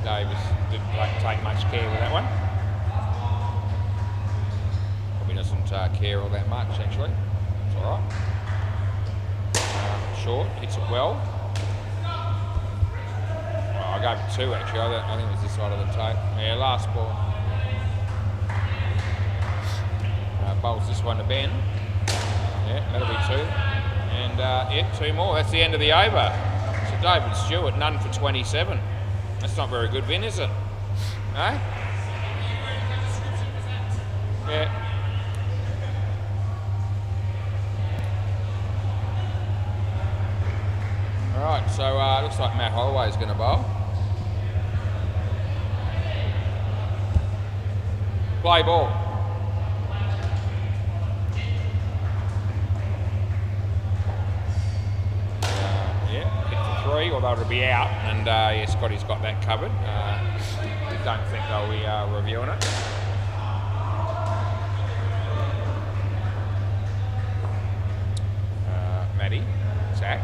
Dave didn't take much care with that one. Doesn't care all that much actually. It's alright. Short, hits it well. I gave it 2 actually. I think it was this side of the tape. Yeah, last ball. Bowls this one to Ben. Yeah, that'll be 2. And yeah, 2 more. That's the end of the over. So David Stewart, none for 27. That's not very good win, is it? No? Yeah. Alright, so looks like Matt Holloway's going to bowl. Play ball. Yeah, hit for 3, although it'll be out, and yeah, Scotty's got that covered. Don't think they'll be reviewing it. Matty, Zach.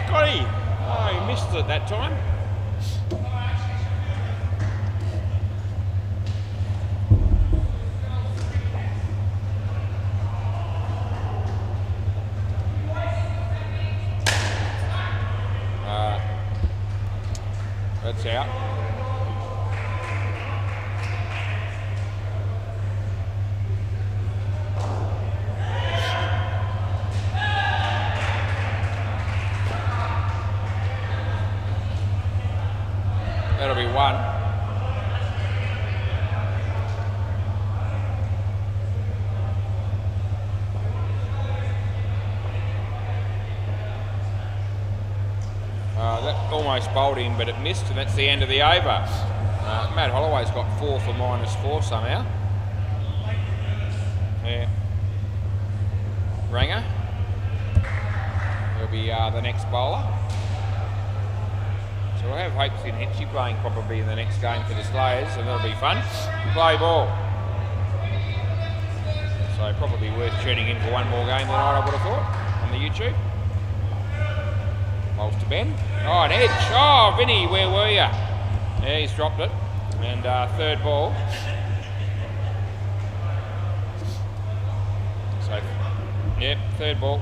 Scotty! Oh, he missed it that time. That's out. That'll be 1. That almost bowled him, but it missed, and that's the end of the over. Matt Holloway's got 4 for -4 somehow. Yeah. Ranger. He'll be the next bowler. So I have hopes in Hitchy playing probably in the next game for the Slayers, and that'll be fun. Play ball. So probably worth tuning in for one more game tonight, I would have thought, on the YouTube. Bowls to Ben. Oh, an edge. Oh, Vinny, where were you? Yeah, he's dropped it. And third ball. So, yep, third ball.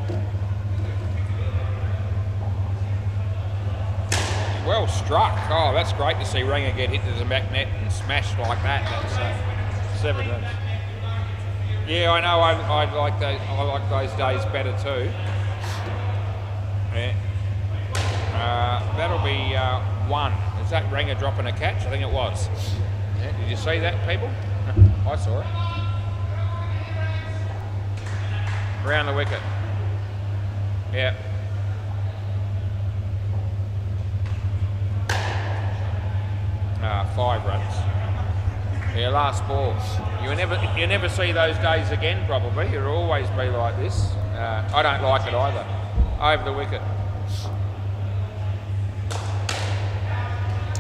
Well struck. Oh, that's great to see Ranger get hit to the back net and smashed like that. That's 7 runs. Yeah, I know. I like those days better too. Yeah. That'll be 1. Is that Ranger dropping a catch? I think it was. Yeah, did you see that, people? I saw it. Around the wicket. Yeah. Five runs. Yeah, last ball. You never see those days again, probably. It'll always be like this. I don't like it either. Over the wicket.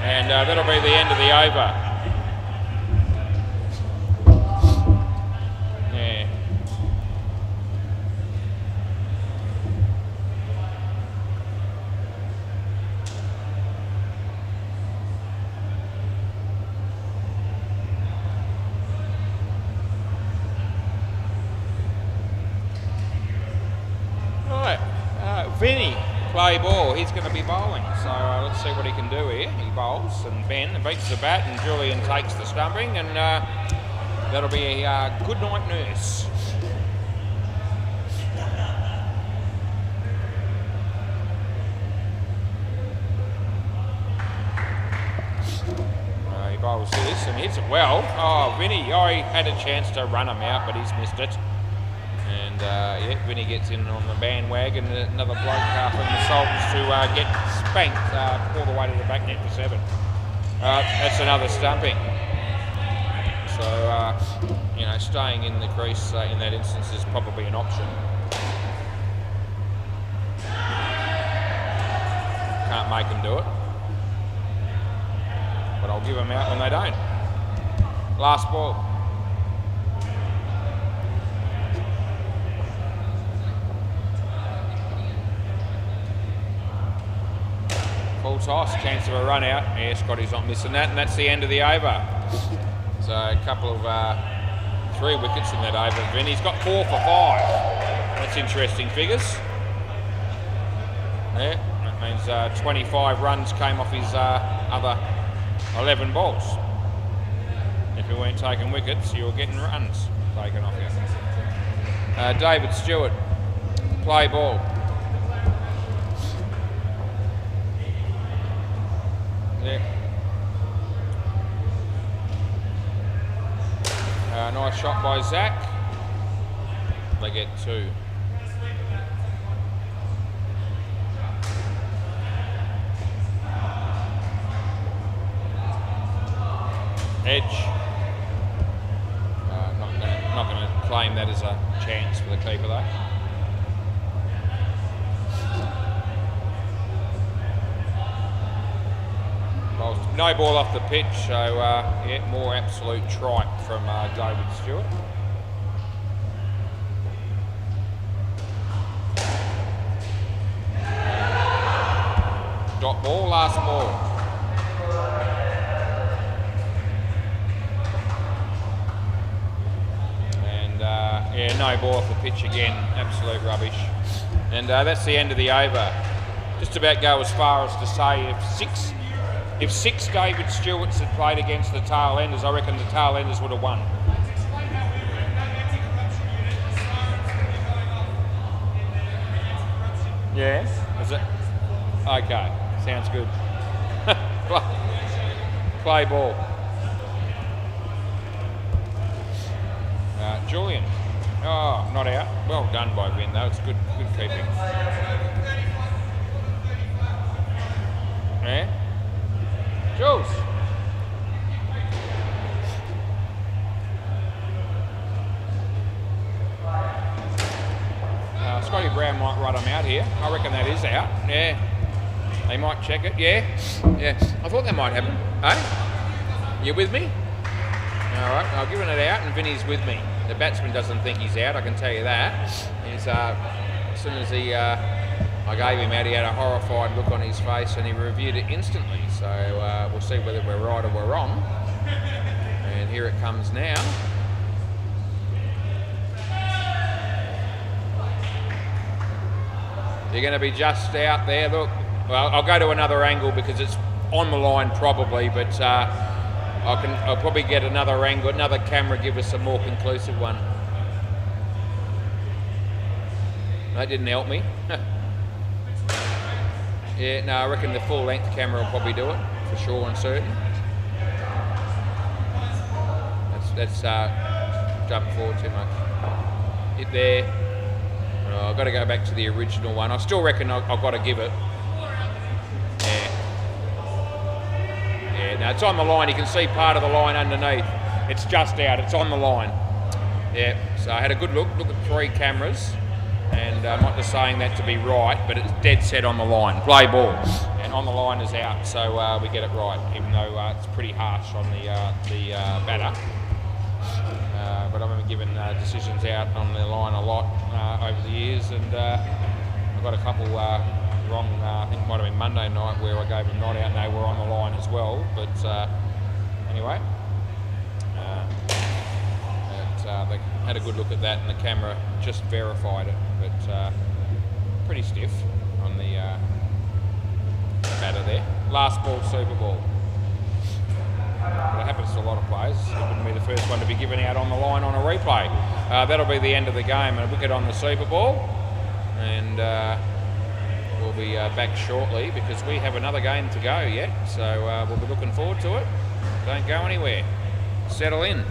And that'll be the end of the over. Yeah. Right, Vinny. Play ball, he's going to be bowling, so let's see what he can do here. He bowls, and Ben beats the bat, and Julian takes the stumping, and that'll be a good night nurse. He bowls this, and hits it well. Oh, Vinny, I had a chance to run him out, but he's missed it. And yeah, Vinny gets in on the bandwagon. Another bloke from the Sultans to get spanked all the way to the back net for 7. That's another stumping. So, you know, staying in the crease in that instance is probably an option. Can't make them do it. But I'll give them out when they don't. Last ball. Full toss, chance of a run out. Yeah, Scotty's not missing that, and that's the end of the over. So a couple of 3 wickets in that over. Vinny's got 4 for 5. That's interesting figures. Yeah, that means 25 runs came off his other 11 balls. If you weren't taking wickets, you were getting runs taken off you. David Stewart, play ball. Yeah. Nice shot by Zach. They get 2. Edge. claim that as a chance for the keeper though. No ball off the pitch, so yeah, more absolute tripe from David Stewart. Dot ball, last ball. And yeah, no ball off the pitch again, absolute rubbish. And that's the end of the over. Just about go as far as to say if six David Stewarts had played against the tail enders, I reckon the tail enders would have won. Yeah? Is it? Okay, sounds good. Play ball. Julian. Oh, not out. Well done by Vin though, it's good keeping. Yeah? Jules. Scotty Brown might run him out here. I reckon that is out. Yeah. They might check it. Yeah. Yeah. I thought that might happen. Hey? You with me? Alright, I'll give it out and Vinny's with me. The batsman doesn't think he's out, I can tell you that. He's as soon as I gave him out, he had a horrified look on his face and he reviewed it instantly. So we'll see whether we're right or we're wrong. And here it comes now. You're going to be just out there. Look, well, I'll go to another angle because it's on the line probably, but I'll probably get another angle, another camera, give us a more conclusive one. That didn't help me. Yeah, no, I reckon the full length camera will probably do it, for sure and certain. That's jumping forward too much. Hit there. Oh, I've got to go back to the original one. I still reckon I've got to give it. Yeah. Yeah, no, it's on the line. You can see part of the line underneath. It's just out. It's on the line. Yeah, so I had a good look at 3 cameras. And I'm not just saying that to be right, but it's dead set on the line. Play ball. And on the line is out, so we get it right, even though it's pretty harsh on the batter. But I've been given decisions out on the line a lot over the years, and I've got a couple wrong. I think it might have been Monday night where I gave them not out and they were on the line as well. But anyway, they had a good look at that and the camera just verified it. But pretty stiff on the batter there. Last ball, Super Bowl. But it happens to a lot of players. It wouldn't be the first one to be given out on the line on a replay. That'll be the end of the game. A wicket on the Super Bowl. And we'll be back shortly because we have another game to go yet. So we'll be looking forward to it. Don't go anywhere. Settle in.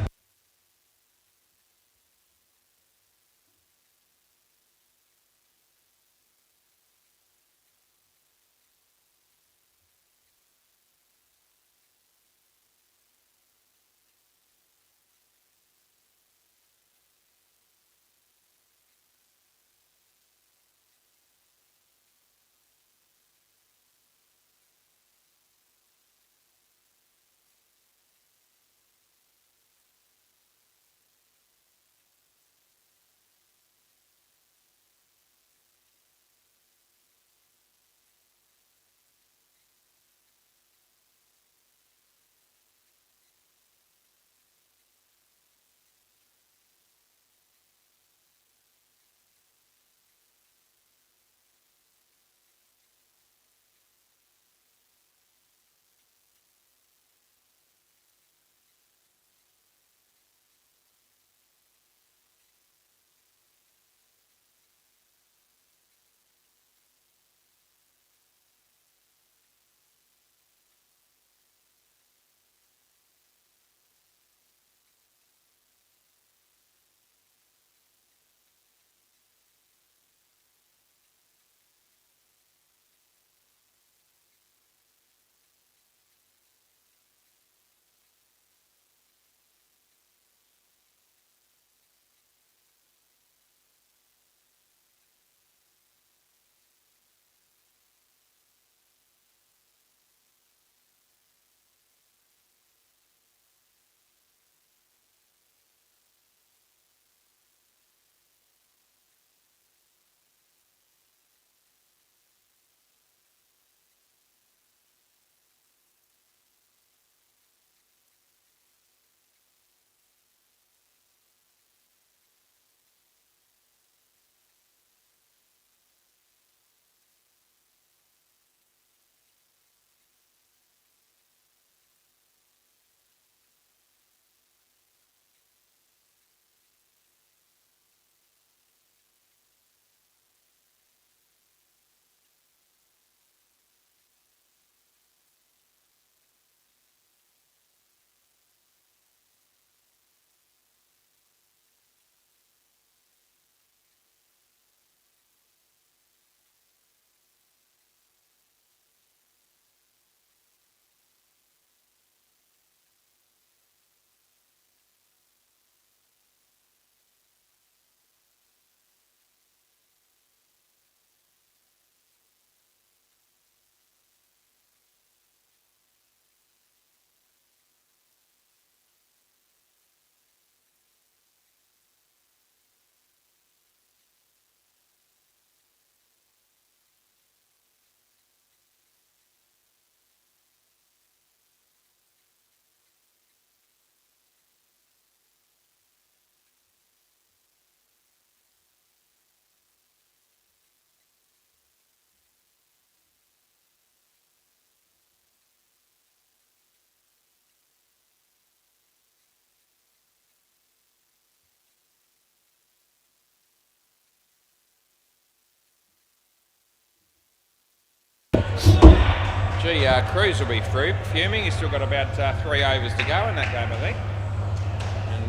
Gee, Cruz will be fuming. He's still got about 3 overs to go in that game, I think.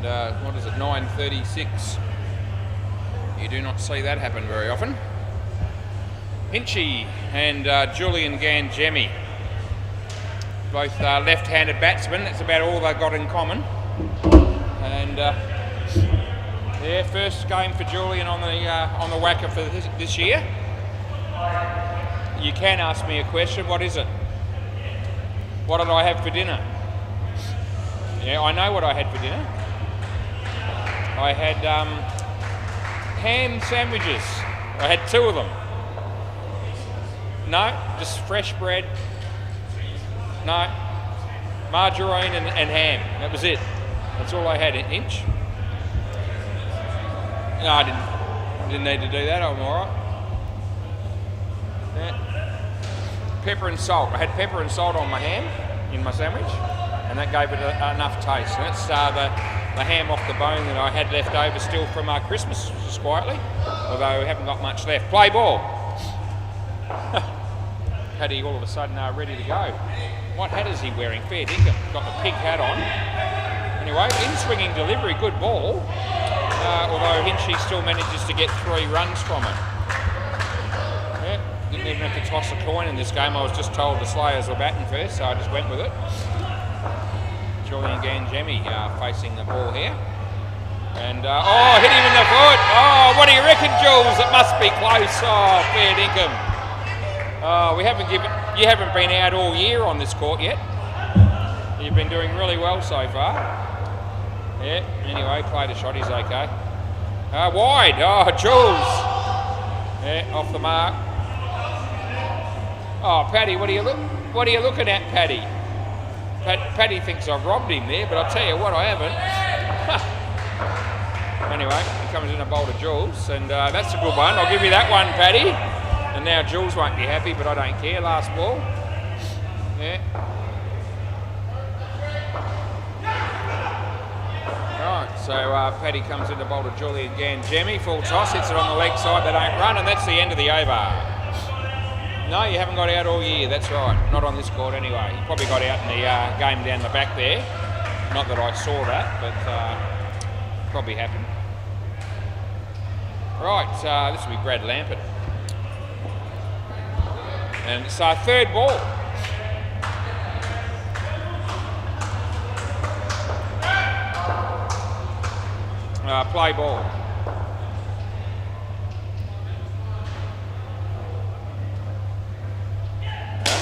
And what is it, 9:36? You do not see that happen very often. Hinchy and Julian Gangemi, both left-handed batsmen. That's about all they've got in common. And yeah, first game for Julian on the WACA for this year. You can ask me a question. What is it? What did I have for dinner? Yeah, I know what I had for dinner. I had ham sandwiches. I had 2 of them. No, just fresh bread. No, margarine and ham. That was it. That's all I had, Inch. No, I didn't need to do that. I'm all right. Yeah. Pepper and salt. I had pepper and salt on my ham in my sandwich, and that gave it enough taste. And that's the ham off the bone that I had left over still from Christmas, just quietly, although we haven't got much left. Play ball. Paddy all of a sudden ready to go. What hat is he wearing? Fair dinkum. Got the pig hat on. Anyway, in-swinging delivery, good ball. Although Hinchy still manages to get 3 runs from it. Yeah, didn't even have to toss a coin in this game. I was just told the Slayers were batting first, so I just went with it. Julian Gangemi facing the ball here. And, hit him in the foot. Oh, what do you reckon, Jules? It must be close. Oh, fair dinkum. Oh, you haven't been out all year on this court yet. You've been doing really well so far. Yeah, anyway, played a shot, he's okay. Wide, oh, Jules. Yeah, off the mark. Oh, Paddy, what are you looking at, Paddy? Paddy thinks I've robbed him there, but I'll tell you what, I haven't. Anyway, he comes in a bowl to Jules, and that's a good one. I'll give you that one, Paddy. And now Jules won't be happy, but I don't care. Last ball. Yeah. Right, so Paddy comes in to bowl to Julian Gangemi. Full toss, hits it on the leg side. They don't run, and that's the end of the over. No, you haven't got out all year. That's right. Not on this court anyway. You probably got out in the game down the back there. Not that I saw that, but probably happened. Right, this will be Brad Lampert. And it's our 3rd ball. Play ball.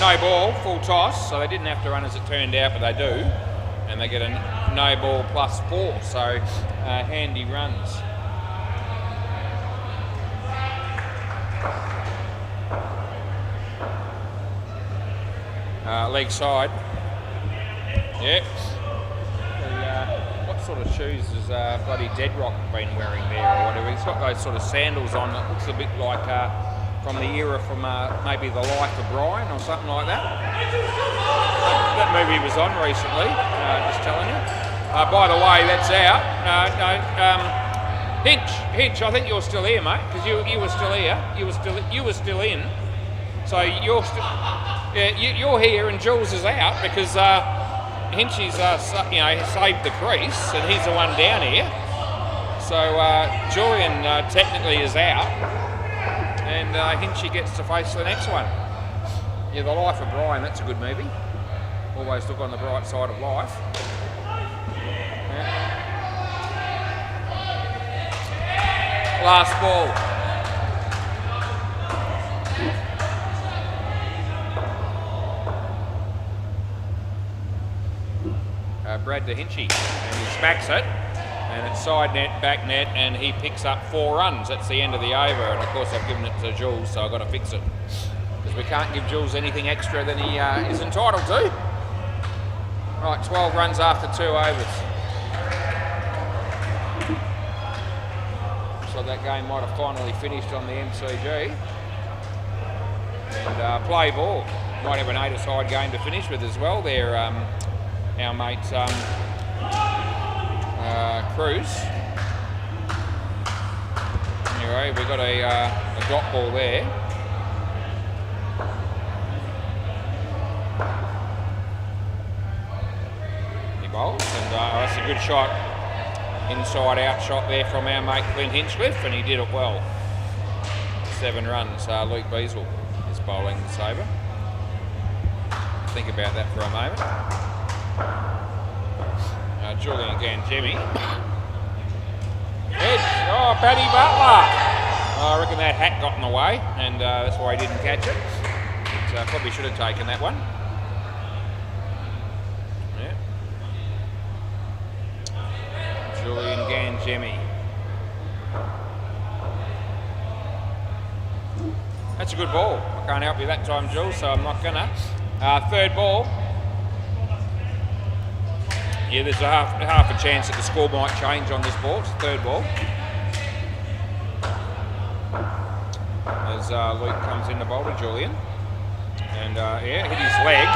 No ball, full toss, so they didn't have to run as it turned out, but they do. And they get a no ball +4, so handy runs. Leg side. Yep. What sort of shoes has bloody Dead Rock been wearing there or whatever? He's got those sort of sandals on. It looks a bit like from the era from maybe The Life of Brian or something like that. That movie was on recently, just telling you. By the way, that's out. Hinch, I think you're still here, mate, because you were still here. You were still in. So you're still... Yeah, you're here and Jules is out because Hinchy's saved the crease and he's the one down here. So Julian technically is out and Hinchy gets to face the next one. Yeah, The Life of Brian, that's a good movie. Always look on the bright side of life. Yeah. Last ball. Brad to Hinchy, and he smacks it, and it's side net, back net, and he picks up 4 runs. That's the end of the over, and of course I've given it to Jules, so I've got to fix it. Because we can't give Jules anything extra than he is entitled to. Right, 12 runs after 2 overs. So that game might have finally finished on the MCG. And play ball. Might have an 8-a-side game to finish with as well. They're our mate Cruz. Anyway, we've got a dot ball there. bowls, and that's a good shot, inside out shot there from our mate Clint Hinchcliffe, and he did it well. 7 runs. Luke Beazle is bowling the saver. Think about that for a moment. Julian Gangemi. Edge. Oh, Paddy Butler. I reckon that hat got in the way, and that's why he didn't catch it. But, probably should have taken that one. Yeah. Julian Gangemi. That's a good ball. I can't help you that time, Jules, so I'm not gonna. Third ball. Yeah, there's a half a chance that the score might change on this ball. It's third ball. As Luke comes in the bowl to Julian. And yeah, hit his leg.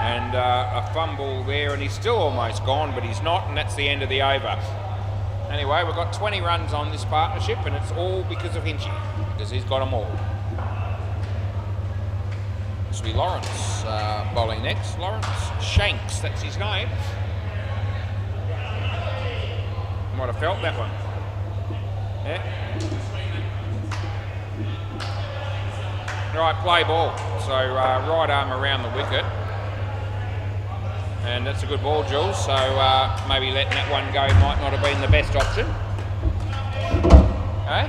And a fumble there, and he's still almost gone, but he's not, and that's the end of the over. Anyway, we've got 20 runs on this partnership, and it's all because of Hinchy, because he's got them all. This will be Lawrence bowling next. Lawrence Shanks, that's his name. Might have felt that one. Yeah. Right, play ball. So right arm around the wicket. And that's a good ball, Jules. So maybe letting that one go might not have been the best option. Okay.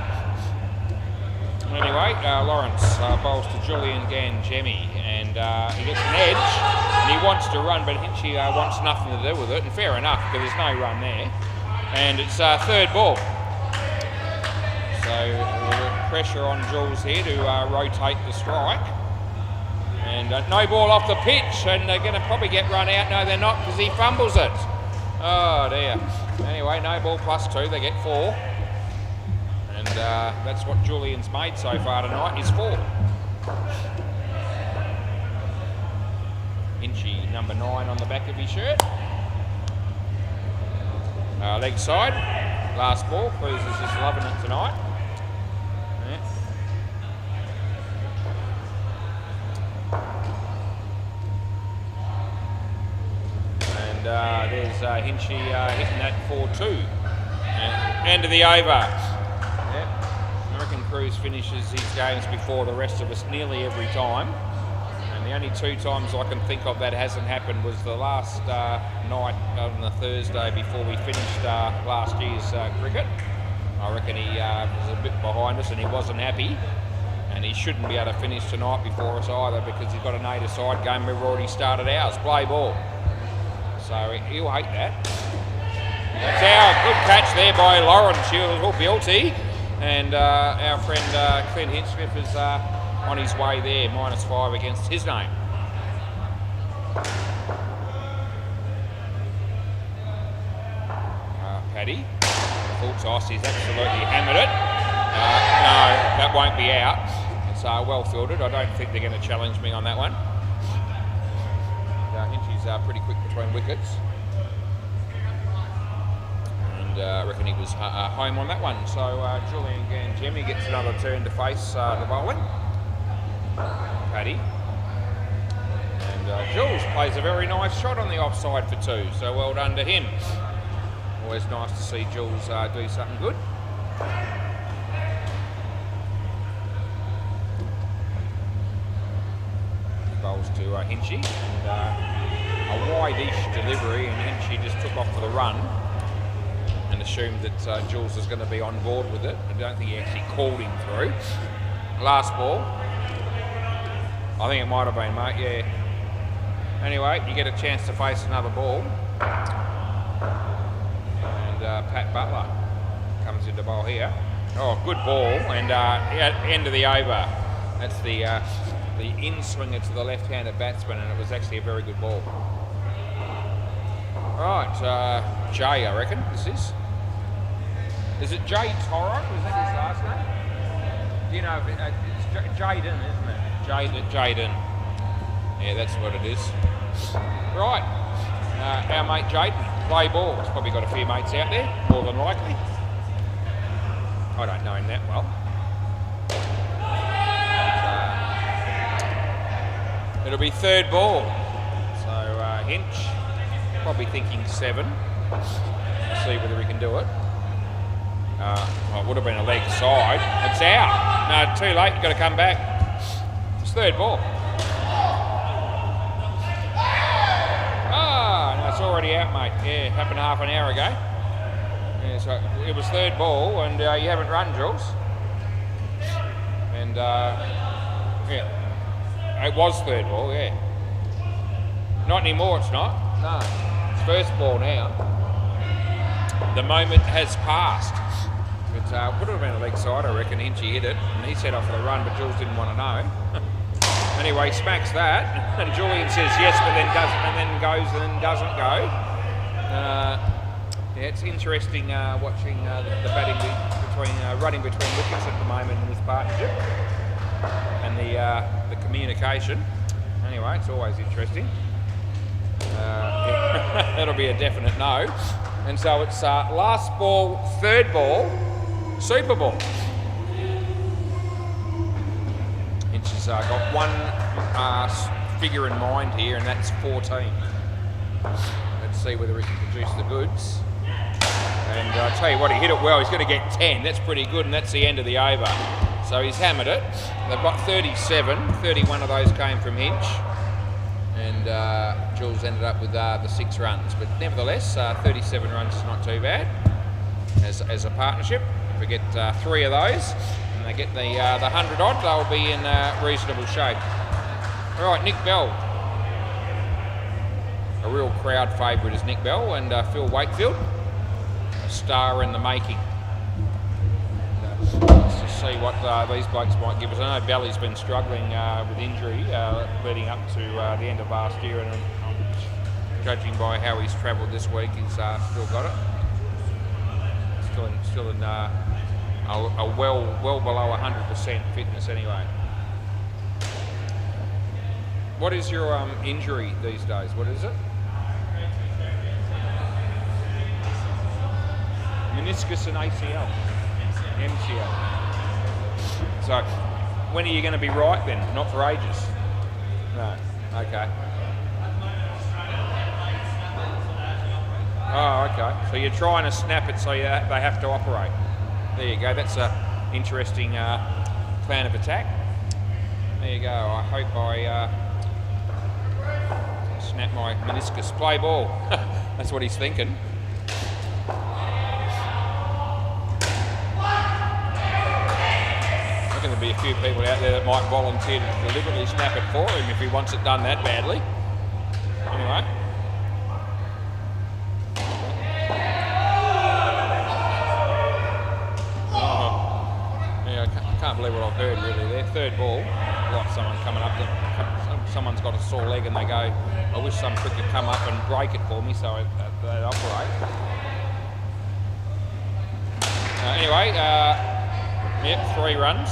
Anyway, Lawrence bowls to Julian Gangemi, and he gets an edge, and he wants to run, but Hinchy wants nothing to do with it, and fair enough, because there's no run there. And it's third ball. So pressure on Jules here to rotate the strike. And no ball off the pitch, and they're going to probably get run out. No, they're not, because he fumbles it. Oh dear. Anyway, no ball +2, they get 4. And that's what Julian's made so far tonight, is 4. Hinchy, number 9 on the back of his shirt. Leg side, last ball. Cruz is just loving it tonight. Yeah. And there's Hinchy hitting that 4-2. End of the over. Yeah. I reckon Cruz finishes his games before the rest of us nearly every time. And the only 2 times I can think of that hasn't happened was the last night on the Thursday before we finished last year's cricket. I reckon he was a bit behind us and he wasn't happy. And he shouldn't be able to finish tonight before us either, because he's got an 8-a-side game. We've already started ours. Play ball. So he'll hate that. That's our good catch there by Lawrence. He'll guilty. And our friend Clint Hinchcliffe is on his way there, -5 against his name. Paddy, full toss, he's absolutely hammered it. No, that won't be out. It's well fielded. I don't think they're going to challenge me on that one. Hinchy's pretty quick between wickets. And I reckon he was home on that one. So Julian Gangemi gets another turn to face the bowling. Paddy. And Jules plays a very nice shot on the offside for 2, so well done to him. Always nice to see Jules do something good. Bowls to Hinchy, and a wide-ish delivery, and Hinchy just took off for the run and assumed that Jules was going to be on board with it. I don't think he actually called him through. Last ball. I think it might have been, mate, yeah. Anyway, you get a chance to face another ball. And Pat Butler comes into bowl here. Oh, good ball, and end of the over. That's the in-swinger to the left-handed batsman, and it was actually a very good ball. Right, Jay, I reckon this is. Is it Jay Toro? Is that his last name? Do you know, it's Jayden, isn't it? Jayden. Yeah, that's what it is. Right, our mate Jayden, play ball. He's probably got a few mates out there, more than likely. I don't know him that well. But, it'll be third ball. So Hinch probably thinking 7. See whether we can do it. Well, it would have been a leg side. It's out. No, too late. You've got to come back. It's third ball. No, it's already out, mate. Yeah, happened half an hour ago. Yeah, so it was third ball, and you haven't run, Jules. And yeah, it was third ball. Yeah, not anymore. It's not. No, it's first ball now. The moment has passed. It would have been a leg side, I reckon. Hinchy hit it, and he set off for the run, but Jules didn't want to know. Anyway, smacks that, and Julian says yes, but then doesn't, and then goes, and then doesn't go. Yeah, it's interesting watching the batting between running between wickets at the moment in this partnership, and the communication. Anyway, it's always interesting. Yeah, that'll be a definite no. And so it's last ball, third ball, Super Ball. Hinchy's got one figure in mind here, and that's 14. Let's see whether he can produce the goods. And I'll tell you what, he hit it well. He's going to get 10. That's pretty good, and that's the end of the over. So he's hammered it. They've got 37. 31 of those came from Hinch. And Jules ended up with the 6 runs. But nevertheless, 37 runs is not too bad as a partnership. If we get 3 of those, and they get the 100 odd, they'll be in reasonable shape. All right, Nick Bell. A real crowd favourite is Nick Bell, and Phil Wakefield, a star in the making. Let's just see what these blokes might give us. I know Belly's been struggling with injury leading up to the end of last year, and judging by how he's travelled this week, he's still got it. Still in a well below 100% fitness anyway. What is your injury these days? What is it? Meniscus and ACL. MCL. So, when are you going to be right then? Not for ages? No. Okay. Oh, okay. So you're trying to snap it so they have to operate. There you go. That's an interesting plan of attack. There you go. I hope I snap my meniscus. Play ball. That's what he's thinking. I reckon there'll be a few people out there that might volunteer to deliberately snap it for him if he wants it done that badly. Anyway. I can't believe what I've heard really there. Third ball, like someone coming up, someone's got a sore leg and they go, I wish some cricket would come up and break it for me so they'd operate. Anyway, yep, 3 runs.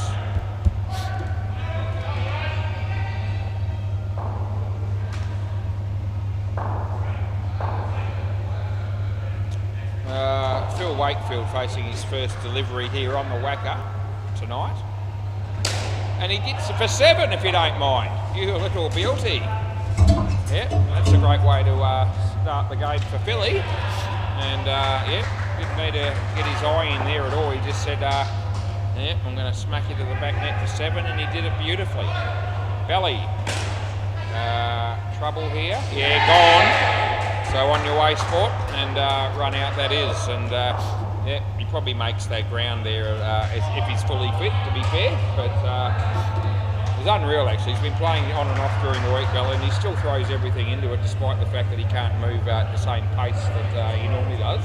Phil Wakefield facing his first delivery here on the WACA tonight. And he gets it for 7 if you don't mind. You little beauty. Yeah, that's a great way to start the game for Philly. And yeah, didn't need to get his eye in there at all. He just said, yeah, I'm going to smack you to the back net for 7, and he did it beautifully. Belly. Trouble here. Yeah, gone. So on your way, sport, and run out that is. And yeah, he probably makes that ground there if he's fully fit, to be fair. But it's unreal, actually. He's been playing on and off during the week, Bella, and he still throws everything into it, despite the fact that he can't move at the same pace that he normally does.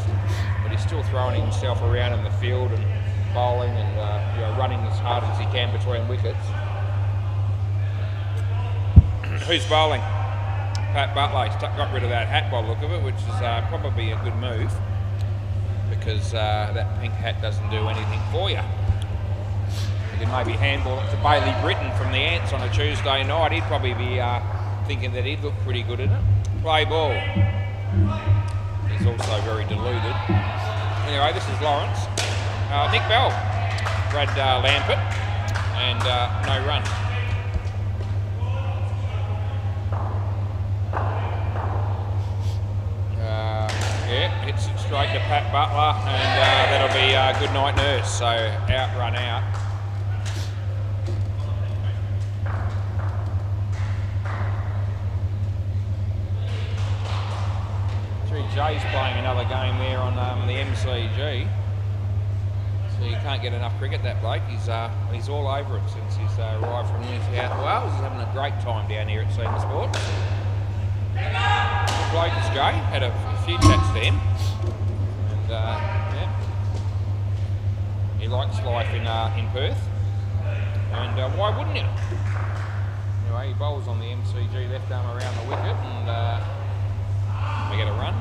But he's still throwing himself around in the field and bowling and you know, running as hard as he can between wickets. Who's bowling? Pat Butler. He's got rid of that hat by the look of it, which is probably a good move, because that pink hat doesn't do anything for you. You can maybe handball it to Bailey Britton from the Ants on a Tuesday night. He'd probably be thinking that he'd look pretty good in it. Play ball. He's also very deluded. Anyway, this is Lawrence. Nick Bell. Brad Lampert. And no run. straight to Pat Butler, and that'll be good night nurse. So out, run out. Jay's playing another game there on the MCG. So you can't get enough cricket, that bloke. He's all over it since he's arrived from New South Wales. He's having a great time down here at Senior Sport. Good bloke is Jay. Had a few chats to him. And yeah, he likes life in Perth. And why wouldn't you? Anyway, he bowls on the MCG left arm around the wicket, and we get a run.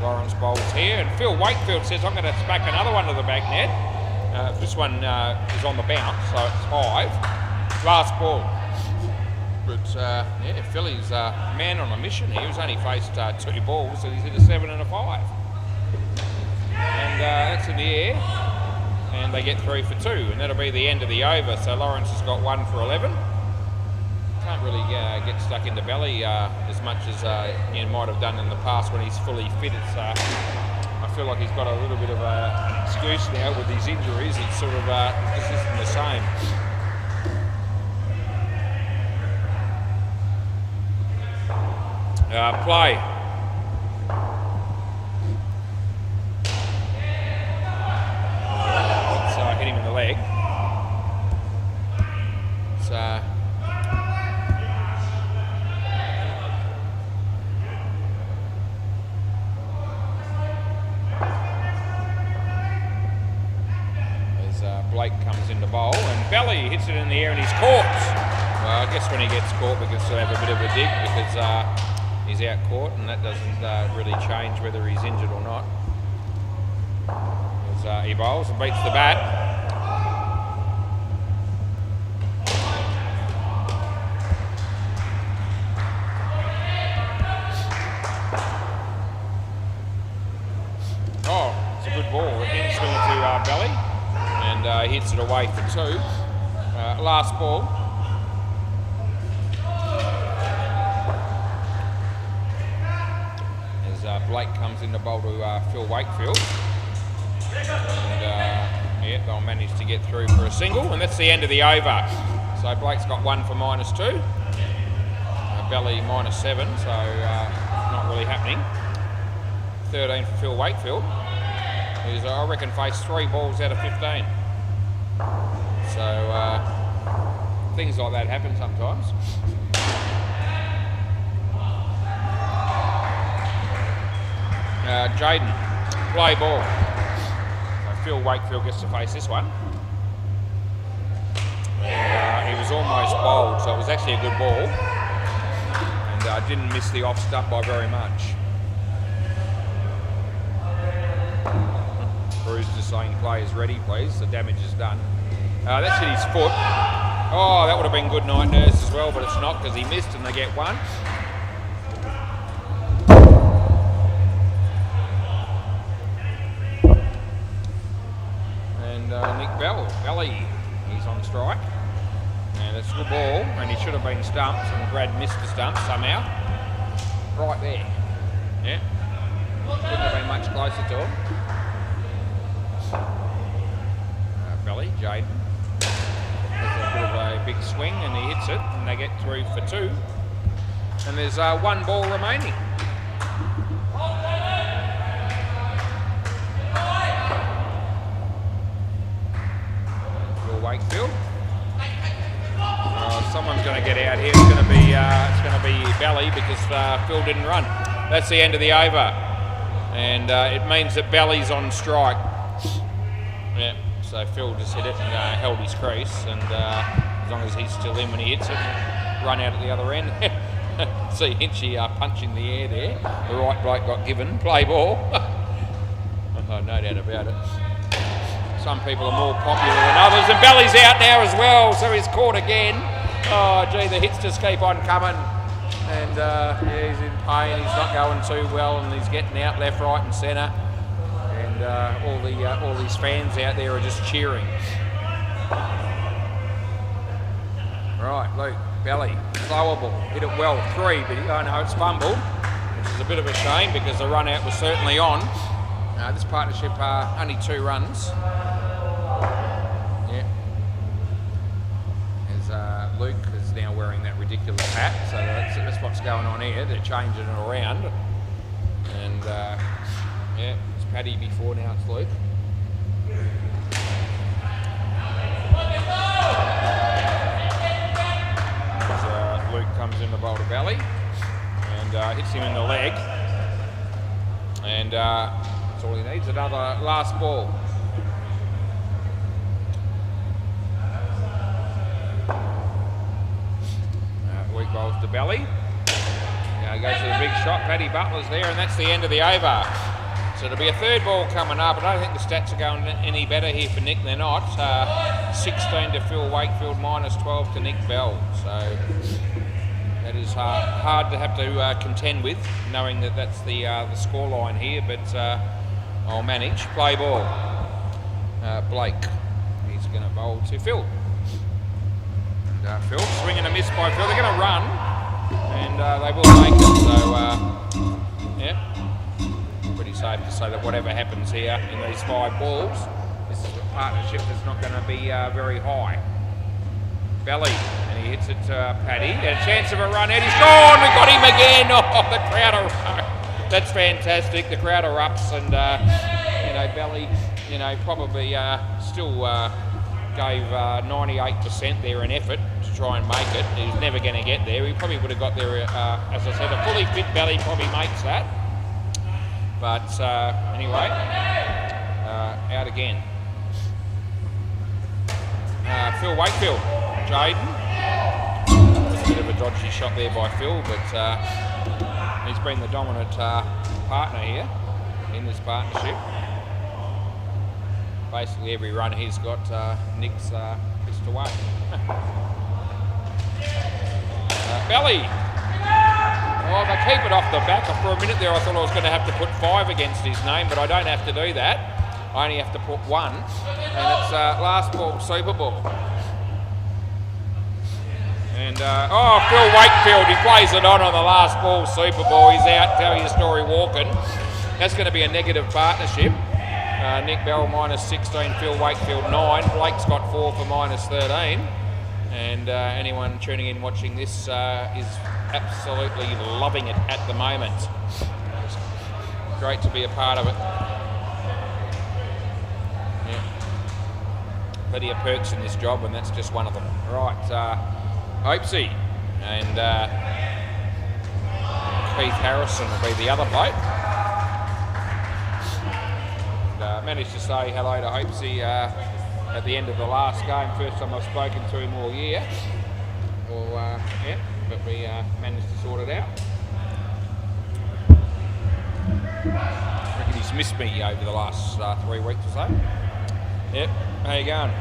Lawrence bowls here, and Phil Wakefield says, I'm going to smack another one to the back net. This one is on the bounce, so it's 5. Last ball. But yeah, Philly's man on a mission here. He's only faced 2 balls, so he's hit a 7 and a 5. And that's in the air, and they get 3 for 2, and that'll be the end of the over. So Lawrence has got 1 for 11. Can't really get stuck into belly as much as he might have done in the past when he's fully fit. It's, I feel like he's got a little bit of an excuse now with these injuries. It's sort of just isn't the same. Play. Let's hit him in the leg. It's, Blake comes into bowl, and Belly hits it in the air and he's caught. Well, I guess when he gets caught, we can still have a bit of a dig because he's out caught, and that doesn't really change whether he's injured or not. As he bowls and beats the bat. Oh, it's a good ball. In swing to Belly. And hits it away for 2. Last ball. As Blake comes in to bowl to Phil Wakefield. And yeah, they'll manage to get through for a single, and that's the end of the over. So Blake's got 1 for -2. Belly -7, so not really happening. 13 for Phil Wakefield. Who's, I reckon, faced 3 balls out of 15. So things like that happen sometimes. Jaden, play ball. So Phil Wakefield gets to face this one. He was almost bowled, so it was actually a good ball. And didn't miss the off stump by very much. Bruce just saying play is ready, please. The damage is done. That's hit his foot. Oh, that would have been good night nurse as well, but it's not because he missed and they get 1. And Nick Belly, he's on strike. And it's a good ball, and he should have been stumped, and Brad missed the stump somehow. Right there. Yeah. Couldn't have been much closer to him. Belly, Jaden. There's a bit of a big swing, and he hits it, and they get 3 for 2. And there's 1 ball remaining. Phil Wakefield. Someone's going to get out here. It's going to be Belly because Phil didn't run. That's the end of the over, and it means that Belly's on strike. Yeah. So Phil just hit it and held his crease, and as long as he's still in when he hits it, run out at the other end. See Hinchy punching the air there. The right bloke got given. Play ball. Oh, no doubt about it. Some people are more popular than others, and Belly's out now as well, so he's caught again. Oh, gee, the hits just keep on coming. And yeah, he's in pain. He's not going too well, and he's getting out left, right, and centre. And all these fans out there are just cheering. Right, Luke, Belly, slower ball, hit it well, 3, but oh no, it's fumbled, which is a bit of a shame because the run out was certainly on. This partnership only 2 runs. Yeah. As Luke is now wearing that ridiculous hat, so that's what's going on here. They're changing it around. And yeah, it's Paddy before, now it's Luke. As Luke comes in the boulder belly and hits him in the leg. And that's all he needs, another last ball. Luke bowls to belly. Now he goes to the big shot. Paddy Butler's there, and that's the end of the over. So it'll be a 3rd ball coming up. I don't think the stats are going any better here for Nick. They're not. 16 to Phil Wakefield, -12 to Nick Bell. So that is hard to have to contend with, knowing that that's the scoreline here. But I'll manage. Play ball. Blake. He's going to bowl to Phil. And Phil, swing and a miss by Phil. They're going to run, and they will make it. So, yeah, pretty safe to say that whatever happens here in these 5 balls, this is a partnership that's not going to be very high. Belly, and he hits it to Paddy. A chance of a run. Eddie's gone. We got him again. Oh, the crowd are. That's fantastic. The crowd erupts, and you know, Belly, you know, probably still gave 98% there in effort to try and make it. He was never going to get there. He probably would have got there, as I said, a fully fit Belly probably makes that. But anyway, out again. Phil Wakefield, Jaden. A bit of a dodgy shot there by Phil, but he's been the dominant partner here in this partnership. Basically every run he's got, Nick's pissed away. Belly. Oh, they keep it off the back. For a minute there I thought I was going to have to put 5 against his name, but I don't have to do that. I only have to put 1, and it's last ball, Super Ball. And, oh, Phil Wakefield, he plays it on the last ball, Super Ball. He's out, tell your story walking. That's going to be a negative partnership. Nick Bell -16, Phil Wakefield 9. Blake's got 4 for -13. And anyone tuning in watching this is absolutely loving it at the moment. It's great to be a part of it. Yeah. Plenty of perks in this job, and that's just one of them. Right, Hopesy and Keith Harrison will be the other bloke. Managed to say hello to Hopesy at the end of the last game. First time I've spoken to him all year. Well, yeah, but we managed to sort it out. I reckon he's missed me over the last 3 weeks or so. Yep, how you going?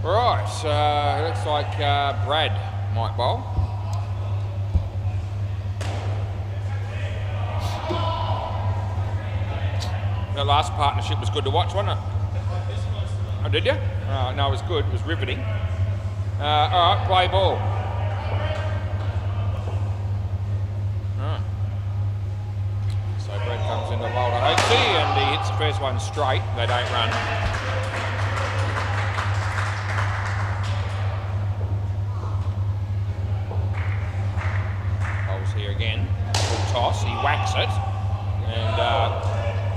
Right, looks like Brad might bowl. The last partnership was good to watch, wasn't it? Oh, did you? No, it was good. It was riveting. All right, play ball. Right. So Brad comes into bowl to Hopesy, and he hits the first one straight. They don't run. Bowls here again. Full toss. He whacks it, and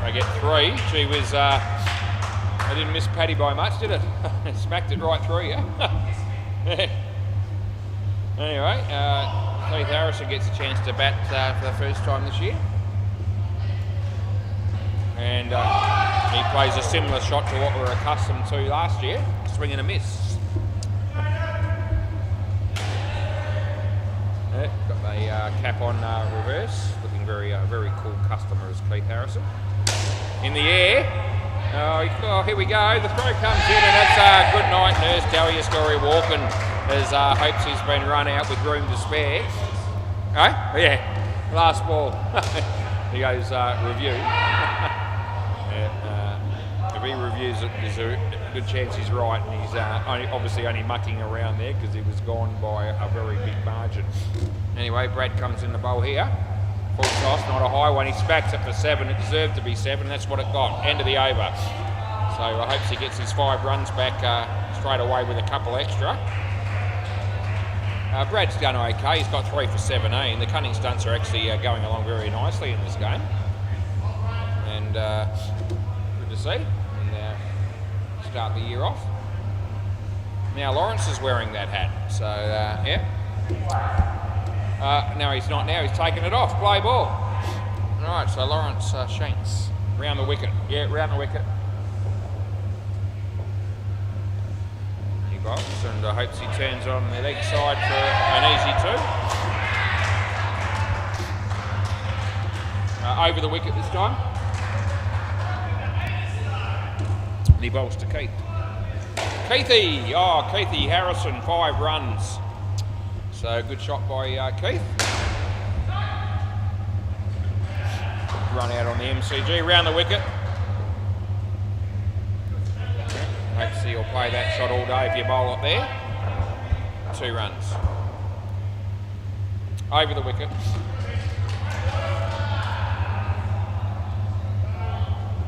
I get 3. Gee whiz, I didn't miss Paddy by much, did it? It smacked it right through you. Anyway, Keith Harrison gets a chance to bat for the first time this year. And he plays a similar shot to what we were accustomed to last year, swing and a miss. Yeah, got the cap on reverse, looking very cool customer as Keith Harrison. In the air. Oh, here we go. The throw comes in, and that's good night, nurse. Tell your story walking, as Hopesy's been run out with room to spare. Oh, yeah. Last ball. He goes review. Yeah, if he reviews it, good chance he's right, and he's obviously only mucking around there because he was gone by a very big margin. Anyway, Brad comes in the bowl here. Full toss, not a high one. He smacks it for 7. It deserved to be 7. That's what it got. End of the over. So I hope he gets his 5 runs back straight away with a couple extra. Brad's done okay. He's got 3 for 17. The cunning stunts are actually going along very nicely in this game. And good to see. And start the year off. Now Lawrence is wearing that hat. So, yeah. No, he's not now. He's taken it off. Play ball. All right, so Lawrence Shanks. Round the wicket. Yeah, round the wicket. He bowls and hopes he turns on the leg side for an easy 2. Over the wicket this time. And he bowls to Keith. Keithy! Oh, Keithy Harrison, 5 runs. So good shot by Keith. Run out on the MCG, round the wicket. Hopefully you'll play that shot all day if you bowl it there. 2 runs. Over the wicket.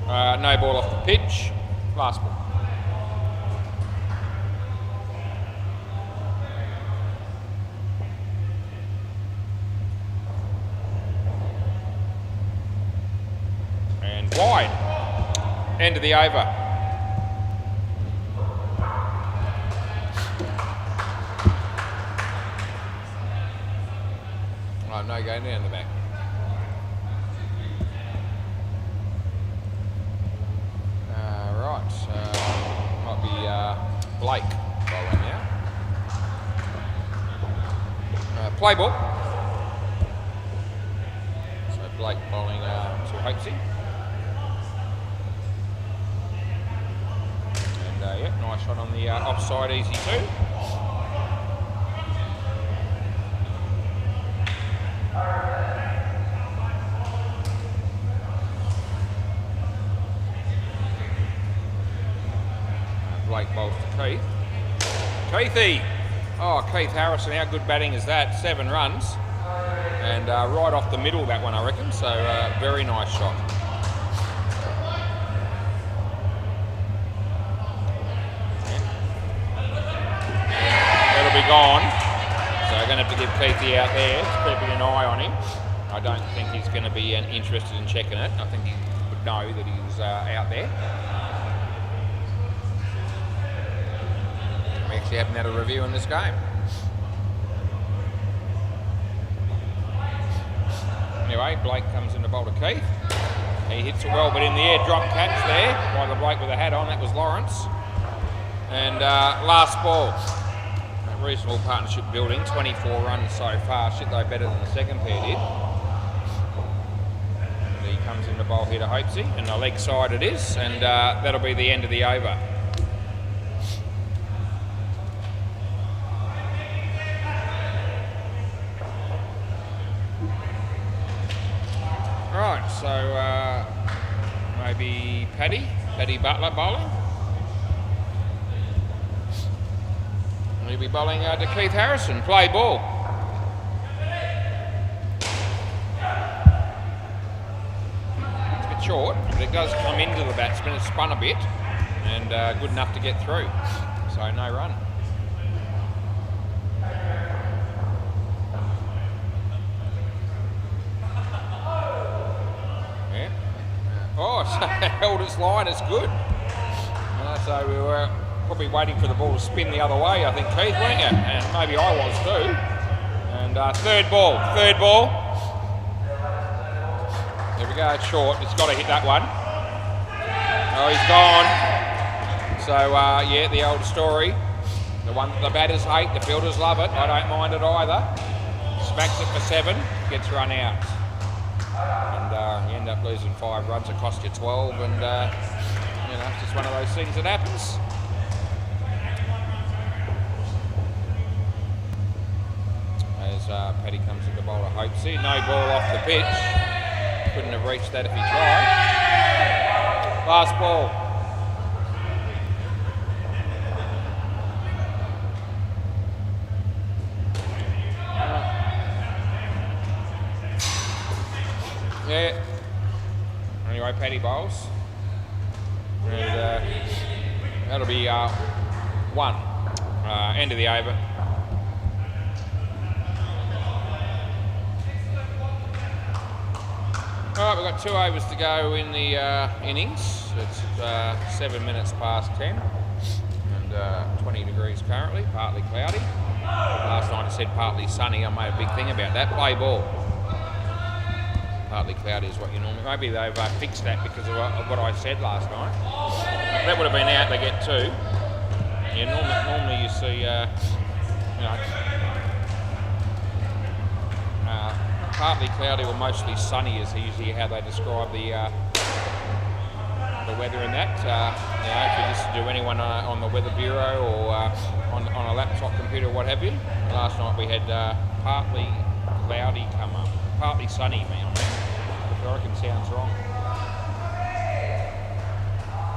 No ball off the pitch. Last ball. Wide. End of the over. Oh, no going down the back. Right. Might be Blake bowling now. Play ball. So Blake bowling to Hopesy. Yeah, nice shot on the offside, easy 2. Blake bowls to Keith. Keithy! Oh, Keith Harrison, how good batting is that? 7 runs. And right off the middle, that one, I reckon. So, very nice shot. Be gone, so I'm going to have to give Keithy out there, keeping an eye on him. I don't think he's going to be interested in checking it. I think he would know that he's out there. We actually haven't had a review in this game. Anyway, Blake comes in to bowl to Keith. He hits it well, but in the air, drop catch there by the bloke with the hat on. That was Lawrence. And last ball. Reasonable partnership building, 24 runs so far, shit though better than the second pair did. And he comes in the bowl here to Hopesy, and the leg side it is, and that'll be the end of the over. Right, so maybe Paddy Butler bowling. He'll be bowling to Keith Harrison. Play ball. It's a bit short, but it does come into the batsman. It's spun a bit, and good enough to get through. So no run. Yeah. Oh, so it held its line. It's good. So we were probably waiting for the ball to spin the other way, I think, Keith, weren't you? And maybe I was too. And third ball. There we go, it's short. It's got to hit that one. Oh, he's gone. So, yeah, the old story. The one the batters hate, the fielders love it. I don't mind it either. Smacks it for 7, gets run out. And you end up losing 5 runs. It cost you 12, and, you know, it's just one of those things that happens. Paddy comes in the bowl of Hopesy. No ball off the pitch. Couldn't have reached that if he tried. Last ball. Yeah. Anyway, Paddy bowls. And that'll be 1. End of the over. Alright, we've got 2 overs to go in the innings. It's 7 minutes past 10 and 20 degrees currently, partly cloudy. Last night I said partly sunny. I made a big thing about that. Play ball. Partly cloudy is what you normally... Maybe they've fixed that because of what I said last night. That would have been out to get 2. Yeah, normally you see, partly cloudy or mostly sunny is usually how they describe the weather in that. If you listen to anyone on the Weather Bureau or on a laptop computer or what have you, last night we had partly cloudy come up. Partly sunny, man. Which I reckon sounds wrong.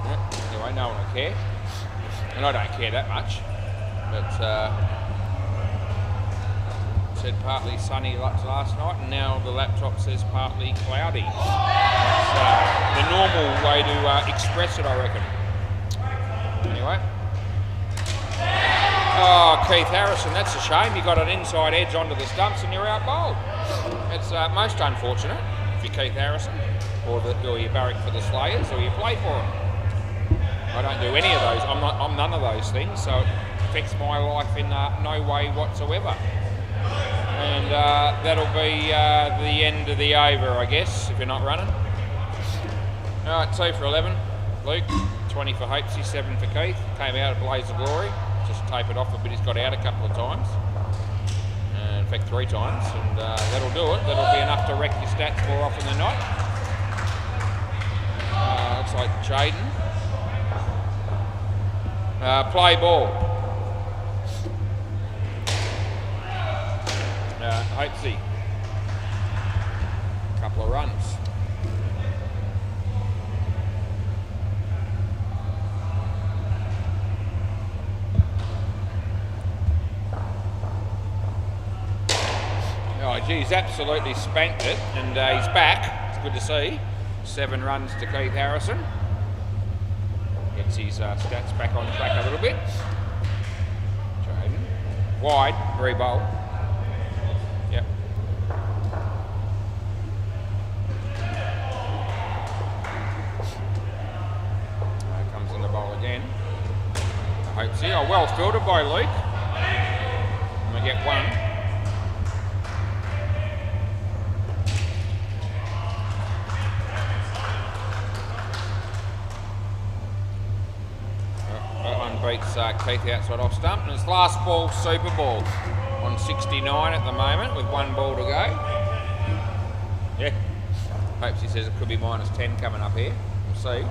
Yeah, anyway, no one will care. And I don't care that much. But said partly sunny last night, and now the laptop says partly cloudy. That's the normal way to express it, I reckon. Anyway. Oh, Keith Harrison, that's a shame. You got an inside edge onto the stumps and you're out bowled. It's most unfortunate if you're Keith Harrison, or you barrack for the Slayers, or you play for them. I don't do any of those. I'm none of those things, so it affects my life in no way whatsoever. And that'll be the end of the over, I guess, if you're not running. All right, 2 for 11. Luke, 20 for Hopesy, 7 for Keith. Came out a blaze of glory. Just tapered off a bit. He's got out a couple of times. In fact, 3 times. And that'll do it. That'll be enough to wreck your stats more often than not. Looks like Jaden. Play ball. Hopesy. Couple of runs. Oh, geez, absolutely spanked it, and he's back. It's good to see. 7 runs to Keith Harrison. Gets his stats back on track a little bit. Jaden. Wide, re-bowl. Yep. Comes in the bowl again. Hopesy. Oh, well fielded by Luke. And we get 1. Beats Keith outside off stump, and it's last ball super ball on 69 at the moment with 1 ball to go. Yeah, Hopes he says it could be -10 coming up here. We'll see.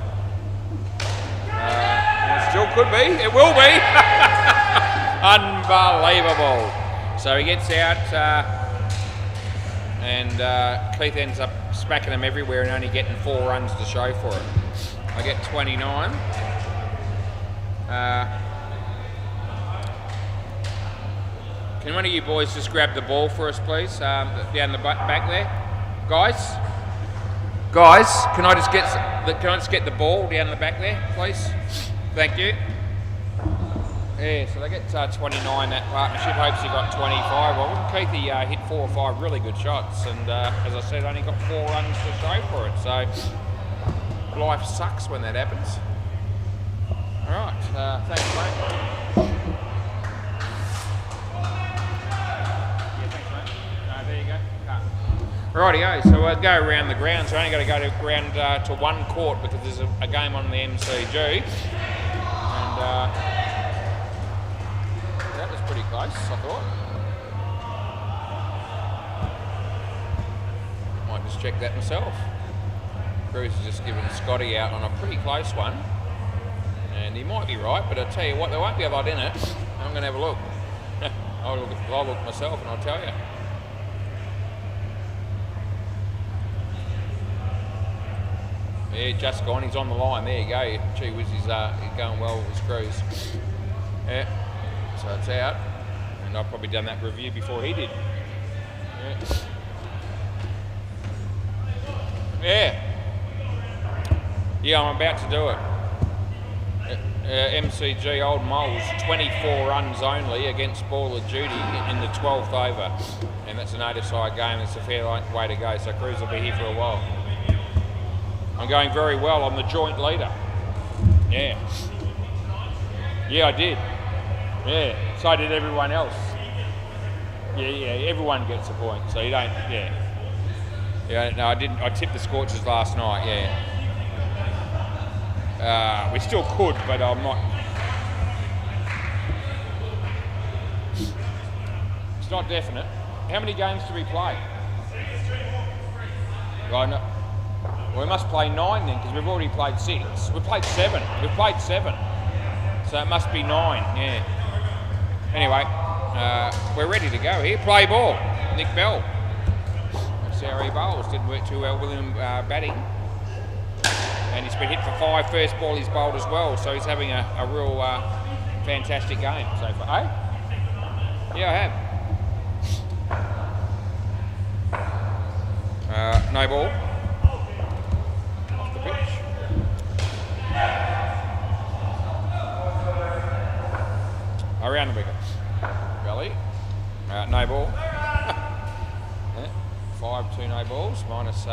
It still could be. It will be. Unbelievable. So he gets out, and Keith ends up smacking them everywhere and only getting 4 runs to show for it. I get 29. Can one of you boys just grab the ball for us, please, down the back there, guys? Guys, can I just get the ball down the back there, please? Thank you. Yeah, so they get 29. That partnership. Hopes he got 25. Well, Keithy hit 4 or 5 really good shots, and as I said, only got 4 runs to show for it. So life sucks when that happens. All right, thanks, mate. Yeah, thanks, mate. There you go. Cut. Rightio, so we'll go around the ground. So I only got to go to 1 court because there's a game on the MCG. And that was pretty close, I thought. Might just check that myself. Bruce has just given Scotty out on a pretty close one. And he might be right, but I'll tell you what, there won't be a lot in it. I'm going to have a look. I'll look myself and I'll tell you. Yeah, just gone. He's on the line. There you go. Gee whiz, he's going well with his cruise. Yeah, so it's out. And I've probably done that review before he did. Yeah. Yeah. Yeah, I'm about to do it. MCG Old Moles, 24 runs only against Ball of Duty in the 12th over. And that's an 8-a-side game. It's a fair way to go, so Cruz will be here for a while. I'm going very well. I'm the joint leader. Yeah. Yeah, I did. Yeah, so did everyone else. Yeah, everyone gets a point, so you don't, Yeah, no, I didn't. I tipped the Scorchers last night, yeah. We still could, but I'm not. It's not definite. How many games do we play? Well, no. Well, we must play 9 then, because we've already played 6. We've played 7. We've played 7. So it must be 9, yeah. Anyway, we're ready to go here. Play ball. Nick Bell. That's how he bowls. Didn't work too well with him batting. And he's been hit for 5 first ball he's bowled as well, so he's having a real fantastic game so far. Eh? Yeah, I have. No ball. Off the pitch. Around the wicket. Belly. No ball. Yeah. 5-2 no balls, minus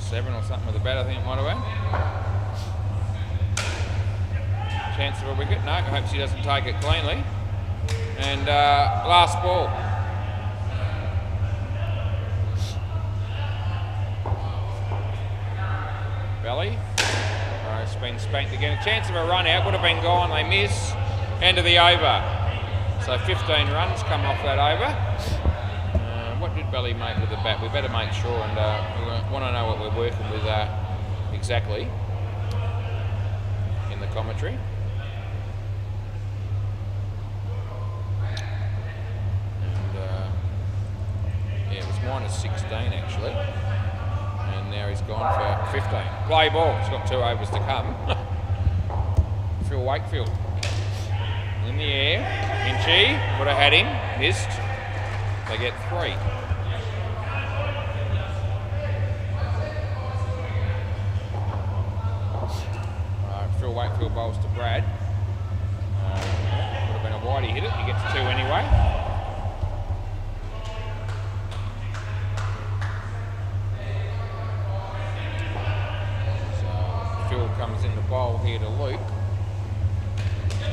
7 or something with the bat, I think it might have been. Chance of a wicket. No, hopes he doesn't take it cleanly. And last ball. Belly. It's been spanked again. A chance of a run out, would have been gone, they miss. End of the over. So 15 runs come off that over. What did Belly make with the bat? We better make sure, and we want to know what we're working with exactly in the commentary. And yeah, it was minus 16 actually, and now he's gone for 15. Play ball. He's got 2 overs to come. Phil Wakefield in the air. Hinchy would have had him. Missed. They get 3. Phil Wakefield bowls to Brad. Would have been a wide, he hit it. He gets 2 anyway. So Phil comes in the bowl here to Luke.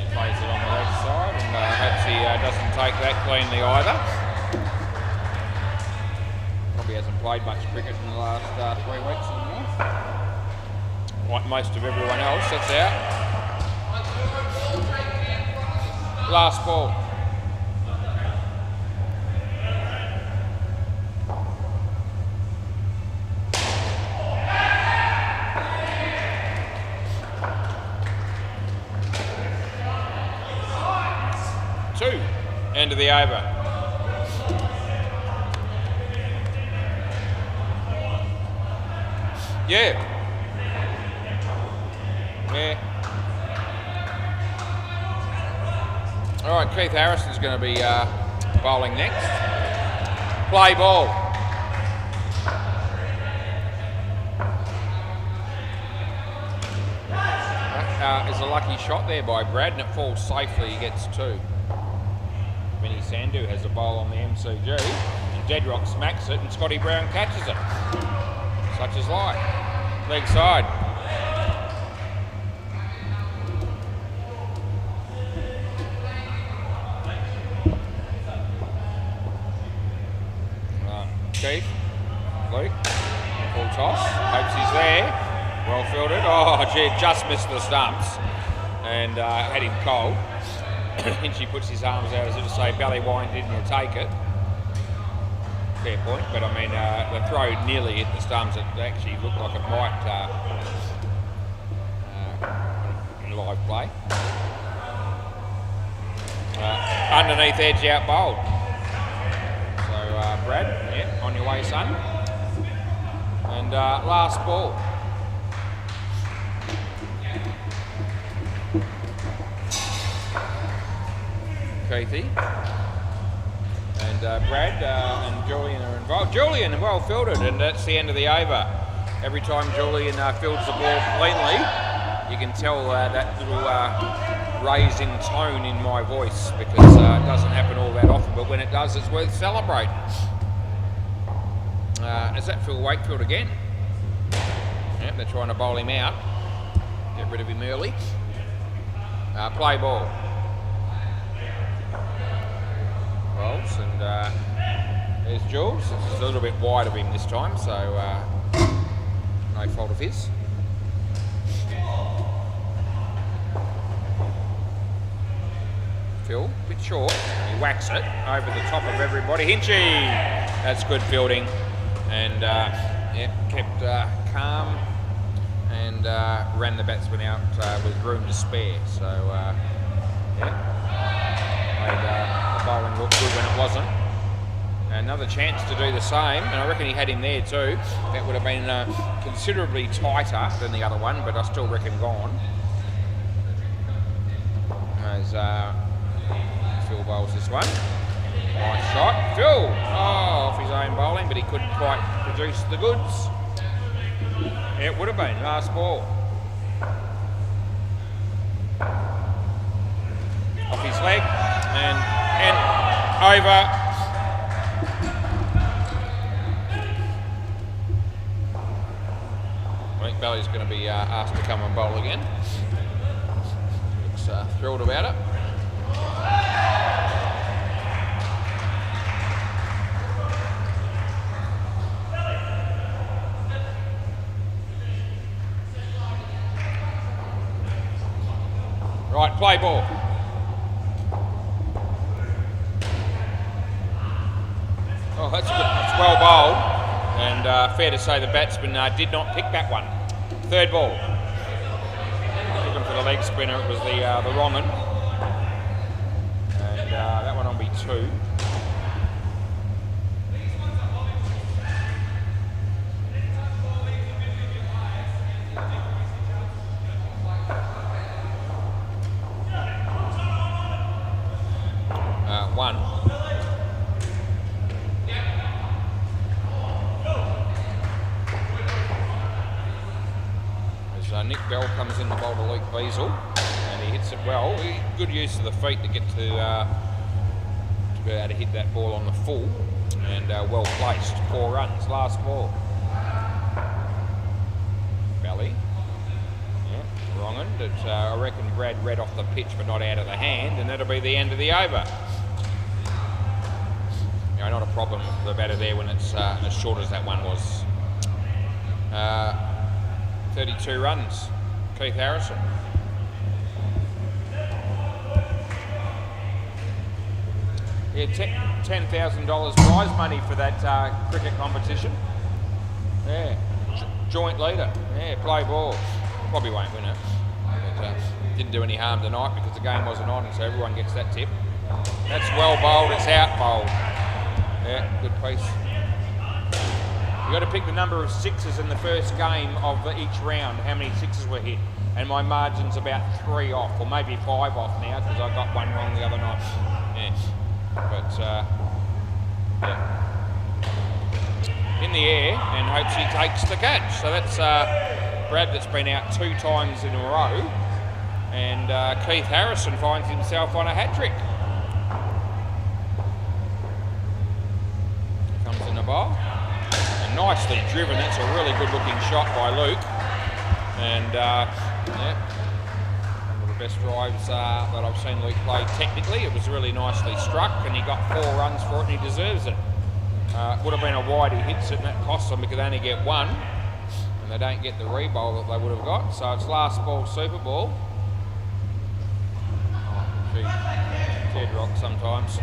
Plays it on the left side, and hopes he doesn't take that cleanly either. Probably hasn't played much cricket in the last 3 weeks anymore. Like most of everyone else, that's out. Last ball. Two. End of the over. Yeah. All right, Keith Harrison's going to be bowling next. Play ball. That is a lucky shot there by Brad, and it falls safely. He gets 2. Vinny Sandhu has a bowl on the MCG, and Deadrock smacks it, and Scotty Brown catches it. Such is life. Leg side. Keith, Luke, full toss, hopes he's there, well fielded, oh gee, just missed the stumps and had him cold. Hinchy puts his arms out as if to say, Belly, why didn't you take it? Fair point, but I mean, the throw nearly hit the stumps. It actually looked like it might in live play. Underneath edge out bowled. So Brad, yeah, on your way, son. And last ball. Keithy. And and Brad and Julian are involved. Julian, well fielded, and that's the end of the over. Every time Julian fields the ball cleanly, you can tell that little raise in tone in my voice, because it doesn't happen all that often, but when it does, it's worth celebrating. Is that Phil Wakefield again? Yep, they're trying to bowl him out. Get rid of him early. Play ball. Rolls, and there's Jules. It's a little bit wide of him this time, so no fault of his. Phil, a bit short. He whacks it over the top of everybody. Hinchy! That's good fielding. And kept calm and ran the batsman out with room to spare. So, made the bowling look good when it wasn't. Another chance to do the same, and I reckon he had him there too. That would have been considerably tighter than the other one, but I still reckon gone. As Phil bowls this one. Nice shot. Phil! Oh, off his own bowling, but he couldn't quite produce the goods. It would have been last ball. Off his leg and over. I think Bally's going to be asked to come and bowl again. Looks thrilled about it. Right, play ball. Oh, that's good. That's well bowled, and fair to say the batsman did not pick that one. Third ball. Looking for the leg spinner. It was the wrong one, and that one will be 2. Nick Bell comes in to bowl to Luke Beazle, and he hits it well. Good use of the feet to get to be able to hit that ball on the full, and well placed. 4 runs, last ball. Bally, yeah, wrong end. I reckon Brad read off the pitch but not out of the hand, and that'll be the end of the over. You know, not a problem with the batter there when it's as short as that one was. 32 runs, Keith Harrison. Yeah, $10,000 prize money for that cricket competition. Yeah, joint leader. Yeah, play ball. Probably won't win it. But, didn't do any harm tonight because the game wasn't on, so everyone gets that tip. That's well bowled, it's out bowled. Yeah, good piece. You've got to pick the number of sixes in the first game of each round, how many sixes were hit. And my margin's about 3 off, or maybe 5 off now, because I got one wrong the other night. Yeah. But, yeah. In the air, and hopes he takes the catch. So that's Brad that's been out 2 times in a row. And Keith Harrison finds himself on a hat-trick. Comes in the bowl. Nicely driven. That's a really good looking shot by Luke, and yeah, one of the best drives that I've seen Luke play technically. It was really nicely struck, and he got 4 runs for it, and he deserves it. Would have been a wide he hits it, and that costs them because they only get 1, and they don't get the re-bowl that they would have got. So it's last ball, Super Ball. Oh, gee, dead rock sometimes.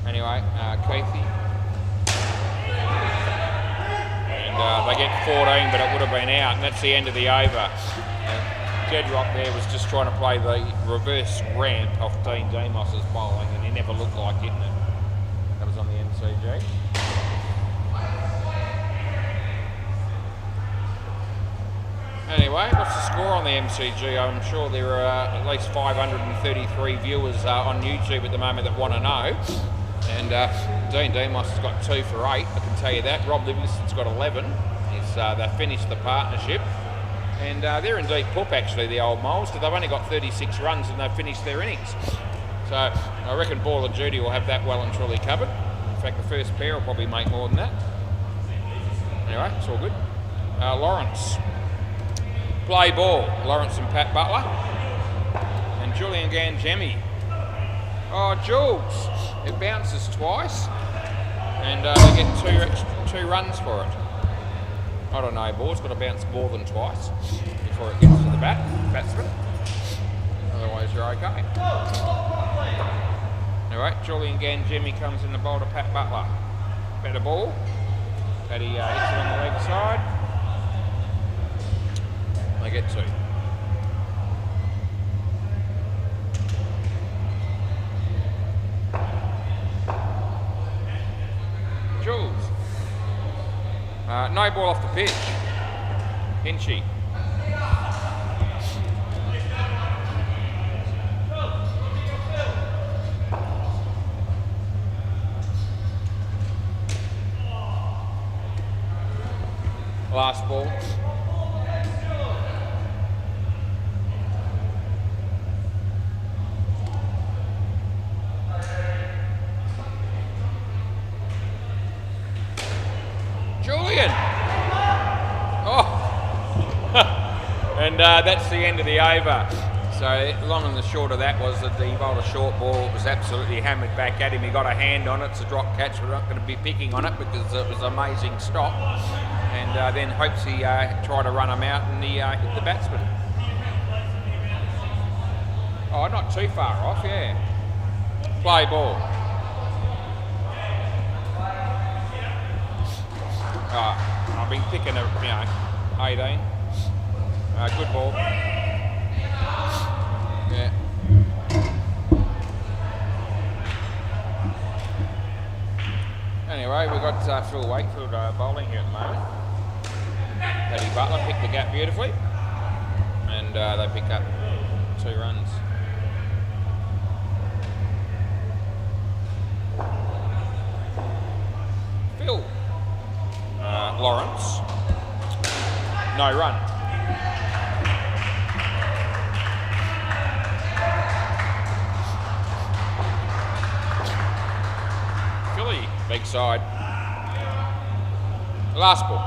Anyway, Keithy. They get 14, but it would have been out, and that's the end of the over. Dead Rock there was just trying to play the reverse ramp off Dean Demos's bowling, and he never looked like it. That was on the MCG. Anyway, what's the score on the MCG? I'm sure there are at least 533 viewers on YouTube at the moment that want to know. And Dean Demos has got 2 for 8, I can tell you that. Rob Livingston's got 11. They finished the partnership. And they're in deep poop, actually, the old Moles, because they've only got 36 runs and they've finished their innings. So I reckon Ball of Duty will have that well and truly covered. In fact, the first pair will probably make more than that. Anyway, it's all good. Lawrence. Play ball. Lawrence and Pat Butler. And Julian Gangemi. Oh, Jules. It bounces twice. And they get two runs for it. I don't know, ball's got to bounce more than twice before it gets to the batsman. Otherwise, you're okay. Alright, Julian Gangemi comes in the bowl to Pat Butler. Better ball. Paddy hits it on the leg side. They get 2. Jules. No ball off the pitch. Hinchy. Last ball. Julian! Oh! And that's the end of the over. So long and the short of that was that he bowled a short ball. It was absolutely hammered back at him. He got a hand on it. It's a drop catch. We're not going to be picking on it because it was an amazing stop. And then hopes he tried to run him out and he hit the batsman. Oh, not too far off, yeah. Play ball. I've been thinking of, 18. Good ball. Yeah. Anyway, we've got Phil Wakefield bowling here at the moment. Paddy Butler picked the gap beautifully. And they pick up 2 runs. Phil. Lawrence. No run. Philly, big side. Last ball.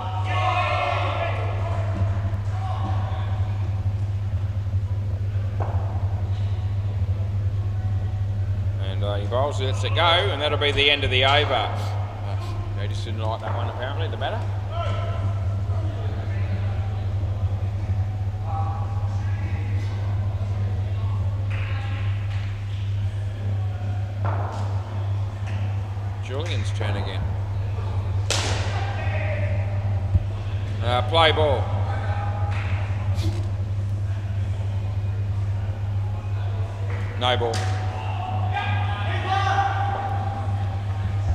And he bowls, lets it go, and that'll be the end of the over. They just didn't like that one apparently, the batter. Julian's turn again. Play ball. No ball.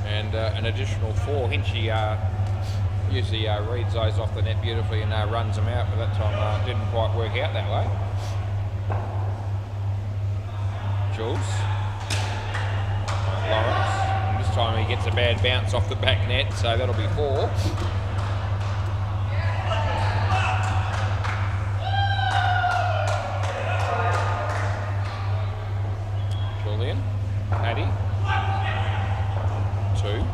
And an additional 4. Hinchy usually reads those off the net beautifully and runs them out, but that time it didn't quite work out that way. Jules. Lawrence. And this time he gets a bad bounce off the back net, so that'll be 4. Julian. Paddy. 2.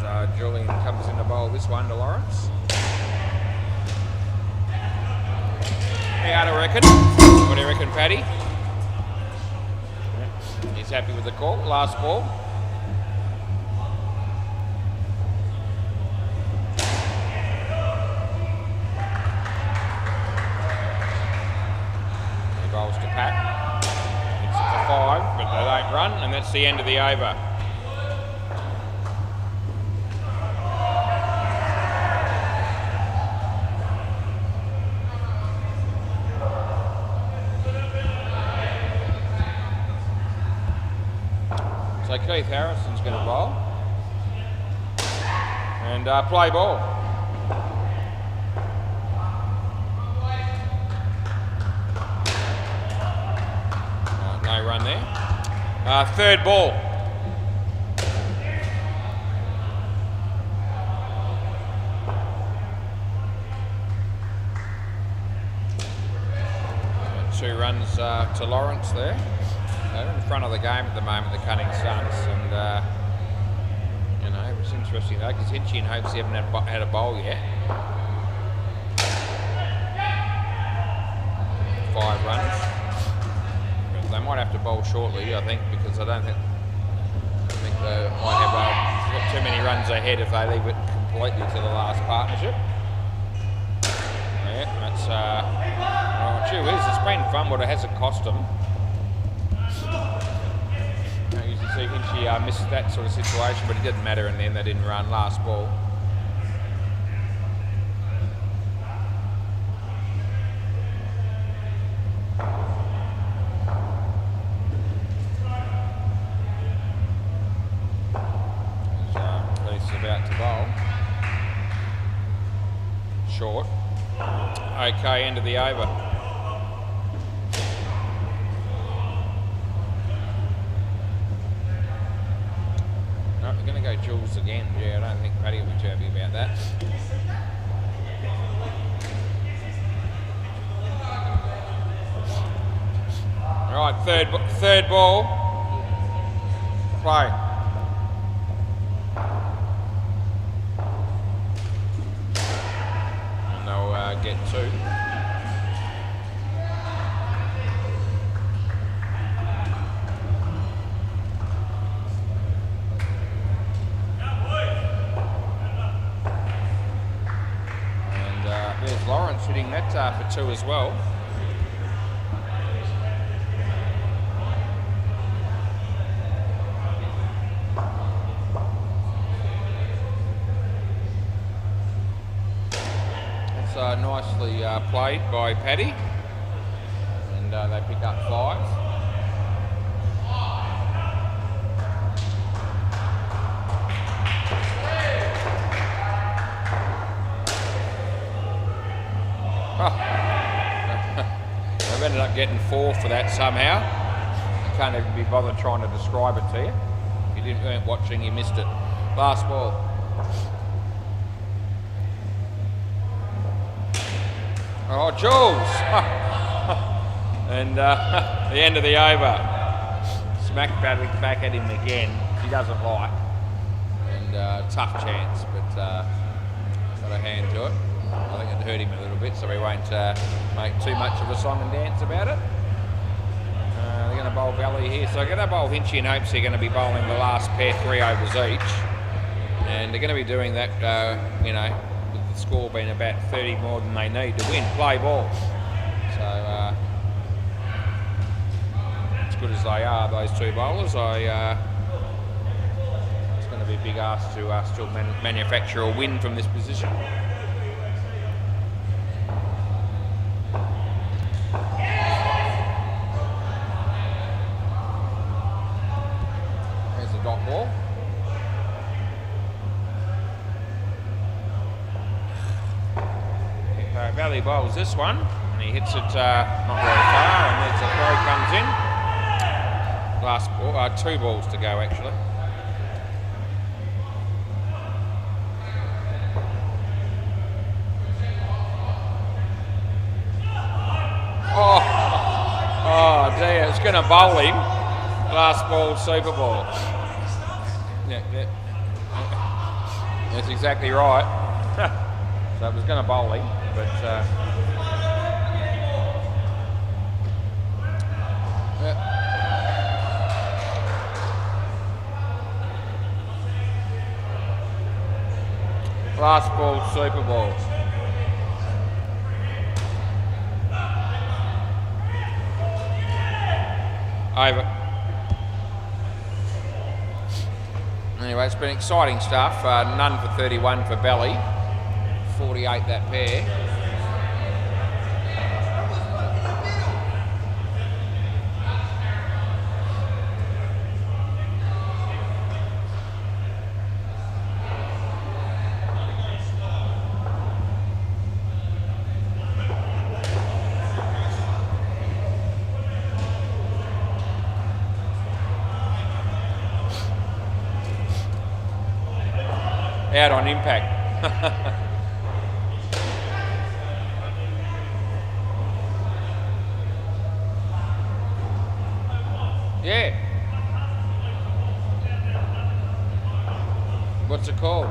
So Julian comes in to bowl this one to Lawrence. How do you reckon? What do you reckon, Paddy? He's happy with the call. Last ball. He bowls to Pat. It's a 5, but they don't run, and that's the end of the over. So Keith Harrison's going to bowl. And play ball. No run there. Third ball. Two runs to Lawrence there. They're in front of the game at the moment, the Cunning Suns, and you know, it's interesting though, because Hinchy and Hopes haven't had a bowl yet. 5 runs. But they might have to bowl shortly, I think, because I think they might have too many runs ahead if they leave it completely to the last partnership. Yeah, that's well, gee whiz, it's been fun, but it hasn't cost them. I usually see Hinchy miss that sort of situation, but it didn't matter in the end. They didn't run last ball. He's about to bowl. Short. Okay, end of the over. No, we're going to go Jules again. Yeah, I don't think Paddy will be too happy about that. All right, third ball. Play. And they'll get 2. There's Lawrence hitting that for 2 as well. That's nicely played by Paddy, and they pick up 5. I've ended up getting 4 for that somehow. I can't even be bothered trying to describe it to you. If you weren't watching, you missed it. Last ball. Oh, Jules! And the end of the over. Smacked back at him again. He doesn't like. And tough chance, but got a hand to it. I think it hurt him a little bit, so we won't make too much of a song and dance about it. They're going to bowl Valley here. So they're going to bowl Hinchy and Hopes. They're going to be bowling the last pair 3 overs each. And they're going to be doing that, you know, with the score being about 30 more than they need to win. Play ball. So, as good as they are, those 2 bowlers, it's going to be a big ask to still manufacture a win from this position. Dot ball. Valley bowls this one, and he hits it not very far, and there's a throw comes in. Last ball, 2 balls to go actually. Oh dear, it's going to bowl him. Last ball, super ball. Yeah. That's exactly right. So it was going to bowl him, but last ball, super ball. Over. Anyway, it's been exciting stuff. None for 31 for Belly. 48 that pair. out on impact. Yeah. What's it called?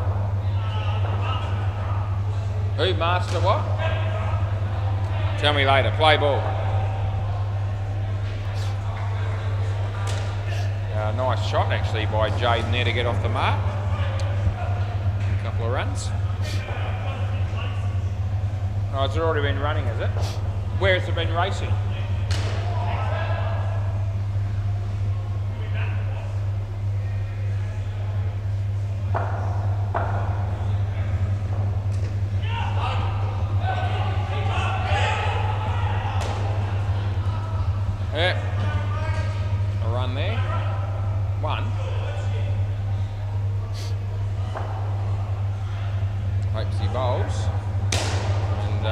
Who master what? Tell me later. Play ball. Nice shot actually by Jaden there to get off the mark. A couple of runs. Oh, it's already been running, has it? Where has it been racing? Yeah. A run there. One. Hopes he bowls. And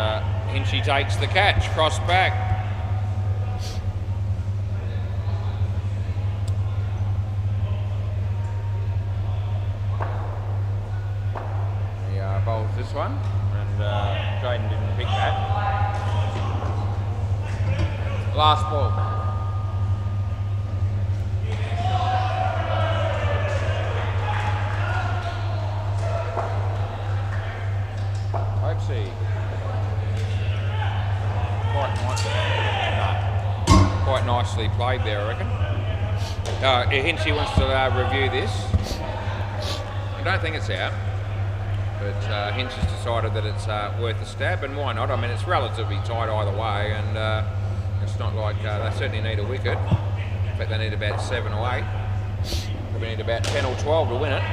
Hinchy takes the catch, cross back. He bowls this one, and Jaden didn't pick that. Last ball. Quite nicely played there, I reckon. Hinchy wants to review this. I don't think it's out, but Hinch has decided that it's worth a stab, and why not? I mean, it's relatively tight either way, and it's not like they certainly need a wicket. In fact, they need about 7 or 8. Probably need about 10 or 12 to win it.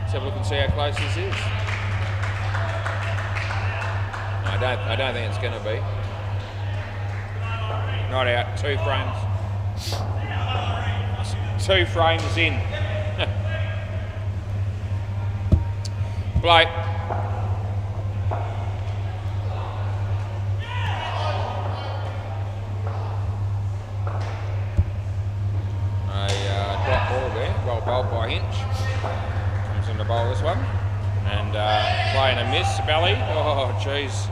Let's have a look and see how close this is. I don't think it's going to be. Not out. 2 frames. 2 frames in. Blake. Drop ball there. Well bowled by Hinch. Comes in to bowl this one. And playing a miss, belly. Oh, jeez.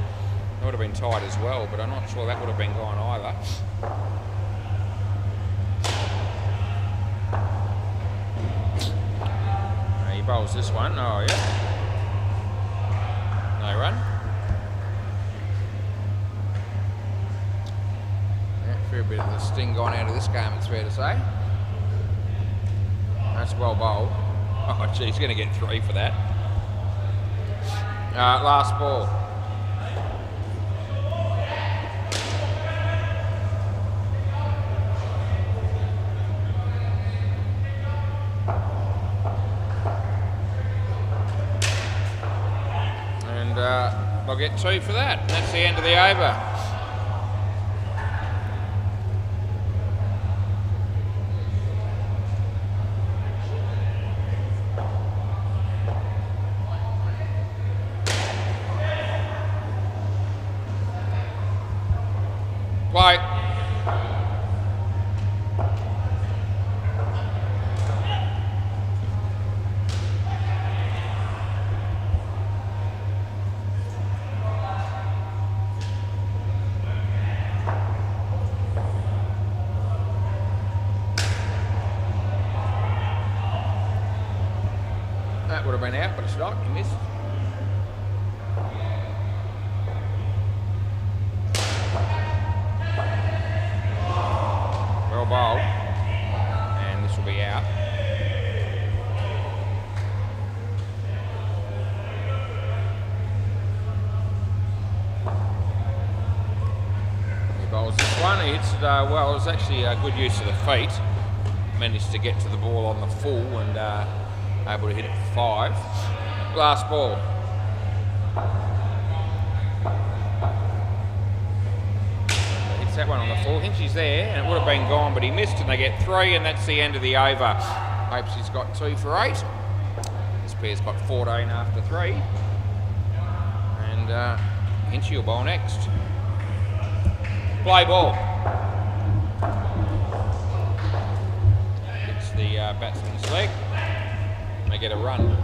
It would have been tight as well, but I'm not sure that would have been gone either. He bowls this one. Oh, yeah. No run. Yeah, fair bit of the sting gone out of this game, it's fair to say. That's well bowled. Oh, gee, he's going to get 3 for that. Last ball. And they'll get 2 for that. And that's the end of the over. Play. That would have been out, but it's not. He missed. Well bowled, and this will be out. He bowls this one. He hits it well. It was actually a good use of the feet. Managed to get to the ball on the full and able to hit it for 5. Last ball. That one on the full. Hinchy's there, and it would have been gone, but he missed, and they get 3, and that's the end of the over. Hopes he's got 2 for 8. This pair's got 14 after 3. And Hinchy will bowl next. Play ball. Hits the batsman's leg. They get a run.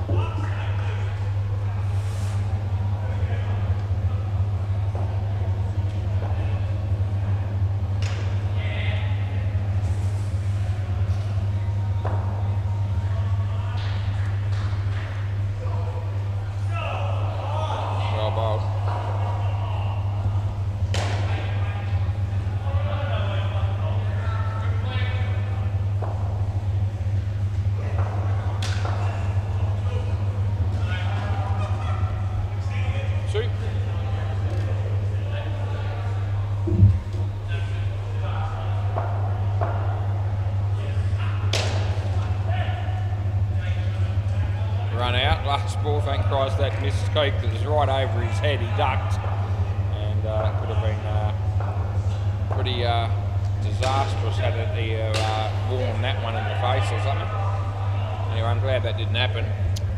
last ball, thank Christ that missed Coke, that was right over his head, he ducked, and could have been pretty disastrous had he worn that one in the face or something. Anyway, I'm glad that didn't happen.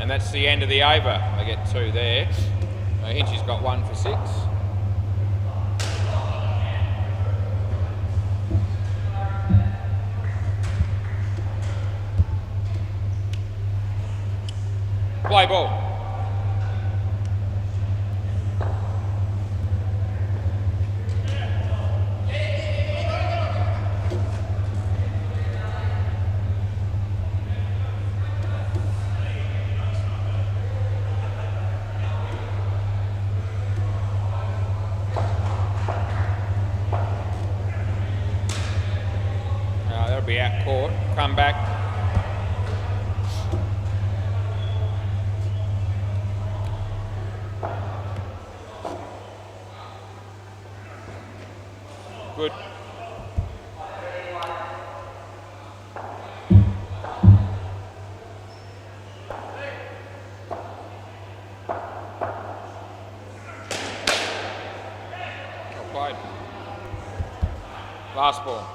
And that's the end of the over. They get 2 there. Hinchy's got 1 for 6. Play ball. That'll be out court. Come back. Good. Well played. Last ball.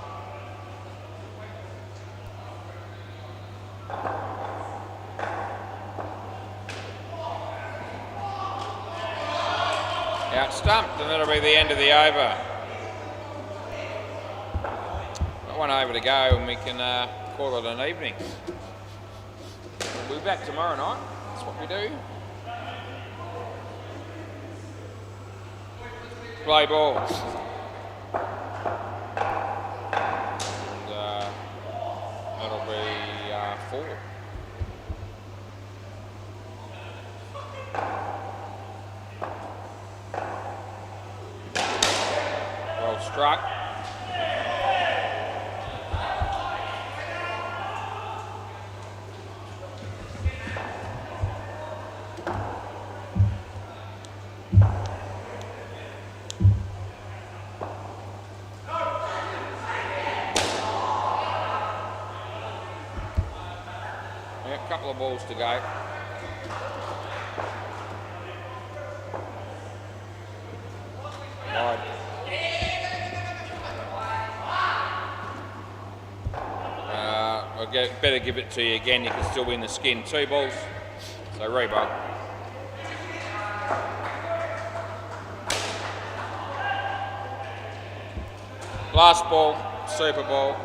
Out stumped, and that'll be the end of the over. Got 1 over to go, and we can call it an evening. We'll be back tomorrow night. That's what we do. Play ball. And, that'll be 4. Well struck. Yeah, a couple of balls to go. Wide. Better give it to you again. You can still win the skin. 2 balls. So re-bowl. Last ball. Super ball.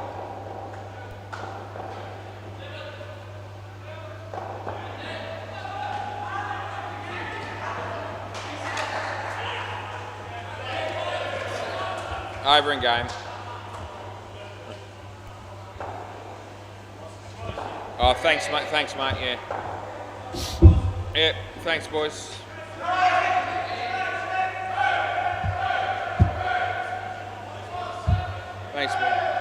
Over in game. Oh, thanks, mate. Thanks, mate. Yeah. Yeah. Thanks, boys. Thanks, boys.